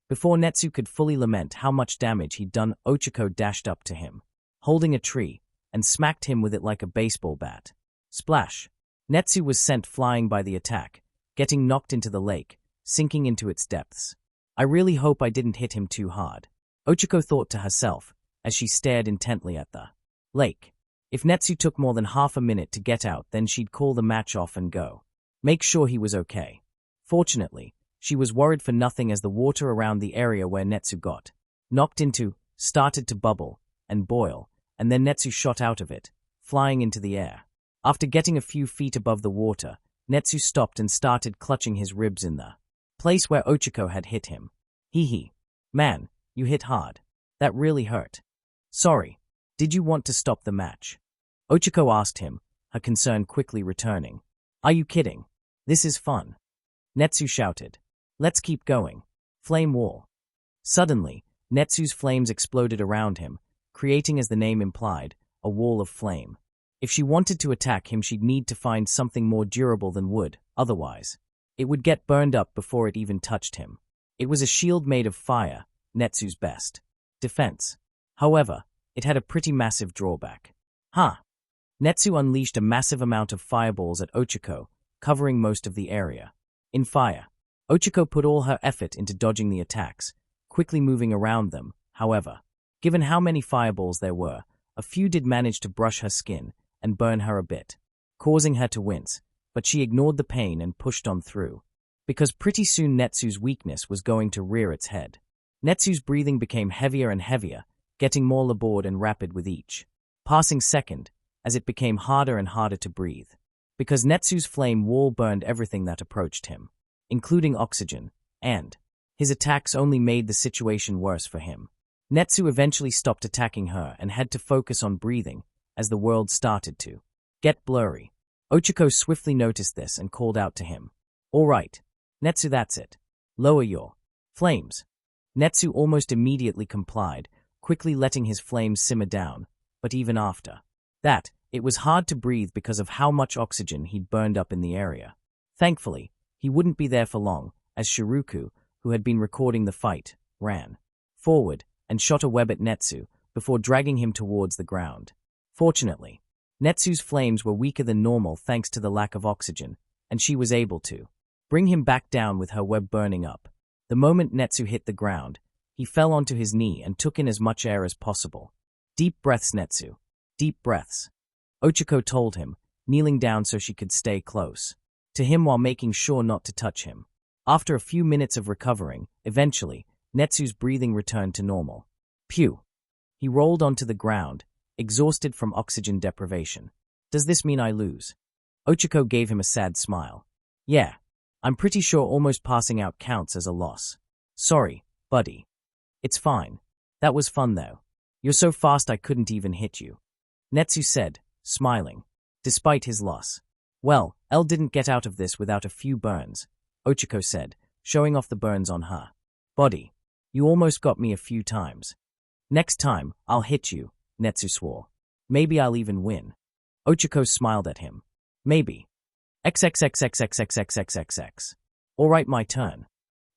Before Netsu could fully lament how much damage he'd done, Ochiko dashed up to him, holding a tree, and smacked him with it like a baseball bat. Splash. Netsu was sent flying by the attack, getting knocked into the lake, sinking into its depths. I really hope I didn't hit him too hard, Ochiko thought to herself, as she stared intently at the lake. If Netsu took more than half a minute to get out, then she'd call the match off and go make sure he was okay. Fortunately, she was worried for nothing as the water around the area where Netsu got knocked into started to bubble and boil, and then Netsu shot out of it, flying into the air. After getting a few feet above the water, Netsu stopped and started clutching his ribs in the place where Ochiko had hit him. Hee. Man, you hit hard. That really hurt. Sorry. Did you want to stop the match? Ochiko asked him, her concern quickly returning. Are you kidding? This is fun. Netsu shouted. Let's keep going. Flame wall. Suddenly, Netsu's flames exploded around him, creating, as the name implied, a wall of flame. If she wanted to attack him, she'd need to find something more durable than wood, otherwise it would get burned up before it even touched him. It was a shield made of fire, Netsu's best defense. However, it had a pretty massive drawback. Netsu unleashed a massive amount of fireballs at Ochako, covering most of the area. In fire, Ochako put all her effort into dodging the attacks, quickly moving around them. However, given how many fireballs there were, a few did manage to brush her skin and burn her a bit, causing her to wince, but she ignored the pain and pushed on through. Because pretty soon Netsu's weakness was going to rear its head. Netsu's breathing became heavier and heavier, getting more labored and rapid with each passing second, as it became harder and harder to breathe. Because Netsu's flame wall burned everything that approached him, including oxygen, and his attacks only made the situation worse for him. Netsu eventually stopped attacking her and had to focus on breathing as the world started to get blurry. Ochako swiftly noticed this and called out to him. "All right, Netsu, that's it. Lower your flames." Netsu almost immediately complied, quickly letting his flames simmer down, but even after that, it was hard to breathe because of how much oxygen he'd burned up in the area. Thankfully, he wouldn't be there for long, as Shiruku, who had been recording the fight, ran forward and shot a web at Netsu before dragging him towards the ground. Fortunately, Netsu's flames were weaker than normal thanks to the lack of oxygen, and she was able to bring him back down with her web burning up. The moment Netsu hit the ground, he fell onto his knee and took in as much air as possible. "Deep breaths, Netsu. Deep breaths," Ochako told him, kneeling down so she could stay close to him while making sure not to touch him. After a few minutes of recovering, eventually, Netsu's breathing returned to normal. Phew. He rolled onto the ground, exhausted from oxygen deprivation. "Does this mean I lose?" Ochako gave him a sad smile. "Yeah, I'm pretty sure almost passing out counts as a loss. Sorry, buddy. It's fine. That was fun though. You're so fast I couldn't even hit you," Netsu said, smiling, despite his loss. "Well, Elle didn't get out of this without a few burns," Ochako said, showing off the burns on her body. "You almost got me a few times. Next time, I'll hit you," Netsu swore. "Maybe I'll even win." Ochako smiled at him. "Maybe. XXXXXXXXXX. All right, my turn."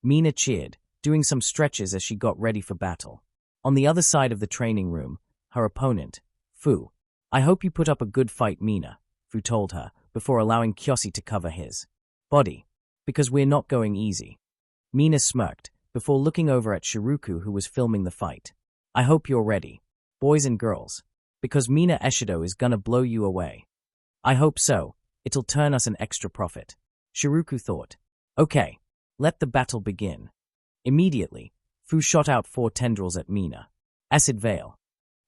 Mina cheered, doing some stretches as she got ready for battle. On the other side of the training room, her opponent, Fu. "I hope you put up a good fight, Mina," Fu told her, before allowing Kyoshi to cover his body. "Because we're not going easy." Mina smirked, before looking over at Shiruku, who was filming the fight. "I hope you're ready, boys and girls, because Mina Eshido is gonna blow you away." "I hope so. It'll turn us an extra profit," Shiruku thought. "Okay, let the battle begin." Immediately, Fu shot out 4 tendrils at Mina. Acid Veil.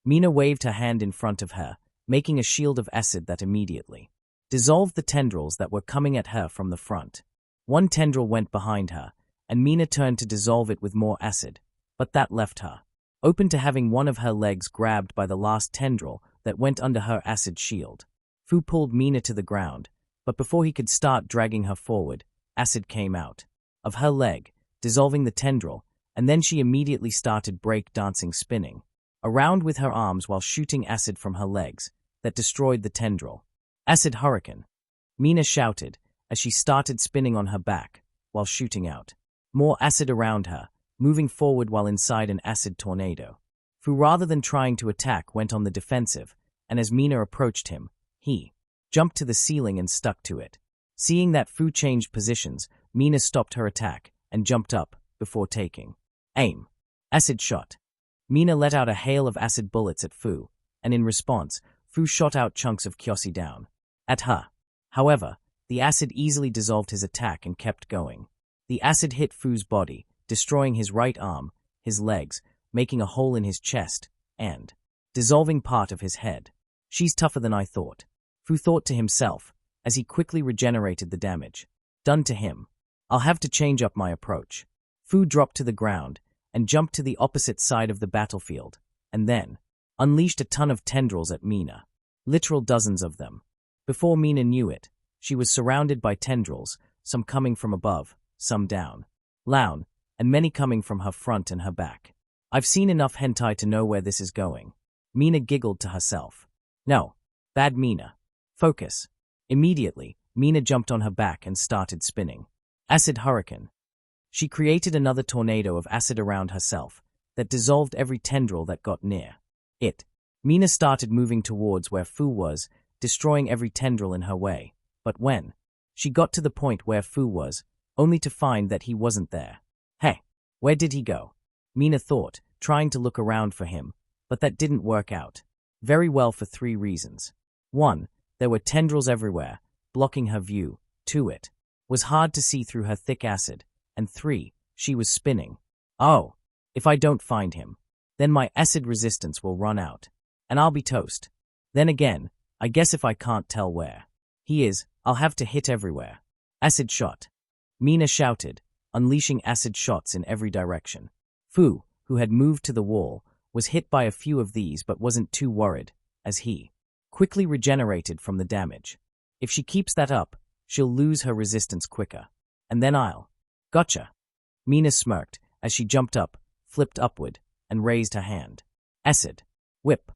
Mina waved her hand in front of her, making a shield of acid that immediately dissolved the tendrils that were coming at her from the front. 1 tendril went behind her, and Mina turned to dissolve it with more acid, but that left her open to having one of her legs grabbed by the last tendril that went under her acid shield. Fu pulled Mina to the ground, but before he could start dragging her forward, acid came out of her leg, dissolving the tendril, and then she immediately started break-dancing, spinning around with her arms while shooting acid from her legs that destroyed the tendril. "Acid Hurricane," Mina shouted as she started spinning on her back while shooting out more acid around her, moving forward while inside an acid tornado. Fu, rather than trying to attack, went on the defensive, and as Mina approached him, he jumped to the ceiling and stuck to it. Seeing that Fu changed positions, Mina stopped her attack and jumped up before taking aim. Acid shot. Mina let out a hail of acid bullets at Fu, and in response, Fu shot out chunks of Kyoshi down at her. However, the acid easily dissolved his attack and kept going. The acid hit Fu's body, destroying his right arm, his legs, making a hole in his chest, and dissolving part of his head. "She's tougher than I thought," Fu thought to himself, as he quickly regenerated the damage done to him. "I'll have to change up my approach." Fu dropped to the ground and jumped to the opposite side of the battlefield, and then unleashed a ton of tendrils at Mina. Literal dozens of them. Before Mina knew it, she was surrounded by tendrils, some coming from above, some down, down, and many coming from her front and her back. "I've seen enough hentai to know where this is going," Mina giggled to herself. "No, Bad Mina. Focus. Immediately, Mina jumped on her back and started spinning. Acid Hurricane. She created another tornado of acid around herself that dissolved every tendril that got near it. Mina started moving towards where Fu was, destroying every tendril in her way. But when she got to the point where Fu was, only to find that he wasn't there. Hey, where did he go? Mina thought, trying to look around for him, but that didn't work out. Very well for 3 reasons. 1, there were tendrils everywhere, blocking her view. 2, it was hard to see through her thick acid. And 3, she was spinning. Oh, if I don't find him, then my acid resistance will run out, and I'll be toast. Then again, I guess if I can't tell where he is, I'll have to hit everywhere. Acid shot. Mina shouted, unleashing acid shots in every direction. Fu, who had moved to the wall, was hit by a few of these but wasn't too worried, as he quickly regenerated from the damage. If she keeps that up, she'll lose her resistance quicker. And then I'll... Gotcha. Mina smirked as she jumped up, flipped upward, and raised her hand. Acid. Whip.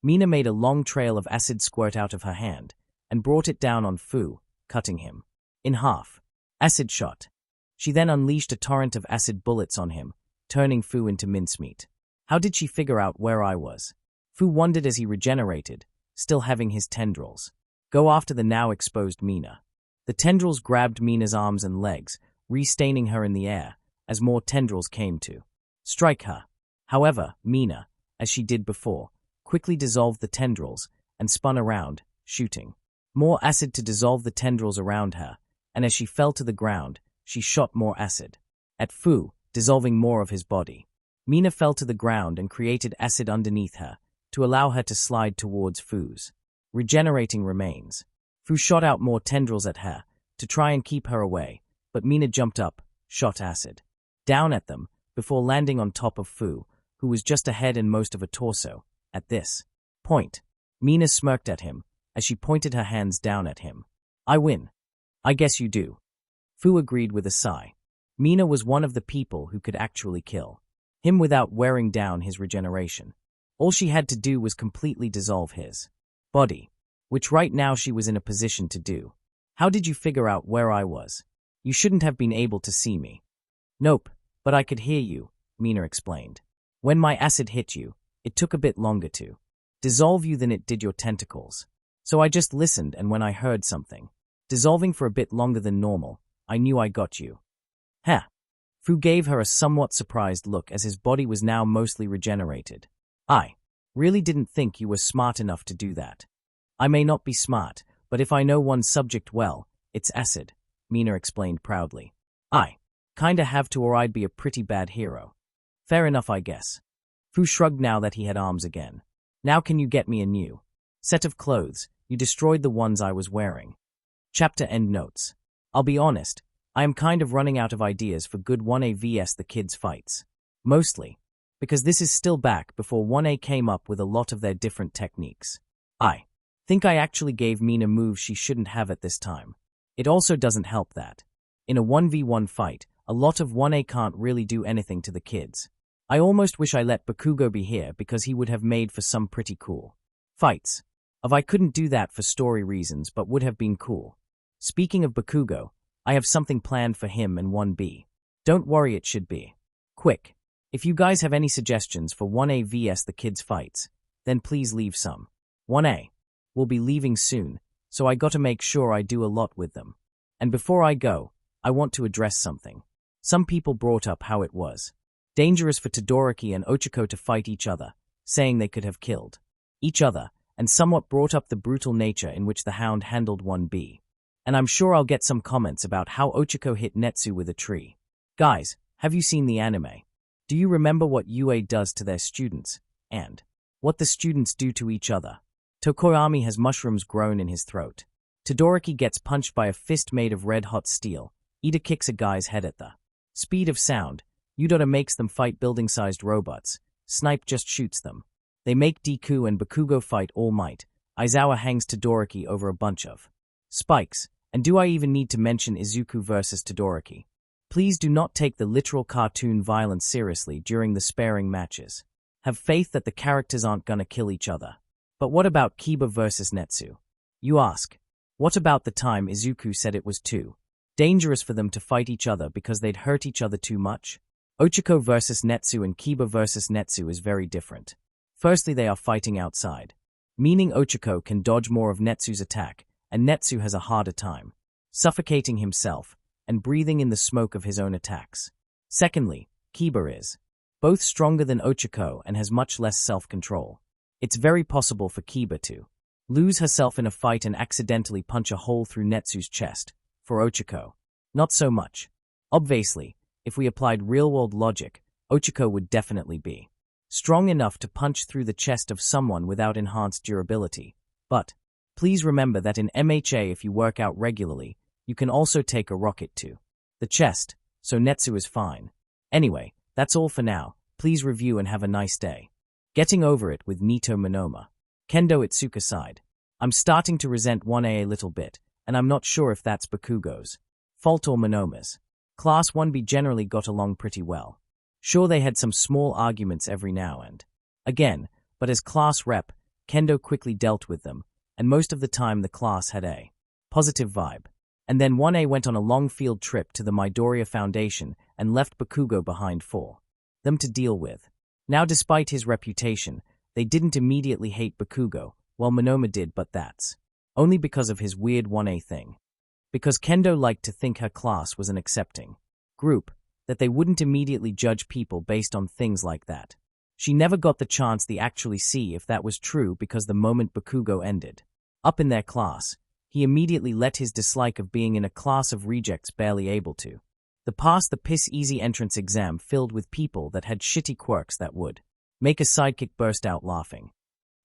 Mina made a long trail of acid squirt out of her hand and brought it down on Fu, cutting him in half. Acid shot. She then unleashed a torrent of acid bullets on him, turning Fu into mincemeat. How did she figure out where I was? Fu wondered as he regenerated, still having his tendrils go after the now exposed Mina. The tendrils grabbed Mina's arms and legs, restaining her in the air as more tendrils came to strike her. However, Mina, as she did before, quickly dissolved the tendrils and spun around, shooting more acid to dissolve the tendrils around her, and as she fell to the ground, she shot more acid at Fu, dissolving more of his body. Mina fell to the ground and created acid underneath her to allow her to slide towards Fu's regenerating remains. Fu shot out more tendrils at her to try and keep her away, but Mina jumped up, shot acid down at them, before landing on top of Fu, who was just a head and most of a torso. At this point, Mina smirked at him as she pointed her hands down at him. I win. I guess you do. Fu agreed with a sigh. Mina was one of the people who could actually kill him without wearing down his regeneration. All she had to do was completely dissolve his body, which right now she was in a position to do. How did you figure out where I was? You shouldn't have been able to see me. Nope, but I could hear you, Mina explained. When my acid hit you, it took a bit longer to dissolve you than it did your tentacles. So I just listened, and when I heard something dissolving for a bit longer than normal, I knew I got you. Huh. Fu gave her a somewhat surprised look as his body was now mostly regenerated. I really didn't think you were smart enough to do that. I may not be smart, but if I know one subject well, it's acid, Mina explained proudly. I kinda have to, or I'd be a pretty bad hero. Fair enough, I guess. Fu shrugged now that he had arms again. Now can you get me a new set of clothes? You destroyed the ones I was wearing. Chapter end notes. I'll be honest, I am kind of running out of ideas for good 1A vs the kids fights. Mostly because this is still back before 1A came up with a lot of their different techniques. I think I actually gave Mina moves she shouldn't have at this time. It also doesn't help that in a 1v1 fight, a lot of 1A can't really do anything to the kids. I almost wish I let Bakugo be here because he would have made for some pretty cool fights. I couldn't do that for story reasons, but would have been cool. Speaking of Bakugo, I have something planned for him and 1B. Don't worry, it should be quick. If you guys have any suggestions for 1A vs the kids fights, then please leave some. 1A will be leaving soon, so I gotta make sure I do a lot with them. And before I go, I want to address something. Some people brought up how it was dangerous for Todoroki and Ochako to fight each other, saying they could have killed each other, and somewhat brought up the brutal nature in which the Hound handled 1B. And I'm sure I'll get some comments about how Ochako hit Netsu with a tree. Guys, have you seen the anime? Do you remember what UA does to their students, and what the students do to each other? Tokoyami has mushrooms grown in his throat. Todoroki gets punched by a fist made of red-hot steel. Ida kicks a guy's head at the speed of sound. Udota makes them fight building-sized robots. Snipe just shoots them. They make Deku and Bakugo fight All Might. Aizawa hangs Todoroki over a bunch of spikes. And do I even need to mention Izuku versus Todoroki? Please do not take the literal cartoon violence seriously during the sparring matches. Have faith that the characters aren't gonna kill each other. But what about Kiba versus Netsu? You ask. What about the time Izuku said it was too dangerous for them to fight each other because they'd hurt each other too much? Ochako versus Netsu and Kiba versus Netsu is very different. Firstly, they are fighting outside, meaning Ochako can dodge more of Netsu's attack, and Netsu has a harder time suffocating himself and breathing in the smoke of his own attacks. Secondly, Kiba is both stronger than Ochako and has much less self-control. It's very possible for Kiba to lose herself in a fight and accidentally punch a hole through Netsu's chest. For Ochako, not so much. Obviously, if we applied real-world logic, Ochako would definitely be strong enough to punch through the chest of someone without enhanced durability. But please remember that in MHA, if you work out regularly, you can also take a rocket to the chest, so Netsu is fine. Anyway, that's all for now. Please review and have a nice day. Getting over it with Nito Monoma. Kendo Itsuka sighed. I'm starting to resent 1A a little bit, and I'm not sure if that's Bakugo's fault or Monoma's. Class 1B generally got along pretty well. Sure, they had some small arguments every now and again, but as class rep, Kendo quickly dealt with them, and most of the time the class had a positive vibe. And then 1A went on a long field trip to the Midoriya Foundation and left Bakugo behind for them to deal with. Now, despite his reputation, they didn't immediately hate Bakugo, while Monoma did, but that's only because of his weird 1A thing. Because Kendo liked to think her class was an accepting group, that they wouldn't immediately judge people based on things like that. She never got the chance to actually see if that was true because the moment Bakugo ended up in their class, he immediately let his dislike of being in a class of rejects barely able to pass the piss-easy entrance exam filled with people that had shitty quirks that would make a sidekick burst out laughing.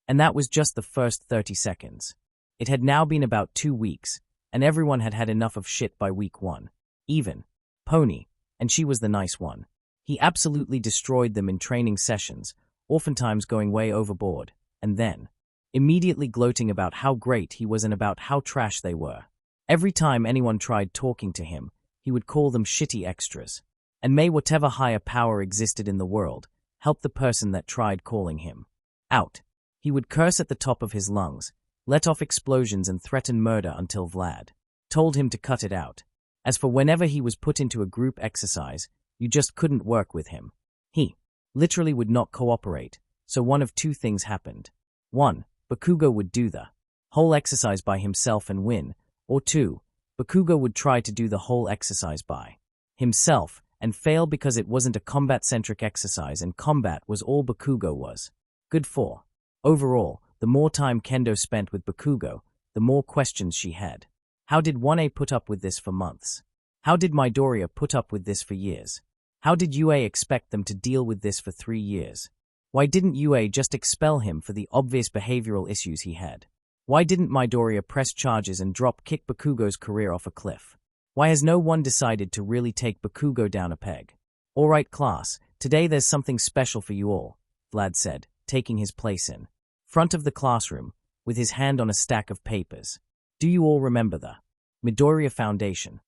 And that was just the first 30 seconds. It had now been about 2 weeks, and everyone had had enough of shit by week 1. Even Pony, and she was the nice one. He absolutely destroyed them in training sessions, oftentimes going way overboard, and then immediately gloating about how great he was and about how trash they were. Every time anyone tried talking to him, he would call them shitty extras. And may whatever higher power existed in the world help the person that tried calling him out. He would curse at the top of his lungs, let off explosions and threaten murder until Vlad told him to cut it out. As for whenever he was put into a group exercise, you just couldn't work with him. He literally would not cooperate, so one of two things happened. 1. Bakugo would do the whole exercise by himself and win, or 2. Bakugo would try to do the whole exercise by himself and fail because it wasn't a combat-centric exercise and combat was all Bakugo was good for. Overall, the more time Kendo spent with Bakugo, the more questions she had. How did 1A put up with this for months? How did Midoriya put up with this for years? How did UA expect them to deal with this for 3 years? Why didn't UA just expel him for the obvious behavioral issues he had? Why didn't Midoriya press charges and drop-kick Bakugo's career off a cliff? Why has no one decided to really take Bakugo down a peg? Alright class, today there's something special for you all, Vlad said, taking his place in front of the classroom, with his hand on a stack of papers. Do you all remember the Midoriya Foundation?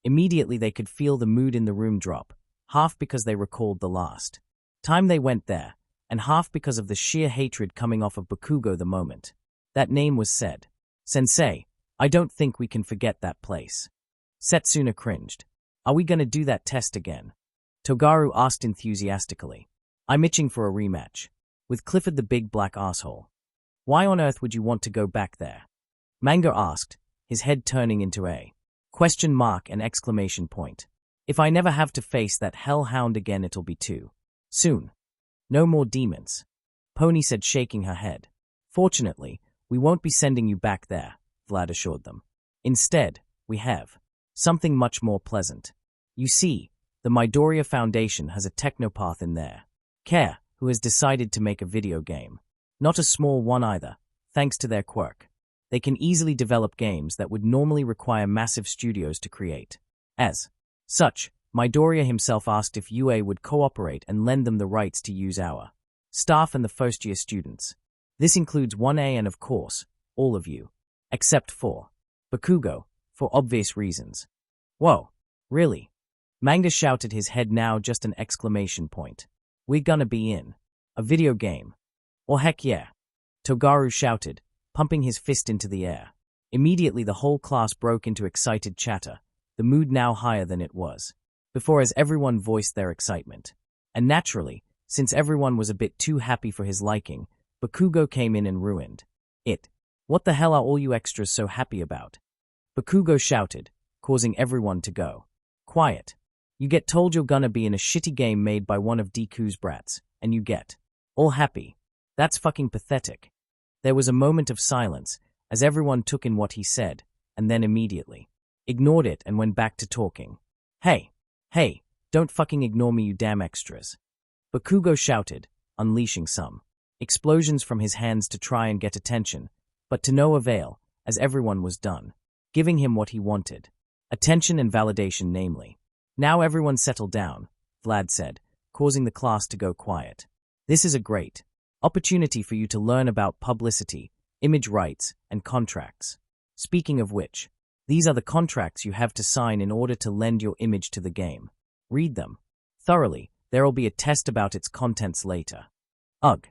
Immediately they could feel the mood in the room drop, half because they recalled the last time they went there, and half because of the sheer hatred coming off of Bakugo the moment that name was said. Sensei, I don't think we can forget that place. Setsuna cringed. Are we gonna do that test again? Togaru asked enthusiastically. I'm itching for a rematch. With Clifford the big black asshole. Why on earth would you want to go back there? Manga asked, his head turning into a question mark and exclamation point. If I never have to face that hellhound again, it'll be too soon. No more demons. Pony said, shaking her head. Fortunately, we won't be sending you back there, Vlad assured them. Instead, we have something much more pleasant. You see, the Midoriya Foundation has a technopath in there, Care, who has decided to make a video game. Not a small one either, thanks to their quirk. They can easily develop games that would normally require massive studios to create. As such, Midoriya himself asked if UA would cooperate and lend them the rights to use our staff and the first-year students. This includes 1A and, of course, all of you. Except for Bakugo, for obvious reasons. Whoa, really? Manga shouted, his head now just an exclamation point. We're gonna be in a video game. Or heck yeah. Togaru shouted, pumping his fist into the air. Immediately the whole class broke into excited chatter, the mood now higher than it was before as everyone voiced their excitement. And naturally, since everyone was a bit too happy for his liking, Bakugo came in and ruined it. What the hell are all you extras so happy about? Bakugo shouted, causing everyone to go quiet. You get told you're gonna be in a shitty game made by one of Deku's brats, and you get all happy. That's fucking pathetic. There was a moment of silence, as everyone took in what he said, and then immediately ignored it and went back to talking. Hey, don't fucking ignore me, you damn extras. Bakugo shouted, unleashing some explosions from his hands to try and get attention, but to no avail, as everyone was done giving him what he wanted. Attention and validation, namely. Now everyone settle down, Vlad said, causing the class to go quiet. This is a great opportunity for you to learn about publicity, image rights, and contracts. Speaking of which, these are the contracts you have to sign in order to lend your image to the game. Read them thoroughly. There'll be a test about its contents later. Ugh,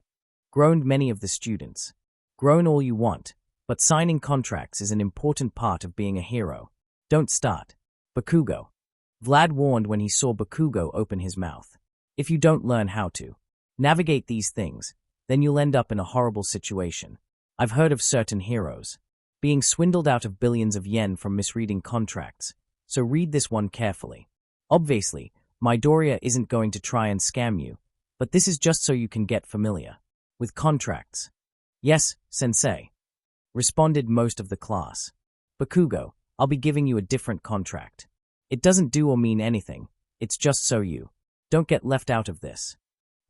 groaned many of the students. Groan all you want, but signing contracts is an important part of being a hero. Don't start. Bakugo. Vlad warned when he saw Bakugo open his mouth. If you don't learn how to navigate these things, then you'll end up in a horrible situation. I've heard of certain heroes being swindled out of billions of yen from misreading contracts, so read this one carefully. Obviously, Midoriya isn't going to try and scam you, but this is just so you can get familiar with contracts. Yes, sensei, responded most of the class. Bakugo, I'll be giving you a different contract. It doesn't do or mean anything, it's just so you don't get left out of this.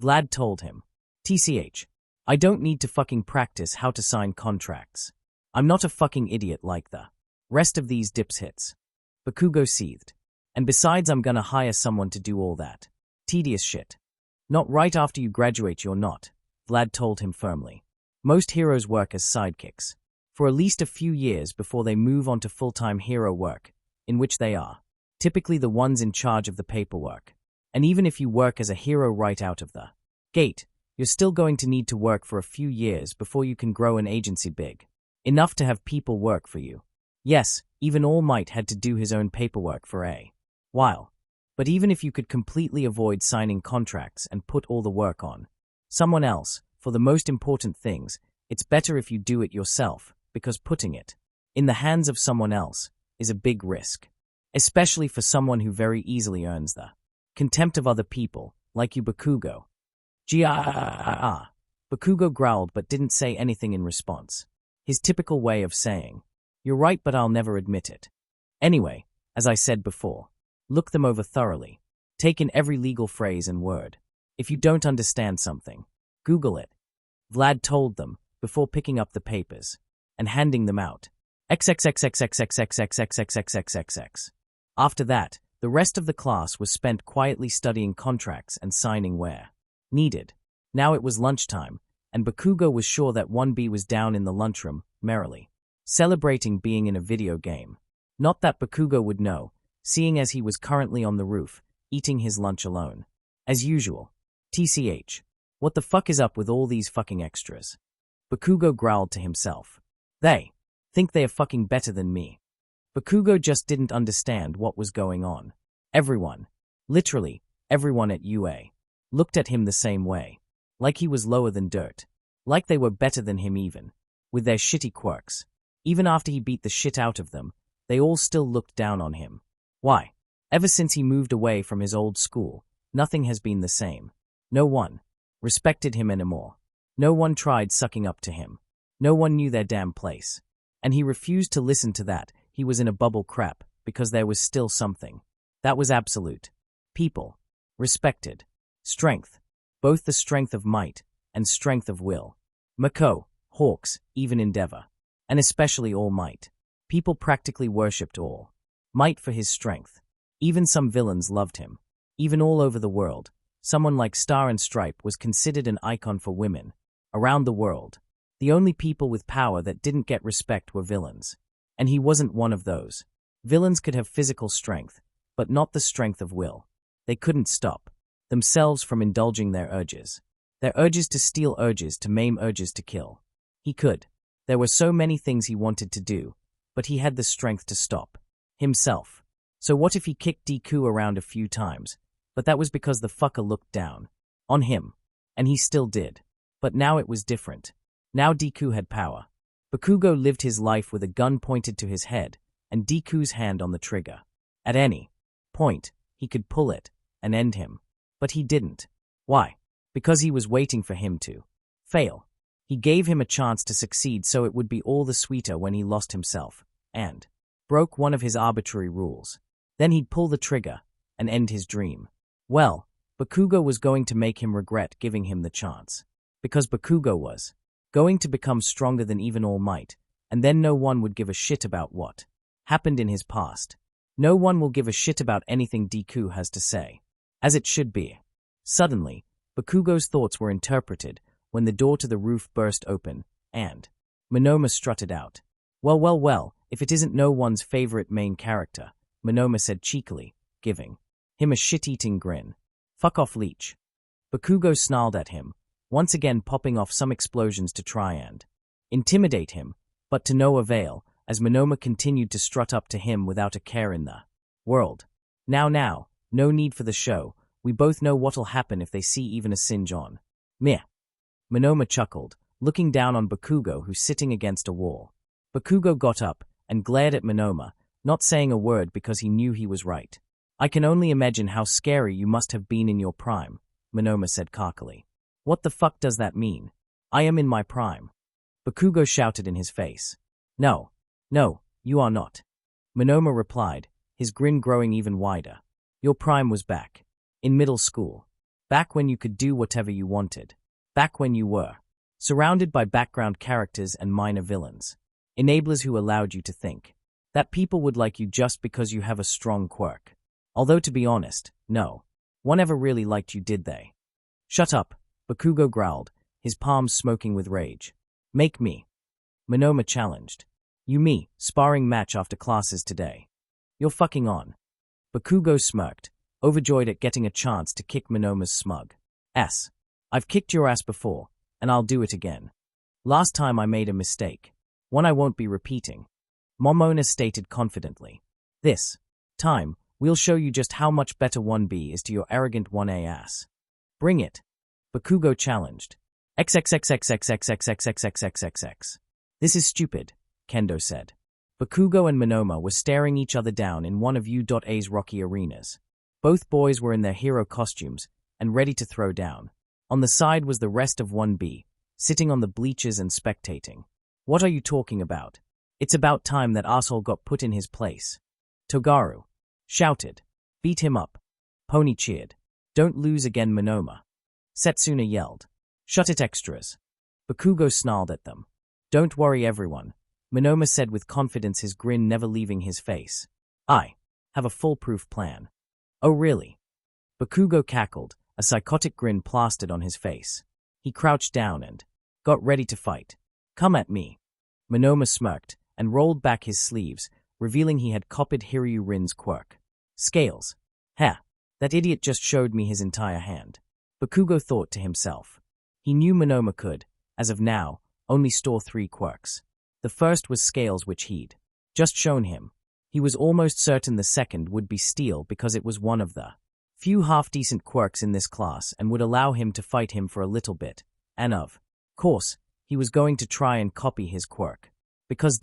Vlad told him. TCH, I don't need to fucking practice how to sign contracts. I'm not a fucking idiot like the rest of these dipshits. Bakugo seethed. And besides, I'm gonna hire someone to do all that tedious shit. Not right after you graduate, you're not, Vlad told him firmly. Most heroes work as sidekicks for at least a few years before they move on to full-time hero work, in which they are typically the ones in charge of the paperwork. And even if you work as a hero right out of the gate, you're still going to need to work for a few years before you can grow an agency big enough to have people work for you. Yes, even All Might had to do his own paperwork for a while. But even if you could completely avoid signing contracts and put all the work on someone else, for the most important things, it's better if you do it yourself, because putting it in the hands of someone else is a big risk. Especially for someone who very easily earns the contempt of other people, like you, Bakugo. Bakugo growled but didn't say anything in response. His typical way of saying, "You're right, but I'll never admit it." Anyway, as I said before, look them over thoroughly. Take in every legal phrase and word. If you don't understand something, Google it. Vlad told them, before picking up the papers and handing them out. XXXXXXXXXXXXXXX. After that, the rest of the class was spent quietly studying contracts and signing where needed. Now it was lunchtime, and Bakugo was sure that 1B was down in the lunchroom, merrily celebrating being in a video game. Not that Bakugo would know, seeing as he was currently on the roof, eating his lunch alone. As usual. TCH. What the fuck is up with all these fucking extras? Bakugo growled to himself. They think they are fucking better than me. Bakugo just didn't understand what was going on. Everyone, literally everyone at UA, looked at him the same way. Like he was lower than dirt. Like they were better than him even. With their shitty quirks. Even after he beat the shit out of them, they all still looked down on him. Why? Ever since he moved away from his old school, nothing has been the same. No one respected him anymore. No one tried sucking up to him. No one knew their damn place. And he refused to listen to that. He was in a bubble crap, because there was still something. That was absolute. People. Respected. Strength. Both the strength of might and strength of will. Mako, Hawks, even Endeavor. And especially All Might. People practically worshipped All Might for his strength. Even some villains loved him. Even all over the world, someone like Star and Stripe was considered an icon for women. Around the world, the only people with power that didn't get respect were villains. And he wasn't one of those. Villains could have physical strength, but not the strength of will. They couldn't stop themselves from indulging their urges. Their urges to steal, urges to maim, urges to kill. He could. There were so many things he wanted to do, but he had the strength to stop himself. So what if he kicked Deku around a few times? But that was because the fucker looked down on him. And he still did. But now it was different. Now Deku had power. Bakugo lived his life with a gun pointed to his head, and Deku's hand on the trigger. At any point, he could pull it and end him. But he didn't. Why? Because he was waiting for him to fail. He gave him a chance to succeed so it would be all the sweeter when he lost himself, and broke one of his arbitrary rules. Then he'd pull the trigger and end his dream. Well, Bakugo was going to make him regret giving him the chance. Because Bakugo was going to become stronger than even All Might, and then no one would give a shit about what happened in his past. No one will give a shit about anything Deku has to say. As it should be. Suddenly, Bakugo's thoughts were interpreted when the door to the roof burst open, and Monoma strutted out. Well, if it isn't no one's favorite main character, Monoma said cheekily, giving him a shit-eating grin. Fuck off, leech. Bakugo snarled at him, once again popping off some explosions to try and intimidate him, but to no avail, as Monoma continued to strut up to him without a care in the world. Now, no need for the show. We both know what'll happen if they see even a singe on. Meh. Monoma chuckled, looking down on Bakugo who's sitting against a wall. Bakugo got up and glared at Monoma, not saying a word because he knew he was right. I can only imagine how scary you must have been in your prime, Monoma said carkily. What the fuck does that mean? I am in my prime. Bakugo shouted in his face. No, you are not. Monoma replied, his grin growing even wider. Your prime was back. In middle school. Back when you could do whatever you wanted. Back when you were surrounded by background characters and minor villains. Enablers who allowed you to think that people would like you just because you have a strong quirk. Although to be honest, no one ever really liked you, did they? Shut up, Bakugo growled, his palms smoking with rage. Make me. Monoma challenged. You me, sparring match after classes today. You're fucking on. Bakugo smirked, overjoyed at getting a chance to kick Monoma's smug ass. I've kicked your ass before, and I'll do it again. Last time I made a mistake. One I won't be repeating. Momona stated confidently. This time, we'll show you just how much better 1B is to your arrogant 1A ass. Bring it. Bakugo challenged. XXXXXXXXXXXXXX. This is stupid, Kendo said. Bakugo and Monoma were staring each other down in one of U.A's rocky arenas. Both boys were in their hero costumes and ready to throw down. On the side was the rest of 1B, sitting on the bleachers and spectating. What are you talking about? It's about time that asshole got put in his place. Togaru shouted. Beat him up. Pony cheered. Don't lose again, Monoma. Setsuna yelled. Shut it, extras. Bakugo snarled at them. Don't worry, everyone, Monoma said with confidence, his grin never leaving his face. I have a foolproof plan. Oh really? Bakugo cackled, a psychotic grin plastered on his face. He crouched down and got ready to fight. Come at me. Monoma smirked and rolled back his sleeves, revealing he had copied Hiryu Rin's quirk. Scales. Ha! That idiot just showed me his entire hand. Bakugo thought to himself. He knew Monoma could, as of now, only store 3 quirks. The first was Scales, which he'd just shown him. He was almost certain the second would be Steel because it was one of the few half-decent quirks in this class and would allow him to fight him for a little bit. And of course, he was going to try and copy his quirk. Because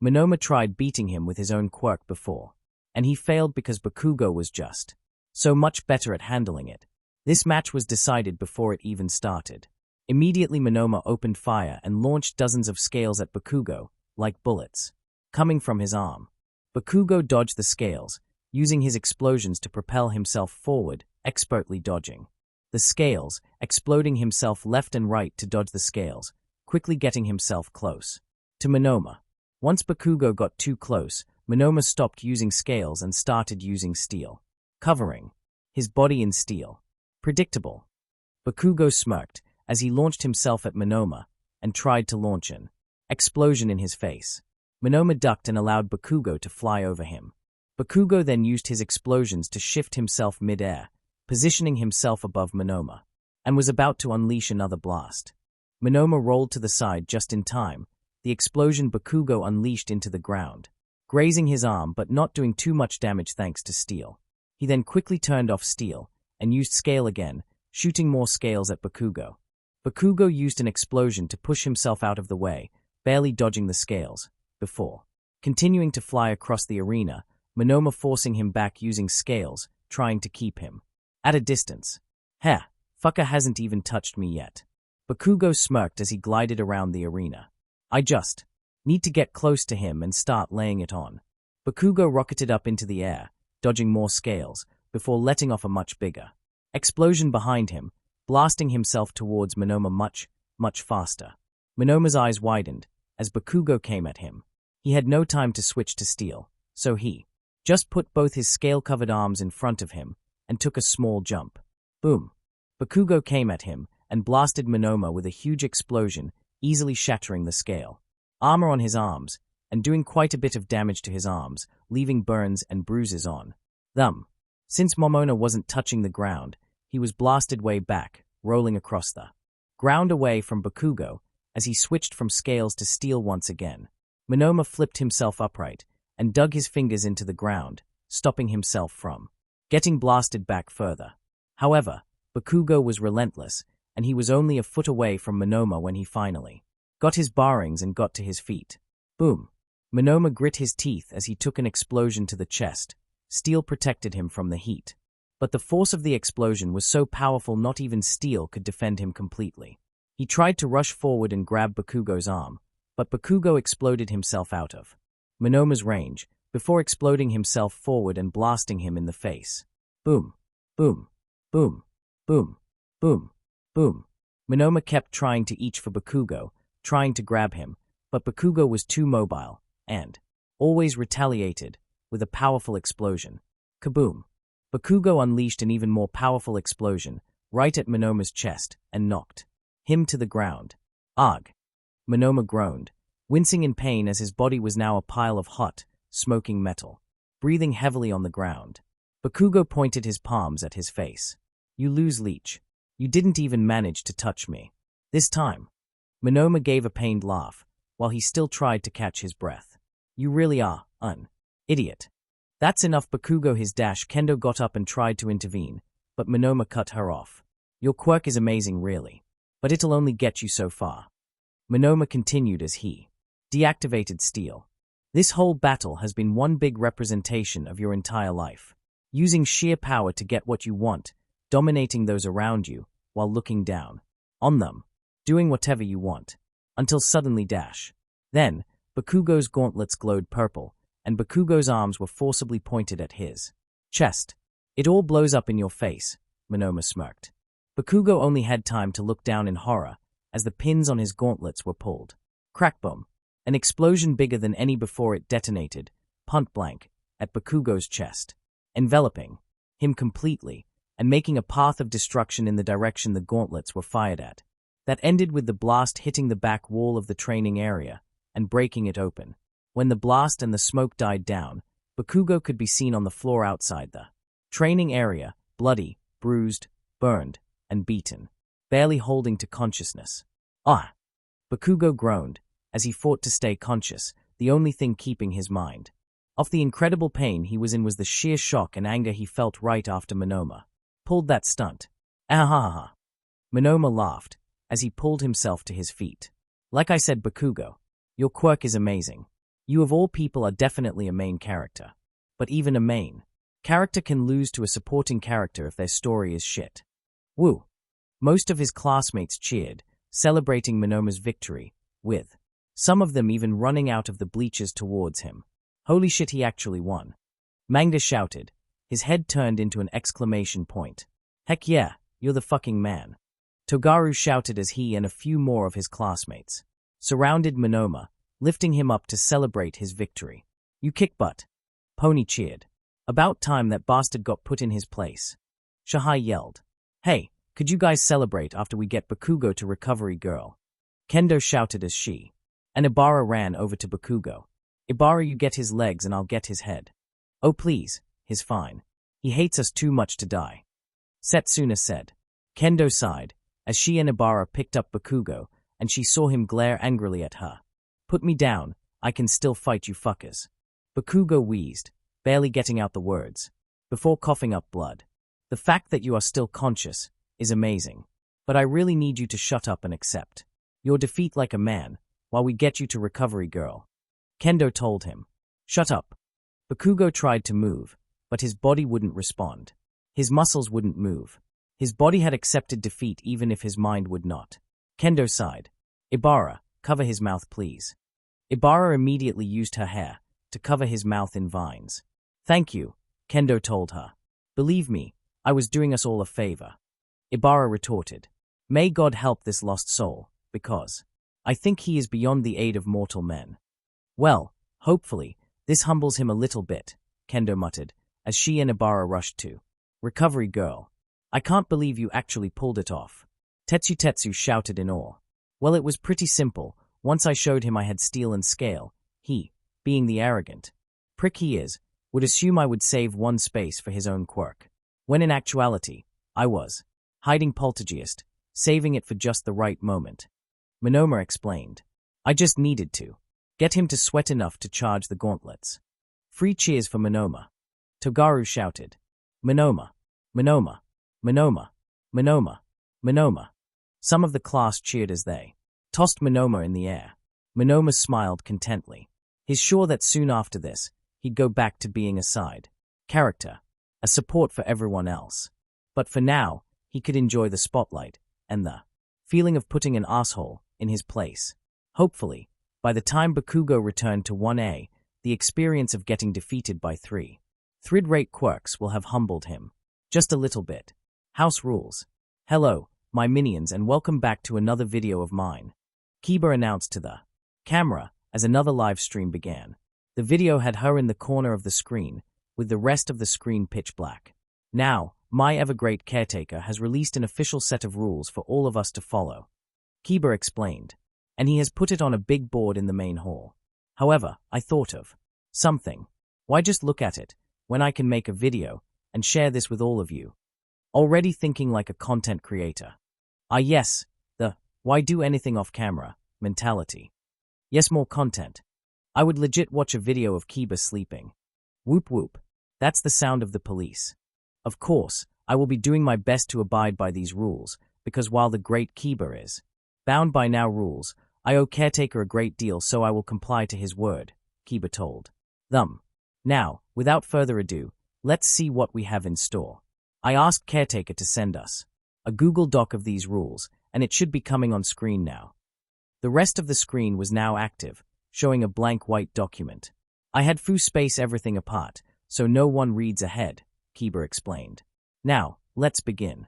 Monoma tried beating him with his own quirk before, and he failed because Bakugo was just so much better at handling it. This match was decided before it even started. Immediately Monoma opened fire and launched dozens of scales at Bakugo, like bullets, coming from his arm. Bakugo dodged the scales, using his explosions to propel himself forward, expertly dodging the scales, exploding himself left and right to dodge the scales, quickly getting himself close to Monoma. Once Bakugo got too close, Monoma stopped using scales and started using steel, covering his body in steel. Predictable. Bakugo smirked as he launched himself at Monoma and tried to launch an explosion in his face. Monoma ducked and allowed Bakugo to fly over him. Bakugo then used his explosions to shift himself mid-air, positioning himself above Monoma, and was about to unleash another blast. Monoma rolled to the side just in time. The explosion Bakugo unleashed into the ground, grazing his arm but not doing too much damage thanks to Steel. He then quickly turned off Steel and used Scale again, shooting more scales at Bakugo. Bakugo used an explosion to push himself out of the way, barely dodging the scales, before continuing to fly across the arena, Monoma forcing him back using scales, trying to keep him at a distance. Heh, fucker hasn't even touched me yet. Bakugo smirked as he glided around the arena. I just need to get close to him and start laying it on. Bakugo rocketed up into the air, dodging more scales, before letting off a much bigger explosion behind him, blasting himself towards Monoma much faster. Monoma's eyes widened as Bakugo came at him. He had no time to switch to Steel, so he just put both his scale-covered arms in front of him and took a small jump. Boom! Bakugo came at him and blasted Monoma with a huge explosion, easily shattering the scale armor on his arms and doing quite a bit of damage to his arms, leaving burns and bruises on them. Since Momona wasn't touching the ground, he was blasted way back, rolling across the ground away from Bakugo as he switched from scales to Steel once again. Monoma flipped himself upright and dug his fingers into the ground, stopping himself from getting blasted back further. However, Bakugo was relentless, and he was only a foot away from Monoma when he finally got his bearings and got to his feet. Boom! Monoma grit his teeth as he took an explosion to the chest. Steel protected him from the heat. But the force of the explosion was so powerful not even Steel could defend him completely. He tried to rush forward and grab Bakugo's arm, but Bakugo exploded himself out of Monoma's range, before exploding himself forward and blasting him in the face. Boom! Boom! Boom! Boom! Boom! Boom! Monoma kept trying to reach for Bakugo, trying to grab him, but Bakugo was too mobile, and always retaliated with a powerful explosion. Kaboom! Bakugo unleashed an even more powerful explosion right at Monoma's chest and knocked him to the ground. Ugh! Monoma groaned, wincing in pain as his body was now a pile of hot, smoking metal, breathing heavily on the ground. Bakugo pointed his palms at his face. You lose, leech. You didn't even manage to touch me this time. Monoma gave a pained laugh, while he still tried to catch his breath. You really are an idiot. That's enough. Bakugo his dash Kendo got up and tried to intervene, but Monoma cut her off. Your quirk is amazing really, but it'll only get you so far. Monoma continued as he deactivated Steel. This whole battle has been one big representation of your entire life. Using sheer power to get what you want, dominating those around you, while looking down on them, doing whatever you want, until suddenly dash. Then, Bakugo's gauntlets glowed purple, and Bakugo's arms were forcibly pointed at his chest. It all blows up in your face, Monoma smirked. Bakugo only had time to look down in horror, as the pins on his gauntlets were pulled. Crack boom! An explosion bigger than any before it detonated, point blank, at Bakugo's chest, enveloping him completely, and making a path of destruction in the direction the gauntlets were fired at. That ended with the blast hitting the back wall of the training area and breaking it open. When the blast and the smoke died down, Bakugo could be seen on the floor outside the training area, bloody, bruised, burned, and beaten, barely holding to consciousness. Ah! Bakugo groaned as he fought to stay conscious, the only thing keeping his mind off the incredible pain he was in was the sheer shock and anger he felt right after Monoma pulled that stunt. Ahaha! Monoma laughed as he pulled himself to his feet. Like I said, Bakugo, your quirk is amazing. You of all people are definitely a main character. But even a main character can lose to a supporting character if their story is shit. Woo! Most of his classmates cheered, celebrating Monoma's victory, with some of them even running out of the bleachers towards him. Holy shit, he actually won. Manga shouted, his head turned into an exclamation point. Heck yeah, you're the fucking man. Togaru shouted as he and a few more of his classmates surrounded Monoma, lifting him up to celebrate his victory. You kick butt. Pony cheered. About time that bastard got put in his place. Shahai yelled. Hey, could you guys celebrate after we get Bakugo to Recovery Girl? Kendo shouted as she and Ibara ran over to Bakugo. Ibara, you get his legs and I'll get his head. Oh please, he's fine. He hates us too much to die. Setsuna said. Kendo sighed, as she and Ibara picked up Bakugo and she saw him glare angrily at her. "Put me down, I can still fight you fuckers." Bakugo wheezed, barely getting out the words, before coughing up blood. "The fact that you are still conscious is amazing, but I really need you to shut up and accept your defeat like a man, while we get you to recovery, girl," Kendo told him. "Shut up." Bakugo tried to move, but his body wouldn't respond. His muscles wouldn't move. His body had accepted defeat even if his mind would not. Kendo sighed. "Ibara, cover his mouth please." Ibara immediately used her hair to cover his mouth in vines. "Thank you," Kendo told her. "Believe me, I was doing us all a favor." Ibara retorted. "May God help this lost soul, because I think he is beyond the aid of mortal men." "Well, hopefully, this humbles him a little bit," Kendo muttered, as she and Ibara rushed to recovery girl. "I can't believe you actually pulled it off." Tetsu shouted in awe. "Well, it was pretty simple. Once I showed him I had steel and scale, he, being the arrogant prick he is, would assume I would save one space for his own quirk, when in actuality, I was hiding Poltergeist, saving it for just the right moment." Monoma explained. "I just needed to get him to sweat enough to charge the gauntlets." Free cheers for Monoma. Togaru shouted, "Monoma! Monoma! Monoma! Monoma! Monoma!" Some of the class cheered as they tossed Monoma in the air. Monoma smiled contently. He's sure that soon after this, he'd go back to being a side character, a support for everyone else. But for now, he could enjoy the spotlight and the feeling of putting an asshole in his place. Hopefully, by the time Bakugo returned to 1A, the experience of getting defeated by 3 third-rate quirks will have humbled him. Just a little bit. House rules. "Hello, my minions, and welcome back to another video of mine," Kiba announced to the camera as another live stream began. The video had her in the corner of the screen, with the rest of the screen pitch black. "Now, my ever-great caretaker has released an official set of rules for all of us to follow," Kiba explained, "and he has put it on a big board in the main hall. However, I thought of something. Why just look at it, when I can make a video and share this with all of you?" Already thinking like a content creator. Ah yes, the "why do anything off camera" mentality. Yes, more content. I would legit watch a video of Kiba sleeping. Whoop whoop. That's the sound of the police. Of course, I will be doing my best to abide by these rules, because while the great Kiba is bound by now rules, I owe caretaker a great deal, so I will comply to his word, Kiba told them. Now, without further ado, let's see what we have in store. I asked caretaker to send us a Google Doc of these rules, and it should be coming on screen now. The rest of the screen was now active, showing a blank white document. I had foo space everything apart, so no one reads ahead, Kiba explained. Now, let's begin.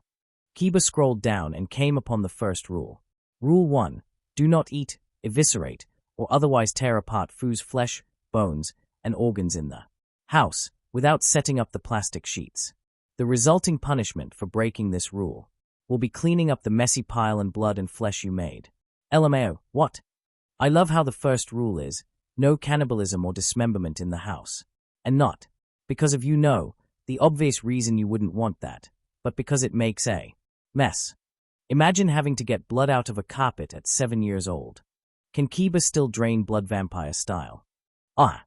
Kiba scrolled down and came upon the first rule. Rule 1. Do not eat, eviscerate, or otherwise tear apart Foo's flesh, bones, and organs in the house, without setting up the plastic sheets. The resulting punishment for breaking this rule will be cleaning up the messy pile and blood and flesh you made. LMAO, what? I love how the first rule is, no cannibalism or dismemberment in the house. And not because of the obvious reason you wouldn't want that, but because it makes a mess. Imagine having to get blood out of a carpet at 7 years old. Can Kiba still drain blood vampire style? Ah.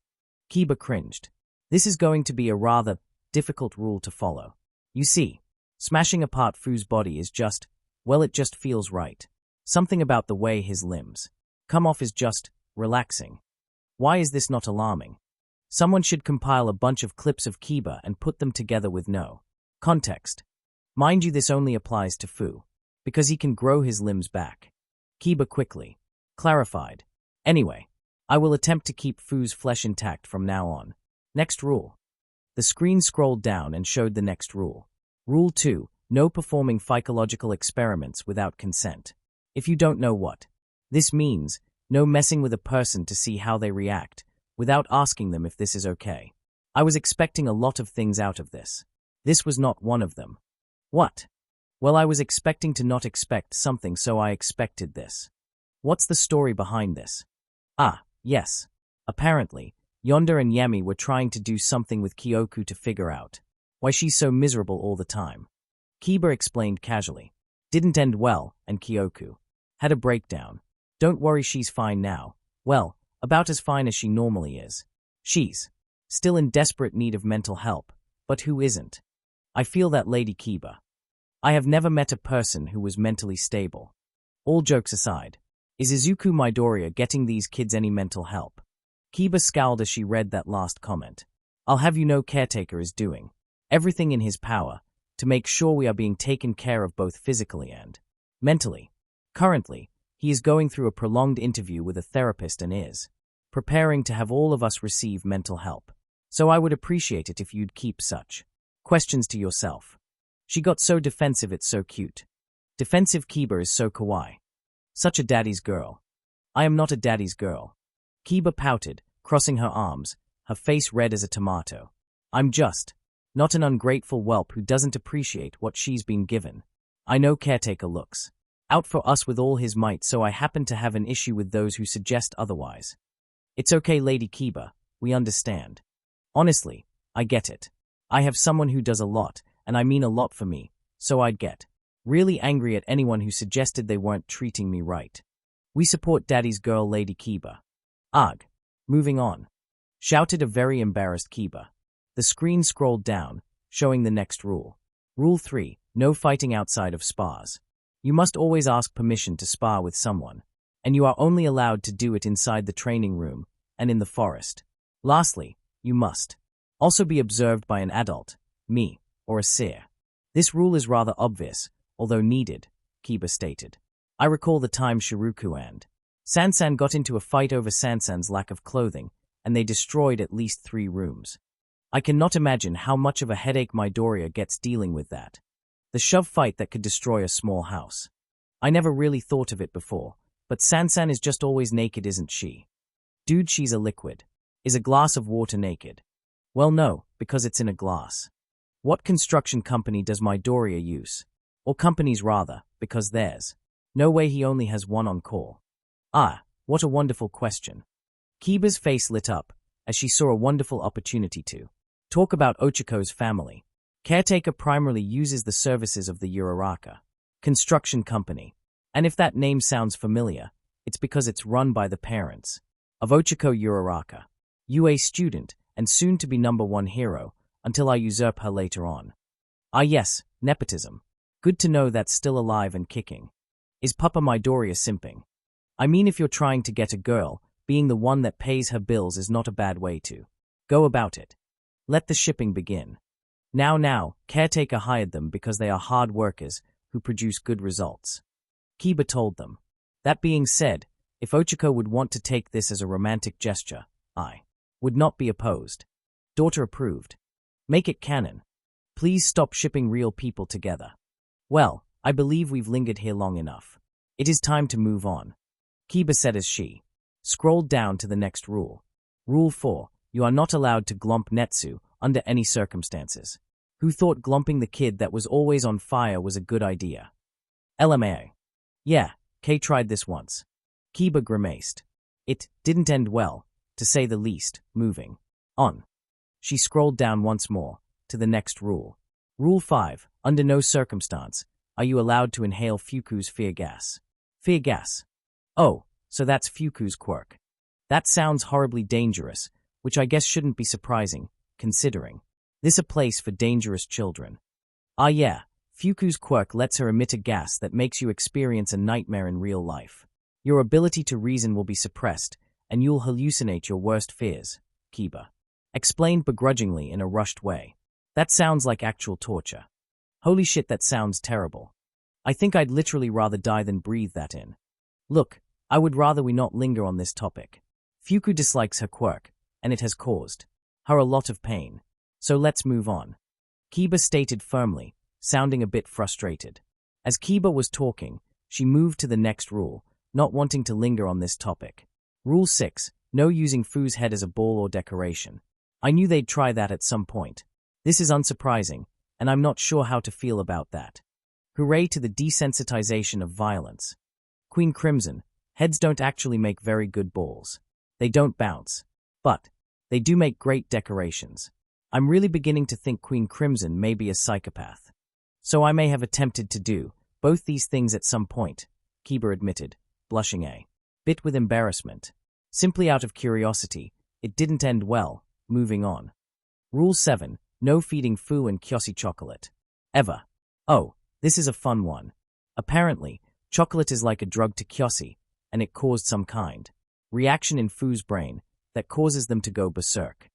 Kiba cringed. This is going to be a rather difficult rule to follow. You see, smashing apart Foo's body is just, well, it just feels right. Something about the way his limbs come off is just relaxing. Why is this not alarming? Someone should compile a bunch of clips of Kiba and put them together with no context. Mind you, this only applies to Foo, because he can grow his limbs back. Kiba quickly clarified. Anyway, I will attempt to keep Foo's flesh intact from now on. Next rule. The screen scrolled down and showed the next rule. Rule 2. No performing phycological experiments without consent. If you don't know what this means, no messing with a person to see how they react, without asking them if this is okay. I was expecting a lot of things out of this. This was not one of them. What? Well, I was expecting to not expect something, so I expected this. What's the story behind this? Ah, yes. Apparently, Yonder and Yami were trying to do something with Kyoku to figure out why she's so miserable all the time. Kiba explained casually. Didn't end well, and Kyoku had a breakdown. Don't worry, she's fine now. Well, about as fine as she normally is. She's still in desperate need of mental help, but who isn't? I feel that, Lady Kiba. I have never met a person who was mentally stable. All jokes aside, is Izuku Midoriya getting these kids any mental help? Kiba scowled as she read that last comment. I'll have you know, Caretaker is doing everything in his power to make sure we are being taken care of both physically and mentally. Currently, he is going through a prolonged interview with a therapist and is preparing to have all of us receive mental help. So I would appreciate it if you'd keep such questions to yourself. She got so defensive, it's so cute. Defensive Kiba is so kawaii. Such a daddy's girl. I am not a daddy's girl. Kiba pouted, crossing her arms, her face red as a tomato. I'm just not an ungrateful whelp who doesn't appreciate what she's been given. I know Caretaker looks out for us with all his might, so I happen to have an issue with those who suggest otherwise. It's okay, Lady Kiba, we understand. Honestly, I get it. I have someone who does a lot, and I mean a lot for me, so I'd get really angry at anyone who suggested they weren't treating me right. We support Daddy's girl, Lady Kiba. Ugh. Moving on. Shouted a very embarrassed Kiba. The screen scrolled down, showing the next rule. Rule 3. No fighting outside of spas. You must always ask permission to spar with someone, and you are only allowed to do it inside the training room and in the forest. Lastly, you must also be observed by an adult, me, or a seer. This rule is rather obvious, although needed, Kiba stated. I recall the time Shiruku and Sansan got into a fight over Sansan's lack of clothing, and they destroyed at least 3 rooms. I cannot imagine how much of a headache Midoriya gets dealing with that. The shove fight that could destroy a small house. I never really thought of it before, but Sansan is just always naked, isn't she? Dude, she's a liquid. Is a glass of water naked? Well, no, because it's in a glass. What construction company does Midoriya use? Or companies rather, because there's no way he only has one on call. Ah, what a wonderful question. Kiba's face lit up as she saw a wonderful opportunity to talk about Ochiko's family. Caretaker primarily uses the services of the Uraraka construction company, and if that name sounds familiar, it's because it's run by the parents of Ochiko Uraraka, UA student and soon to be #1 hero, until I usurp her later on. Ah yes, nepotism. Good to know that's still alive and kicking. Is Papa Midoriya simping? I mean, if you're trying to get a girl, being the one that pays her bills is not a bad way to go about it. Let the shipping begin. Now, Caretaker hired them because they are hard workers who produce good results. Kiba told them. That being said, if Ochiko would want to take this as a romantic gesture, I would not be opposed. Daughter approved. Make it canon. Please stop shipping real people together. Well, I believe we've lingered here long enough. It is time to move on. Kiba said as she scrolled down to the next rule. Rule 4. You are not allowed to glomp Netsu under any circumstances. Who thought glomping the kid that was always on fire was a good idea? LMAO. Yeah, Kay tried this once. Kiba grimaced. It didn't end well, to say the least. Moving on. She scrolled down once more, to the next rule. Rule 5. Under no circumstance are you allowed to inhale Fuku's fear gas. Fear gas. Oh, so that's Fuku's quirk. That sounds horribly dangerous, which I guess shouldn't be surprising, considering this a place for dangerous children. Ah yeah, Fuku's quirk lets her emit a gas that makes you experience a nightmare in real life. Your ability to reason will be suppressed, and you'll hallucinate your worst fears, Kiba explained begrudgingly in a rushed way. That sounds like actual torture. Holy shit, that sounds terrible. I think I'd literally rather die than breathe that in. Look, I would rather we not linger on this topic. Fuku dislikes her quirk, and it has caused her a lot of pain. So let's move on. Kiba stated firmly, sounding a bit frustrated. As Kiba was talking, she moved to the next rule, not wanting to linger on this topic. Rule 6. No using Fu's head as a ball or decoration. I knew they'd try that at some point. This is unsurprising, and I'm not sure how to feel about that. Hooray to the desensitization of violence. Queen Crimson, heads don't actually make very good balls. They don't bounce. But they do make great decorations. I'm really beginning to think Queen Crimson may be a psychopath. So I may have attempted to do both these things at some point, Kiba admitted, blushing a bit with embarrassment. Simply out of curiosity, it didn't end well. Moving on. Rule 7. No feeding Fu and Kyoshi chocolate. Ever. Oh, this is a fun one. Apparently, chocolate is like a drug to Kyoshi, and it caused some kind reaction in Fu's brain that causes them to go berserk.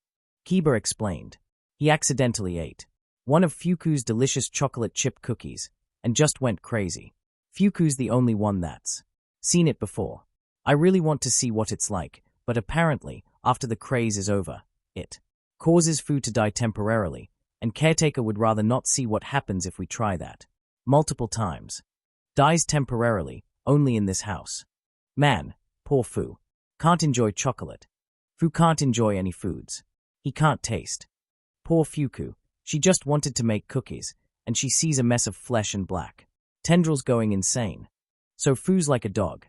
Kiba explained. He accidentally ate one of Fuku's delicious chocolate chip cookies and just went crazy. Fuku's the only one that's seen it before. I really want to see what it's like, but apparently, after the craze is over, it causes Fu to die temporarily, and caretaker would rather not see what happens if we try that. Multiple times. Dies temporarily, only in this house. Man, poor Fu. Can't enjoy chocolate. Fu can't enjoy any foods. He can't taste. Poor Fuku, she just wanted to make cookies, and she sees a mess of flesh and black tendrils going insane. So Fu's like a dog.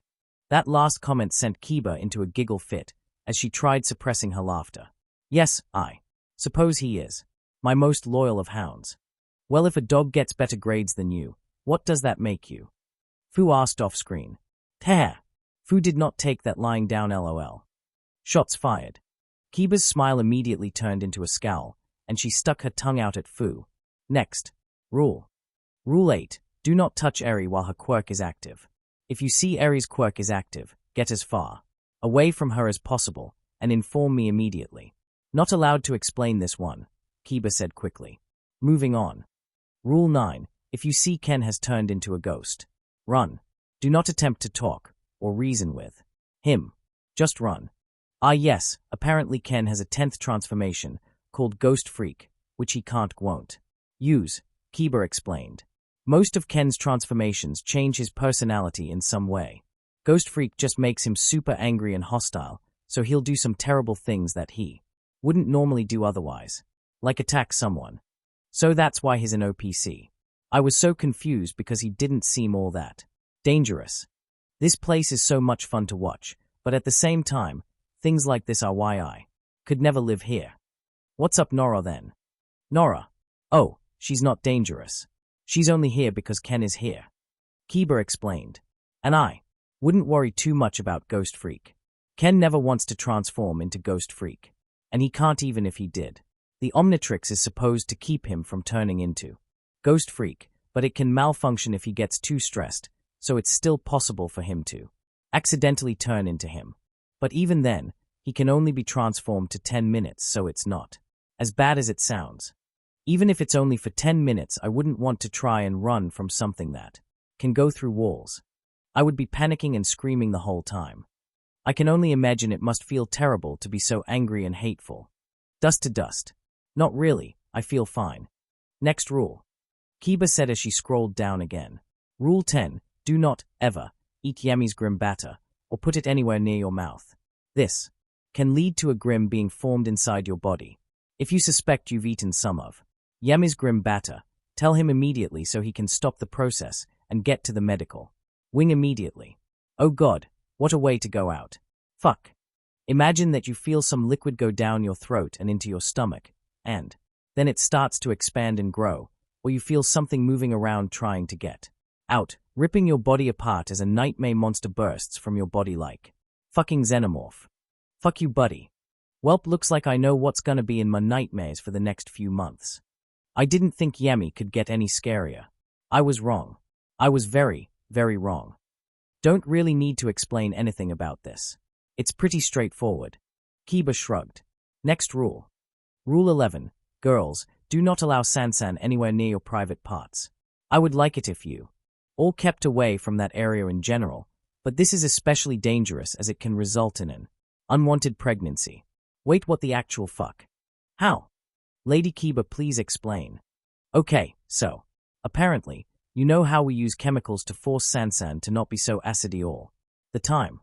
That last comment sent Kiba into a giggle fit as she tried suppressing her laughter. Yes, I suppose he is. My most loyal of hounds. Well, if a dog gets better grades than you, what does that make you? Fu asked off-screen. Teh. Fu did not take that lying down LOL. Shots fired. Kiba's smile immediately turned into a scowl, and she stuck her tongue out at Fu. Next. Rule 8. Do not touch Eri while her quirk is active. If you see Eri's quirk is active, get as far away from her as possible, and inform me immediately. Not allowed to explain this one, Kiba said quickly. Moving on. Rule 9. If you see Ken has turned into a ghost, run. Do not attempt to talk or reason with him. Just run. Ah yes, apparently Ken has a 10th transformation called Ghost Freak, which he won't use, Kiba explained. Most of Ken's transformations change his personality in some way. Ghost Freak just makes him super angry and hostile, so he'll do some terrible things that he wouldn't normally do otherwise, like attack someone. So that's why he's an OPC. I was so confused because he didn't seem all that dangerous. This place is so much fun to watch, but at the same time, things like this are why I could never live here. What's up Nora then? Nora. Oh, she's not dangerous. She's only here because Ken is here. Kiba explained. And I wouldn't worry too much about Ghost Freak. Ken never wants to transform into Ghost Freak. And he can't even if he did. The Omnitrix is supposed to keep him from turning into Ghost Freak, but it can malfunction if he gets too stressed, so it's still possible for him to accidentally turn into him. But even then, he can only be transformed to 10 minutes, so it's not as bad as it sounds. Even if it's only for 10 minutes, I wouldn't want to try and run from something that can go through walls. I would be panicking and screaming the whole time. I can only imagine it must feel terrible to be so angry and hateful. Dust to dust. Not really, I feel fine. Next rule. Kiba said as she scrolled down again. Rule 10. Do not, ever, eat Yami's Grim batter, or put it anywhere near your mouth. This can lead to a Grim being formed inside your body. If you suspect you've eaten some of Yami's Grim batter, tell him immediately so he can stop the process and get to the medical wing immediately. Oh God, what a way to go out. Fuck. Imagine that you feel some liquid go down your throat and into your stomach, and then it starts to expand and grow, or you feel something moving around trying to get out, ripping your body apart as a nightmare monster bursts from your body like fucking xenomorph. Fuck you, buddy. Welp, looks like I know what's gonna be in my nightmares for the next few months. I didn't think Yami could get any scarier. I was wrong. I was very, very wrong. Don't really need to explain anything about this. It's pretty straightforward. Kiba shrugged. Next rule. Rule 11. Girls, do not allow Sansan anywhere near your private parts. I would like it if you all kept away from that area in general, but this is especially dangerous as it can result in an unwanted pregnancy. Wait, what the actual fuck? How? Lady Kiba, please explain. Okay, so, apparently, you know how we use chemicals to force Sansan to not be so acidy all the time.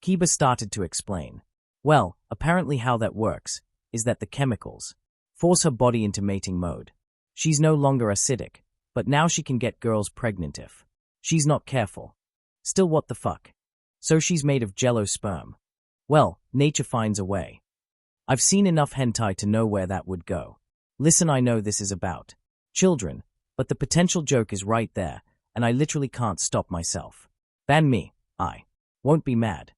Kiba started to explain. Well, apparently how that works is that the chemicals force her body into mating mode. She's no longer acidic, but now she can get girls pregnant if she's not careful. Still, what the fuck? So she's made of jello sperm. Well, nature finds a way. I've seen enough hentai to know where that would go. Listen, I know this is about children, but the potential joke is right there, and I literally can't stop myself. Ban me. I won't be mad.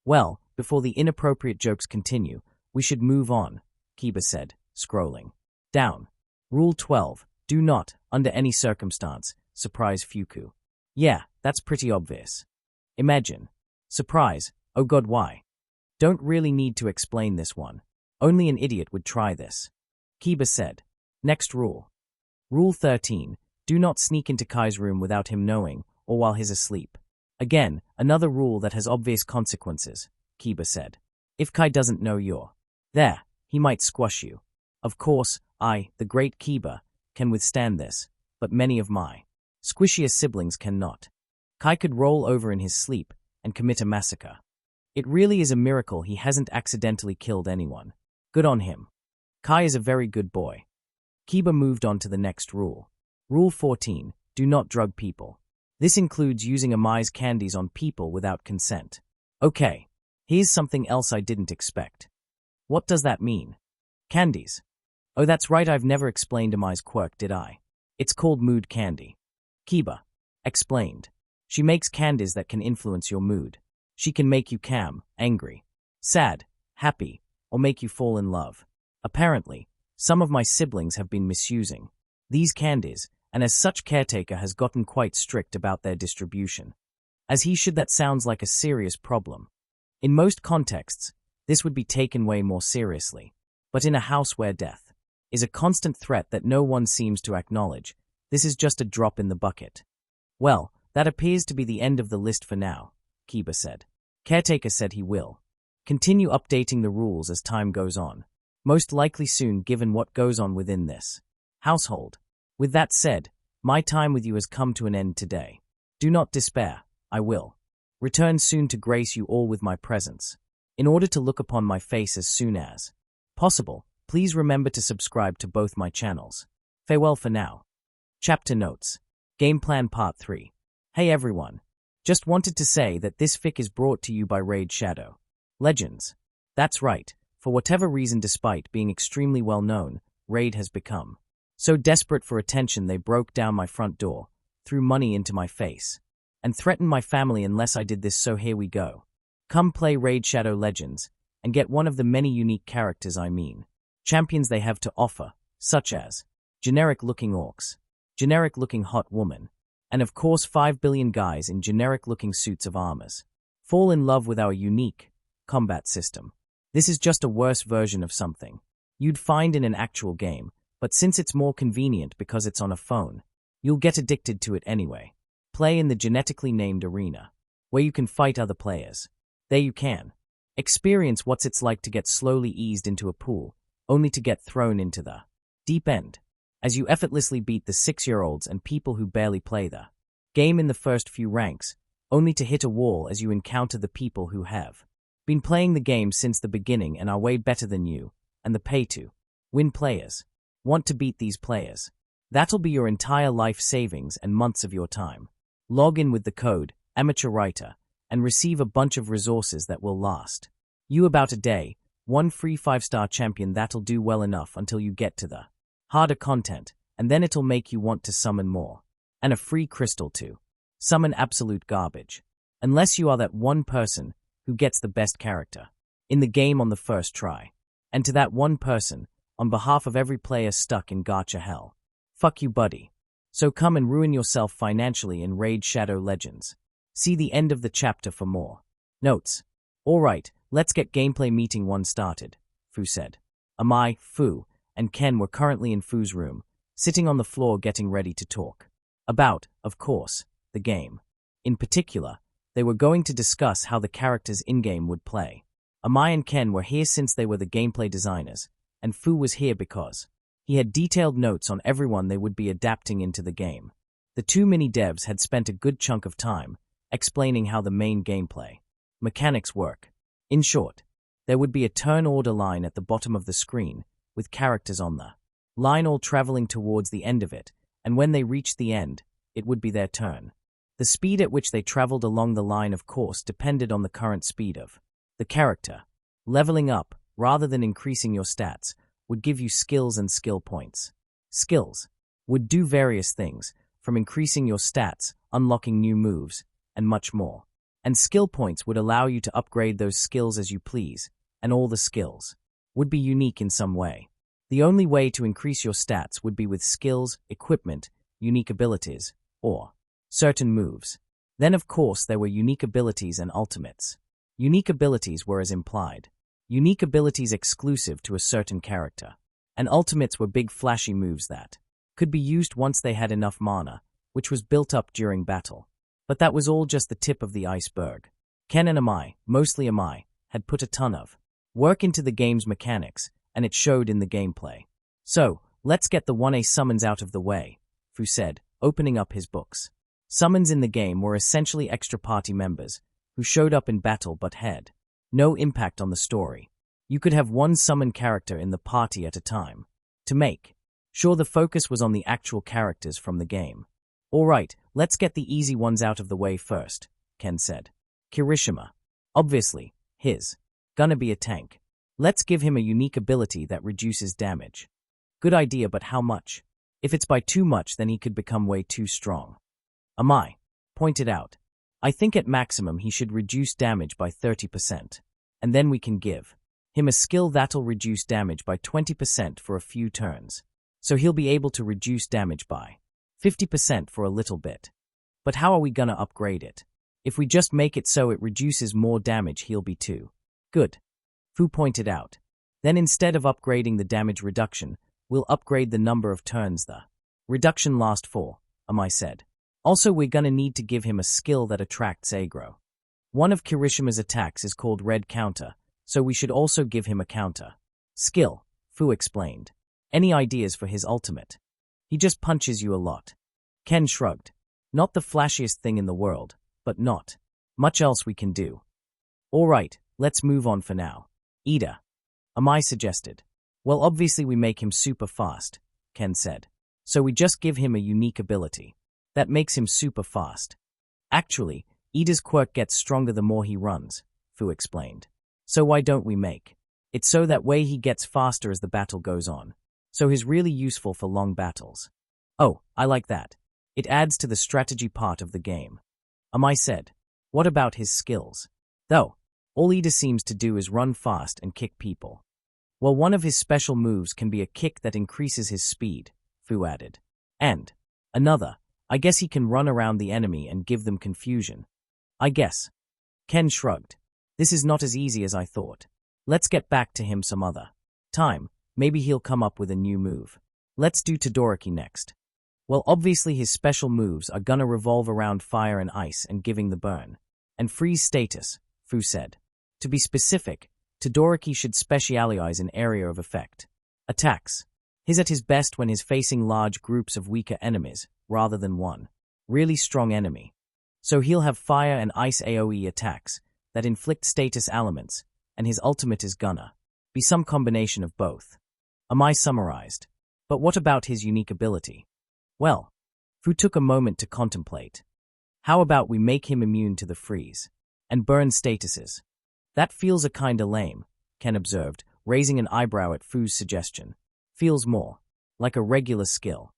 Well, before the inappropriate jokes continue, we should move on, Kiba said, scrolling down. Rule 12. Do not, under any circumstance, surprise Fuku. Yeah, that's pretty obvious. Imagine. Surprise. Oh god, why? Don't really need to explain this one. Only an idiot would try this. Kiba said. Next rule. Rule 13. Do not sneak into Kai's room without him knowing, or while he's asleep. Again, another rule that has obvious consequences, Kiba said. If Kai doesn't know you're there, he might squash you. Of course, I, the great Kiba, can withstand this, but many of my squishier siblings cannot. Kai could roll over in his sleep and commit a massacre. It really is a miracle he hasn't accidentally killed anyone. Good on him. Kai is a very good boy. Kiba moved on to the next rule. Rule 14. Do not drug people. This includes using Amai's candies on people without consent. Okay, here's something else I didn't expect. What does that mean? Candies. Oh, that's right, I've never explained Amai's quirk, did I? It's called mood candy. Kiba explained. She makes candies that can influence your mood. She can make you calm, angry, sad, happy, or make you fall in love. Apparently, some of my siblings have been misusing these candies, and as such caretaker has gotten quite strict about their distribution. As he should. That sounds like a serious problem. In most contexts, this would be taken way more seriously. But in a house where death is a constant threat that no one seems to acknowledge, this is just a drop in the bucket. Well, that appears to be the end of the list for now, Kiba said. Caretaker said he will continue updating the rules as time goes on, most likely soon given what goes on within this household. With that said, my time with you has come to an end today. Do not despair, I will return soon to grace you all with my presence. In order to look upon my face as soon as possible, please remember to subscribe to both my channels. Farewell for now. Chapter Notes. Game Plan Part 3. Hey everyone. Just wanted to say that this fic is brought to you by Raid Shadow Legends. That's right, for whatever reason, despite being extremely well known, Raid has become so desperate for attention they broke down my front door, threw money into my face, and threatened my family unless I did this, so here we go. Come play Raid Shadow Legends, and get one of the many unique characters, champions they have to offer, such as generic-looking orcs, generic-looking hot woman, and of course 5 billion guys in generic-looking suits of armors. Fall in love with our unique combat system. This is just a worse version of something you'd find in an actual game, but since it's more convenient because it's on a phone, you'll get addicted to it anyway. Play in the genetically named arena, where you can fight other players. There you can experience what it's like to get slowly eased into a pool, only to get thrown into the deep end, as you effortlessly beat the 6-year-olds and people who barely play the game in the first few ranks, only to hit a wall as you encounter the people who have been playing the game since the beginning and are way better than you, and the pay-to-win players want to beat these players. That'll be your entire life savings and months of your time. Log in with the code Amateur Writer and receive a bunch of resources that will last you about a day, one free 5-star champion that'll do well enough until you get to the harder content, and then it'll make you want to summon more, and a free crystal to summon absolute garbage. Unless you are that one person who gets the best character in the game on the first try. And to that one person, on behalf of every player stuck in gacha hell, fuck you, buddy. So come and ruin yourself financially in Raid Shadow Legends. See the end of the chapter for more notes. Alright, let's get gameplay meeting 1 started, Fu said. Amai, Fu, and Ken were currently in Fu's room, sitting on the floor getting ready to talk about, of course, the game. In particular, they were going to discuss how the characters in-game would play. Amai and Ken were here since they were the gameplay designers, and Fu was here because he had detailed notes on everyone they would be adapting into the game. The 2 mini-devs had spent a good chunk of time explaining how the main gameplay mechanics work. In short, there would be a turn order line at the bottom of the screen, with characters on the line all traveling towards the end of it, and when they reached the end, it would be their turn. The speed at which they traveled along the line, of course, depended on the current speed of the character. Leveling up, rather than increasing your stats, would give you skills and skill points. Skills would do various things, from increasing your stats, unlocking new moves, and much more. And skill points would allow you to upgrade those skills as you please, and all the skills would be unique in some way. The only way to increase your stats would be with skills, equipment, unique abilities, or certain moves. Then of course there were unique abilities and ultimates. Unique abilities were as implied. Unique abilities exclusive to a certain character. And ultimates were big flashy moves that could be used once they had enough mana, which was built up during battle. But that was all just the tip of the iceberg. Ken and Amai, mostly Amai, had put a ton of work into the game's mechanics, and it showed in the gameplay. So, let's get the 1A summons out of the way, Fu said, opening up his books. Summons in the game were essentially extra party members, who showed up in battle but had no impact on the story. You could have one summon character in the party at a time. To make sure the focus was on the actual characters from the game. Alright, let's get the easy ones out of the way first, Ken said. Kirishima. Obviously, he's gonna be a tank. Let's give him a unique ability that reduces damage. Good idea, but how much? If it's by too much, then he could become way too strong. Amai pointed out. I think at maximum he should reduce damage by 30%. And then we can give him a skill that'll reduce damage by 20% for a few turns. So he'll be able to reduce damage by 50% for a little bit. But how are we gonna upgrade it? If we just make it so it reduces more damage, he'll be too good, Fu pointed out. Then instead of upgrading the damage reduction, we'll upgrade the number of turns the reduction lasts for, Amai said. Also, we're gonna need to give him a skill that attracts aggro. One of Kirishima's attacks is called Red Counter, so we should also give him a counter skill, Fu explained. Any ideas for his ultimate? He just punches you a lot. Ken shrugged. Not the flashiest thing in the world, but not much else we can do. Alright, let's move on for now. Ida. Amai suggested. Well, obviously we make him super fast, Ken said. So we just give him a unique ability that makes him super fast. Actually, Ida's quirk gets stronger the more he runs, Fu explained. So why don't we make it so that way he gets faster as the battle goes on? So he's really useful for long battles. Oh, I like that. It adds to the strategy part of the game. Amai said. What about his skills? Though, all Ida seems to do is run fast and kick people. Well, one of his special moves can be a kick that increases his speed, Fu added. And another, I guess he can run around the enemy and give them confusion. I guess. Ken shrugged. This is not as easy as I thought. Let's get back to him some other time. Maybe he'll come up with a new move. Let's do Todoroki next. Well, obviously his special moves are gonna revolve around fire and ice and giving the burn and freeze status, Fu said. To be specific, Todoroki should specialize in area of effect. Attacks. He's at his best when he's facing large groups of weaker enemies, rather than one really strong enemy. So he'll have fire and ice AoE attacks that inflict status elements, and his ultimate is gonna be some combination of both. Amai summarized. But what about his unique ability? Well, Fu took a moment to contemplate. How about we make him immune to the freeze and burn statuses? That feels a kinda lame, Ken observed, raising an eyebrow at Fu's suggestion. Feels more like a regular skill.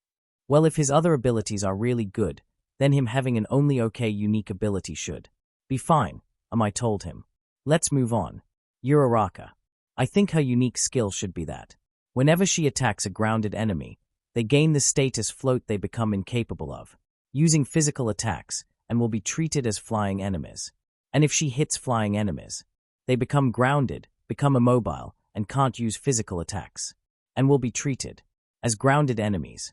Well, if his other abilities are really good, then him having an only okay unique ability should be fine, Amai told him. Let's move on. Uraraka. I think her unique skill should be that whenever she attacks a grounded enemy, they gain the status float they become incapable of using physical attacks and will be treated as flying enemies. And if she hits flying enemies, they become grounded, become immobile, and can't use physical attacks, and will be treated as grounded enemies.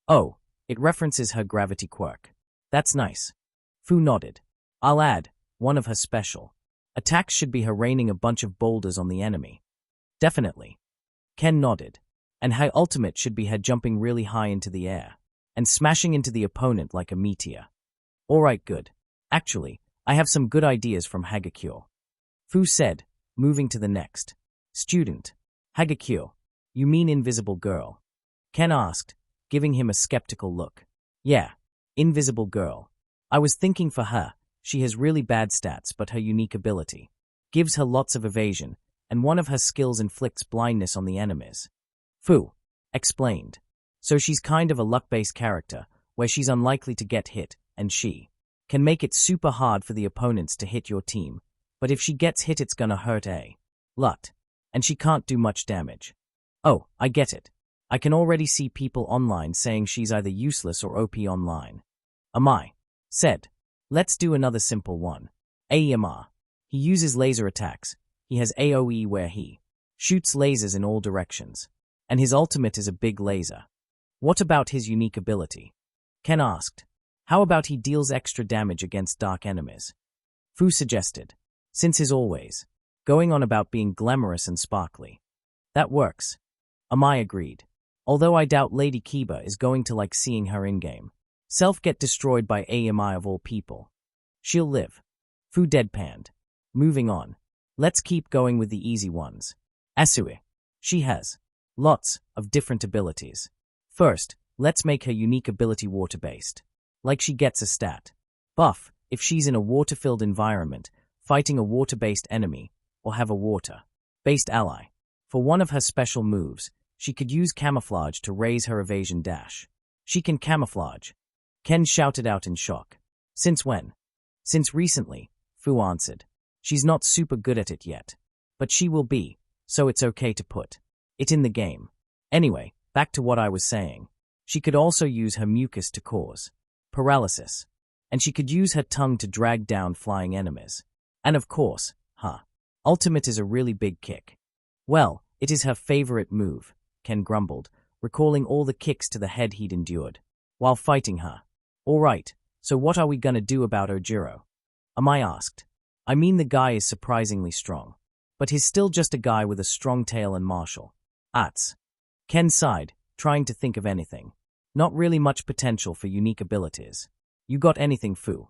Oh, it references her gravity quirk. That's nice. Fu nodded. I'll add, one of her special attacks should be her raining a bunch of boulders on the enemy. Definitely. Ken nodded. And her ultimate should be her jumping really high into the air and smashing into the opponent like a meteor. Alright, good. Actually, I have some good ideas from Hagakure. Fu said, moving to the next student. Hagakure, you mean Invisible Girl? Ken asked, giving him a skeptical look. Yeah, Invisible Girl. I was thinking for her, she has really bad stats, but her unique ability gives her lots of evasion, and one of her skills inflicts blindness on the enemies. Fu explained. So she's kind of a luck-based character, where she's unlikely to get hit, and she Can make it super hard for the opponents to hit your team, but if she gets hit it's gonna hurt a lot, and she can't do much damage. Oh, I get it. I can already see people online saying she's either useless or OP online. Amai said, let's do another simple one. AEMR. He uses laser attacks. He has AoE where he shoots lasers in all directions, and his ultimate is a big laser. What about his unique ability? Ken asked. How about he deals extra damage against dark enemies? Fu suggested, since he's always going on about being glamorous and sparkly. That works. Amai agreed, although I doubt Lady Kiba is going to like seeing her in-game self get destroyed by AMI of all people. She'll live. Fu deadpanned. Moving on. Let's keep going with the easy ones. Asue. She has lots of different abilities. First, let's make her unique ability water-based. Like she gets a stat buff if she's in a water-filled environment, fighting a water-based enemy, or have a water-based ally. For one of her special moves, she could use camouflage to raise her evasion dash. She can camouflage. Ken shouted out in shock. Since when? Since recently, Fu answered. She's not super good at it yet, but she will be, so it's okay to put it in the game. Anyway, back to what I was saying. She could also use her mucus to cause paralysis, and she could use her tongue to drag down flying enemies. And of course, her ultimate is a really big kick. Well, it is her favorite move, Ken grumbled, recalling all the kicks to the head he'd endured while fighting her. All right, so what are we gonna do about Ojiro? Amai asked. I mean, the guy is surprisingly strong, but he's still just a guy with a strong tail and martial arts. Ken sighed, trying to think of anything. Not really much potential for unique abilities. You got anything, Fu?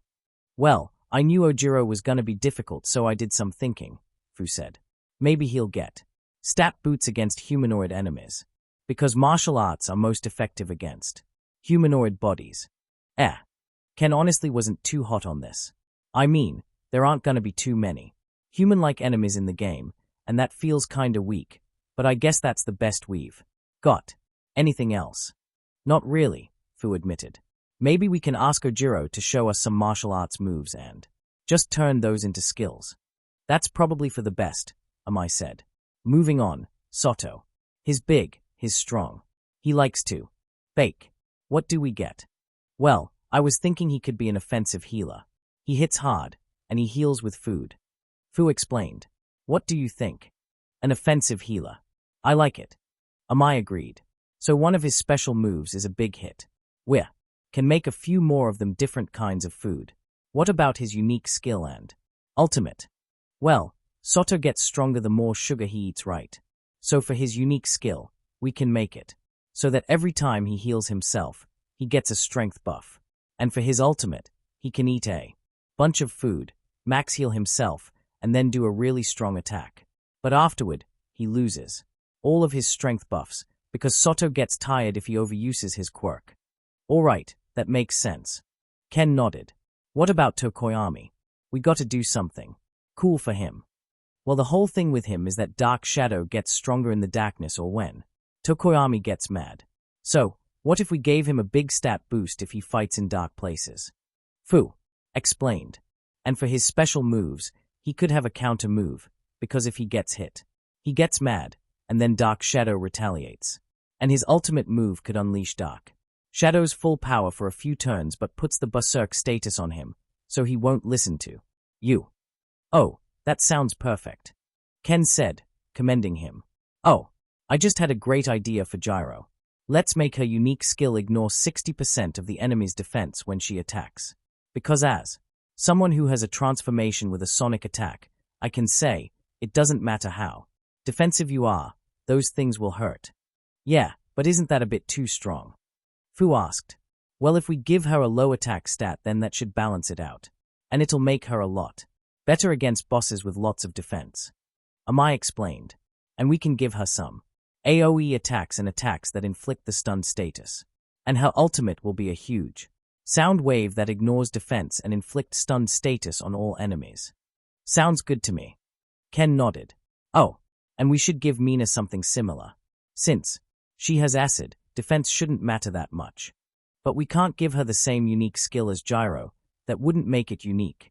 Well, I knew Ojiro was gonna be difficult, so I did some thinking, Fu said. Maybe he'll get stat boots against humanoid enemies, because martial arts are most effective against humanoid bodies. Ken honestly wasn't too hot on this. I mean, there aren't gonna be too many human-like enemies in the game, and that feels kinda weak, but I guess that's the best we've got. Anything else? Not really, Fu admitted. Maybe we can ask Ojiro to show us some martial arts moves and just turn those into skills. That's probably for the best, Amai said. Moving on, Soto. He's big, he's strong. He likes to bake. What do we get? Well, I was thinking he could be an offensive healer. He hits hard, and he heals with food. Fu explained. What do you think? An offensive healer. I like it. Amai agreed. So one of his special moves is a big hit. We can make a few more of them different kinds of food. What about his unique skill and ultimate? Well, Soto gets stronger the more sugar he eats, right? So for his unique skill, we can make it so that every time he heals himself, he gets a strength buff. And for his ultimate, he can eat a bunch of food, max heal himself, and then do a really strong attack. But afterward, he loses all of his strength buffs, because Soto gets tired if he overuses his quirk. Alright, that makes sense. Ken nodded. What about Tokoyami? We gotta do something cool for him. Well, the whole thing with him is that Dark Shadow gets stronger in the darkness or when Tokoyami gets mad. So, what if we gave him a big stat boost if he fights in dark places? Fu explained. And for his special moves, he could have a counter move, because if he gets hit, he gets mad, and then Dark Shadow retaliates. And his ultimate move could unleash Dark Shadow's full power for a few turns but puts the Berserk status on him, so he won't listen to you. Oh, that sounds perfect, Ken said, commending him. Oh, I just had a great idea for Gyro. Let's make her unique skill ignore 60% of the enemy's defense when she attacks. Because as someone who has a transformation with a sonic attack, I can say, it doesn't matter how defensive you are, those things will hurt. Yeah, but isn't that a bit too strong? Fu asked. Well, if we give her a low attack stat, then that should balance it out. And it'll make her a lot better against bosses with lots of defense. Amai explained. And we can give her some AoE attacks and attacks that inflict the stun status. And her ultimate will be a huge sound wave that ignores defense and inflicts stun status on all enemies. Sounds good to me. Ken nodded. Oh, and we should give Mina something similar. Since she has acid, defense shouldn't matter that much. But we can't give her the same unique skill as Gyro, that wouldn't make it unique.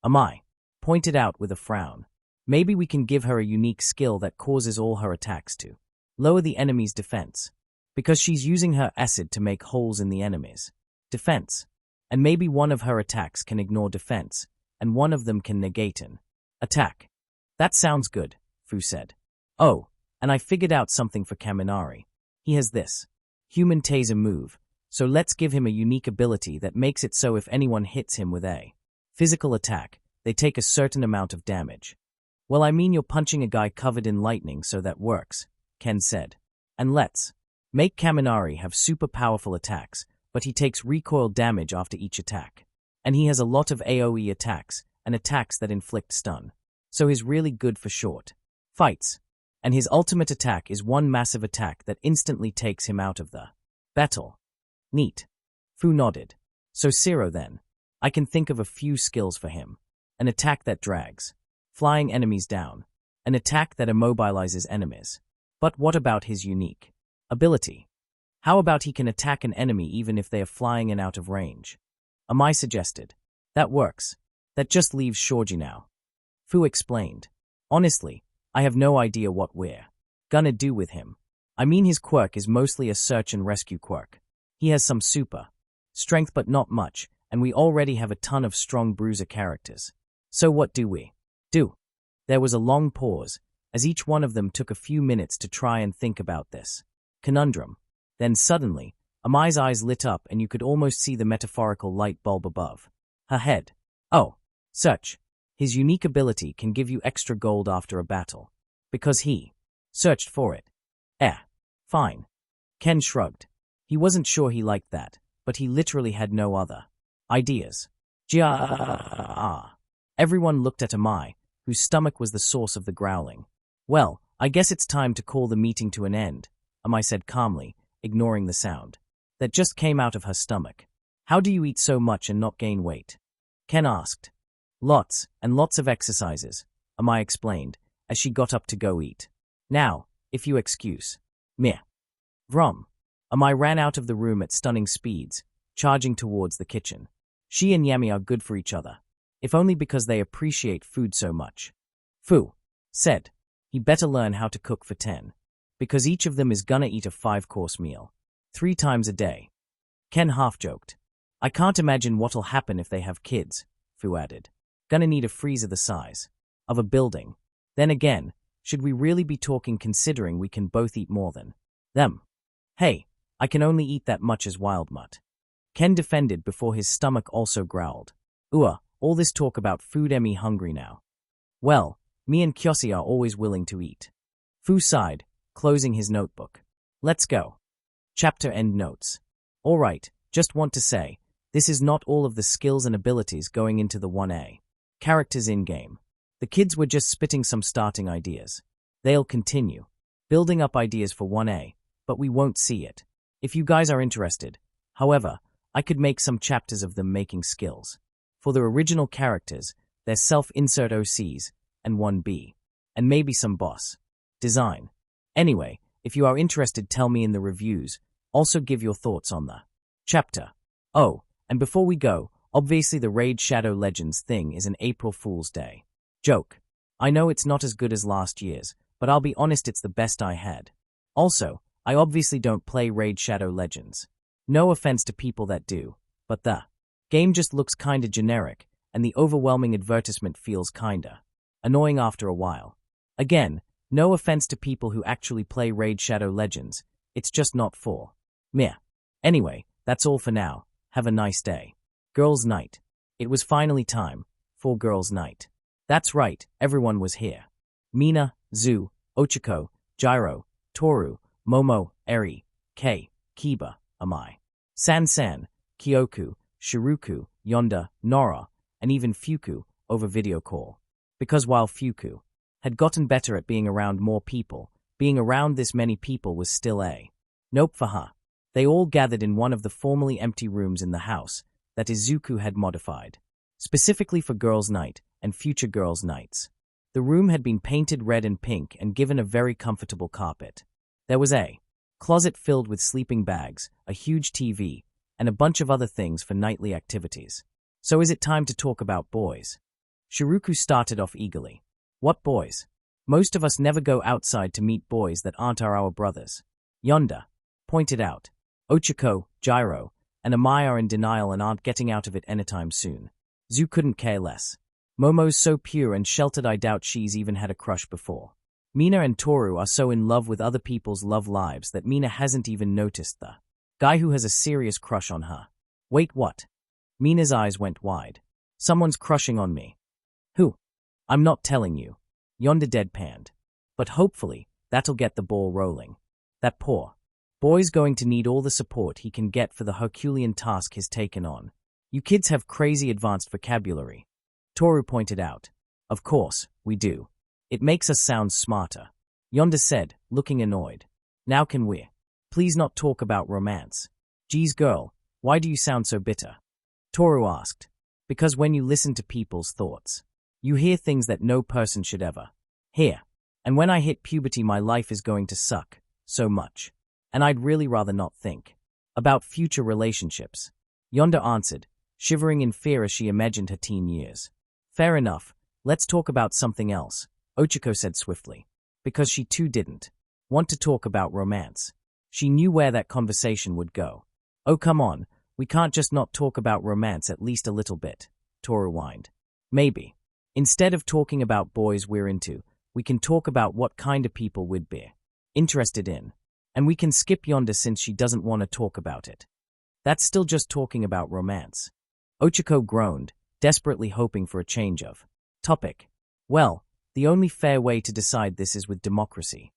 Amai pointed out with a frown. Maybe we can give her a unique skill that causes all her attacks to lower the enemy's defense, because she's using her acid to make holes in the enemy's defense. And maybe one of her attacks can ignore defense, and one of them can negate an attack. That sounds good, Fu said. Oh, and I figured out something for Kaminari. He has this human taser move, so let's give him a unique ability that makes it so if anyone hits him with a physical attack, they take a certain amount of damage. Well, I mean you're punching a guy covered in lightning, so that works, Ken said. And let's make Kaminari have super powerful attacks, but he takes recoil damage after each attack. And he has a lot of AoE attacks, and attacks that inflict stun. So he's really good for short fights. And his ultimate attack is one massive attack that instantly takes him out of the battle. Neat. Fu nodded. So Zero then. I can think of a few skills for him. An attack that drags flying enemies down. An attack that immobilizes enemies. But what about his unique ability? How about he can attack an enemy even if they are flying and out of range? Amai suggested. That works. That just leaves Shoji now. Fu explained. Honestly, I have no idea what we're gonna do with him. I mean his quirk is mostly a search and rescue quirk. He has some super strength but not much, and we already have a ton of strong bruiser characters. So what do we do? There was a long pause, as each one of them took a few minutes to try and think about this conundrum. Then suddenly, Amai's eyes lit up and you could almost see the metaphorical light bulb above her head. Oh, search. His unique ability can give you extra gold after a battle. Because he searched for it. Fine. Ken shrugged. He wasn't sure he liked that, but he literally had no other ideas. Everyone looked at Amai, whose stomach was the source of the growling. Well, I guess it's time to call the meeting to an end, Amai said calmly, ignoring the sound that just came out of her stomach. How do you eat so much and not gain weight? Ken asked. Lots and lots of exercises, Amai explained, as she got up to go eat. Now, if you excuse. Meh. Vrum. Amai ran out of the room at stunning speeds, charging towards the kitchen. She and Yami are good for each other, if only because they appreciate food so much. Fu said, he better learn how to cook for 10, because each of them is gonna eat a 5-course meal, 3 times a day. Ken half-joked. I can't imagine what'll happen if they have kids, Fu added. Gonna need a freezer the size of a building. Then again, should we really be talking considering we can both eat more than them? Hey, I can only eat that much as Wild Mutt. Ken defended before his stomach also growled. All this talk about food me hungry now. Well, me and Kyoshi are always willing to eat. Fu sighed, closing his notebook. Let's go. Chapter end notes. Alright, just want to say, this is not all of the skills and abilities going into the 1A. Characters in-game. The kids were just spitting some starting ideas. They'll continue building up ideas for 1A, but we won't see it. If you guys are interested, however, I could make some chapters of them making skills. For the original characters, their self-insert OCs, and 1B. And maybe some boss design. Anyway, if you are interested, tell me in the reviews. Also give your thoughts on the chapter. Oh, and before we go, obviously the Raid Shadow Legends thing is an April Fool's Day joke. I know it's not as good as last year's, but I'll be honest, it's the best I had. Also, I obviously don't play Raid Shadow Legends. No offense to people that do, but the game just looks kinda generic, and the overwhelming advertisement feels kinda annoying after a while. Again, no offense to people who actually play Raid Shadow Legends, it's just not for me. Anyway, that's all for now. Have a nice day. Girls' night. It was finally time for girls' night. That's right, everyone was here. Mina, Zu, Ochiko, Gyro, Toru, Momo, Eri, Kei, Kiba, Amai, San, Kyoku, Shiruku, Yonda, Nora, and even Fuku over video call. Because while Fuku had gotten better at being around more people, being around this many people was still a nope for her. They all gathered in one of the formerly empty rooms in the house that Izuku had modified, specifically for girls' night and future girls' nights. The room had been painted red and pink and given a very comfortable carpet. There was a closet filled with sleeping bags, a huge TV, and a bunch of other things for nightly activities. So is it time to talk about boys? Shiruku started off eagerly. What boys? Most of us never go outside to meet boys that aren't our brothers. Yonda pointed out. Ochako, Gyro, and Amai are in denial and aren't getting out of it anytime soon. Zu couldn't care less. Momo's so pure and sheltered I doubt she's even had a crush before. Mina and Toru are so in love with other people's love lives that Mina hasn't even noticed the guy who has a serious crush on her. Wait, what? Mina's eyes went wide. Someone's crushing on me. Who? I'm not telling you. Yonda deadpanned. But hopefully, that'll get the ball rolling. That poor boy's going to need all the support he can get for the Herculean task he's taken on. You kids have crazy advanced vocabulary. Toru pointed out. Of course, we do. It makes us sound smarter. Yonda said, looking annoyed. Now can we please not talk about romance? Geez girl, why do you sound so bitter? Toru asked. Because when you listen to people's thoughts, you hear things that no person should ever hear. And when I hit puberty my life is going to suck so much. And I'd really rather not think about future relationships. Yonda answered, shivering in fear as she imagined her teen years. Fair enough, let's talk about something else, Ochako said swiftly. Because she too didn't want to talk about romance. She knew where that conversation would go. Oh come on, we can't just not talk about romance at least a little bit, Toru whined. Maybe. Instead of talking about boys we're into, we can talk about what kind of people we'd be interested in. And we can skip Yonda since she doesn't want to talk about it. That's still just talking about romance. Ochako groaned, desperately hoping for a change of topic. Well, the only fair way to decide this is with democracy.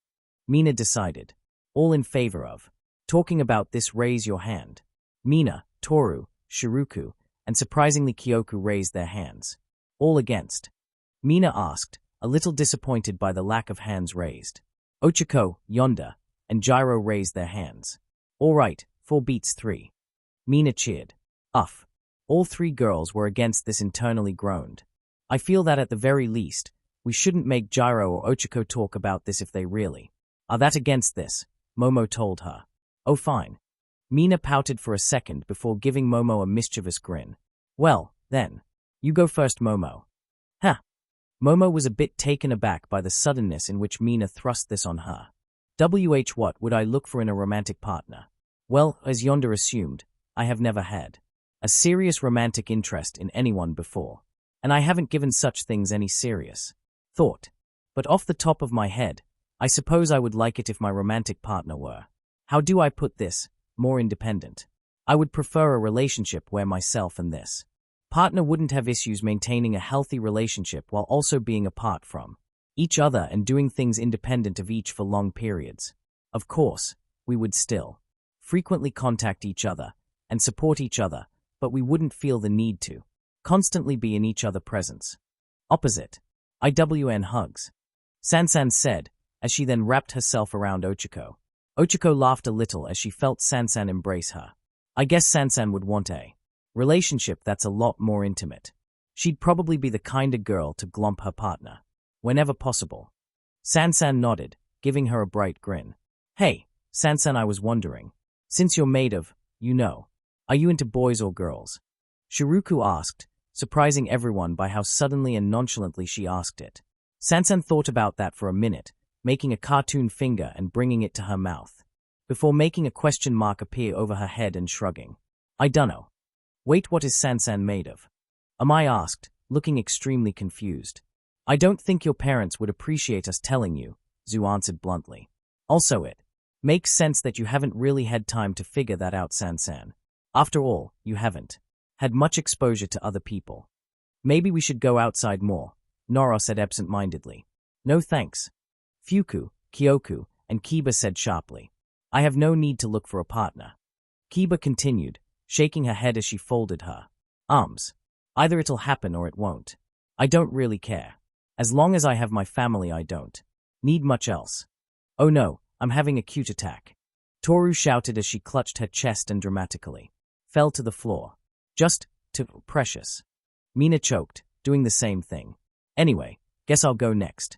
Mina decided. All in favor of talking about this raise your hand. Mina, Toru, Shiruku, and surprisingly Kyoku raised their hands. All against. Mina asked, a little disappointed by the lack of hands raised. Ochako, Yonda, and Gyro raised their hands. All right, 4 beats 3. Mina cheered. Uff. All 3 girls were against this internally groaned. I feel that at the very least, we shouldn't make Gyro or Ochako talk about this if they really are that against this, Momo told her. Oh fine. Mina pouted for a second before giving Momo a mischievous grin. Well, then. You go first, Momo. Huh. Momo was a bit taken aback by the suddenness in which Mina thrust this on her. What would I look for in a romantic partner? Well, as Yonda assumed, I have never had a serious romantic interest in anyone before, and I haven't given such things any serious thought. But off the top of my head, I suppose I would like it if my romantic partner were, how do I put this, more independent. I would prefer a relationship where myself and this partner wouldn't have issues maintaining a healthy relationship while also being apart from each other and doing things independent of each for long periods. Of course, we would still frequently contact each other and support each other, but we wouldn't feel the need to constantly be in each other's presence. Opposite. IWN hugs. Sansan said, as she then wrapped herself around Ochako. Ochako laughed a little as she felt Sansan embrace her. I guess Sansan would want a relationship that's a lot more intimate. She'd probably be the kind of girl to glomp her partner whenever possible. Sansan nodded, giving her a bright grin. Hey, Sansan, I was wondering, since you're made of, are you into boys or girls? Shiruku asked, surprising everyone by how suddenly and nonchalantly she asked it. Sansan thought about that for a minute, making a cartoon finger and bringing it to her mouth, before making a question mark appear over her head and shrugging. I dunno. Wait, what is Sansan made of? Amai asked, looking extremely confused. I don't think your parents would appreciate us telling you, Zu answered bluntly. Also it makes sense that you haven't really had time to figure that out, Sansan. After all, you haven't had much exposure to other people. Maybe we should go outside more, Nora said absent-mindedly. No thanks. Fuku, Kyoku, and Kiba said sharply. I have no need to look for a partner. Kiba continued, shaking her head as she folded her arms. Either it'll happen or it won't. I don't really care. As long as I have my family I don't need much else. Oh no, I'm having a cute attack. Toru shouted as she clutched her chest and dramatically fell to the floor. Just too precious. Mina choked, doing the same thing. Anyway, guess I'll go next.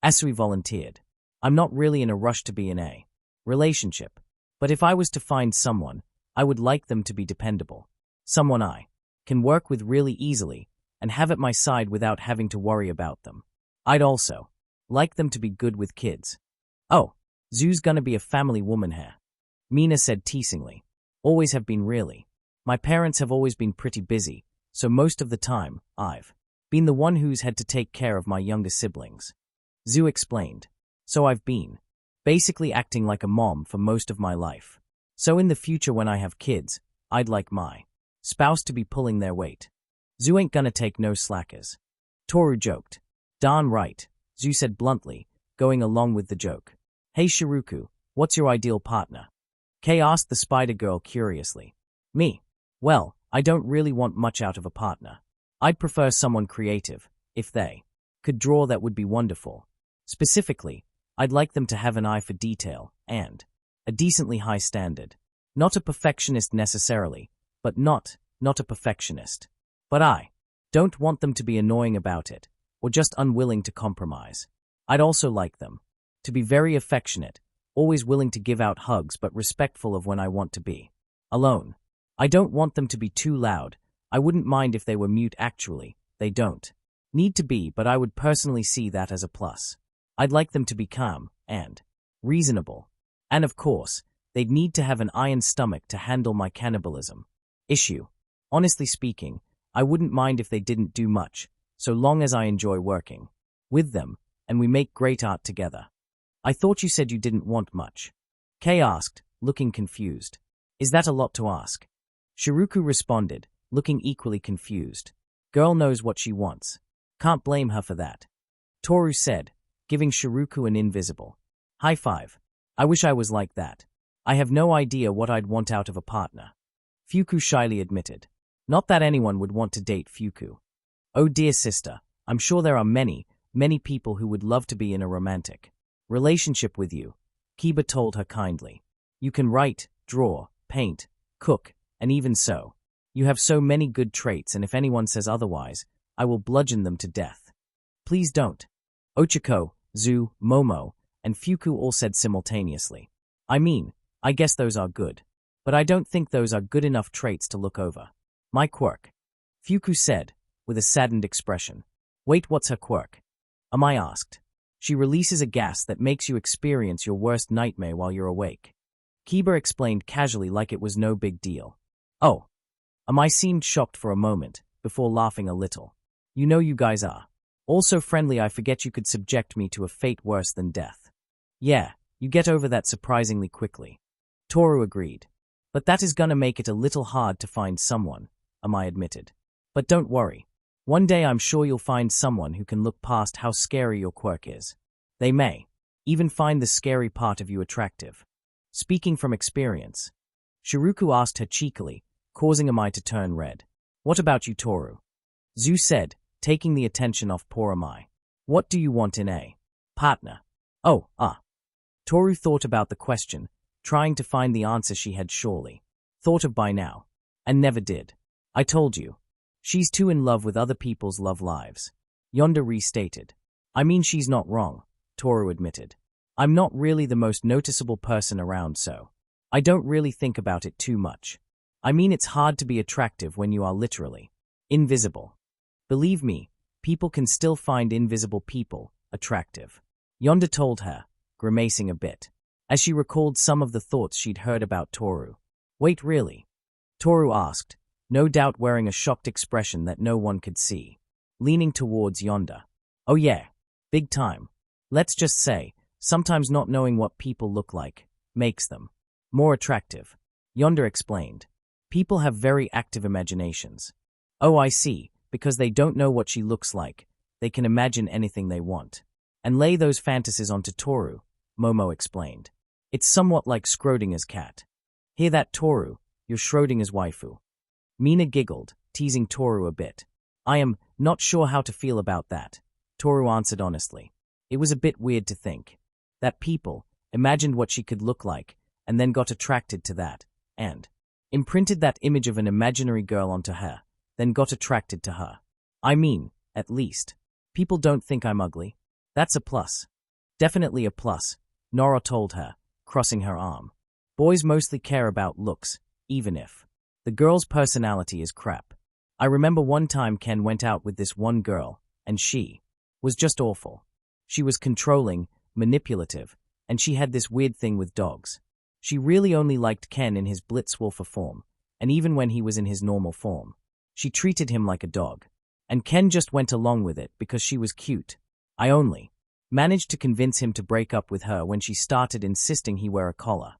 Asui volunteered. I'm not really in a rush to be in a relationship, but if I was to find someone, I would like them to be dependable. Someone I can work with really easily, and have at my side without having to worry about them. I'd also like them to be good with kids. Oh, Zoo's gonna be a family woman here, Mina said teasingly. Always have been really. My parents have always been pretty busy, so most of the time, I've been the one who's had to take care of my younger siblings. Zoo explained. So I've been basically acting like a mom for most of my life. So in the future when I have kids, I'd like my spouse to be pulling their weight. Zoo ain't gonna take no slackers. Toru joked. Darn right, Zoo said bluntly, going along with the joke. Hey Shiruku, what's your ideal partner? Kei asked the spider girl curiously. Me? Well, I don't really want much out of a partner. I'd prefer someone creative. If they could draw, that would be wonderful. Specifically, I'd like them to have an eye for detail and a decently high standard. Not a perfectionist necessarily, but not a perfectionist. But I don't want them to be annoying about it, or just unwilling to compromise. I'd also like them to be very affectionate, always willing to give out hugs but respectful of when I want to be alone. I don't want them to be too loud. I wouldn't mind if they were mute actually. They don't need to be, but I would personally see that as a plus. I'd like them to be calm and reasonable. And of course, they'd need to have an iron stomach to handle my cannibalism issue. Honestly speaking, I wouldn't mind if they didn't do much, so long as I enjoy working with them and we make great art together. I thought you said you didn't want much. Kei asked, looking confused. Is that a lot to ask? Shiruku responded, looking equally confused. Girl knows what she wants. Can't blame her for that. Toru said, giving Shiruku an invisible high five. I wish I was like that. I have no idea what I'd want out of a partner. Fuku shyly admitted. Not that anyone would want to date Fuku. Oh dear sister, I'm sure there are many people who would love to be in a romantic relationship with you, Kiba told her kindly. You can write, draw, paint, cook, and even sew. You have so many good traits, and if anyone says otherwise, I will bludgeon them to death. Please don't. Ochiko, Zu, Momo, and Fuku all said simultaneously. I mean, I guess those are good. But I don't think those are good enough traits to look over. My quirk. Fuku said, with a saddened expression. Wait, what's her quirk? Amai asked. She releases a gas that makes you experience your worst nightmare while you're awake. Kiba explained casually like it was no big deal. Oh. Amai seemed shocked for a moment, before laughing a little. You know you guys are all so friendly, I forget you could subject me to a fate worse than death. Yeah, you get over that surprisingly quickly. Toru agreed. But that is gonna make it a little hard to find someone, Amai admitted. But don't worry. One day I'm sure you'll find someone who can look past how scary your quirk is. They may even find the scary part of you attractive. Speaking from experience. Shiruku asked her cheekily, causing Amai to turn red. What about you, Toru? Zu said, taking the attention off poor Amai. What do you want in a partner? Oh, Toru thought about the question, trying to find the answer she had surely thought of by now, and never did. I told you. She's too in love with other people's love lives. Yonda restated. I mean, she's not wrong, Toru admitted. I'm not really the most noticeable person around, so I don't really think about it too much. I mean, it's hard to be attractive when you are literally invisible. Believe me, people can still find invisible people attractive. Yonda told her, grimacing a bit, as she recalled some of the thoughts she'd heard about Toru. Wait, really? Toru asked, no doubt wearing a shocked expression that no one could see, leaning towards Yonda. Oh yeah, big time. Let's just say, sometimes not knowing what people look like makes them more attractive. Yonda explained. People have very active imaginations. Oh, I see, because they don't know what she looks like. They can imagine anything they want and lay those fantasies onto Toru, Momo explained. It's somewhat like Schrodinger's cat. Hear that, Toru? You're Schrodinger's waifu. Mina giggled, teasing Toru a bit. I am not sure how to feel about that, Toru answered honestly. It was a bit weird to think that people imagined what she could look like and then got attracted to that and imprinted that image of an imaginary girl onto her, then got attracted to her. I mean, at least, people don't think I'm ugly. That's a plus. Definitely a plus, Nora told her, crossing her arm. Boys mostly care about looks, even if the girl's personality is crap. I remember one time Ken went out with this one girl, and she was just awful. She was controlling, manipulative, and she had this weird thing with dogs. She really only liked Ken in his Blitzwolfer form, and even when he was in his normal form. She treated him like a dog. And Ken just went along with it because she was cute. I only managed to convince him to break up with her when she started insisting he wear a collar.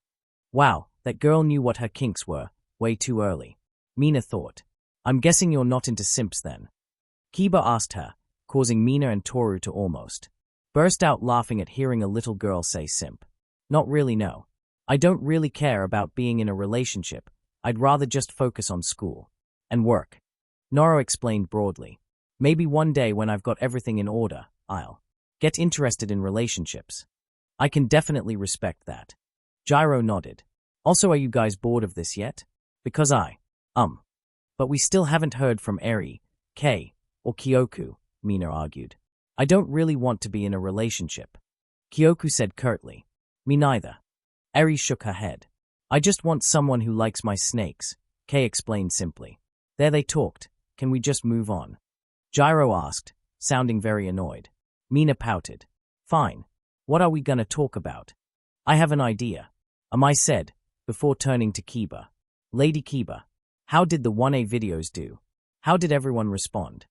Wow, that girl knew what her kinks were, way too early. Mina thought. I'm guessing you're not into simps then. Kiba asked her, causing Mina and Toru to almost burst out laughing at hearing a little girl say simp. Not really, no. I don't really care about being in a relationship. I'd rather just focus on school and work. Noro explained broadly. Maybe one day when I've got everything in order, I'll get interested in relationships. I can definitely respect that. Gyro nodded. Also, are you guys bored of this yet? Because But we still haven't heard from Eri, Kei, or Kyoku, Mina argued. I don't really want to be in a relationship. Kyoku said curtly. Me neither. Eri shook her head. I just want someone who likes my snakes, Kei explained simply. There they talked. Can we just move on? Gyro asked, sounding very annoyed. Mina pouted. Fine. What are we gonna talk about? I have an idea. Amai said, before turning to Kiba. Lady Kiba, how did the 1A videos do? How did everyone respond?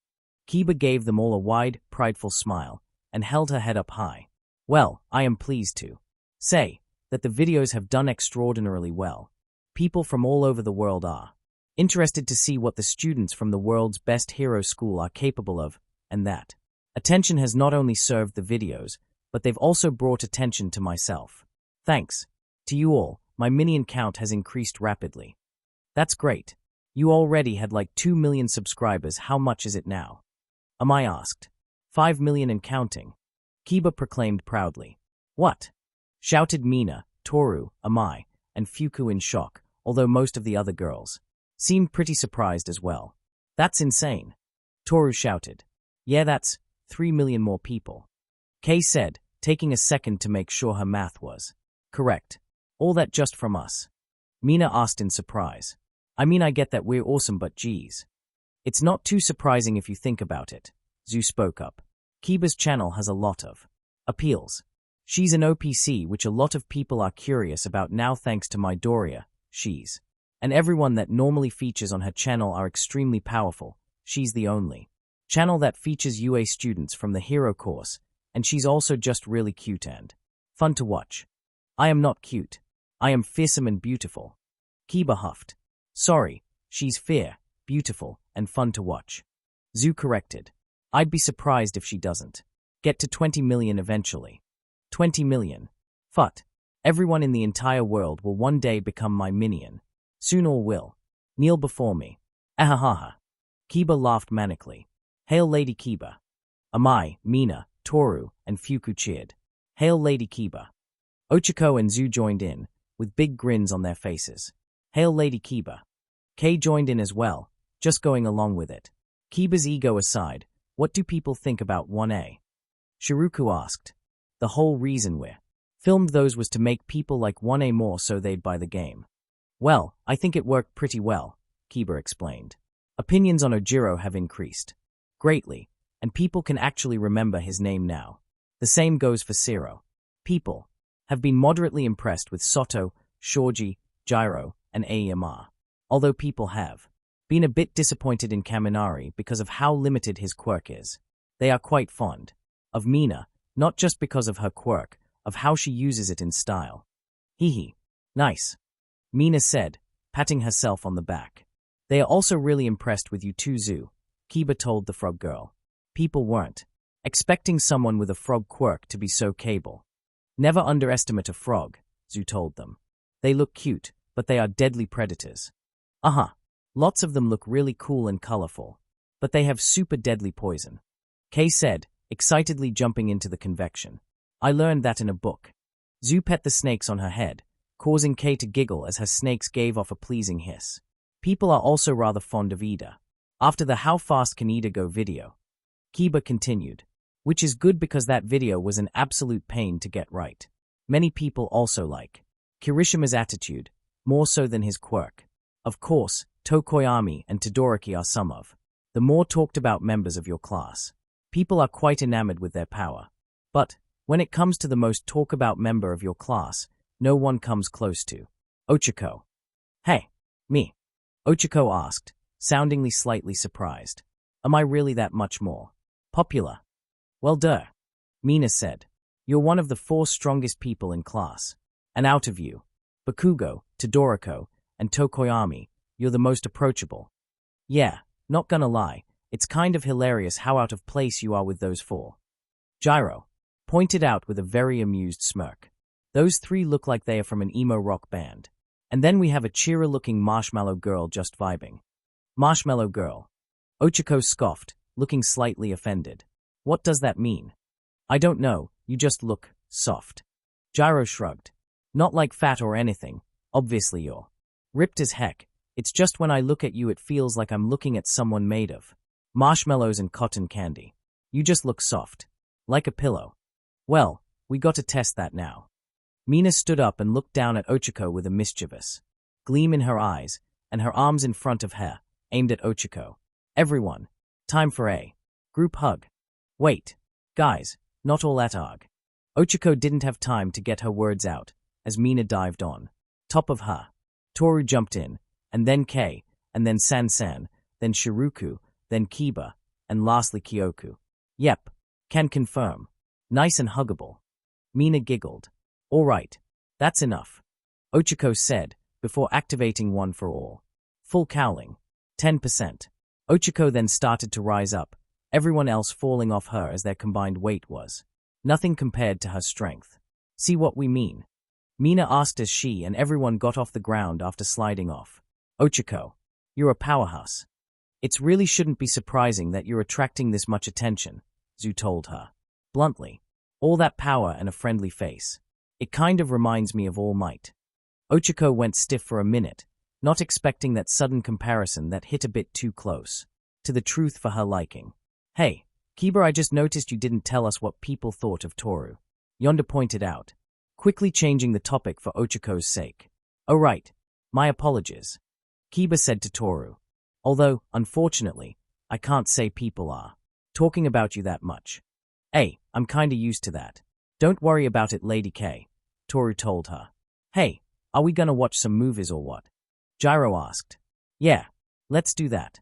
Kiba gave them all a wide, prideful smile, and held her head up high. Well, I am pleased to say that the videos have done extraordinarily well. People from all over the world are interested to see what the students from the world's best hero school are capable of, and that attention has not only served the videos, but they've also brought attention to myself. Thanks to you all, my minion count has increased rapidly. That's great. You already had like 2 million subscribers. How much is it now? Amai asked. 5 million and counting. Kiba proclaimed proudly. What? Shouted Mina, Toru, Amai, and Fuku in shock, although most of the other girls seemed pretty surprised as well. That's insane. Toru shouted. Yeah, that's 3 million more people. Kei said, taking a second to make sure her math was correct. All that just from us? Mina asked in surprise. I mean, I get that we're awesome, but geez. It's not too surprising if you think about it, Zu spoke up. Kiba's channel has a lot of appeals. She's an OPC, which a lot of people are curious about now thanks to Midoriya, and everyone that normally features on her channel are extremely powerful. She's the only channel that features UA students from the hero course, and she's also just really cute and fun to watch. I am not cute. I am fearsome and beautiful. Kiba huffed. Sorry, she's beautiful, and fun to watch. Zu corrected. I'd be surprised if she doesn't get to 20 million eventually. 20 million. Fut. Everyone in the entire world will one day become my minion. Soon all will kneel before me. Ahahaha. Kiba laughed manically. Hail Lady Kiba. Amai, Mina, Toru, and Fuku cheered. Hail Lady Kiba. Ochiko and Zu joined in, with big grins on their faces. Hail Lady Kiba. Kei joined in as well, just going along with it. Kiba's ego aside, what do people think about 1A? Shiruku asked. The whole reason we filmed those was to make people like 1A more so they'd buy the game. Well, I think it worked pretty well, Kiba explained. Opinions on Ojiro have increased greatly, and people can actually remember his name now. The same goes for Zero. People have been moderately impressed with Soto, Shoji, Gyro, and Aemar. Although people have been a bit disappointed in Kaminari because of how limited his quirk is. They are quite fond of Mina, not just because of her quirk, of how she uses it in style. Hee. Nice. Mina said, patting herself on the back. They are also really impressed with you too, Zu, Kiba told the frog girl. People weren't expecting someone with a frog quirk to be so capable. Never underestimate a frog, Zu told them. They look cute, but they are deadly predators. Lots of them look really cool and colorful, but they have super deadly poison. Kei said, excitedly jumping into the convection. I learned that in a book. Zu pet the snakes on her head, causing Kei to giggle as her snakes gave off a pleasing hiss. People are also rather fond of Ida. After the How Fast Can Ida Go video, Kiba continued, which is good because that video was an absolute pain to get right. Many people also like Kirishima's attitude, more so than his quirk. Of course, Tokoyami, and Todoroki are some of the more talked about members of your class. People are quite enamored with their power. But, when it comes to the most talk about member of your class, no one comes close to Ochako. Hey, me? Ochako asked, soundingly slightly surprised. Am I really that much more popular? Well, duh. Mina said. You're one of the 4 strongest people in class. And out of you, Bakugo, Todoroki, and Tokoyami, you're the most approachable. Yeah, not gonna lie, it's kind of hilarious how out of place you are with those 4. Gyro pointed out with a very amused smirk. Those 3 look like they are from an emo rock band. And then we have a cheery-looking marshmallow girl just vibing. Marshmallow girl. Ochako scoffed, looking slightly offended. What does that mean? I don't know, you just look soft. Gyro shrugged. Not like fat or anything, obviously you're ripped as heck. It's just when I look at you it feels like I'm looking at someone made of marshmallows and cotton candy. You just look soft. Like a pillow. Well, we got to test that now. Mina stood up and looked down at Ochako with a mischievous gleam in her eyes, and her arms in front of her, aimed at Ochako. Everyone, time for a group hug. Wait, guys, not all that arg. Ochako didn't have time to get her words out, as Mina dived on top of her. Toru jumped in, and then Kei, and then San-san, then Shiruku, then Kiba, and lastly Kyoku. Yep, can confirm. Nice and huggable. Mina giggled. All right, that's enough. Ochako said, before activating one for all. Full cowling. 10%. Ochako then started to rise up, everyone else falling off her as their combined weight was nothing compared to her strength. See what we mean? Mina asked as she and everyone got off the ground after sliding off. Ochako, you're a powerhouse. It really shouldn't be surprising that you're attracting this much attention, Zu told her. Bluntly. All that power and a friendly face. It kind of reminds me of All Might. Ochako went stiff for a minute, not expecting that sudden comparison that hit a bit too close to the truth for her liking. Hey, Kiba, I just noticed you didn't tell us what people thought of Toru. Yonda pointed out, quickly changing the topic for Ochako's sake. Oh right, my apologies. Kiba said to Toru. Although, unfortunately, I can't say people are talking about you that much. Hey, I'm kinda used to that. Don't worry about it, Lady K, Toru told her. Hey, are we gonna watch some movies or what? Gyro asked. Yeah, let's do that.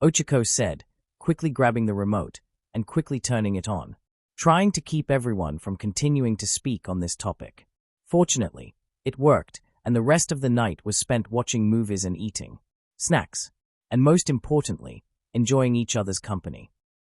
Ochako said, quickly grabbing the remote and quickly turning it on, trying to keep everyone from continuing to speak on this topic. Fortunately, it worked, and the rest of the night was spent watching movies and eating snacks, and most importantly, enjoying each other's company.